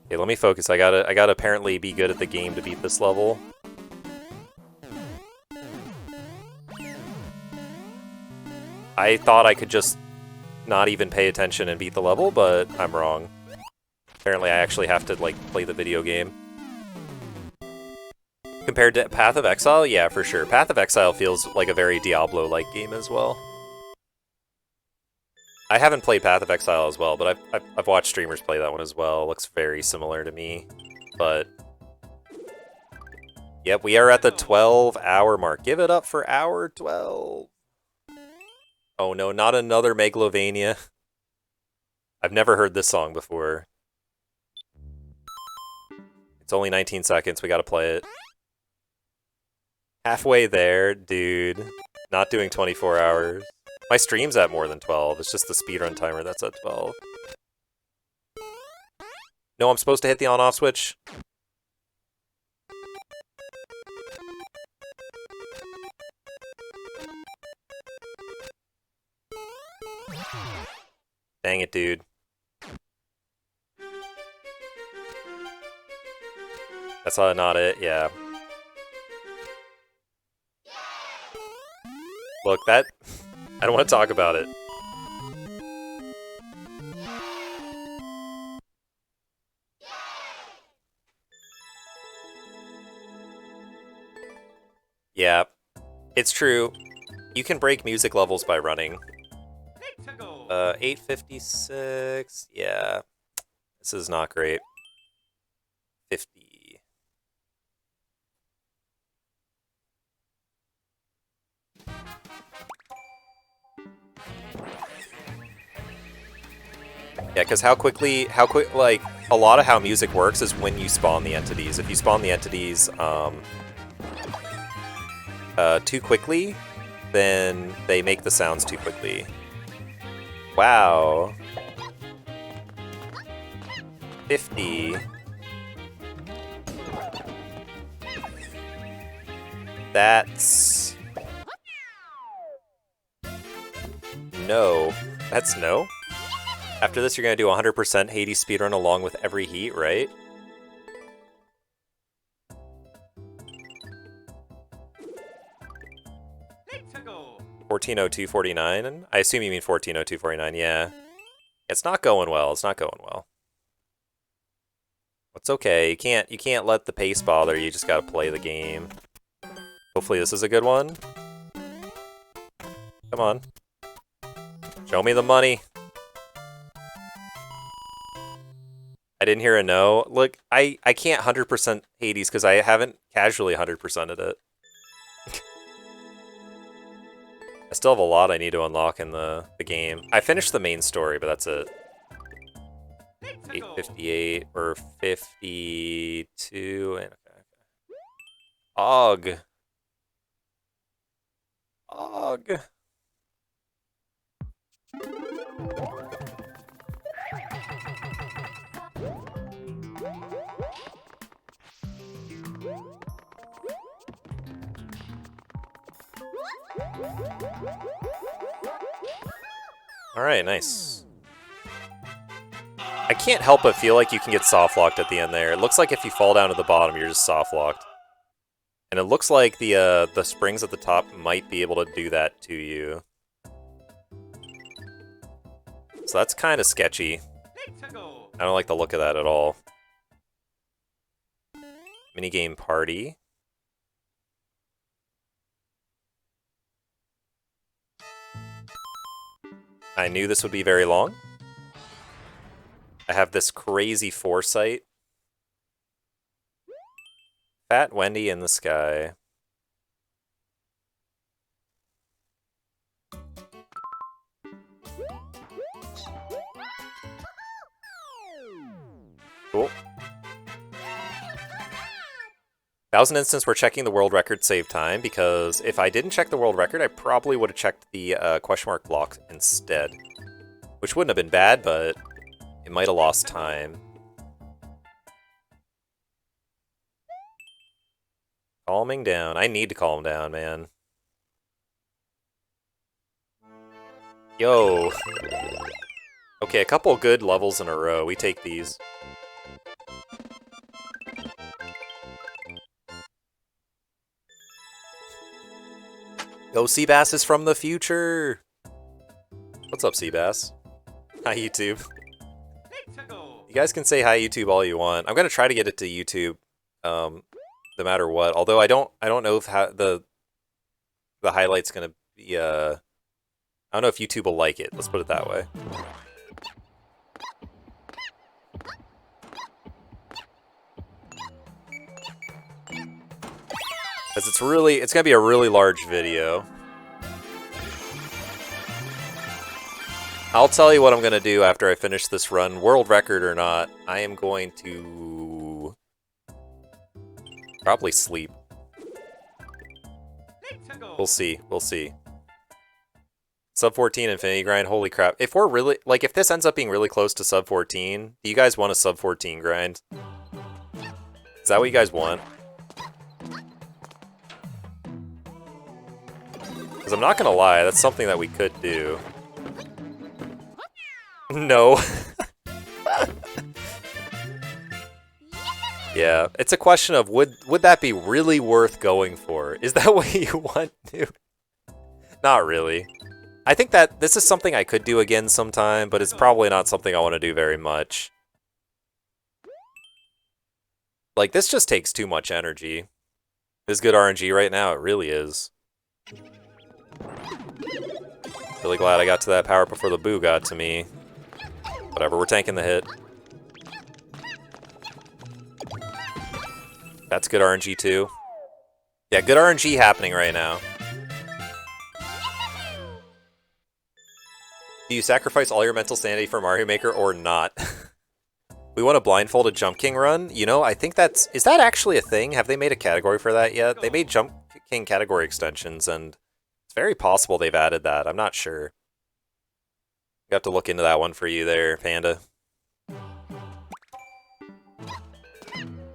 Okay, let me focus. I gotta apparently be good at the game to beat this level. I thought I could just not even pay attention and beat the level, but I'm wrong. Apparently I actually have to, like, play the video game. Compared to Path of Exile? Yeah, for sure. Path of Exile feels like a very Diablo-like game as well. I haven't played Path of Exile as well, but I've watched streamers play that one as well. It looks very similar to me, but... Yep, we are at the 12-hour mark. Give it up for hour 12. Oh no, not another Megalovania. I've never heard this song before. It's only 19 seconds, we gotta play it. Halfway there, dude. Not doing 24 hours. My stream's at more than 12, it's just the speedrun timer that's at 12. No, I'm supposed to hit the on-off switch. Dang it, dude. That's not it, yeah. Look, that... I don't want to talk about it. Yeah, it's true. You can break music levels by running. 856, yeah. This is not great. 50. Yeah, because like, a lot of how music works is when you spawn the entities. If you spawn the entities, too quickly, then they make the sounds too quickly. Wow. 50. That's... No. That's no? After this, you're gonna do 100% Hades speedrun along with every heat, right? Let's go. 14:02:49. I assume you mean 14:02:49. Yeah. It's not going well. It's not going well. It's okay. You can't let the pace bother you. You just gotta play the game. Hopefully this is a good one. Come on. Show me the money. I didn't hear a no. Look, I can't 100% Hades because I haven't casually 100%ed it. I still have a lot I need to unlock in the game. I finished the main story, but that's it. 858 or 52 and Og. Og. Alright, nice. I can't help but feel like you can get soft locked at the end there. It looks like if you fall down to the bottom, you're just soft locked. And it looks like the springs at the top might be able to do that to you. So that's kind of sketchy. I don't like the look of that at all. Minigame party. I knew this would be very long. I have this crazy foresight. Fat Wendy in the sky. Cool. That was an instance where checking the world record saved time, because if I didn't check the world record, I probably would have checked the question mark block instead. Which wouldn't have been bad, but it might have lost time. Calming down. I need to calm down, man. Yo. Okay, a couple good levels in a row. We take these. Yo, Seabass is from the future! What's up, Seabass? Hi, YouTube. You guys can say hi, YouTube, all you want. I'm gonna try to get it to YouTube, no matter what. Although I don't know if the highlight's gonna be, I don't know if YouTube will like it. Let's put it that way. Because it's gonna be a really large video. I'll tell you what I'm gonna do after I finish this run, world record or not. I am going to probably sleep. We'll see. We'll see. Sub 14 Infinity Grind, holy crap. If we're really, like, if this ends up being really close to sub 14, do you guys want a sub 14 grind? Is that what you guys want? Because I'm not gonna lie, that's something that we could do. No. Yeah, it's a question of would that be really worth going for? Is that what you want to? Not really. I think that this is something I could do again sometime, but it's probably not something I want to do very much. Like, this just takes too much energy. This is good RNG right now, it really is. Really glad I got to that power before the boo got to me. Whatever, we're tanking the hit. That's good RNG too. Yeah, good RNG happening right now. Do you sacrifice all your mental sanity for Mario Maker or not? We want a blindfolded Jump King run? You know, I think is that actually a thing? Have they made a category for that yet? They made Jump King category extensions, and it's very possible they've added that. I'm not sure. You have to look into that one for you there, Panda.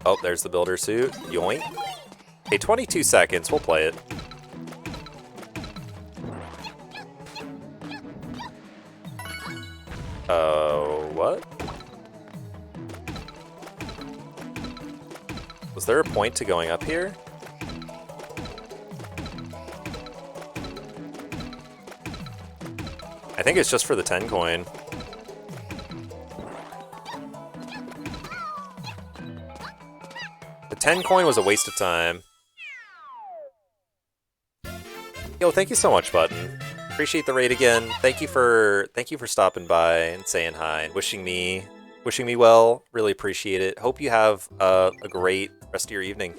Oh, there's the builder suit. Yoink. Okay, 22 seconds. We'll play it. What? Was there a point to going up here? I think it's just for the 10 coin. The 10 coin was a waste of time. Yo, thank you so much, Button. Appreciate the raid again. Thank you for stopping by and saying hi and wishing me well. Really appreciate it. Hope you have a great rest of your evening.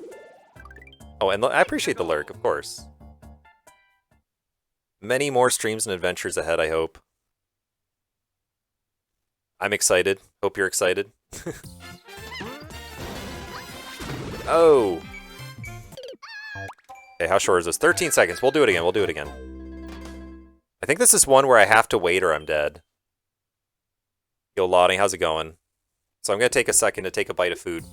Oh, and I appreciate the lurk, of course. Many more streams and adventures ahead, I hope. I'm excited. Hope you're excited. Oh! Okay, how short is this? 13 seconds. We'll do it again. We'll do it again. I think this is one where I have to wait or I'm dead. Yo, Lottie, how's it going? So I'm going to take a second to take a bite of food.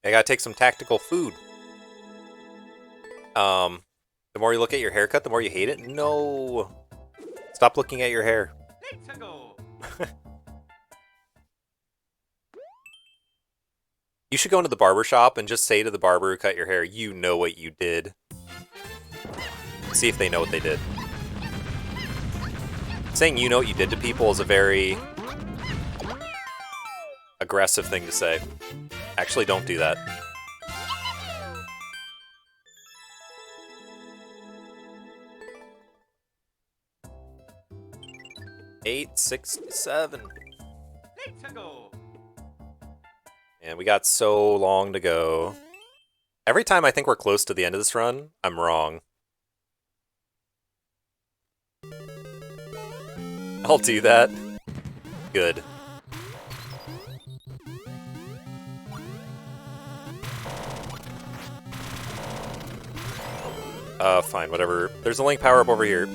I gotta take some tactical food. The more you look at your haircut, the more you hate it? No! Stop looking at your hair. Let's go. You should go into the barber shop and just say to the barber who cut your hair, you know what you did. See if they know what they did. Saying you know what you did to people is a very aggressive thing to say. Actually, don't do that. $8.67. Let's go. And we got so long to go. Every time I think we're close to the end of this run, I'm wrong. I'll do that. Good. Fine, whatever. There's a link power up over here.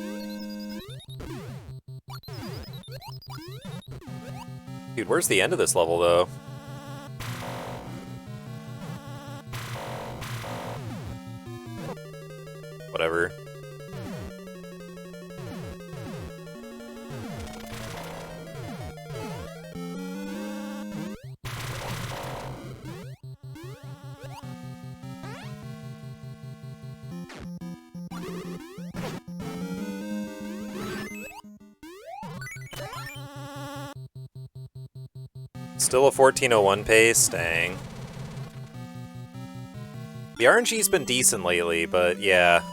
Dude, where's the end of this level, though? Whatever. Still a 14:01 pace, dang. The RNG's been decent lately, but yeah.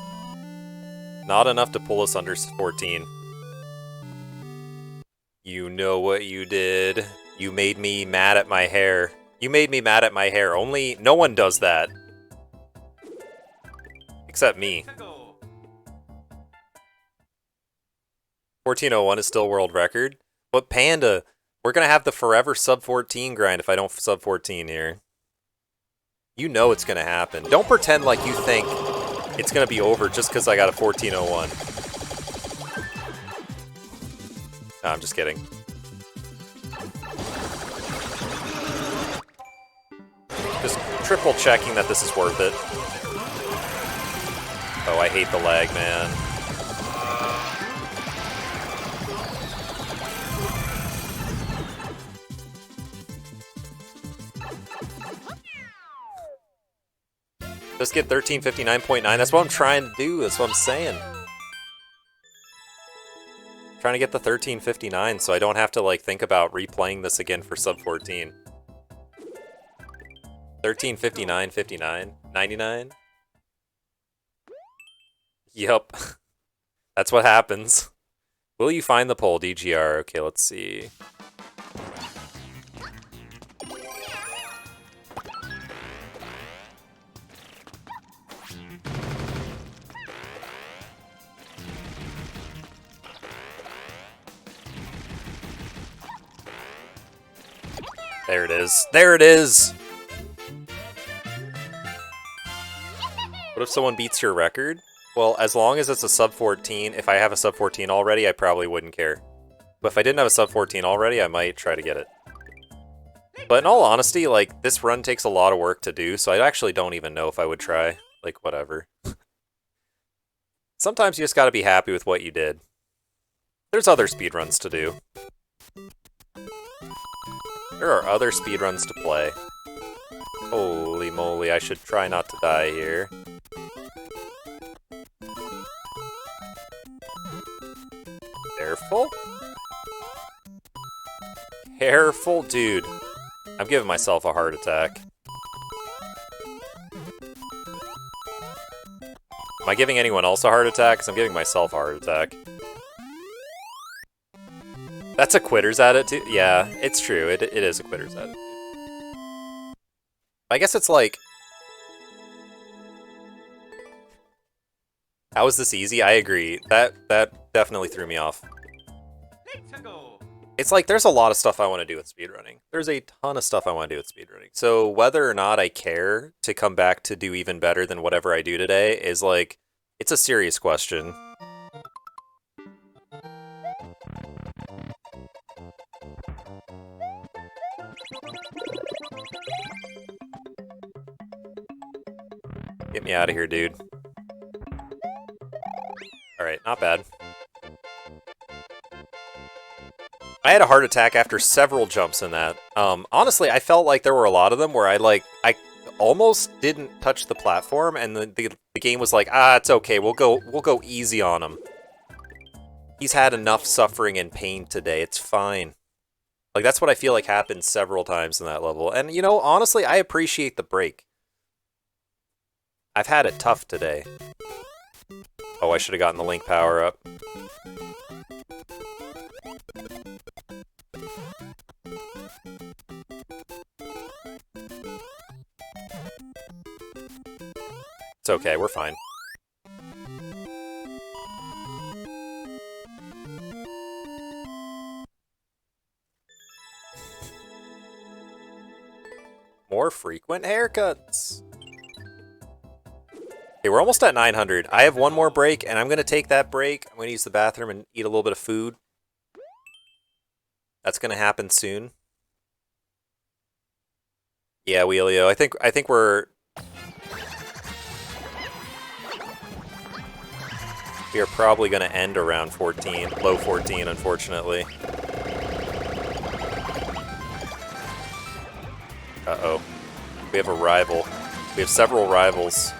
Not enough to pull us under 14. You know what you did. You made me mad at my hair. You made me mad at my hair. Only no one does that. Except me. Let's go. 14:01 is still world record. But Panda, we're gonna have the forever sub 14 grind if I don't sub 14 here. You know it's gonna happen. Don't pretend like you think it's gonna be over just because I got a 14:01. No, I'm just kidding. Just triple checking that this is worth it. Oh, I hate the lag, man. Just get 1359.9. That's what I'm trying to do. That's what I'm saying. Trying to get the 1359 so I don't have to like think about replaying this again for sub 14. 1359.59. 99. Yup. That's what happens. Will you find the poll, DGR? Okay, let's see. There it is. There it is! What if someone beats your record? Well, as long as it's a sub 14, if I have a sub 14 already, I probably wouldn't care. But if I didn't have a sub 14 already, I might try to get it. But in all honesty, like, this run takes a lot of work to do, so I actually don't even know if I would try. Like, whatever. Sometimes you just gotta be happy with what you did. There's other speedruns to do. There are other speedruns to play. Holy moly, I should try not to die here. Careful. Careful, dude. I'm giving myself a heart attack. Am I giving anyone else a heart attack? Because I'm giving myself a heart attack. That's a quitter's attitude? Yeah, it's true. It is a quitter's attitude. I guess it's like... How is this easy? I agree. That definitely threw me off. Let's go. It's like there's a lot of stuff I want to do with speedrunning. There's a ton of stuff I want to do with speedrunning. So whether or not I care to come back to do even better than whatever I do today is like, it's a serious question. Get me out of here, dude. Alright, not bad. I had a heart attack after several jumps in that. Honestly, I felt like there were a lot of them where I almost didn't touch the platform, and the game was like, ah, it's okay, we'll go easy on him. He's had enough suffering and pain today, it's fine. Like, that's what I feel like happened several times in that level. And, you know, honestly, I appreciate the break. I've had it tough today. Oh, I should have gotten the Link power up. It's okay, we're fine. More frequent haircuts. Okay, we're almost at 900. I have one more break, and I'm going to take that break. I'm going to use the bathroom and eat a little bit of food. That's going to happen soon. Yeah, Wheelio. I think we're... We are probably going to end around 14. Low 14, unfortunately. Uh-oh. We have a rival. We have several rivals.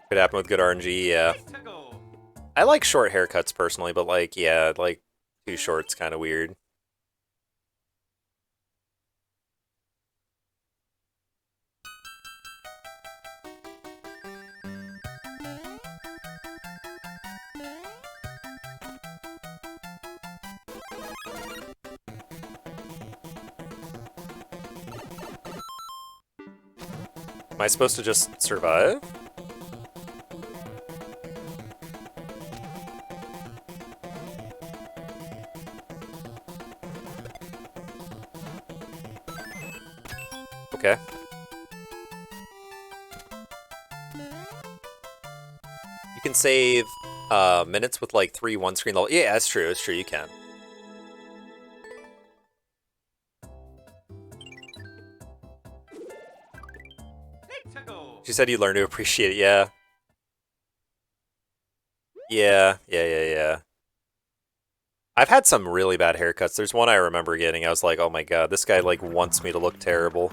Could happen with good RNG, yeah. I like short haircuts personally, but like, yeah, like too short's kind of weird. Am I supposed to just survive? Okay. You can save minutes with like 3 one-screen level. Yeah, that's true. It's true. You can. She said you learn to appreciate it. Yeah. Yeah. I've had some really bad haircuts. There's one I remember getting. I was like, oh my god, this guy like wants me to look terrible.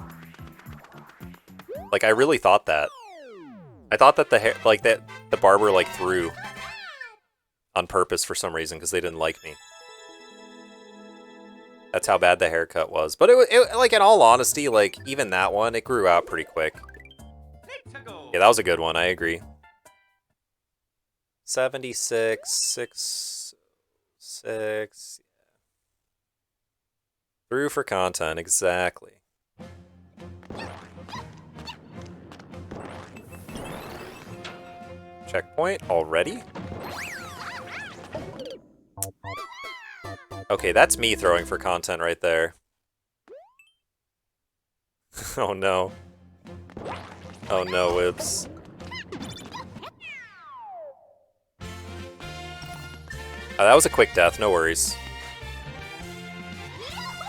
Like, I really thought that. I thought that the hair, like that, the barber like threw on purpose for some reason because they didn't like me. That's how bad the haircut was. But it like in all honesty, like even that one, it grew out pretty quick. Yeah, that was a good one. I agree. 76, 6, 6. Through for content, exactly. Checkpoint already? Okay, that's me throwing for content right there. Oh no. Oh no, Wibs. That was a quick death, no worries.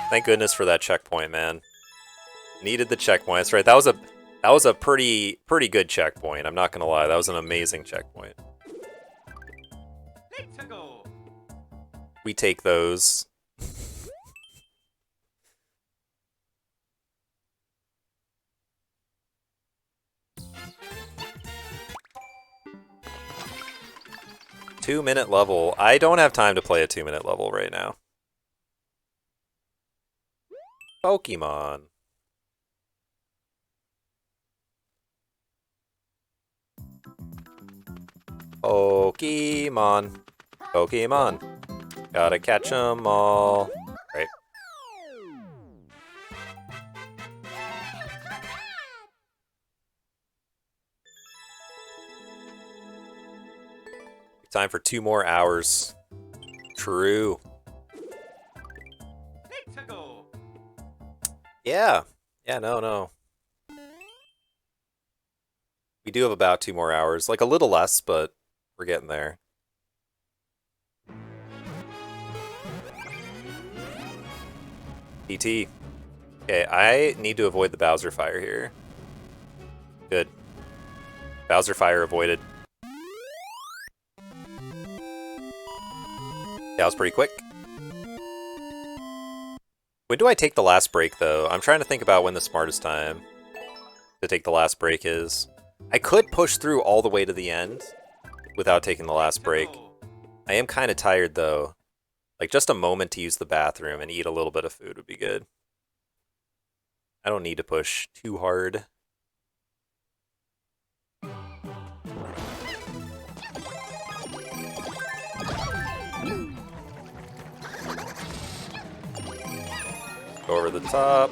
Thank goodness for that checkpoint, man. Needed the checkpoint. That's right. That was a pretty good checkpoint. I'm not gonna lie. That was an amazing checkpoint. We take those. 2-minute level. I don't have time to play a 2-minute level right now. Pokemon. Pokemon. Pokemon. Gotta catch 'em all. Right. Time for 2 more hours. True. Let's go. Yeah. Yeah, no. We do have about 2 more hours. Like a little less, but we're getting there. PT. Okay, I need to avoid the Bowser Fire here. Good. Bowser Fire avoided. That was pretty quick. When do I take the last break, though? I'm trying to think about when the smartest time to take the last break is. I could push through all the way to the end without taking the last break. I am kind of tired, though. Like, just a moment to use the bathroom and eat a little bit of food would be good. I don't need to push too hard. Go over the top.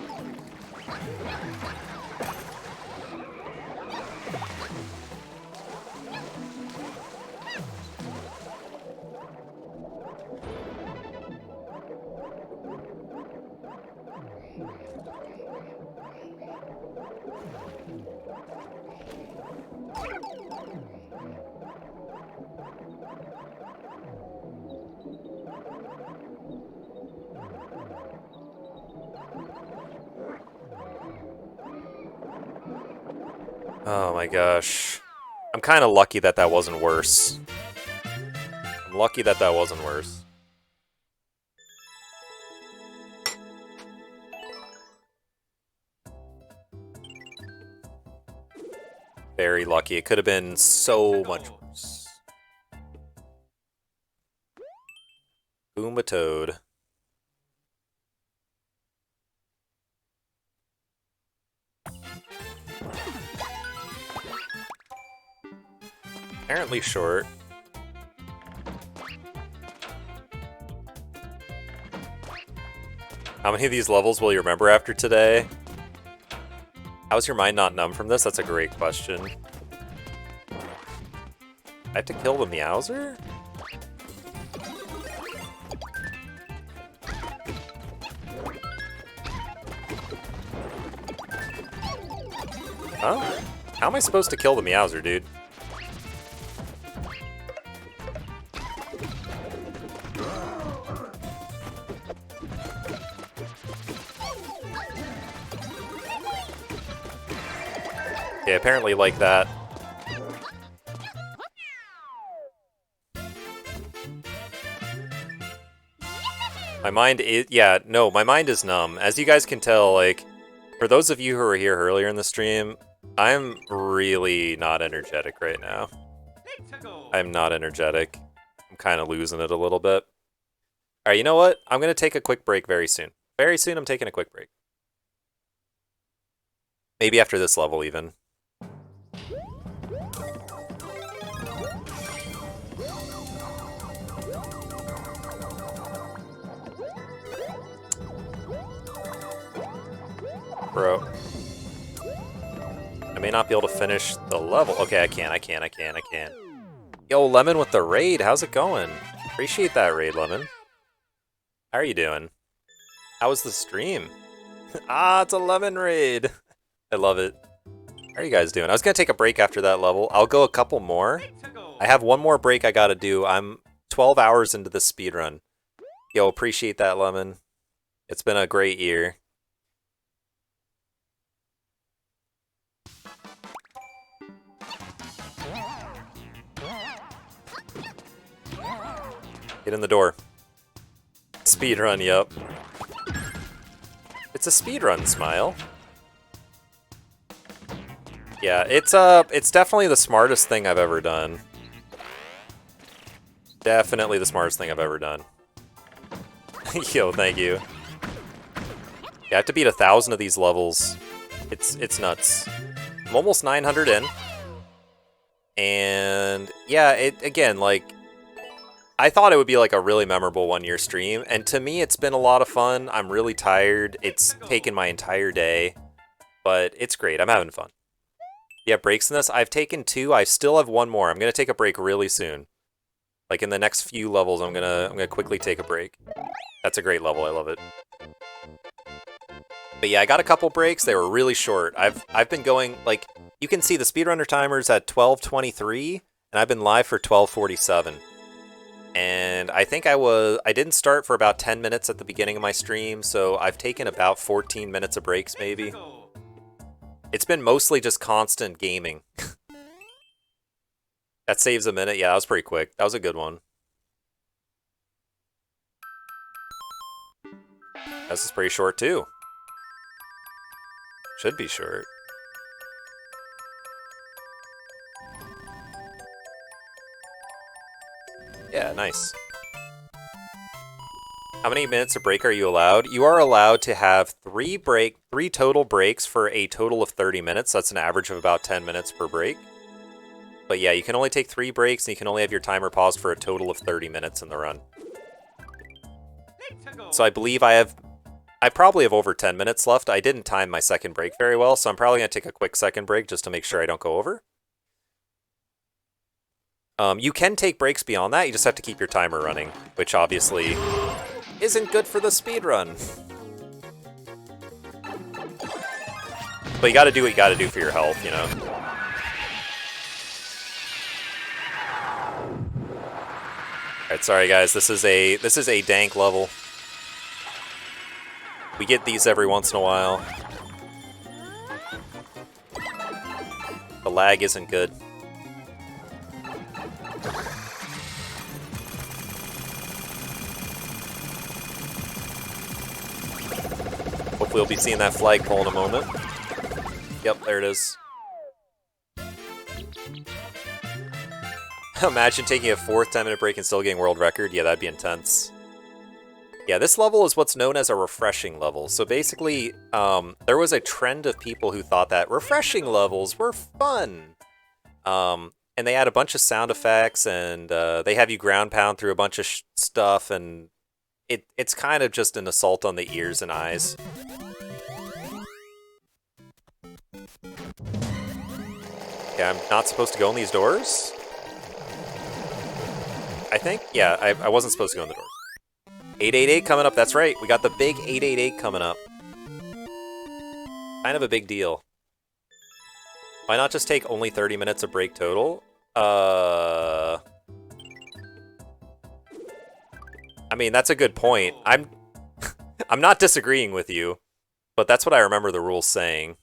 Oh my gosh. I'm kind of lucky that that wasn't worse. I'm lucky that that wasn't worse. Very lucky. It could have been so much worse. Boom a toad. Apparently short. How many of these levels will you remember after today? How's your mind not numb from this? That's a great question. I have to kill the Meowser? Huh? How am I supposed to kill the Meowser, dude? Yeah, apparently like that. My mind is, yeah, no, my mind is numb. As you guys can tell, like, for those of you who were here earlier in the stream, I'm really not energetic right now. Let's go. I'm not energetic. I'm kind of losing it a little bit. Alright, you know what? I'm going to take a quick break very soon. Very soon I'm taking a quick break. Maybe after this level, even. Bro. I may not be able to finish the level. Okay, I can. Yo, Lemon with the raid. How's it going? Appreciate that raid, Lemon. How are you doing? How was the stream? Ah, it's a Lemon raid. I love it. How are you guys doing? I was going to take a break after that level. I'll go a couple more. Let's go. I have one more break I got to do. I'm 12 hours into the speedrun. Yo, appreciate that, Lemon. It's been a great year. Get in the door. Speedrun, yup. It's a speedrun, Smile. Yeah, it's definitely the smartest thing I've ever done. Definitely the smartest thing I've ever done. Yo, thank you. Yeah, I have to beat 1,000 of these levels. It's nuts. I'm almost 900 in. And yeah, again, like, I thought it would be like a really memorable one-year stream, and to me it's been a lot of fun. I'm really tired. It's taken my entire day, but it's great. I'm having fun. Yeah, breaks in this. I've taken 2. I still have 1 more. I'm gonna take a break really soon. Like in the next few levels, I'm gonna quickly take a break. That's a great level. I love it. But yeah, I got a couple breaks. They were really short. I've been going, like, you can see the speedrunner timer's at 12:23, and I've been live for 12:47. And I think I didn't start for about 10 minutes at the beginning of my stream, so I've taken about 14 minutes of breaks maybe. It's been mostly just constant gaming. That saves a minute. Yeah, that was pretty quick. That was a good one. This is pretty short too. Should be short. Yeah, nice. How many minutes of break are you allowed? You are allowed to have 3 total breaks for a total of 30 minutes. That's an average of about 10 minutes per break. But yeah, you can only take 3 breaks, and you can only have your timer paused for a total of 30 minutes in the run. So I believe I probably have over 10 minutes left. I didn't time my second break very well, so I'm probably going to take a quick second break just to make sure I don't go over. You can take breaks beyond that, you just have to keep your timer running, which obviously isn't good for the speedrun. But you gotta do what you gotta do for your health, you know? Alright, sorry guys, this is a dank level. We get these every once in a while. The lag isn't good. Hopefully we'll be seeing that flagpole in a moment. Yep, there it is. Imagine taking a 4th 10-minute break and still getting world record. Yeah, that'd be intense. Yeah, this level is what's known as a refreshing level. So basically, there was a trend of people who thought that refreshing levels were fun. And they add a bunch of sound effects, and they have you ground pound through a bunch of stuff, and it's kind of just an assault on the ears and eyes. Okay, I'm not supposed to go in these doors? I think? Yeah, I wasn't supposed to go in the doors. 888 coming up, that's right. We got the big 888 coming up. Kind of a big deal. Why not just take only 30 minutes of break total? I mean, that's a good point. I'm not disagreeing with you, but that's what I remember the rules saying.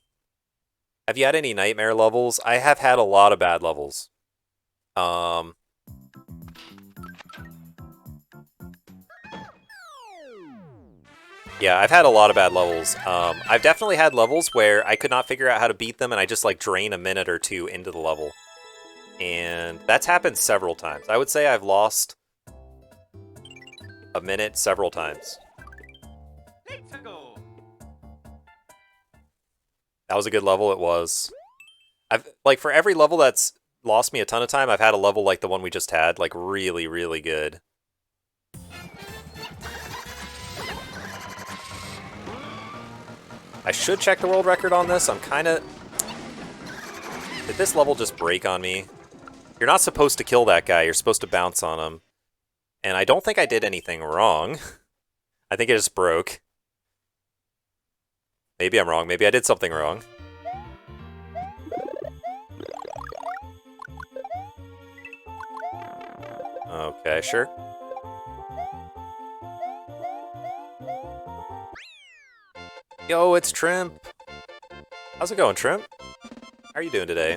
Have you had any nightmare levels? I have had a lot of bad levels. Yeah, I've had a lot of bad levels. I've definitely had levels where I could not figure out how to beat them, and I just, like, drain a minute or 2 into the level. And that's happened several times. I would say I've lost a minute several times. That was a good level, it was. Like, for every level that's lost me a ton of time, I've had a level like the one we just had, like, really, really good. I should check the world record on this. I'm kind of... Did this level just break on me? You're not supposed to kill that guy. You're supposed to bounce on him. And I don't think I did anything wrong. I think it just broke. Maybe I'm wrong. Maybe I did something wrong. Okay, sure. Yo, it's Trimp. How's it going, Trimp? How are you doing today?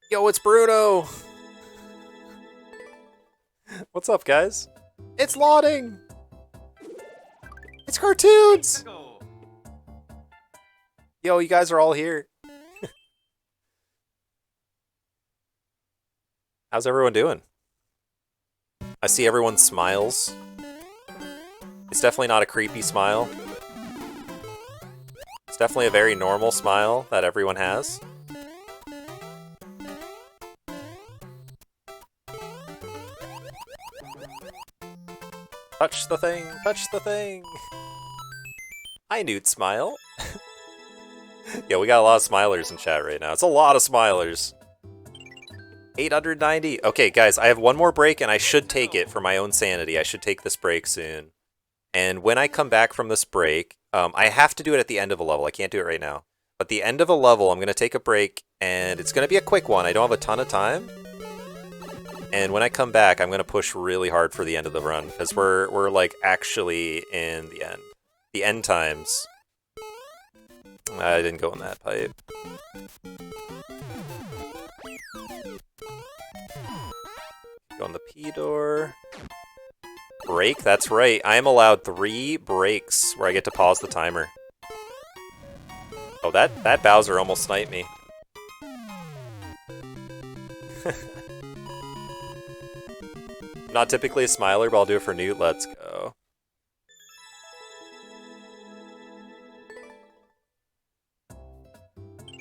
Yo, it's Bruno! What's up, guys? It's loading! It's cartoons! Yo, you guys are all here. How's everyone doing? I see everyone smiles. It's definitely not a creepy smile. It's definitely a very normal smile that everyone has. Touch the thing, touch the thing. Hi, Newt Smile. Yeah, we got a lot of smilers in chat right now. It's a lot of smilers. 890. Okay, guys, I have one more break and I should take it for my own sanity. I should take this break soon. And when I come back from this break, I have to do it at the end of a level. I can't do it right now. But the end of a level, I'm going to take a break, and it's going to be a quick one. I don't have a ton of time. And when I come back, I'm going to push really hard for the end of the run, because we're like, actually in the end. The end times. I didn't go in that pipe. Go in the P door. Break? That's right. I am allowed 3 breaks where I get to pause the timer. Oh, that Bowser almost sniped me. Not typically a smiler, but I'll do it for Newt. Let's go.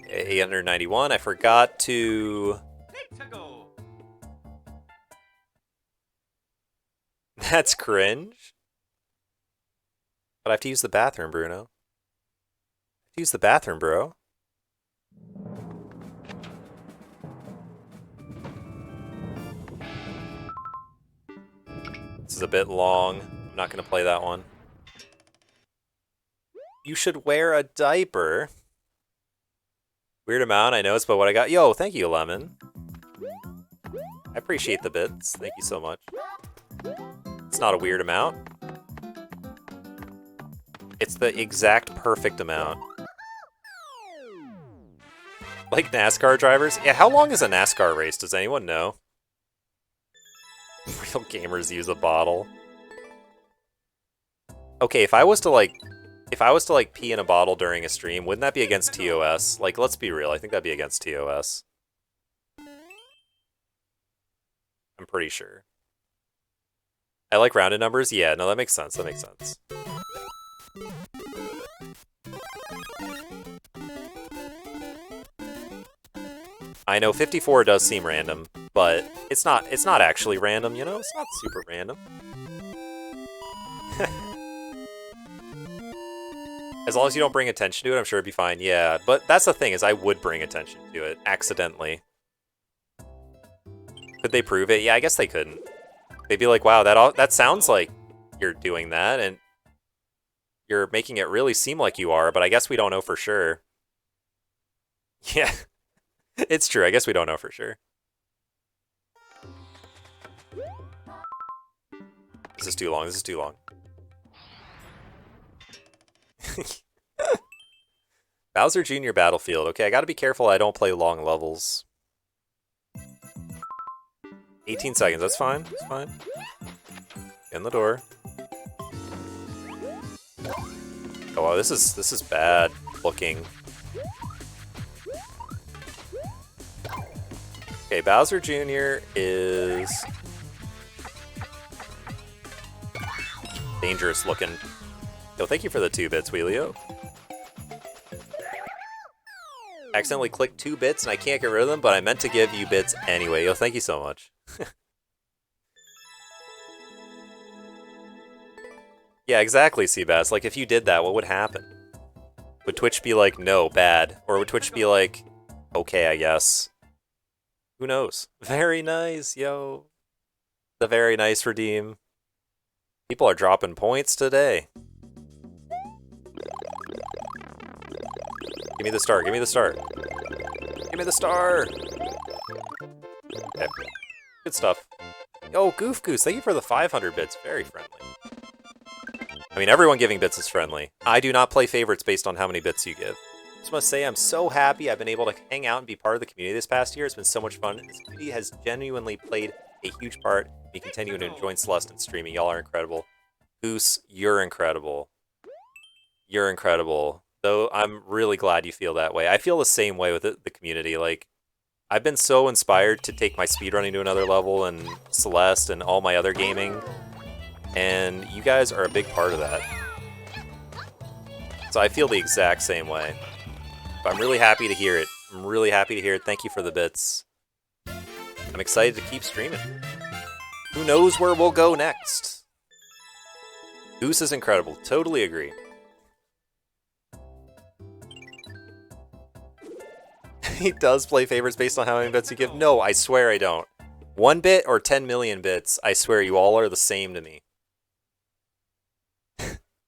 Okay, 891. I forgot to... That's cringe. But I have to use the bathroom, Bruno. I have to use the bathroom, bro. This is a bit long. I'm not going to play that one. You should wear a diaper. Weird amount, I know it's but what I got. Yo, thank you, Lemon. I appreciate the bits. Thank you so much. It's not a weird amount. It's the exact perfect amount. Like NASCAR drivers? Yeah, how long is a NASCAR race? Does anyone know? Real gamers use a bottle. Okay, if I was to like pee in a bottle during a stream, wouldn't that be against TOS? Like, let's be real, I think that'd be against TOS. I'm pretty sure. I like rounded numbers? Yeah, no, that makes sense, that makes sense. I know 54 does seem random, but it's not actually random, you know? It's not super random. As long as you don't bring attention to it, I'm sure it'd be fine. Yeah, but that's the thing, is I would bring attention to it, accidentally. Could they prove it? Yeah, I guess they couldn't. They'd be like, wow, that sounds like you're doing that, and you're making it really seem like you are, but I guess we don't know for sure. Yeah, it's true. I guess we don't know for sure. This is too long. This is too long. Bowser Jr. Battlefield. Okay, I gotta be careful I don't play long levels. 18 seconds, that's fine. That's fine. In the door. Oh wow, this is bad looking. Okay, Bowser Jr. is dangerous looking. Yo, thank you for the 2 bits, Wheelio. Accidentally clicked 2 bits and I can't get rid of them, but I meant to give you bits anyway. Yo, thank you so much. Yeah, exactly, Seabass. Like, if you did that, what would happen? Would Twitch be like, no, bad? Or would Twitch be like, okay, I guess? Who knows? Very nice, yo. The very nice redeem. People are dropping points today. Give me the star, give me the star. Give me the star! Okay. Good stuff. Yo, Goof Goose, thank you for the 500 bits. Very friendly. I mean, everyone giving bits is friendly. I do not play favorites based on how many bits you give. Just want to say I'm so happy I've been able to hang out and be part of the community this past year. It's been so much fun. This community has genuinely played a huge part in me continuing to enjoy Celeste and streaming. Y'all are incredible. Goose, you're incredible. You're incredible. Though I'm really glad you feel that way. I feel the same way with the community. Like, I've been so inspired to take my speedrunning to another level and Celeste and all my other gaming, and you guys are a big part of that. So I feel the exact same way. But I'm really happy to hear it. I'm really happy to hear it. Thank you for the bits. I'm excited to keep streaming. Who knows where we'll go next? Goose is incredible. Totally agree. He does play favorites based on how many bits you give. No, I swear I don't. 1 bit or 10 million bits, I swear you all are the same to me.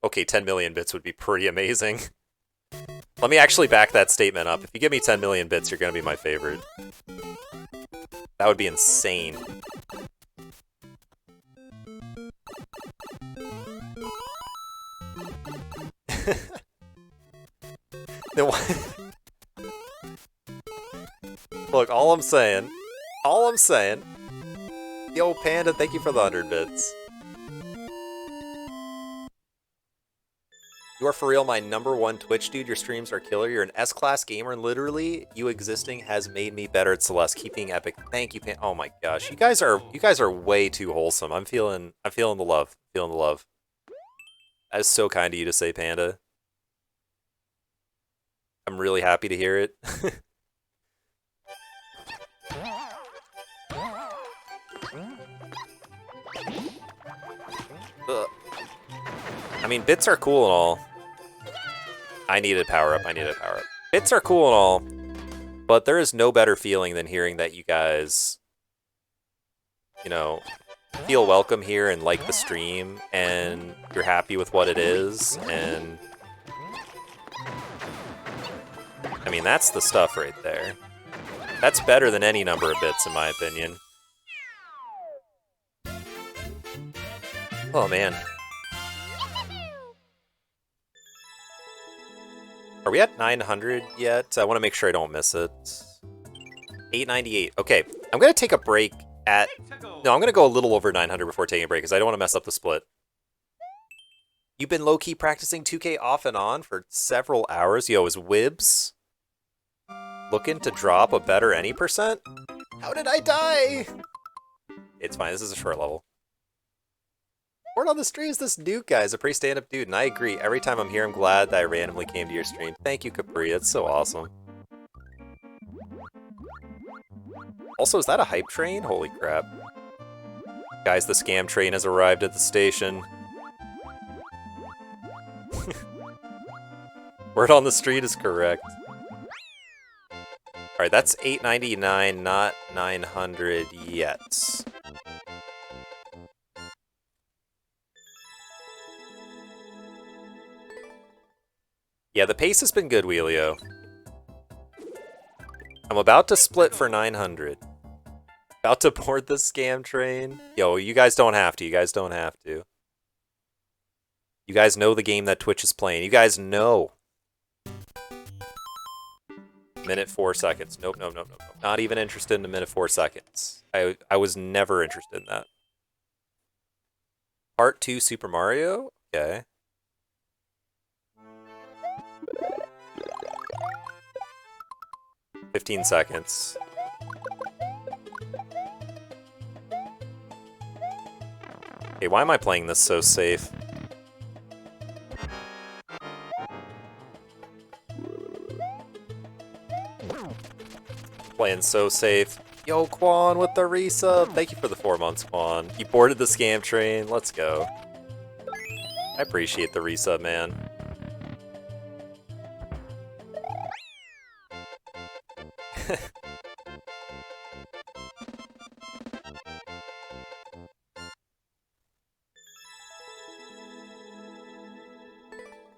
Okay, 10 million bits would be pretty amazing. Let me actually back that statement up. If you give me 10 million bits, you're going to be my favorite. That would be insane. Then what? Look, all I'm saying, yo, Panda, thank you for the 100 bits. You are for real my ¡1 Twitch dude. Your streams are killer. You're an S-class gamer, and literally, you existing has made me better at Celeste. Keep being epic. Thank you, Panda. Oh my gosh, you guys are way too wholesome. I'm feeling the love. Feeling the love. That is so kind of you to say, Panda. I'm really happy to hear it. I mean, bits are cool and all. I need a power up. Bits are cool and all, but there is no better feeling than hearing that you guys, you know, feel welcome here and like the stream and you're happy with what it is. And I mean, that's the stuff right there. That's better than any number of bits, in my opinion. Oh, man. Are we at 900 yet? I want to make sure I don't miss it. 898. Okay, I'm going to take a break at... No, I'm going to go a little over 900 before taking a break, because I don't want to mess up the split. You've been low-key practicing 2K off and on for several hours. Yo, is Wibs looking to drop a better any percent? How did I die? It's fine, this is a short level. Word on the stream is this Nuke guy is a pretty stand-up dude, and I agree. Every time I'm here, I'm glad that I randomly came to your stream. Thank you, Capri. That's so awesome. Also, is that a hype train? Holy crap. Guys, the scam train has arrived at the station. Word on the street is correct. Alright, that's 899, not 900 yet. Yeah, the pace has been good, Wheelio. I'm about to split for 900. About to board the scam train. Yo, you guys don't have to. You guys don't have to. You guys know the game that Twitch is playing. You guys know. Minute 4 seconds. Nope, nope, nope, nope, nope. Not even interested in a minute 4 seconds. I was never interested in that. Part 2 Super Mario? Okay. $15 seconds. Okay, why am I playing this so safe? Playing so safe. Yo, Quan with the resub. Thank you for the 4 months, Quan. You boarded the scam train. Let's go. I appreciate the resub, man.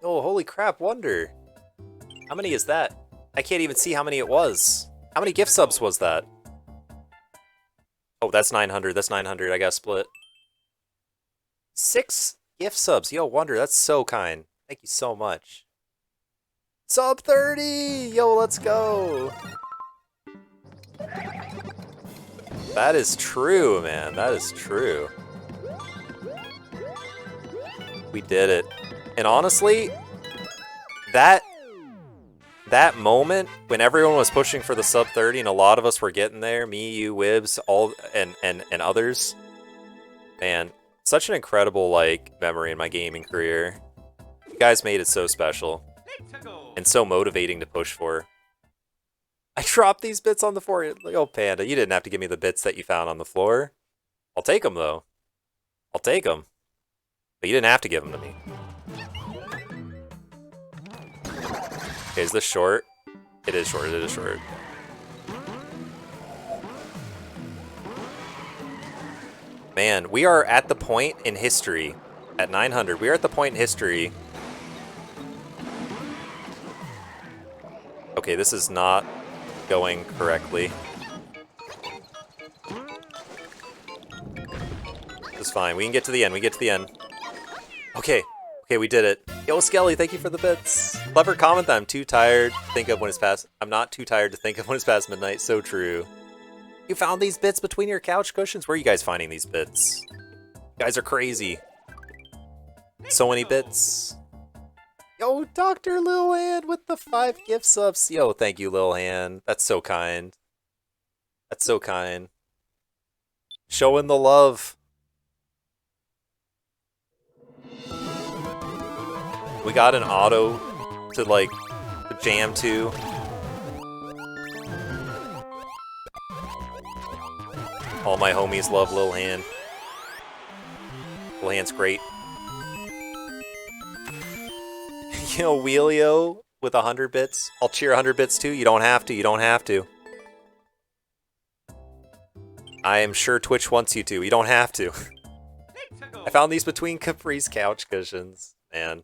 Oh, holy crap, Wonder. How many is that? I can't even see how many it was. How many gift subs was that? Oh, that's 900. That's 900. I got split. 6 gift subs. Yo, Wonder, that's so kind. Thank you so much. Sub 30! Yo, let's go! That is true, man. That is true. We did it. And honestly, that that moment when everyone was pushing for the sub 30 and a lot of us were getting there, me, you, Wibs, all and others. Man, such an incredible like memory in my gaming career. You guys made it so special and so motivating to push for. I dropped these bits on the floor. Like, oh, Panda, you didn't have to give me the bits that you found on the floor. I'll take them, though. I'll take them. But you didn't have to give them to me. Okay, is this short? It is short, it is short. Man, we are at the point in history, at 900, we are at the point in history. Okay, this is not going correctly. It's fine, we can get to the end, we get to the end. Okay, okay, we did it. Yo, Skelly, thank you for the bits. Clever comment that I'm too tired to think of when it's past. I'm not too tired to think of when it's past midnight, so true. You found these bits between your couch cushions? Where are you guys finding these bits? You guys are crazy. So many bits. Yo, Dr. Lilhan with the 5 gift subs. Yo, thank you, Lilhan. That's so kind. That's so kind. Showing the love. We got an auto to, like, jam to. All my homies love Lilhan. Lilhan's great. Yo, Wheelio with 100 bits. I'll cheer 100 bits too. You don't have to. You don't have to. I am sure Twitch wants you to. You don't have to. I found these between Capri's couch cushions. Man.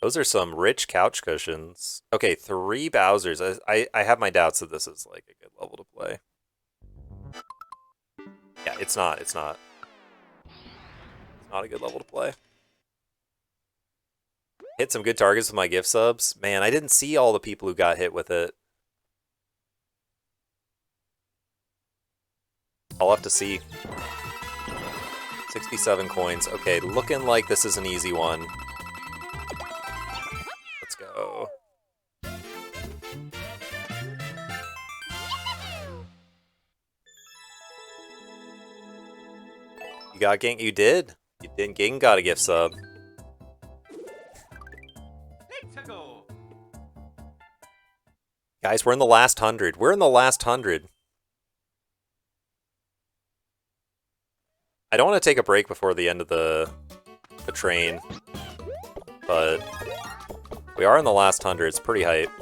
Those are some rich couch cushions. Okay, 3 Bowsers. I have my doubts that this is like a good level to play. Yeah, it's not. It's not. It's not a good level to play. Hit some good targets with my gift subs. Man, I didn't see all the people who got hit with it. I'll have to see. 67 coins. Okay, looking like this is an easy one. Let's go. You got Ging? You did. You did. Ging got a gift sub. Guys, we're in the last 100. We're in the last 100. I don't want to take a break before the end of the train, but we are in the last 100. It's pretty hype.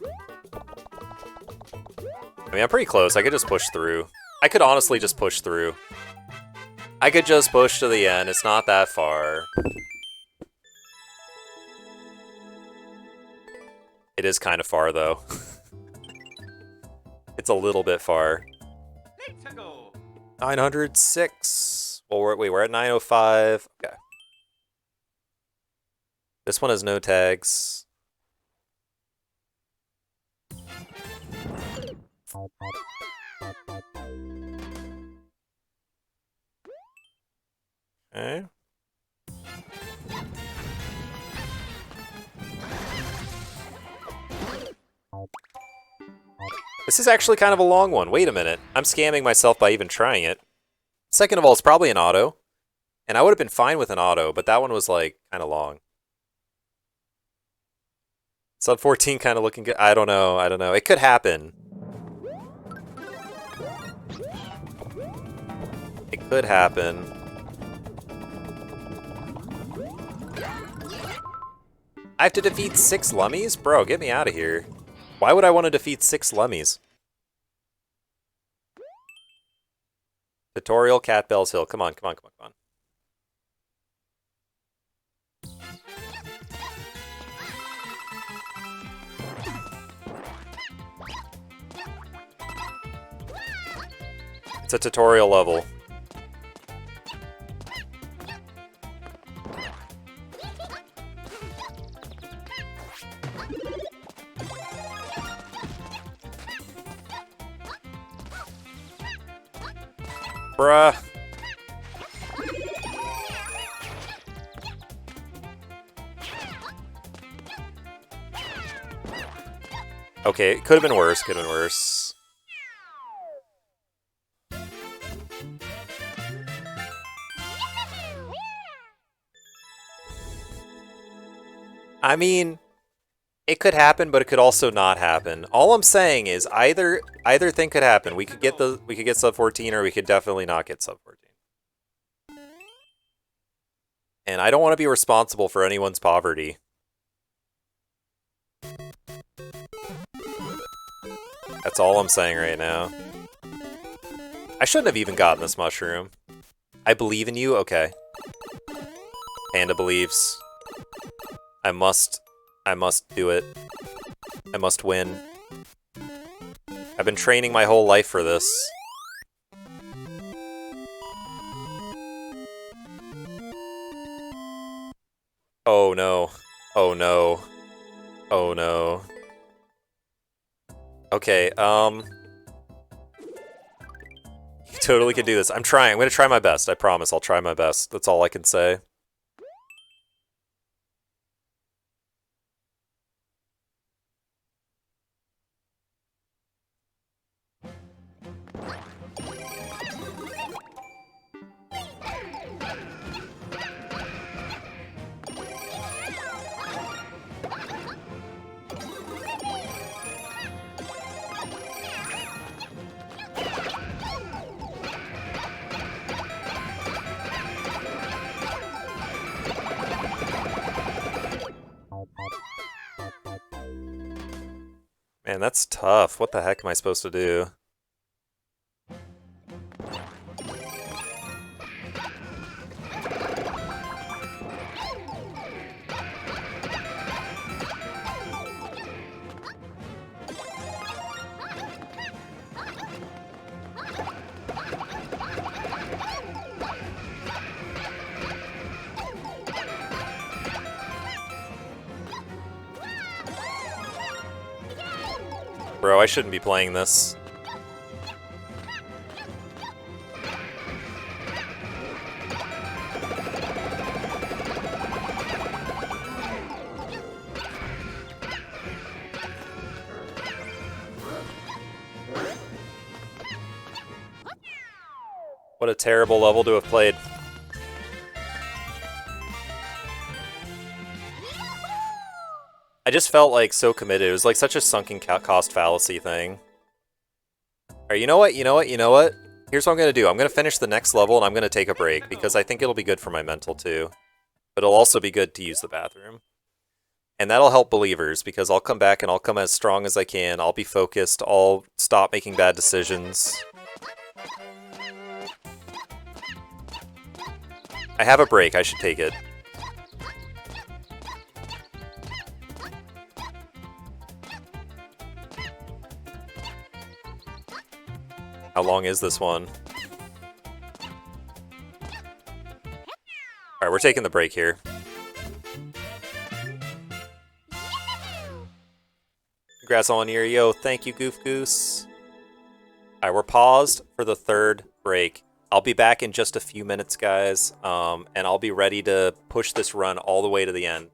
I mean, I'm pretty close. I could just push through. I could honestly just push through. I could just push to the end. It's not that far. It is kind of far, though. It's a little bit far. 906. Well, we're at 905. Okay. This one has no tags. Okay. This is actually kind of a long one. Wait a minute. I'm scamming myself by even trying it. Second of all, it's probably an auto. And I would have been fine with an auto, but that one was, like, kind of long. Sub 14 kind of looking good. I don't know. I don't know. It could happen. It could happen. I have to defeat 6 Lummies? Bro, get me out of here. Why would I want to defeat 6 Lummies? Tutorial Cat Bell's Hill. Come on, come on, come on, come on. It's a tutorial level. Bruh. Okay, it could have been worse, could have been worse. I mean, it could happen, but it could also not happen. All I'm saying is either thing could happen. We could get sub 14, or we could definitely not get sub 14. And I don't want to be responsible for anyone's poverty. That's all I'm saying right now. I shouldn't have even gotten this mushroom. I believe in you? Okay. Panda believes. I must do it. I must win. I've been training my whole life for this. Oh no. Oh no. Oh no. Okay, you totally could do this. I'm trying. I'm gonna try my best. I promise I'll try my best. That's all I can say. Man, that's tough. What the heck am I supposed to do? Bro, I shouldn't be playing this. What a terrible level to have played. I just felt like so committed. It was like such a sunken cost fallacy thing. Alright, you know what? Here's what I'm gonna do. I'm gonna finish the next level and I'm gonna take a break because I think it'll be good for my mental too. But it'll also be good to use the bathroom. And that'll help believers because I'll come back and I'll come as strong as I can. I'll be focused. I'll stop making bad decisions. I have a break. I should take it. How long is this one? Alright, we're taking the break here. Congrats on your yo. Thank you, Goof Goose. Alright, we're paused for the third break. I'll be back in just a few minutes, guys, and I'll be ready to push this run all the way to the end.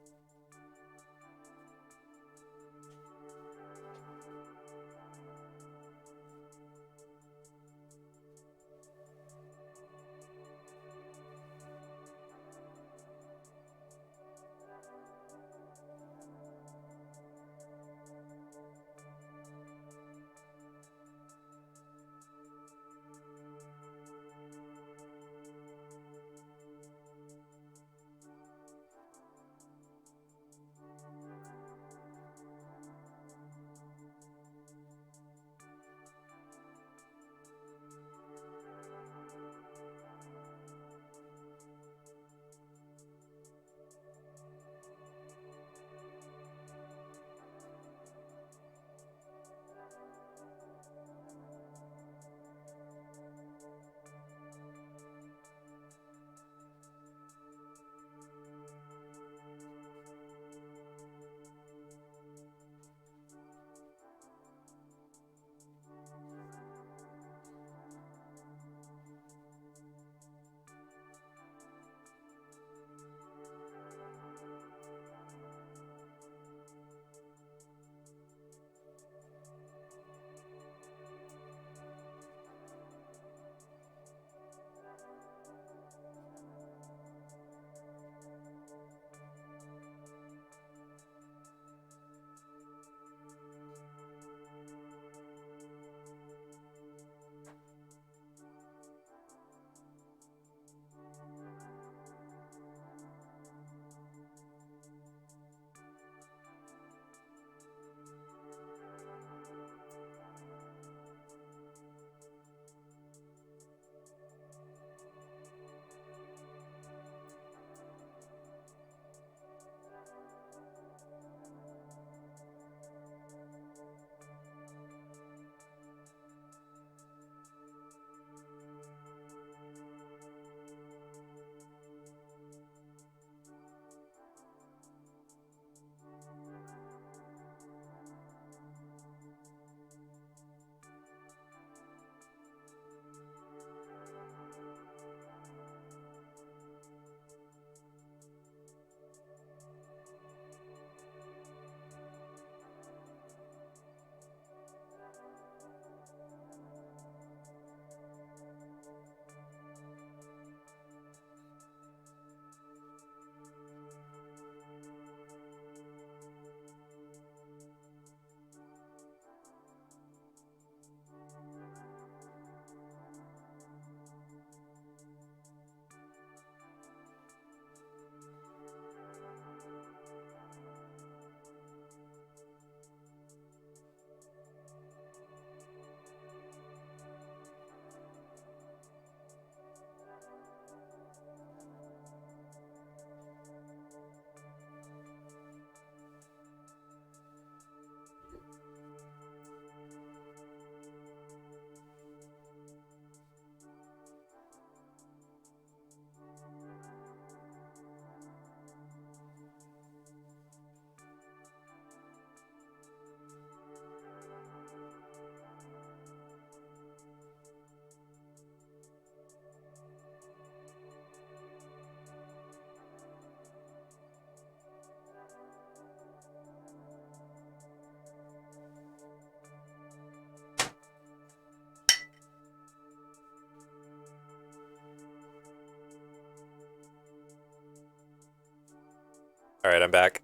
Alright, I'm back.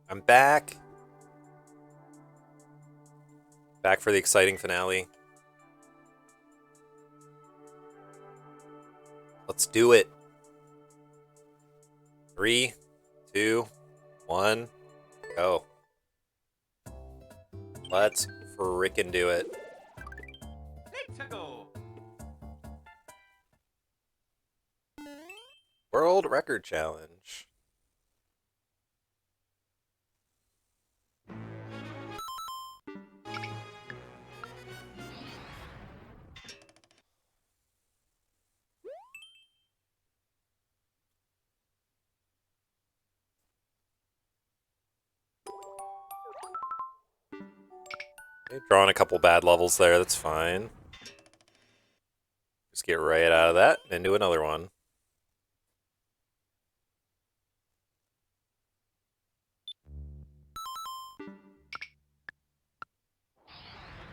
I'm back. Back for the exciting finale. Let's do it. 3, 2, 1, go. Let's frickin' do it. Let's go. World Record Challenge. Okay, drawing a couple bad levels there, that's fine. Just get right out of that and into another one.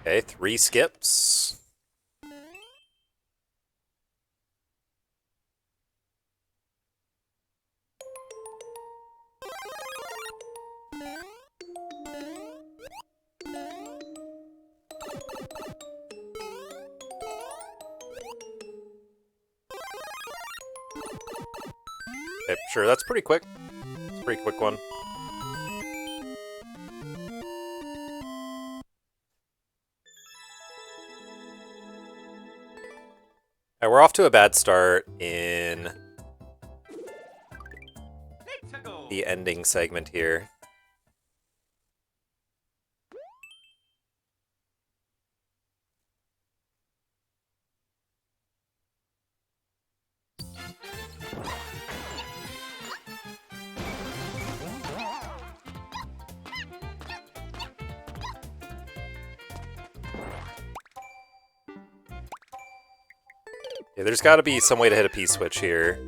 Okay, 3 skips. Okay, sure, that's pretty quick. It's a pretty quick one. Alright, we're off to a bad start in Let's go. the ending segment here. Yeah, there's got to be some way to hit a P-switch here.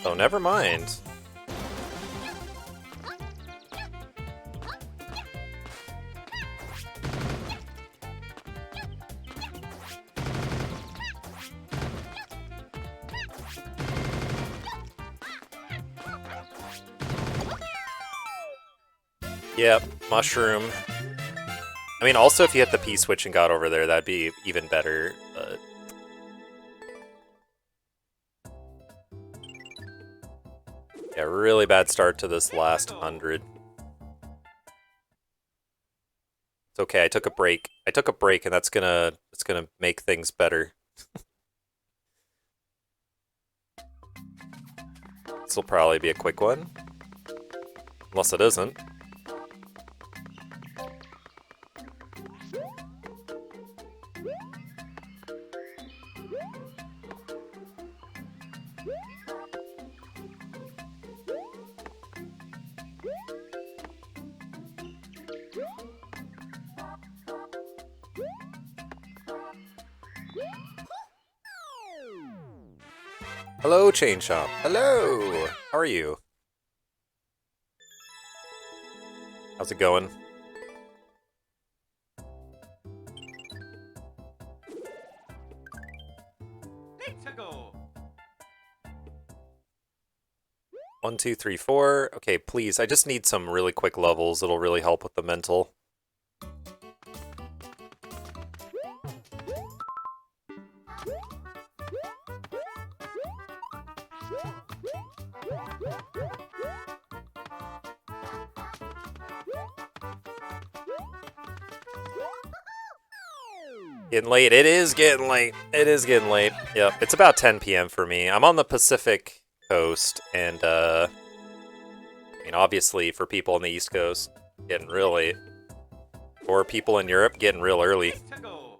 Oh, never mind. Yep, mushroom. I mean, also if you hit the P-switch and got over there, that'd be even better, but... Yeah, really bad start to this last 100. It's okay, I took a break. I took a break, and it's gonna make things better. This will probably be a quick one. Unless it isn't. Hello, Chain Chomp. Hello! How are you? How's it going? Let's go. 1, 2, 3, 4. Okay, please, I just need some really quick levels. It'll really help with the mental. Getting late. It is getting late. It is getting late. Yep, it's about 10 p.m. for me. I'm on the Pacific Coast, and I mean, obviously for people on the East Coast, getting real late. Or people in Europe, getting real early. Let's go.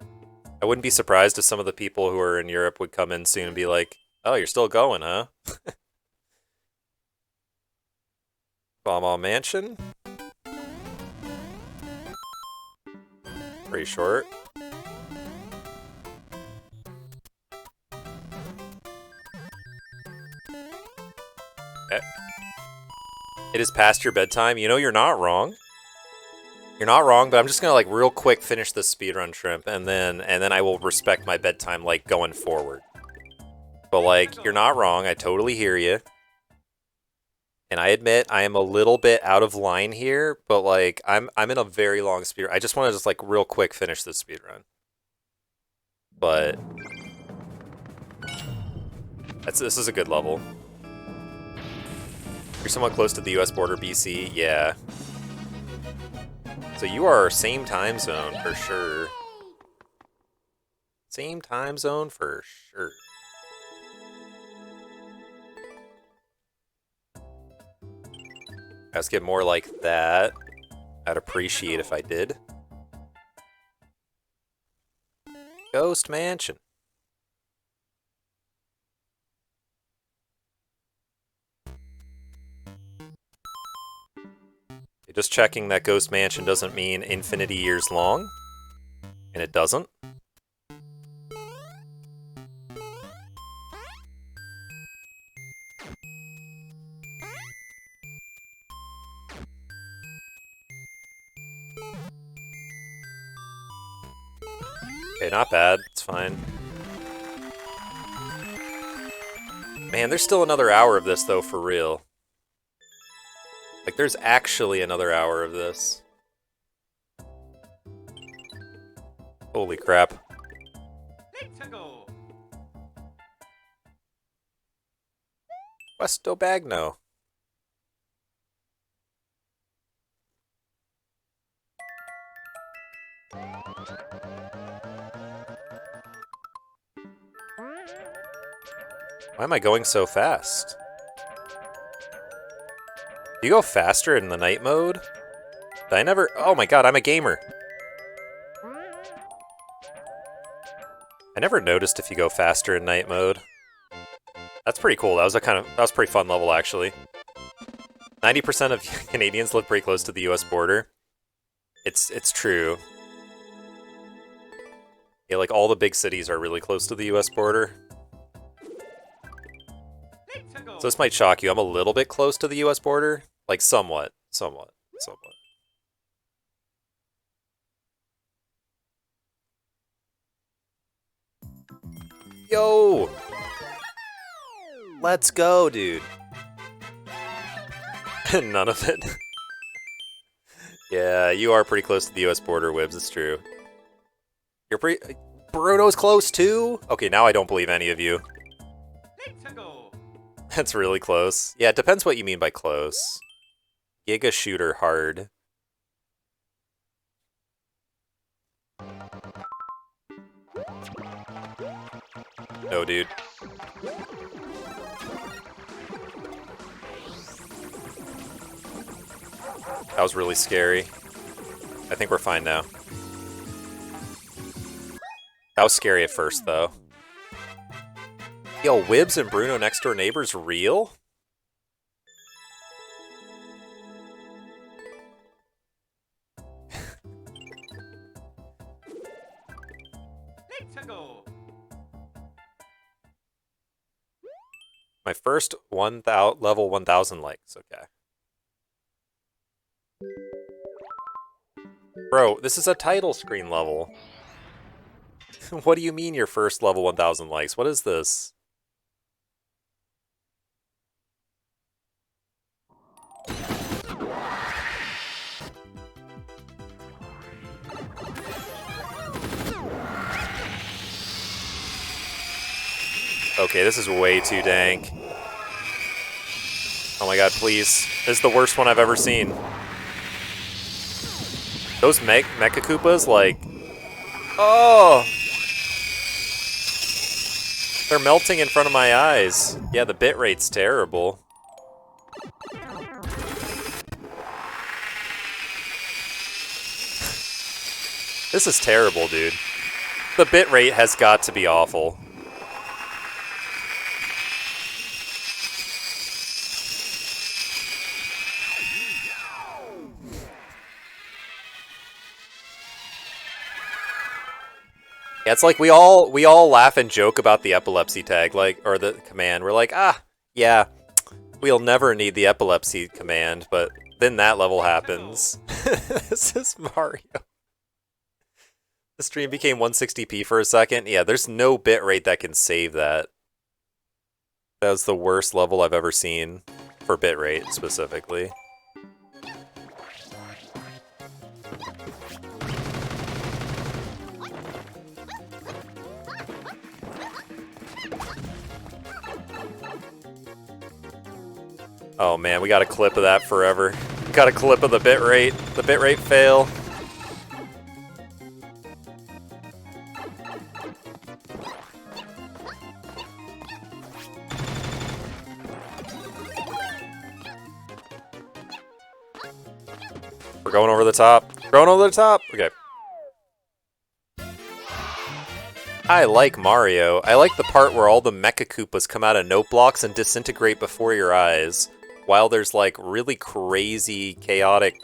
I wouldn't be surprised if some of the people who are in Europe would come in soon and be like, "Oh, you're still going, huh?" Bomb Mansion. Pretty short. It is past your bedtime. You know you're not wrong. You're not wrong, but I'm just gonna like real quick finish this speedrun shrimp, and then I will respect my bedtime like going forward. But like, you're not wrong. I totally hear you. And I admit I am a little bit out of line here, but like I'm in a very long speedrun. I just want to just like real quick finish this speedrun. But this is a good level. You're somewhat close to the US border, BC. Yeah. So you are same time zone for sure. Same time zone for sure. Let's get more like that. I'd appreciate if I did. Ghost Mansion. Just checking that Ghost Mansion doesn't mean infinity years long. And it doesn't. Okay, not bad. It's fine. Man, there's still another hour of this, though, for real. Like, there's actually another hour of this. Holy crap. Let's go. Questo Bagno. Why am I going so fast? Do you go faster in the night mode? Did I never... Oh my god, I'm a gamer. I never noticed if you go faster in night mode. That's pretty cool. That was a pretty fun level, actually. 90% of Canadians live pretty close to the US border. It's true. Yeah, like all the big cities are really close to the US border. So this might shock you. I'm a little bit close to the US border. Like somewhat. Yo! Let's go, dude. None of it. Yeah, you are pretty close to the US border, Wibbs. It's true. You're pretty... Bruno's close, too? Okay, now I don't believe any of you. Let's go. That's really close. Yeah, it depends what you mean by close. Giga shooter hard. No, dude. That was really scary. I think we're fine now. That was scary at first, though. Yo, Wibbs and Bruno next door neighbors real? Let's go. My first level 1000 likes, okay. Bro, this is a title screen level. What do you mean your first level 1000 likes? What is this? Okay, this is way too dank. Oh my god, please. This is the worst one I've ever seen. Those Mecha Koopas, like... Oh! They're melting in front of my eyes. Yeah, the bitrate's terrible. This is terrible, dude. The bitrate has got to be awful. Yeah, it's like we all laugh and joke about the epilepsy tag, like, or the command. We're like, ah, yeah, we'll never need the epilepsy command, but then that level happens. This is Mario. The stream became 160p for a second. Yeah, there's no bitrate that can save that. That was the worst level I've ever seen for bitrate specifically. Oh man, we got a clip of that forever. Got a clip of the bitrate fail. We're going over the top. Going over the top. Okay. I like Mario. I like the part where all the Mecha Koopas come out of note blocks and disintegrate before your eyes, while there's like really crazy, chaotic,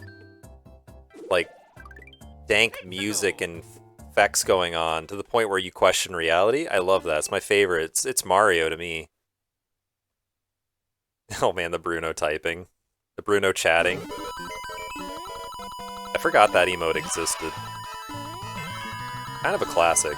like dank music and effects going on to the point where you question reality. I love that. It's my favorite. It's Mario to me. Oh man, the Bruno typing. The Bruno chatting. I forgot that emote existed. Kind of a classic.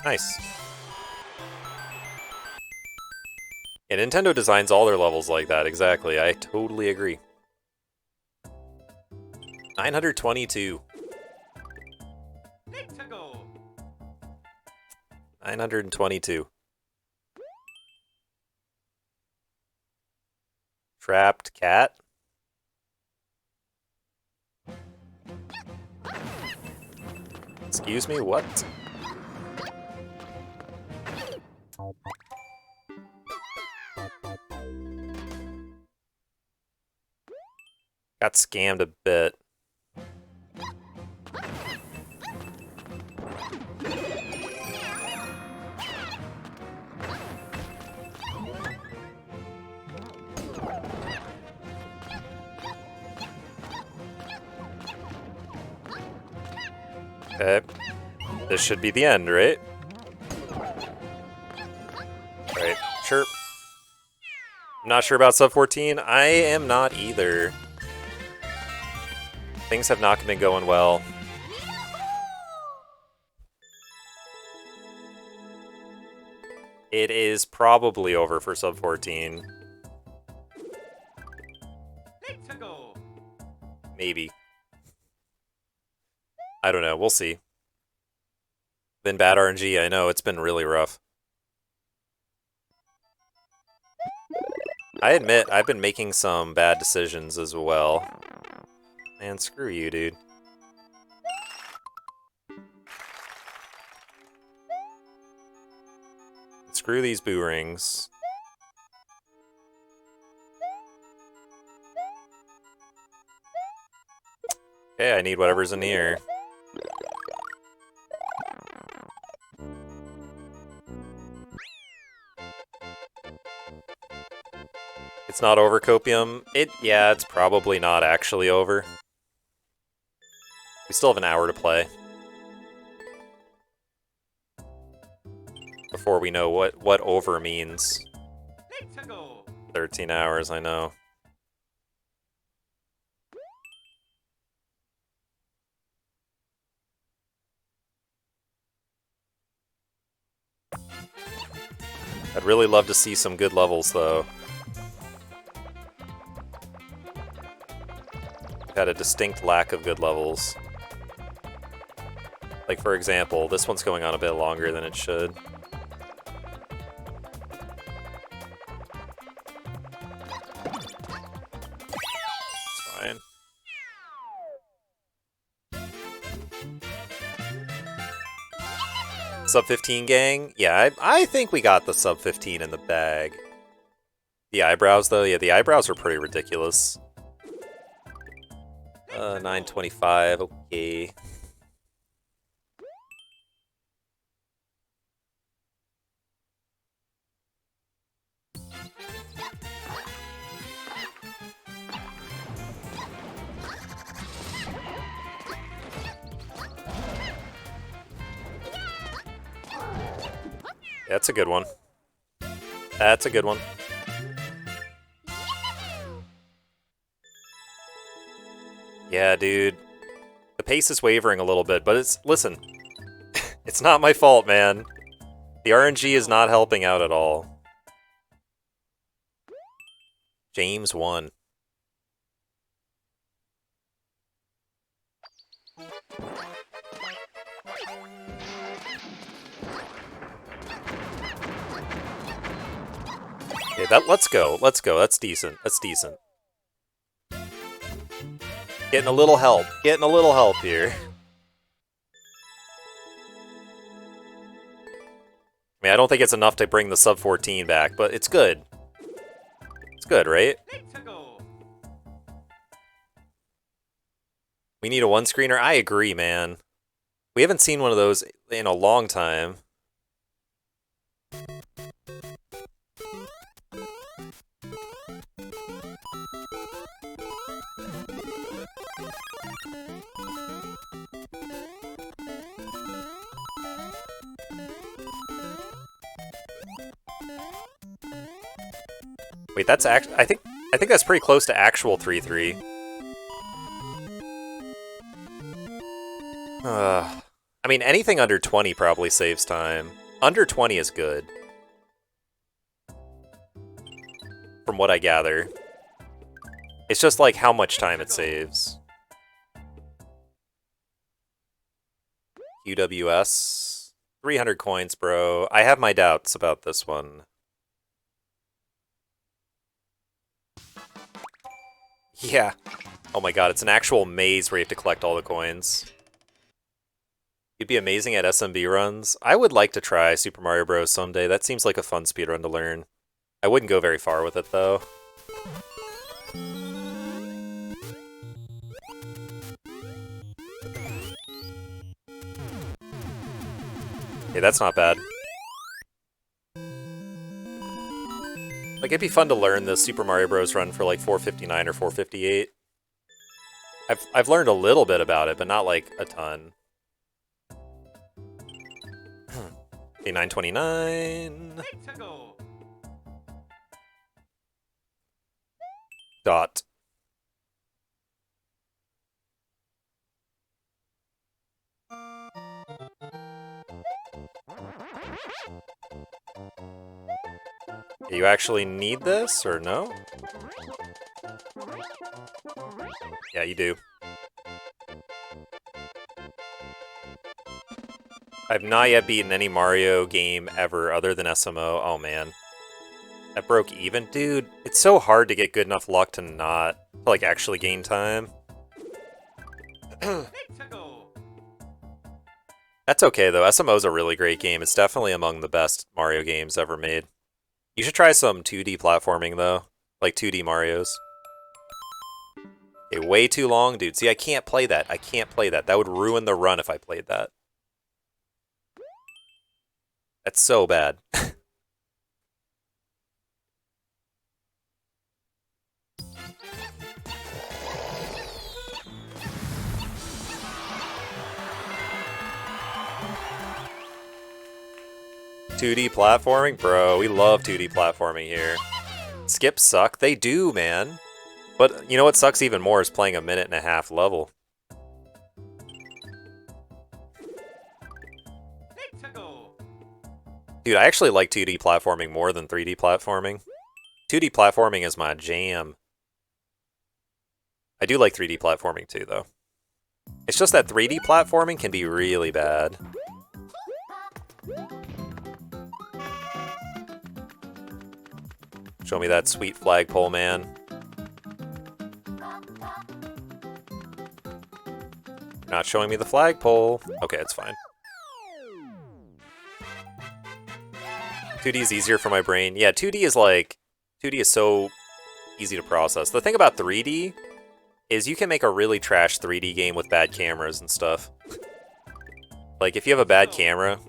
Nice. Yeah, Nintendo designs all their levels like that, exactly. I totally agree. 922. 922. Trapped cat? Excuse me, what? Got scammed a bit. Okay. This should be the end, right? Right, sure. I'm not sure about sub 14. I am not either. Things have not been going well. It is probably over for sub 14. Maybe. I don't know, we'll see. Been bad RNG, I know, it's been really rough. I admit, I've been making some bad decisions as well. Man, screw you, dude. Screw these boo rings. Okay, I need whatever's in the air. It's not over, Copium. Yeah, it's probably not actually over. We still have an hour to play. Before we know what over means. 13 hours, I know. I'd really love to see some good levels, though. Had a distinct lack of good levels. Like, for example, this one's going on a bit longer than it should. It's fine. Sub 15 gang? Yeah, I think we got the sub 15 in the bag. The eyebrows, though? Yeah, the eyebrows are pretty ridiculous. 925, okay. That's a good one. That's a good one. Yeah, dude. The pace is wavering a little bit, but it's... Listen. It's not my fault, man. The RNG is not helping out at all. James won. Okay, let's go. Let's go. That's decent. That's decent. Getting a little help. Getting a little help here. I mean, I don't think it's enough to bring the sub 14 back, but it's good. It's good, right? We need a one-screener? I agree, man. We haven't seen one of those in a long time. Wait, that's I think that's pretty close to actual 3-3. I mean, anything under 20 probably saves time. Under 20 is good. From what I gather. It's just like how much time it saves. UWS. 300 coins, bro. I have my doubts about this one. Yeah. Oh my god, it's an actual maze where you have to collect all the coins. You'd be amazing at SMB runs. I would like to try Super Mario Bros. Someday. That seems like a fun speedrun to learn. I wouldn't go very far with it, though. Okay, that's not bad. Like, it'd be fun to learn the Super Mario Bros. Run for, like, 459 or 458. I've learned a little bit about it, but not, like, a ton. Okay, 929. Dot. You actually need this, or no? Yeah, you do. I've not yet beaten any Mario game ever other than SMO. Oh, man. That broke even? Dude, it's so hard to get good enough luck to not, like, actually gain time. That's okay, though. SMO's a really great game. It's definitely among the best Mario games ever made. You should try some 2D platforming, though. Like 2D Marios. Okay, way too long, dude. See, I can't play that. I can't play that. That would ruin the run if I played that. That's so bad. 2D platforming? Bro, we love 2D platforming here. Skips suck? They do, man. But you know what sucks even more is playing a 1.5-minute level. Dude, I actually like 2D platforming more than 3D platforming. 2D platforming is my jam. I do like 3D platforming too, though. It's just that 3D platforming can be really bad. Show me that sweet flagpole, man. You're not showing me the flagpole. Okay, it's fine. 2D is easier for my brain. Yeah, 2D is like... 2D is so easy to process. The thing about 3D is you can make a really trash 3D game with bad cameras and stuff. Like, if you have a bad camera,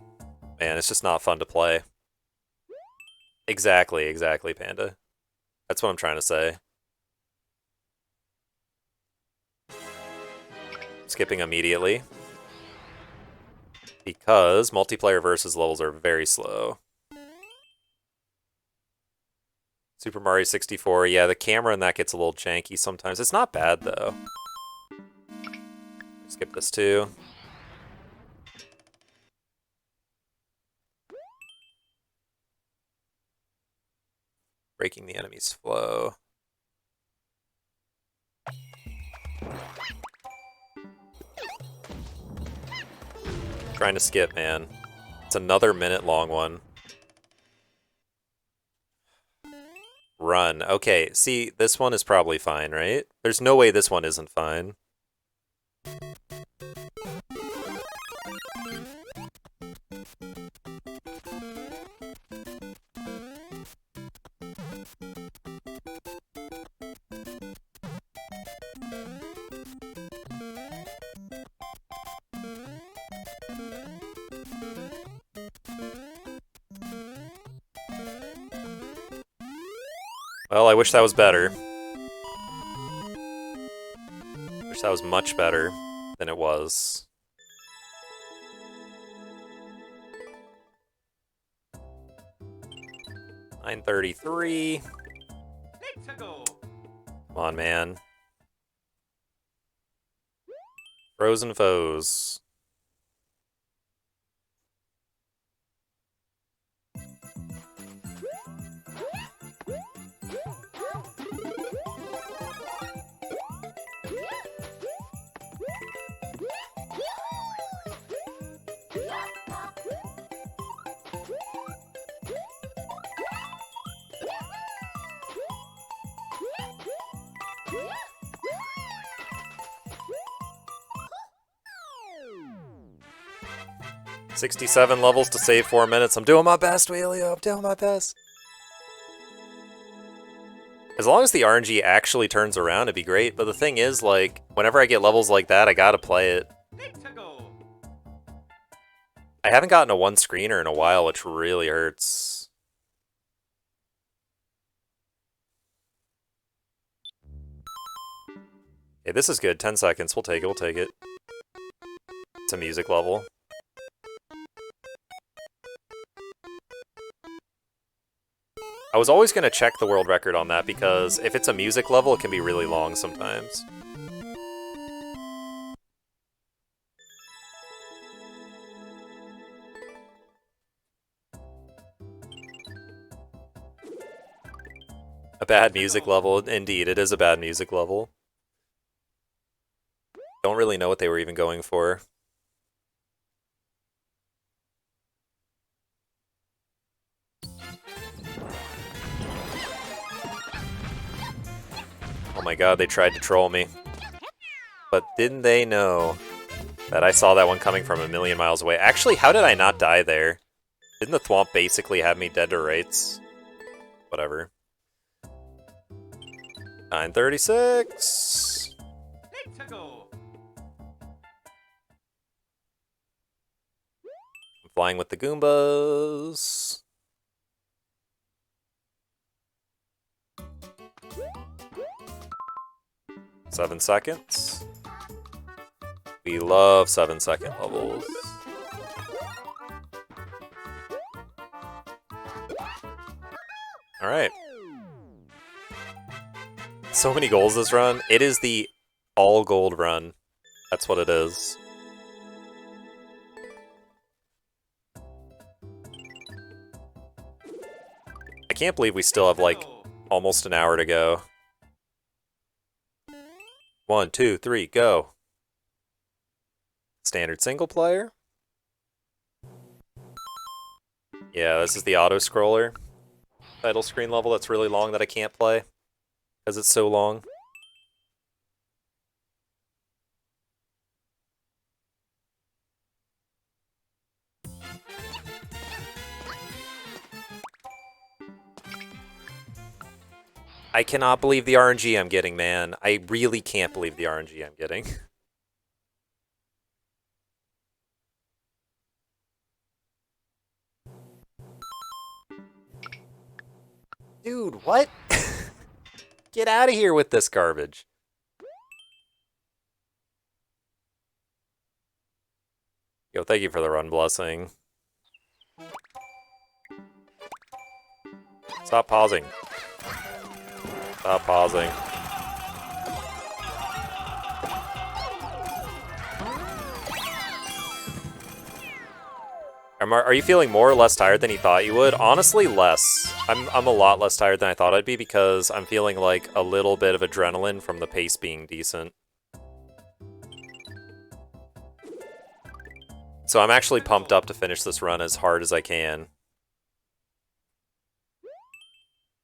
man, it's just not fun to play. Exactly, exactly, Panda. That's what I'm trying to say. Skipping immediately. Because multiplayer versus levels are very slow. Super Mario 64, yeah, the camera in that gets a little janky sometimes. It's not bad, though. Skip this, too. Breaking the enemy's flow. Trying to skip, man. It's another minute-long one. Run. Okay, see, this one is probably fine, right? There's no way this one isn't fine. Well, I wish that was better. Wish that was much better than it was. $9.33. Let's go. Come on, man. Frozen foes. $67 levels to save 4 minutes. I'm doing my best, Wheelio. I'm doing my best. As long as the RNG actually turns around, it'd be great. But the thing is, like, whenever I get levels like that, I gotta play it. Let's go. I haven't gotten a one-screener in a while, which really hurts. Hey, this is good. 10 seconds. We'll take it. We'll take it. It's a music level. I was always going to check the world record on that because if it's a music level, it can be really long sometimes. A bad music level. Indeed, it is a bad music level. Don't really know what they were even going for. Oh my god, they tried to troll me. But didn't they know that I saw that one coming from a million miles away? Actually, how did I not die there? Didn't the thwomp basically have me dead to rights? Whatever. 9:36. Let's go. I'm flying with the Goombas. Seven seconds. We love 7-second levels. Alright. So many goals this run. It is the all gold run. That's what it is. I can't believe we still have like almost an hour to go. 1, 2, 3, go. Standard single player. Yeah, this is the auto scroller. Title screen level that's really long that I can't play because it's so long. I cannot believe the RNG I'm getting, man. I really can't believe the RNG I'm getting. Dude, what? Get out of here with this garbage. Yo, thank you for the run blessing. Stop pausing. Stop pausing. Are you feeling more or less tired than you thought you would? Honestly, less. I'm a lot less tired than I thought I'd be because I'm feeling like a little bit of adrenaline from the pace being decent. So I'm actually pumped up to finish this run as hard as I can.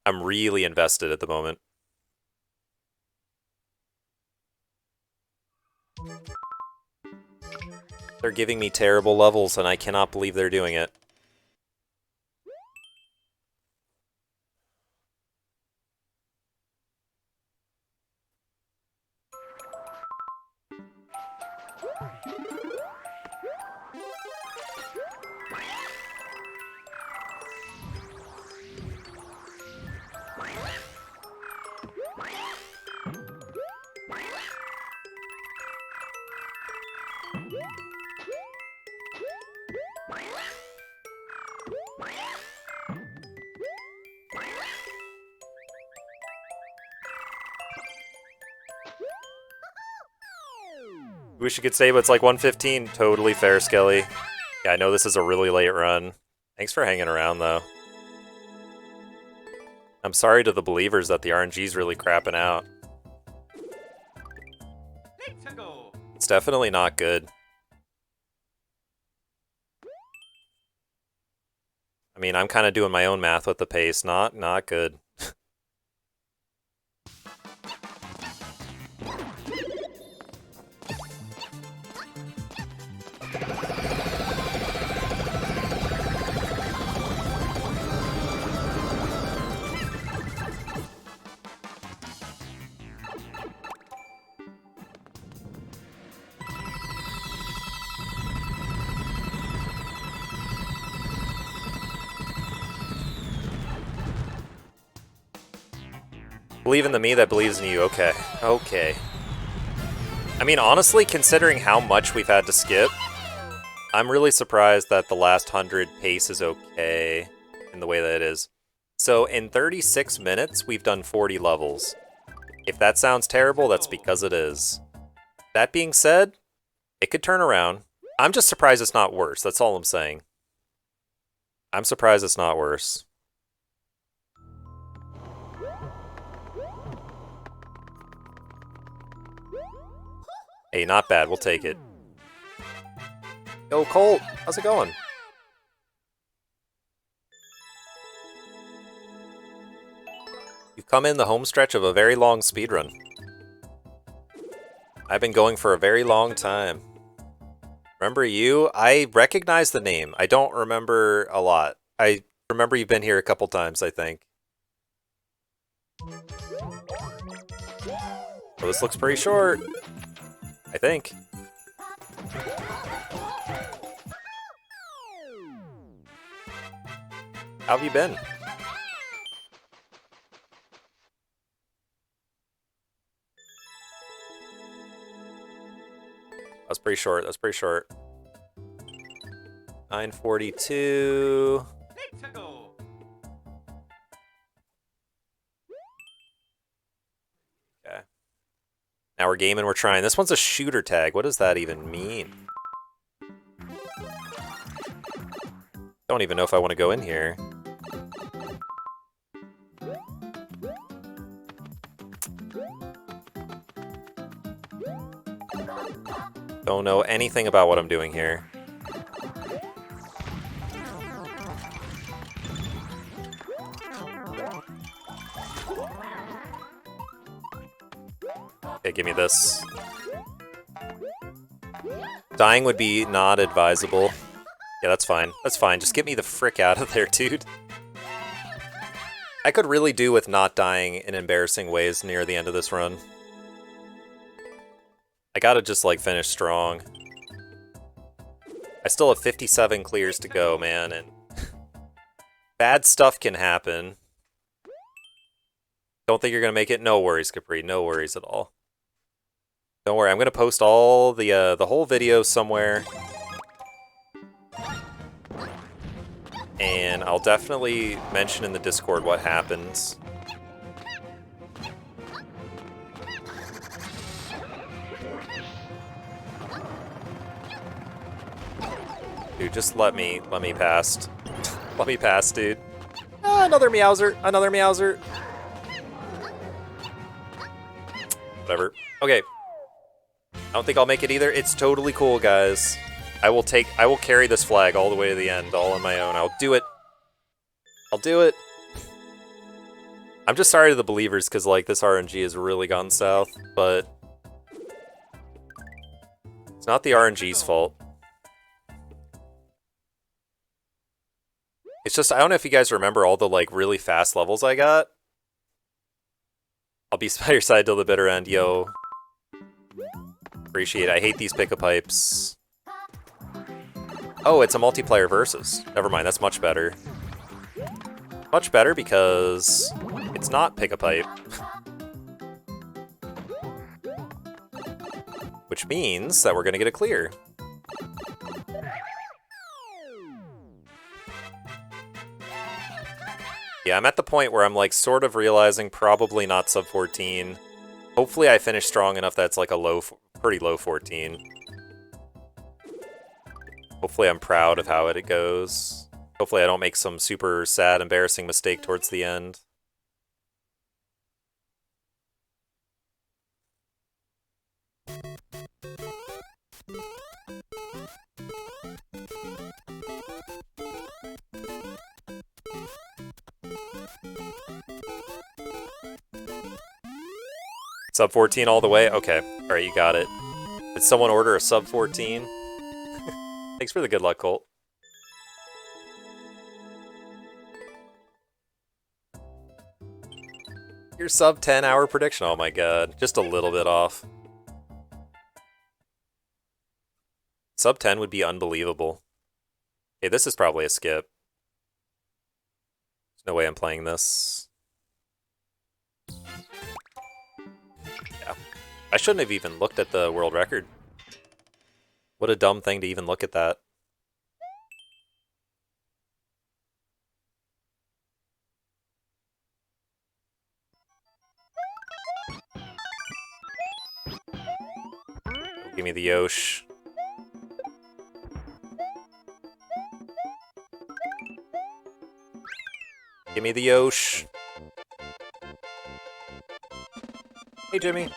I'm really invested at the moment. They're giving me terrible levels, and I cannot believe they're doing it. Wish you could say, but it's like 1:15. Totally fair, Skelly. Yeah, I know this is a really late run. Thanks for hanging around, though. I'm sorry to the believers that the RNG's really crapping out. Let's go. It's definitely not good. I mean, I'm kind of doing my own math with the pace. Not good. Believe in the me that believes in you. Okay. Okay. I mean, honestly, considering how much we've had to skip, I'm really surprised that the last 100 pace is okay in the way that it is. So in 36 minutes, we've done 40 levels. If that sounds terrible, that's because it is. That being said, it could turn around. I'm just surprised it's not worse. That's all I'm saying. I'm surprised it's not worse. Hey, not bad. We'll take it. Yo, Colt, how's it going? You've come in the home stretch of a very long speedrun. I've been going for a very long time. Remember you? I recognize the name. I don't remember a lot. I remember you've been here a couple times, I think. Well, this looks pretty short. I think. How have you been? That's pretty short. That's pretty short. 9:42. Let's go. Okay. Now we're gaming, we're trying. This one's a shooter tag. What does that even mean? Don't even know if I want to go in here. Don't know anything about what I'm doing here. Okay, give me this. Dying would be not advisable. Yeah, that's fine. That's fine. Just get me the frick out of there, dude. I could really do with not dying in embarrassing ways near the end of this run. I gotta just, like, finish strong. I still have 57 clears to go, man, and bad stuff can happen. Don't think you're gonna make it? No worries, Capri. No worries at all. Don't worry, I'm gonna post all the whole video somewhere. And I'll definitely mention in the Discord what happens. Dude, just let me pass. Let me pass, dude. Ah, another Meowser, another Meowser. Whatever. Okay. I don't think I'll make it either. It's totally cool, guys. I will carry this flag all the way to the end, all on my own. I'll do it. I'll do it. I'm just sorry to the believers, because, like, this RNG has really gone south, but it's not the RNG's fault. It's just, I don't know if you guys remember all the, like, really fast levels I got. I'll be by your side till the bitter end, yo. Appreciate it. I hate these pick-a pipes. Oh, it's a multiplayer versus. Never mind, that's much better. Much better because it's not pick-a-pipe. Which means that we're gonna get a clear. Yeah, I'm at the point where I'm like sort of realizing probably not sub 14. Hopefully I finish strong enough that's like a pretty low 14. Hopefully I'm proud of how it goes. Hopefully I don't make some super sad, embarrassing mistake towards the end. Sub 14 all the way? Okay. Alright, you got it. Did someone order a sub 14? Thanks for the good luck, Colt. Your sub 10-hour prediction. Oh my god. Just a little bit off. Sub 10 would be unbelievable. Okay, this is probably a skip. There's no way I'm playing this. Yeah. I shouldn't have even looked at the world record. What a dumb thing to even look at that. Give me the Yosh. Give me the Yosh. Hey, Jimmy.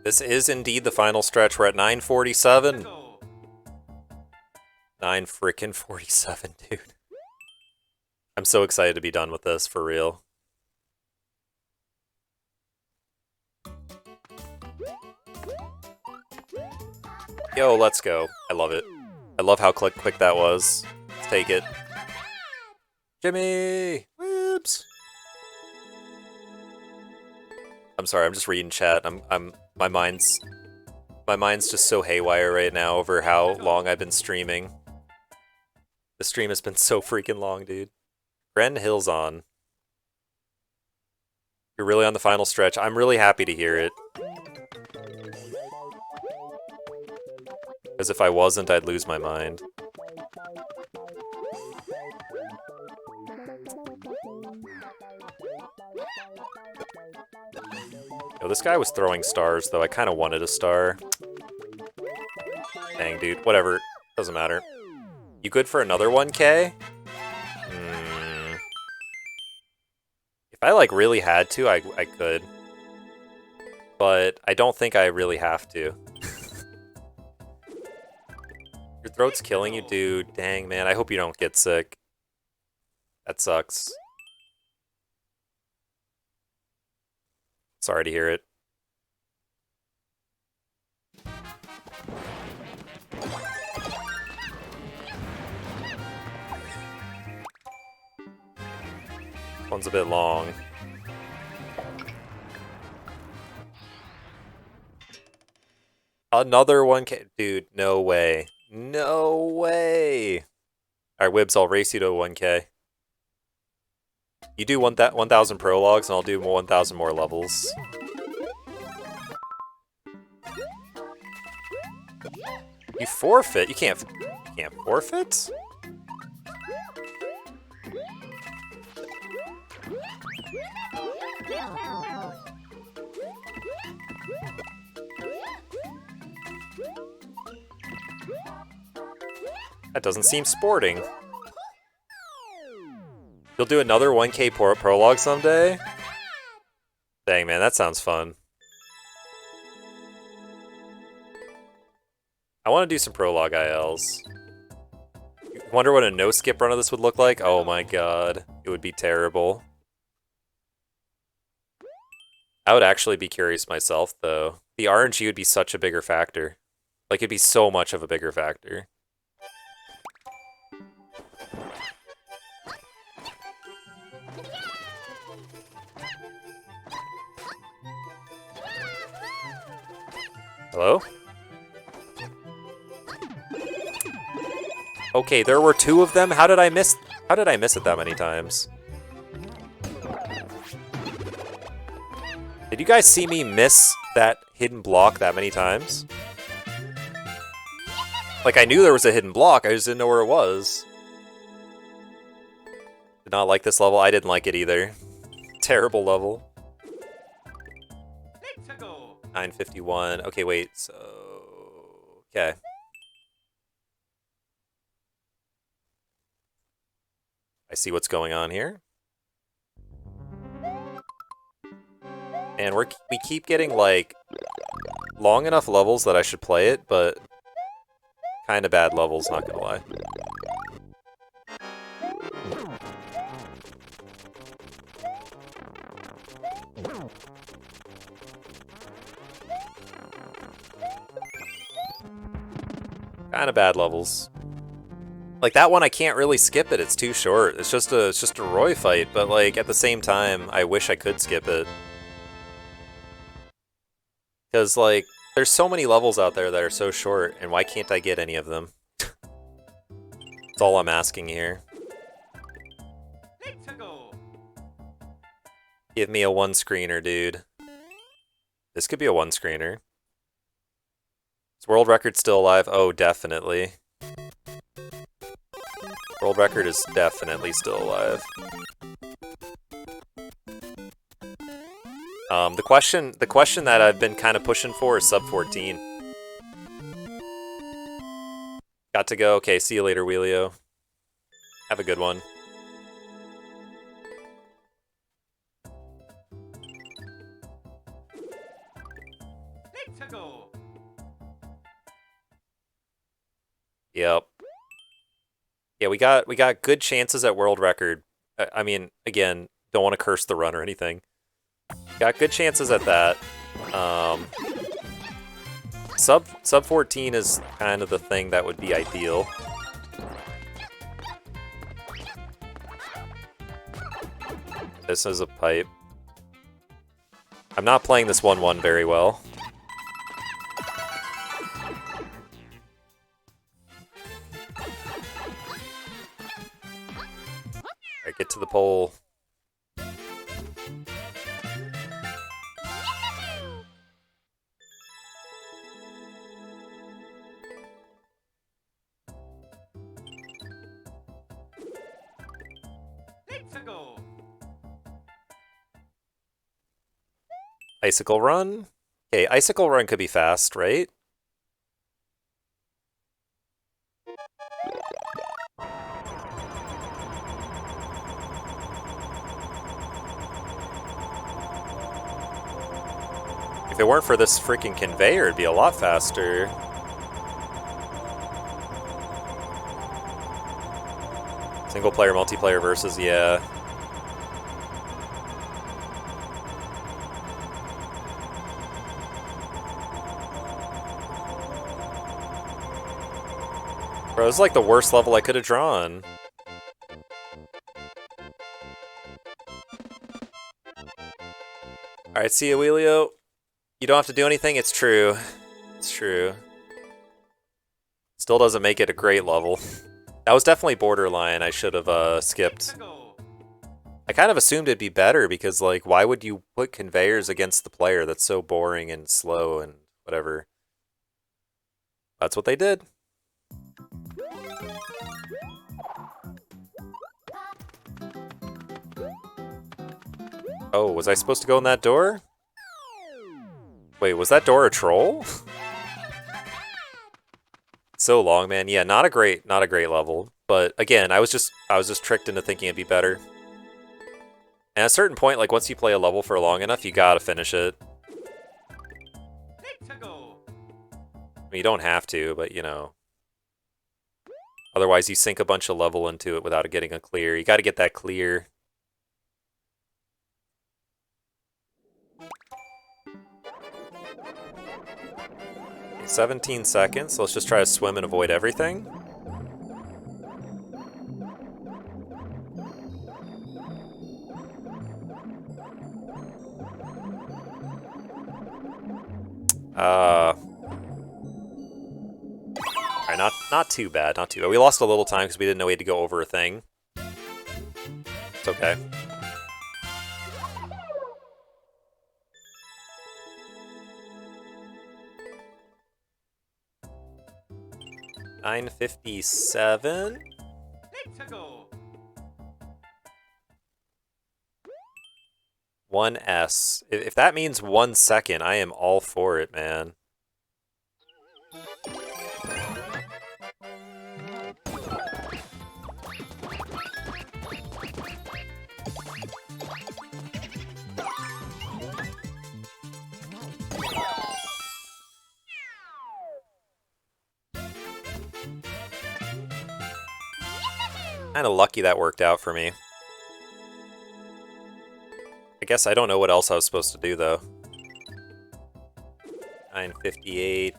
This is indeed the final stretch. We're at 9:47. 9:47, dude. I'm so excited to be done with this, for real. Yo, let's go. I love it. I love how quick that was. Let's take it. Jimmy! Whoops! I'm sorry, I'm just reading chat. My mind's just so haywire right now over how long I've been streaming. The stream has been so freaking long, dude. Bren Hill's on. You're really on the final stretch. I'm really happy to hear it. Because if I wasn't, I'd lose my mind. Yo, this guy was throwing stars, though. I kind of wanted a star. Dang, dude. Whatever. Doesn't matter. You good for another 1K? If I, like, really had to, I could. But I don't think I really have to. Your throat's killing you, dude. Dang, man. I hope you don't get sick. That sucks. Sorry to hear it. One's a bit long. Another 1K. Dude, no way. No way. Alright, Wibbs, I'll race you to a 1K. You do 1,000 prologues, and I'll do 1,000 more levels. You forfeit? You can't forfeit? That doesn't seem sporting. You'll do another 1K prologue someday? Dang, man, that sounds fun. I want to do some prologue ILs. Wonder what a no-skip run of this would look like? Oh my god. It would be terrible. I would actually be curious myself, though. The RNG would be such a bigger factor. Like, it'd be so much of a bigger factor. Hello? Okay, there were 2 of them? How did I miss it that many times? Did you guys see me miss that hidden block that many times? Like, I knew there was a hidden block, I just didn't know where it was. Did not like this level. I didn't like it either. Terrible level. 951. Okay, wait, so... Okay. I see what's going on here. And we keep getting, like, long enough levels that I should play it, but kind of bad levels, not gonna lie. Kind of bad levels. Like, that one I can't really skip it, it's too short. It's just a Roy fight, but like at the same time, I wish I could skip it. Because like, there's so many levels out there that are so short, and why can't I get any of them? That's all I'm asking here. Give me a one-screener, dude. This could be a one-screener. Is world record still alive? Oh, definitely. World record is definitely still alive. The question that I've been kind of pushing for is sub 14. Got to go. Okay, see you later, Wheelio. Have a good one. Yep. Yeah, we got good chances at world record. I mean, again, don't want to curse the run or anything. Got good chances at that. Sub 14 is kind of the thing that would be ideal. This is a pipe. I'm not playing this 1-1 very well. Alright, get to the pole. Icicle run? Okay, icicle run could be fast, right? If it weren't for this freaking conveyor, it'd be a lot faster. Single player, multiplayer versus, yeah. Bro, this is like the worst level I could have drawn. Alright, see you, Wheelio. You don't have to do anything, it's true. It's true. Still doesn't make it a great level. That was definitely borderline, I should have skipped. I kind of assumed it'd be better because, like, why would you put conveyors against the player? That's so boring and slow and whatever. That's what they did. Oh, was I supposed to go in that door? Wait, was that door a troll? So long, man. Yeah, not a great level. But again, I was just tricked into thinking it'd be better. And at a certain point, like once you play a level for long enough, you gotta finish it. I mean, you don't have to, but you know. Otherwise, you sink a bunch of level into it without getting a clear. You gotta get that clear. Okay, 17 seconds. So let's just try to swim and avoid everything. Alright, not too bad, not too bad. We lost a little time because we didn't know we had to go over a thing. It's okay. $9.57. 1S. If that means 1 second, I am all for it, man. Kinda lucky that worked out for me. I guess I don't know what else I was supposed to do, though. 9:58.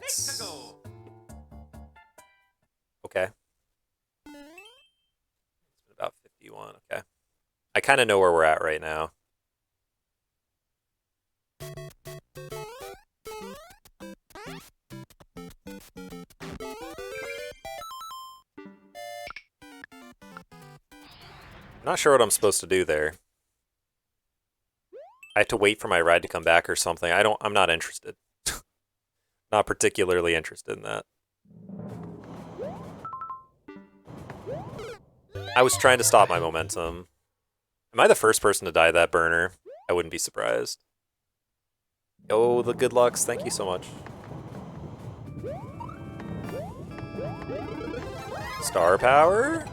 Okay. It's about 51, okay. I kind of know where we're at right now. I'm not sure what I'm supposed to do there. I have to wait for my ride to come back or something. I'm not interested. Not particularly interested in that. I was trying to stop my momentum. Am I the first person to die that burner? I wouldn't be surprised. Oh, the good lucks. Thank you so much. Star power?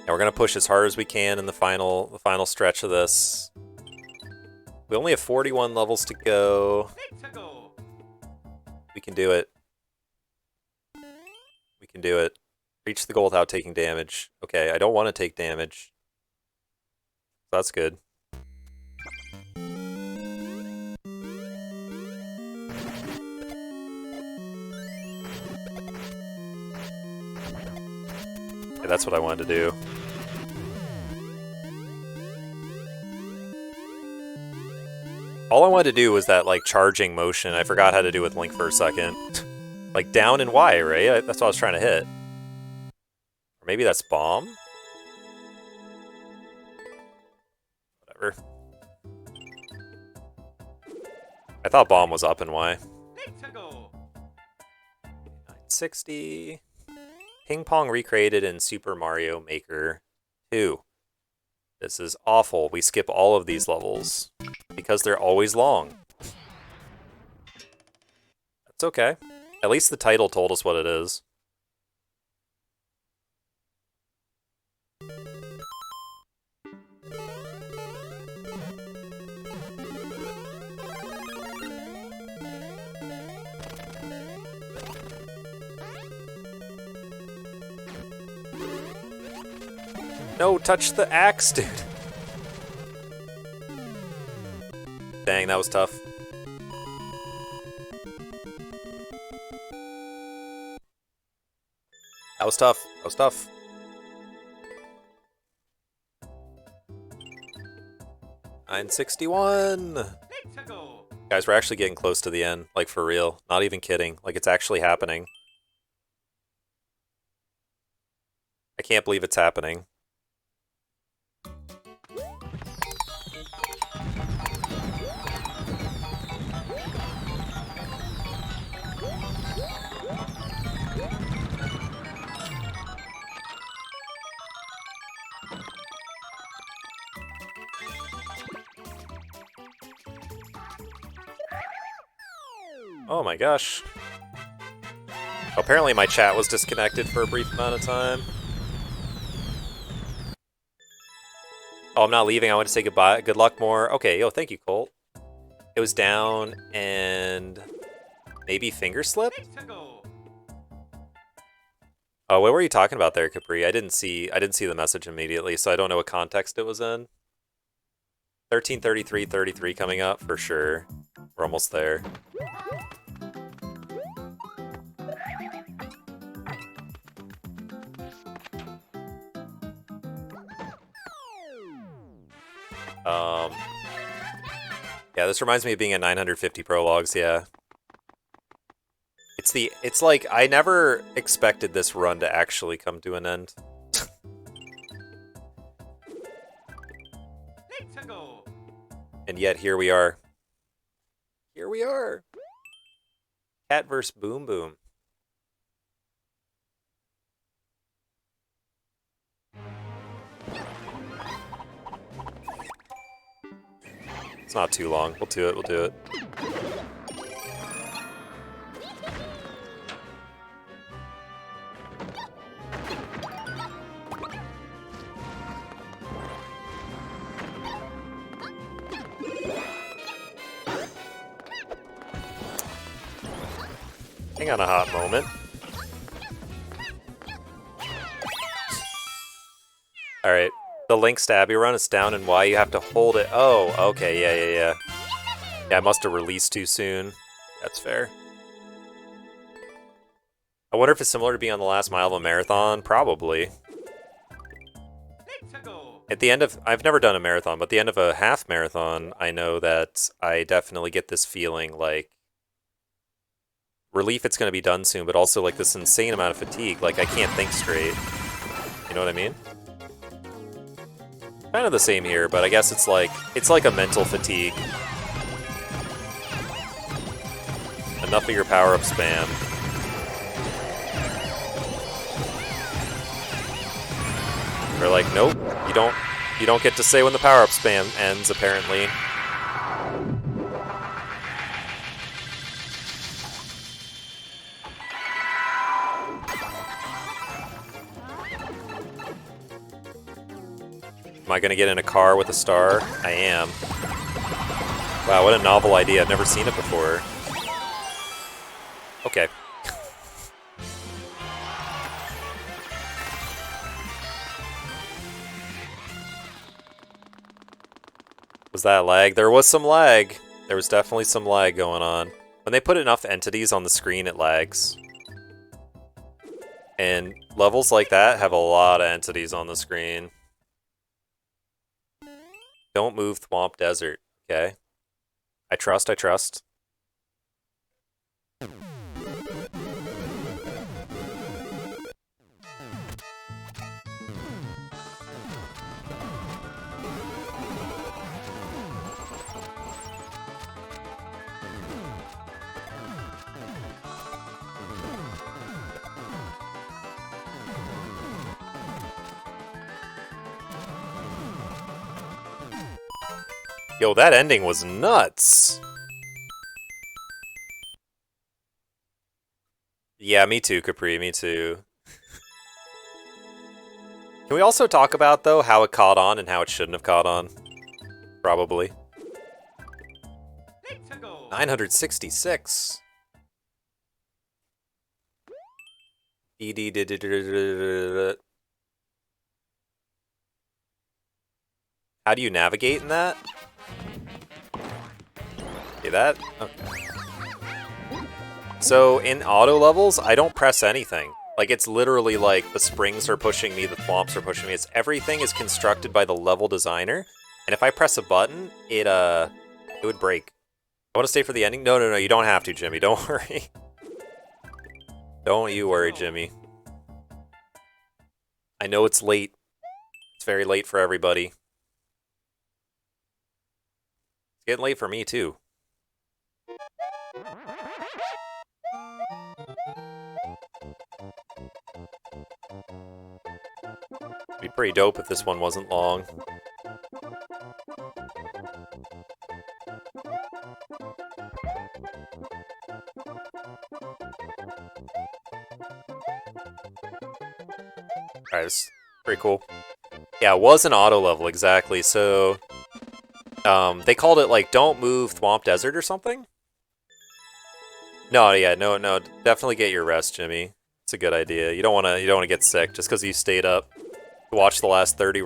We're gonna push as hard as we can in the final stretch of this. We only have 41 levels to go. We can do it. We can do it. Reach the goal without taking damage. Okay, I don't want to take damage. That's good. Okay, that's what I wanted to do. All I wanted to do was that, like, charging motion. I forgot how to do with Link for a second. Like, down and Y, right? That's what I was trying to hit. Or maybe that's bomb? Whatever. I thought bomb was up and Y. 960. Ping pong recreated in Super Mario Maker 2. This is awful. We skip all of these levels because they're always long. That's okay. At least the title told us what it is. No, touch the axe, dude. Dang, that was tough. That was tough. That was tough. $9.61. Guys, we're actually getting close to the end. Like, for real. Not even kidding. Like, it's actually happening. I can't believe it's happening. Oh my gosh. Apparently my chat was disconnected for a brief amount of time. Oh, I'm not leaving. I want to say goodbye. Good luck more. Okay, yo, thank you, Colt. It was down and maybe finger slip? Let's go. Oh, what were you talking about there, Capri? I didn't see the message immediately, so I don't know what context it was in. 13:33:33 coming up for sure. We're almost there. Yeah, this reminds me of being at 950 prologues, yeah. It's like, I never expected this run to actually come to an end. Let's go. And yet, here we are. Here we are! Cat vs. Boom Boom. It's not too long. We'll do it, we'll do it. Hang on a hot moment. Alright. The Link Stabby run is down and Y. You have to hold it. Oh, okay. Yeah. Yeah, I must have released too soon. That's fair. I wonder if it's similar to being on the last mile of a marathon. Probably. Let's go. At the end of... I've never done a marathon, but at the end of a half marathon, I know that I definitely get this feeling like... relief it's going to be done soon, but also like this insane amount of fatigue. Like, I can't think straight. You know what I mean? Kind of the same here, but I guess it's like a mental fatigue. Enough of your power-up spam. They're like, nope, you don't get to say when the power-up spam ends, apparently. Am I gonna get in a car with a star? I am. Wow, what a novel idea. I've never seen it before. Okay. Was that lag? There was some lag. There was definitely some lag going on. When they put enough entities on the screen, it lags. And levels like that have a lot of entities on the screen. Don't move Thwomp Desert, okay? I trust. Yo, that ending was nuts! Yeah, me too, Capri, me too. Can we also talk about, though, how it caught on and how it shouldn't have caught on? Probably. Let's go. 966. How do you navigate in that? See that? Okay. So, in auto levels, I don't press anything. Like, it's literally like, the springs are pushing me, the thwomps are pushing me. Everything is constructed by the level designer. And if I press a button, it would break. I want to stay for the ending? No, you don't have to, Jimmy. Don't worry. Don't you worry, Jimmy. I know it's late. It's very late for everybody. It's getting late for me, too. It'd be pretty dope if this one wasn't long. Alright, this is pretty cool. Yeah, it was an auto level, exactly. So, they called it, like, Don't Move Thwomp Desert or something? No, yeah, no, definitely get your rest, Jimmy. It's a good idea. You don't wanna get sick just because you stayed up to watch the last 30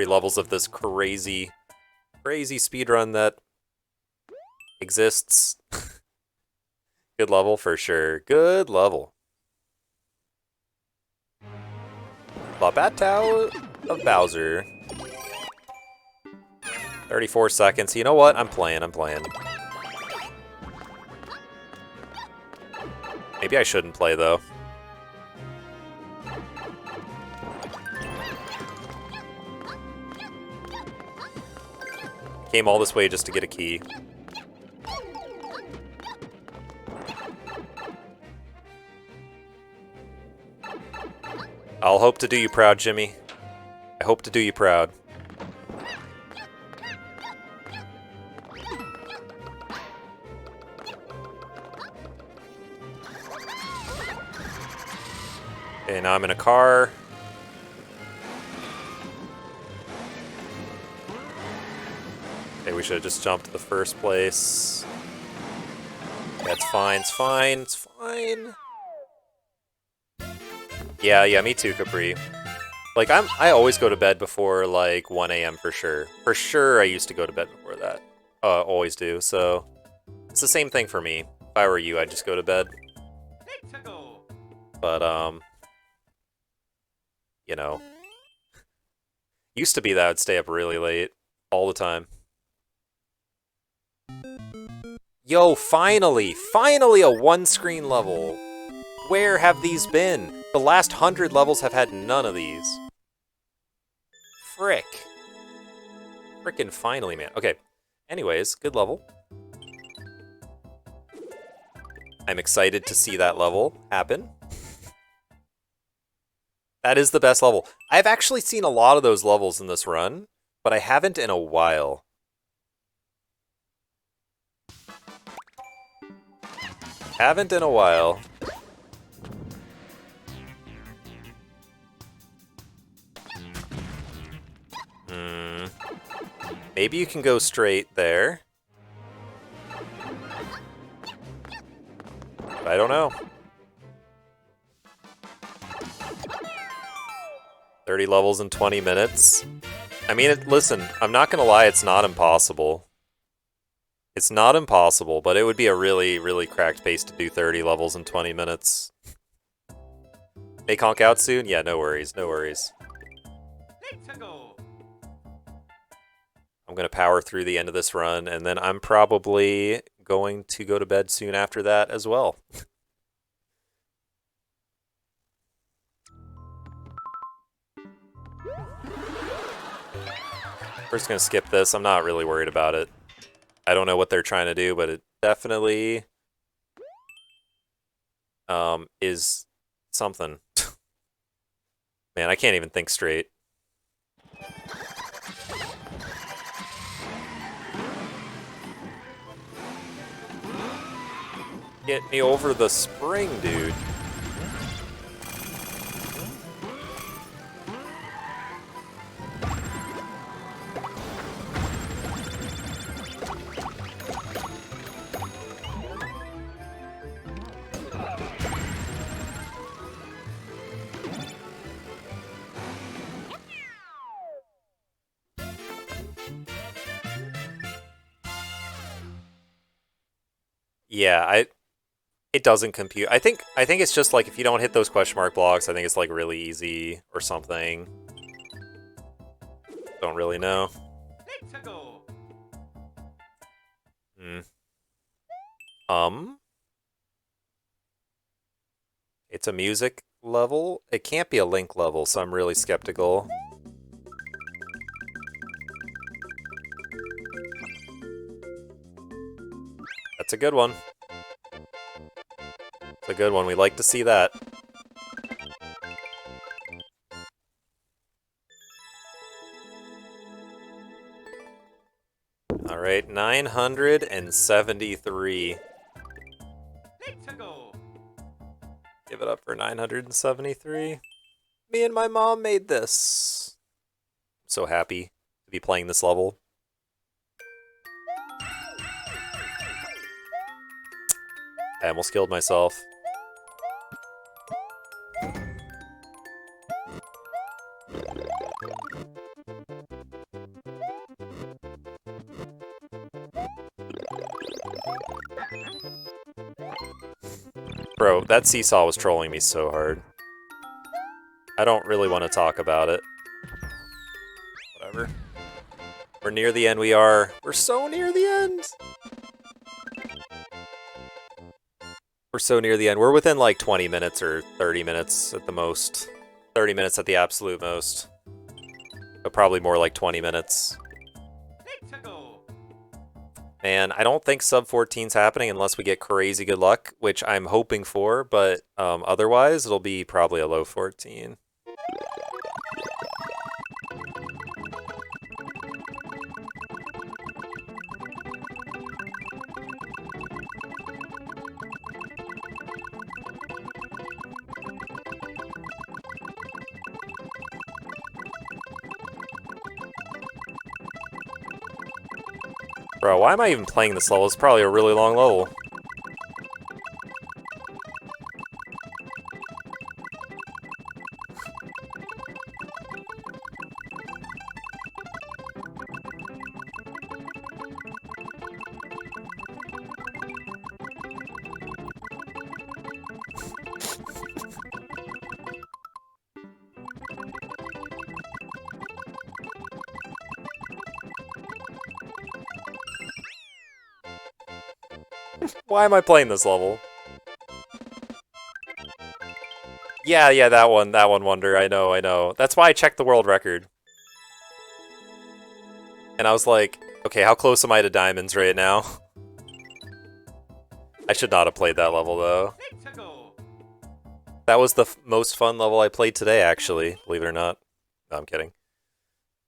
levels of this crazy speedrun that exists. Good level for sure. Good level. La Battle of Bowser. 34 seconds. You know what? I'm playing. Maybe I shouldn't play, though. Came all this way just to get a key. I'll hope to do you proud, Jimmy. I hope to do you proud. Okay, now I'm in a car. Okay, we should have just jumped to the first place. That's fine, it's fine, it's fine. Yeah, me too, Capri. Like, I always go to bed before, like, 1 a.m. for sure. For sure, I used to go to bed before that. Always do, so... It's the same thing for me. If I were you, I'd just go to bed. But, you know... Used to be that I'd stay up really late. All the time. Yo, finally! Finally a one-screen level! Where have these been? The last 100 levels have had none of these. Frick. Frickin' finally, man. Okay. Anyways, good level. I'm excited to see that level happen. That is the best level. I've actually seen a lot of those levels in this run, but I haven't in a while. Haven't in a while. Maybe you can go straight there. But I don't know. 30 levels in 20 minutes. I mean, listen, I'm not gonna lie, it's not impossible. It's not impossible, but it would be a really, really cracked pace to do 30 levels in 20 minutes. May conk out soon? Yeah, no worries, no worries. I'm gonna power through the end of this run, and then I'm probably going to go to bed soon after that as well. We're just gonna skip this. I'm not really worried about it. I don't know what they're trying to do, but it definitely is something. Man, I can't even think straight. Get me over the spring, dude. Yeah, it doesn't compute. I think it's just like if you don't hit those question mark blocks, I think it's like really easy or something. Don't really know. It's a music level. It can't be a Link level, so I'm really skeptical. That's a good one. It's a good one. We like to see that. Alright, 973. Give it up for 973. Me and my mom made this. I'm so happy to be playing this level. I almost killed myself. Bro, that seesaw was trolling me so hard. I don't really want to talk about it. Whatever. We're near the end, we are. We're so near the end! We're so near the end. We're within like 20 minutes or 30 minutes at the most. 30 minutes at the absolute most. But probably more like 20 minutes. Man, I don't think sub 14's happening unless we get crazy good luck, which I'm hoping for, but otherwise it'll be probably a low 14. Bro, why am I even playing this level? It's probably a really long level. Why am I playing this level? Yeah, that one Wonder, I know. That's why I checked the world record. And I was like, okay, how close am I to diamonds right now? I should not have played that level, though. That was the most fun level I played today, actually, believe it or not. No, I'm kidding.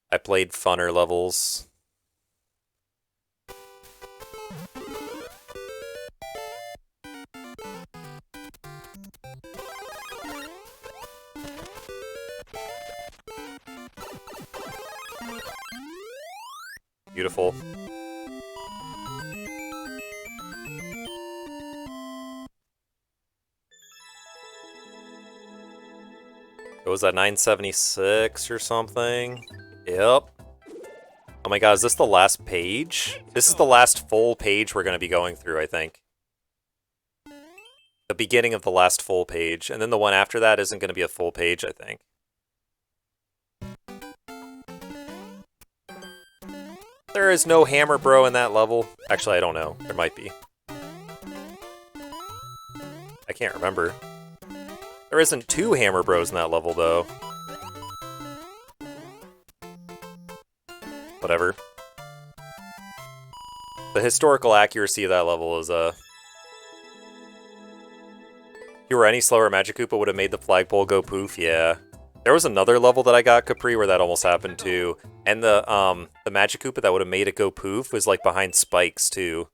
I played funner levels. Beautiful. It was at 976 or something. Yep. Oh my god, is this the last page? This is the last full page we're going to be going through, I think. The beginning of the last full page, and then the one after that isn't going to be a full page, I think. There is no Hammer Bro in that level. Actually, I don't know. There might be. I can't remember. There isn't two Hammer Bros in that level, though. Whatever. The historical accuracy of that level is, If you were any slower, Magic Koopa would have made the flagpole go poof, yeah. There was another level that I got, Capri, where that almost happened, too. And the Magic Koopa that would have made it go poof was, like, behind spikes, too.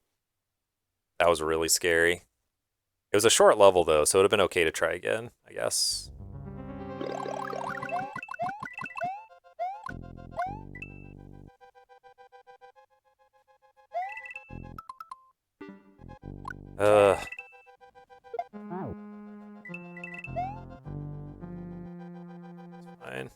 That was really scary. It was a short level, though, so it would have been okay to try again, I guess. Fine.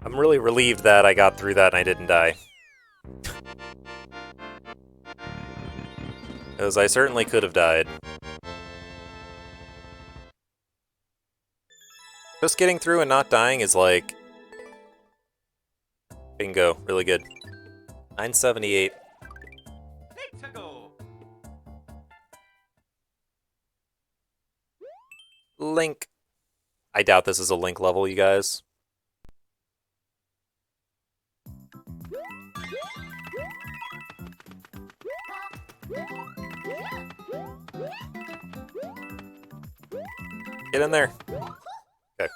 I'm really relieved that I got through that and I didn't die. Because I certainly could have died. Just getting through and not dying is like... bingo, really good. 978. Link. I doubt this is a Link level, you guys. Get in there. Okay.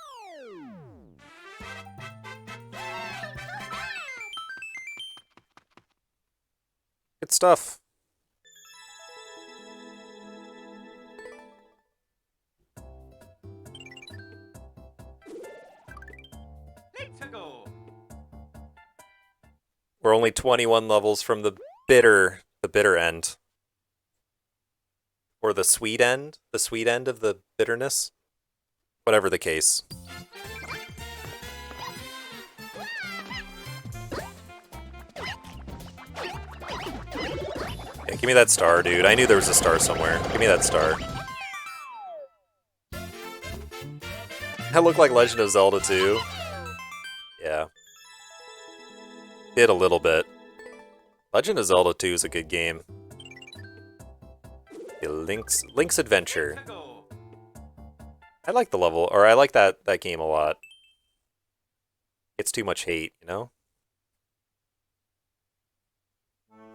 Good stuff. Let's go. We're only 21 levels from the bitter end. Or the sweet end of the bitterness. Whatever the case. Yeah, give me that star, dude. I knew there was a star somewhere. Give me that star. That looked like Legend of Zelda 2. Yeah. Did a little bit. Legend of Zelda 2 is a good game. Yeah, Link's Adventure. Let's go. I like the level, or I like that game a lot. It's too much hate, you know?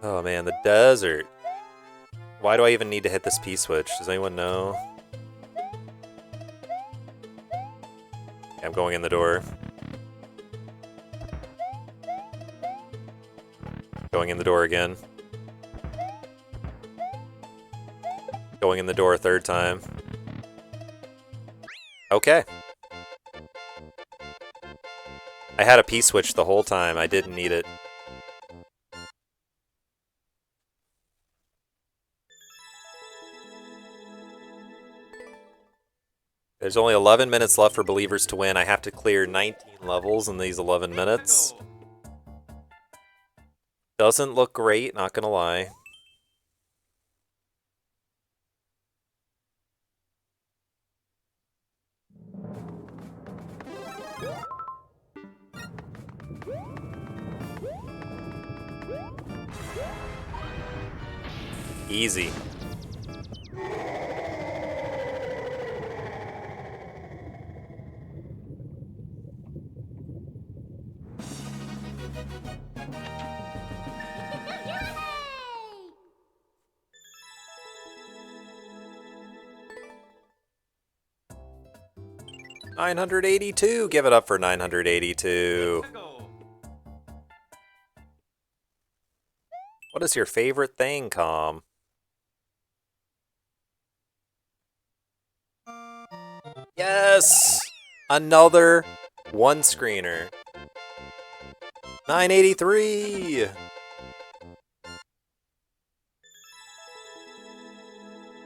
Oh man, the desert. Why do I even need to hit this P-switch? Does anyone know? Okay, I'm going in the door. Going in the door again. Going in the door a third time. Okay. I had a P-switch the whole time. I didn't need it. There's only 11 minutes left for Believers to win. I have to clear 19 levels in these 11 minutes. Doesn't look great, not gonna lie. Easy. $982. Give it up for 982. Let's go. What is your favorite thing, Com? Yes! Another one screener. 983!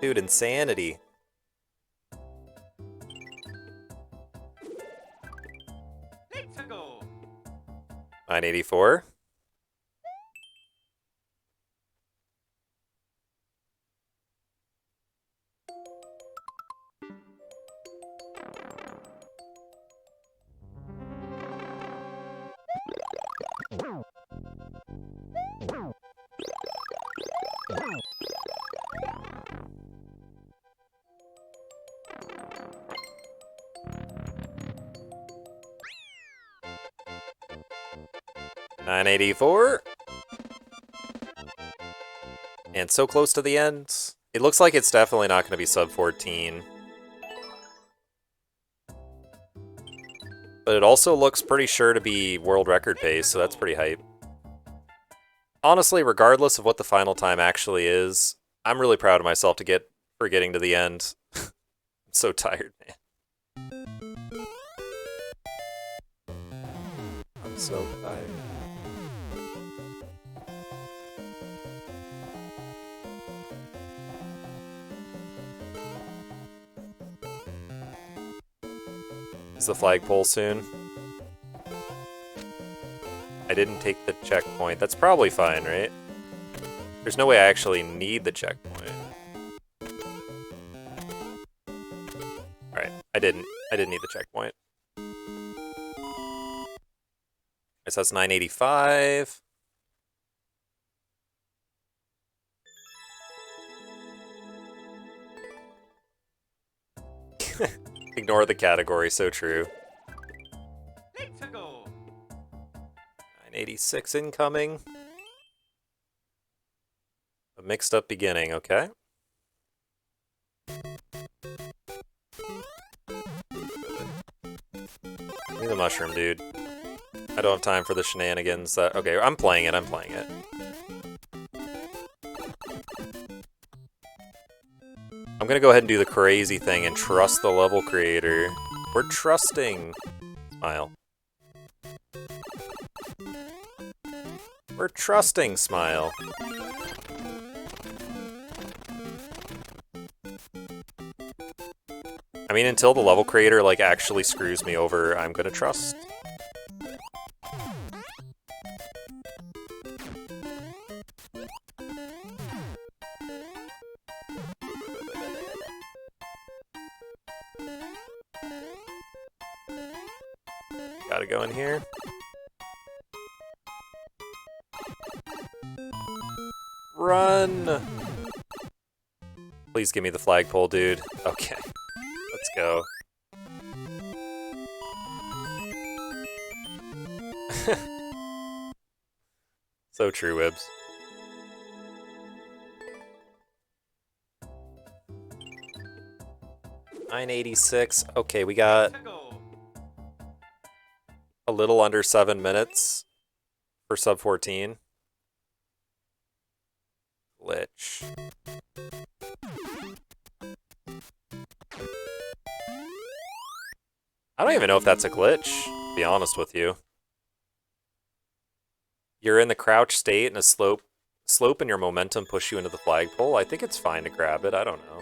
Dude, insanity. Let's go. 984. $984. And so close to the end. It looks like it's definitely not going to be sub 14. But it also looks pretty sure to be world record pace, so that's pretty hype. Honestly, regardless of what the final time actually is, I'm really proud of myself for getting to the end. I'm so tired, man. I'm so tired. Is the flagpole soon? I didn't take the checkpoint. That's probably fine, right? There's no way I actually need the checkpoint. Alright, I didn't need the checkpoint. Guess that's 985. Ignore the category, so true. Let's go. 986 incoming. mixed up beginning, okay. Give me the mushroom, dude. I don't have time for the shenanigans. Okay, I'm playing it, I'm playing it. I'm gonna go ahead and do the crazy thing and trust the level creator. We're trusting. Smile. We're trusting, Smile. I mean, until the level creator, like, actually screws me over, I'm gonna trust. Gotta go in here. Run! Please give me the flagpole, dude. Okay. Let's go. So true, Wibs. $9.86. Okay, we got a little under 7 minutes for sub 14. Glitch. I don't even know if that's a glitch, to be honest with you. You're in the crouch state and a slope and your momentum push you into the flagpole. I think it's fine to grab it, I don't know.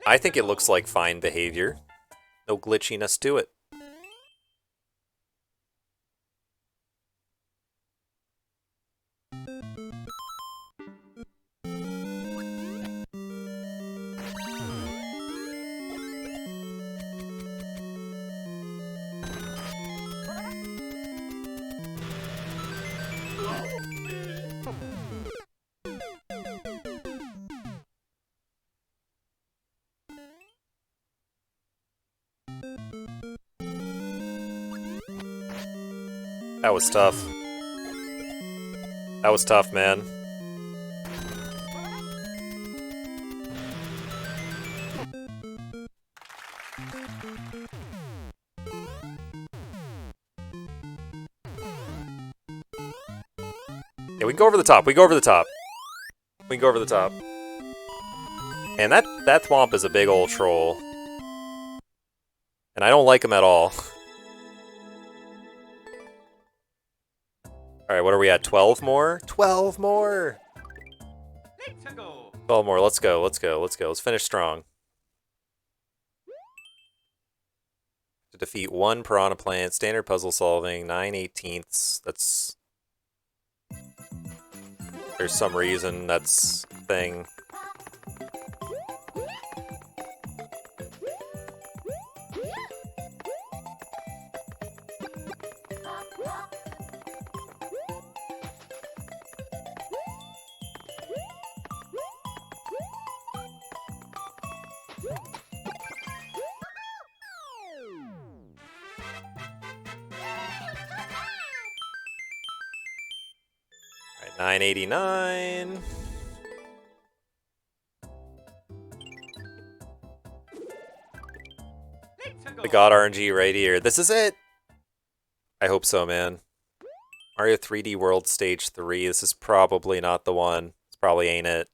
I think it looks like fine behavior. No glitchiness to it. That was tough. That was tough, man. Yeah, we can go over the top. We can go over the top. We can go over the top. And that Thwomp is a big old troll. And I don't like him at all. Alright, what are we at? 12 more? 12 more! 12 more, let's go, let's go, let's go. Let's finish strong. To defeat one piranha plant, standard puzzle solving, 9/18ths. That's... There's some reason that's a thing. Alright, 989. The God RNG right here. This is it! I hope so, man. Mario 3D World Stage 3. This is probably not the one. This probably ain't it.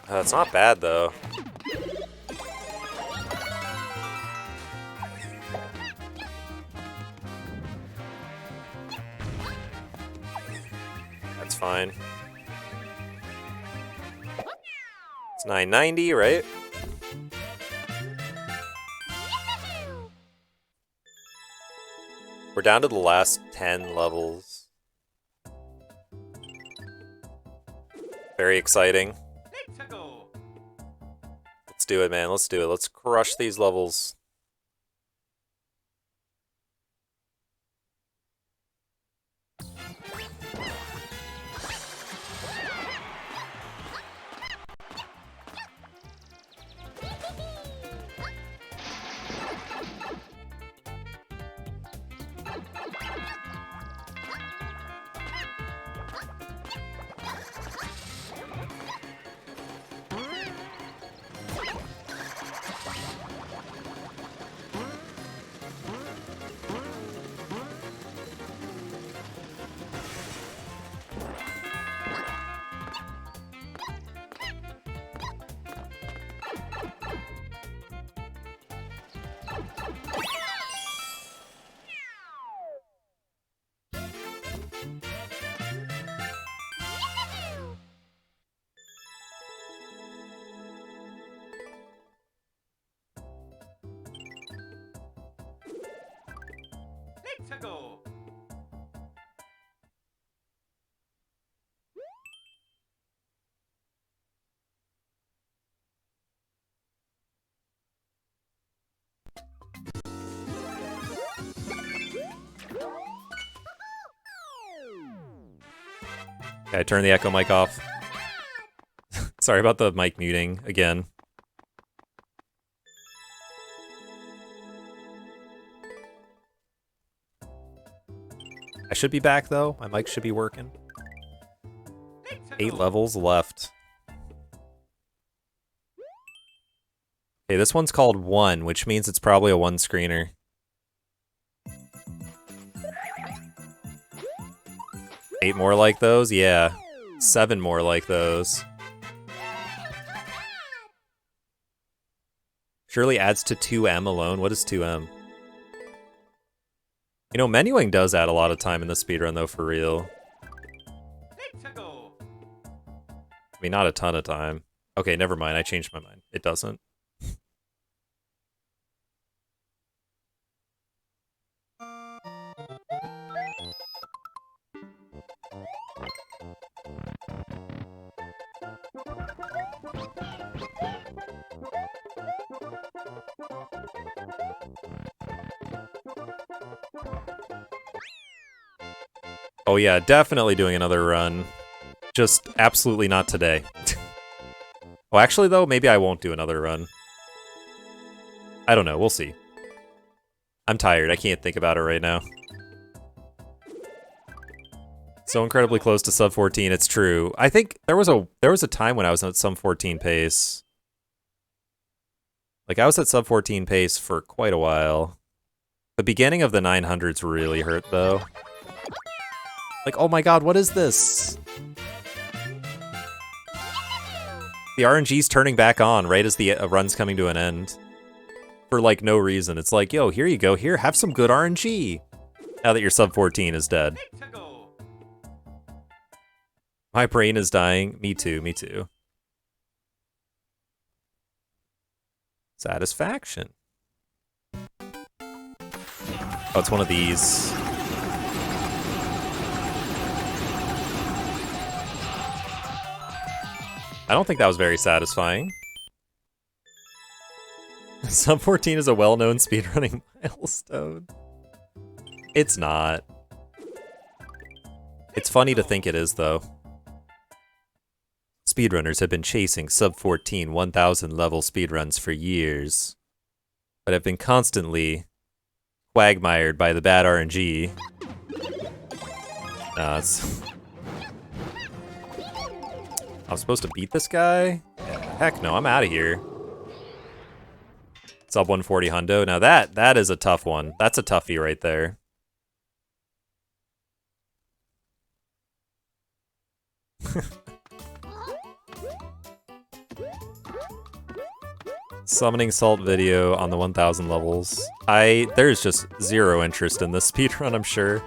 It's not bad, though. That's fine. It's 990, right? We're down to the last 10 levels. Very exciting. Let's do it, man. Let's do it. Let's crush these levels. Let's go. Okay, I turned the echo mic off. Sorry about the mic muting again. I should be back though. My mic should be working. 8 levels left. Okay, this one's called 1, which means it's probably a 1-screener. Eight more like those? Yeah. 7 more like those. Surely adds to 2M alone. What is 2M? You know, menuing does add a lot of time in the speedrun, though, for real. Let's go. I mean, not a ton of time. Okay, never mind. I changed my mind. It doesn't. Oh yeah, definitely doing another run. Just absolutely not today. Oh, actually though, maybe I won't do another run. I don't know, we'll see. I'm tired, I can't think about it right now. So incredibly close to sub 14, it's true. I think there was a time when I was at sub 14 pace. Like I was at sub 14 pace for quite a while. The beginning of the 900s really hurt though. Like, oh my god, what is this? The RNG's turning back on right as the run's coming to an end. For, like, no reason. It's like, yo, here you go. Here, have some good RNG. Now that your sub 14 is dead. Let's go. My brain is dying. Me too, me too. Satisfaction. Oh, it's one of these. I don't think that was very satisfying. Sub 14 is a well-known speedrunning milestone. It's not. It's funny to think it is, though. Speedrunners have been chasing sub 14 1,000 level speedruns for years, but have been constantly quagmired by the bad RNG. It's... I'm supposed to beat this guy? Heck no, I'm out of here. Sub 140 hundo. Now that is a tough one. That's a toughie right there. Summoning Salt video on the 1,000 levels. There's just zero interest in this speedrun, I'm sure.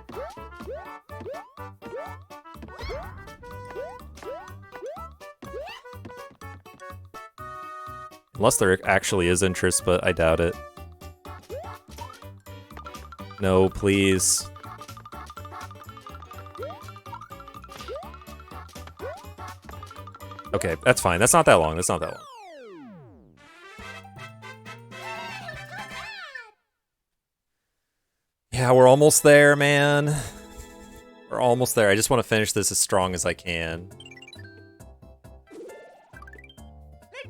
Unless there actually is interest, but I doubt it. No, please. Okay, that's fine. That's not that long. That's not that long. Yeah, we're almost there, man. We're almost there. I just want to finish this as strong as I can.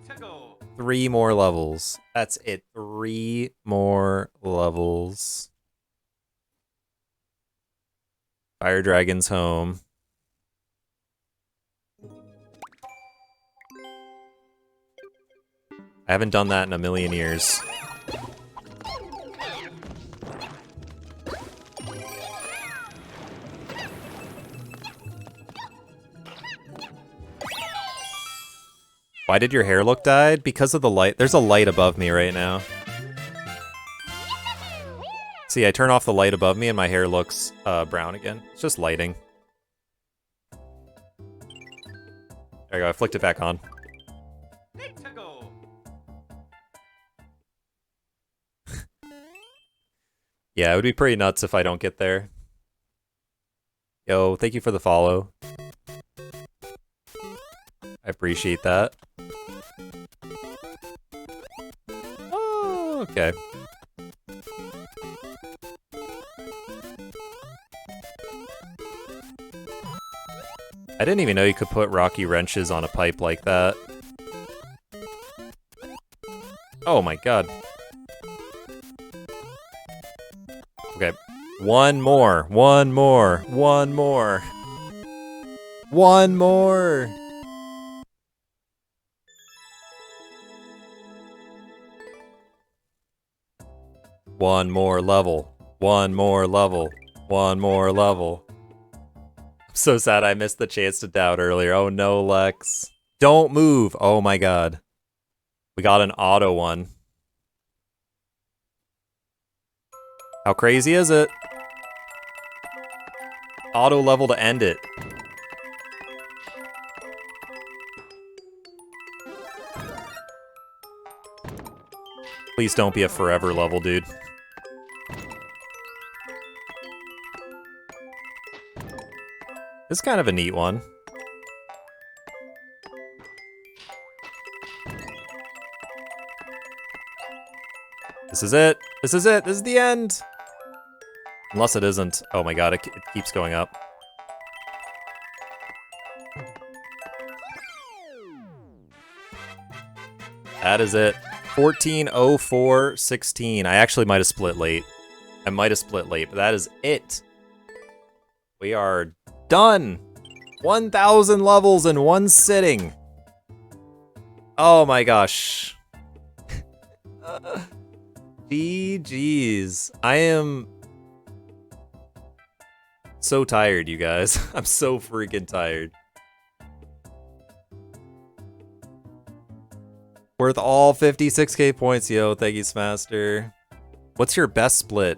Let's go. 3 more levels. That's it. 3 more levels. Fire Dragon's home. I haven't done that in a million years. Why did your hair look dyed? Because of the light. There's a light above me right now. See, I turn off the light above me and my hair looks brown again. It's just lighting. There you go, I flicked it back on. Let's go. Yeah, it would be pretty nuts if I don't get there. Yo, thank you for the follow. I appreciate that. Oh, okay. I didn't even know you could put rocky wrenches on a pipe like that. Oh my god. Okay. One more. One more. One more. One more. One more level. One more level. One more level. I'm so sad I missed the chance to doubt earlier. Oh no, Lex. Don't move. Oh my god. We got an auto one. How crazy is it? Auto level to end it. Please don't be a forever level, dude. This is kind of a neat one. This is it. This is it. This is the end. Unless it isn't. Oh my god, it keeps going up. That is it. 14:04:16. I actually might have split late. I might have split late, but that is it. We are done. 1,000 levels in one sitting. Oh my gosh. GG's. I am so tired, you guys. I'm so freaking tired. Worth all 56k points, yo. Thank you, Smaster. What's your best split?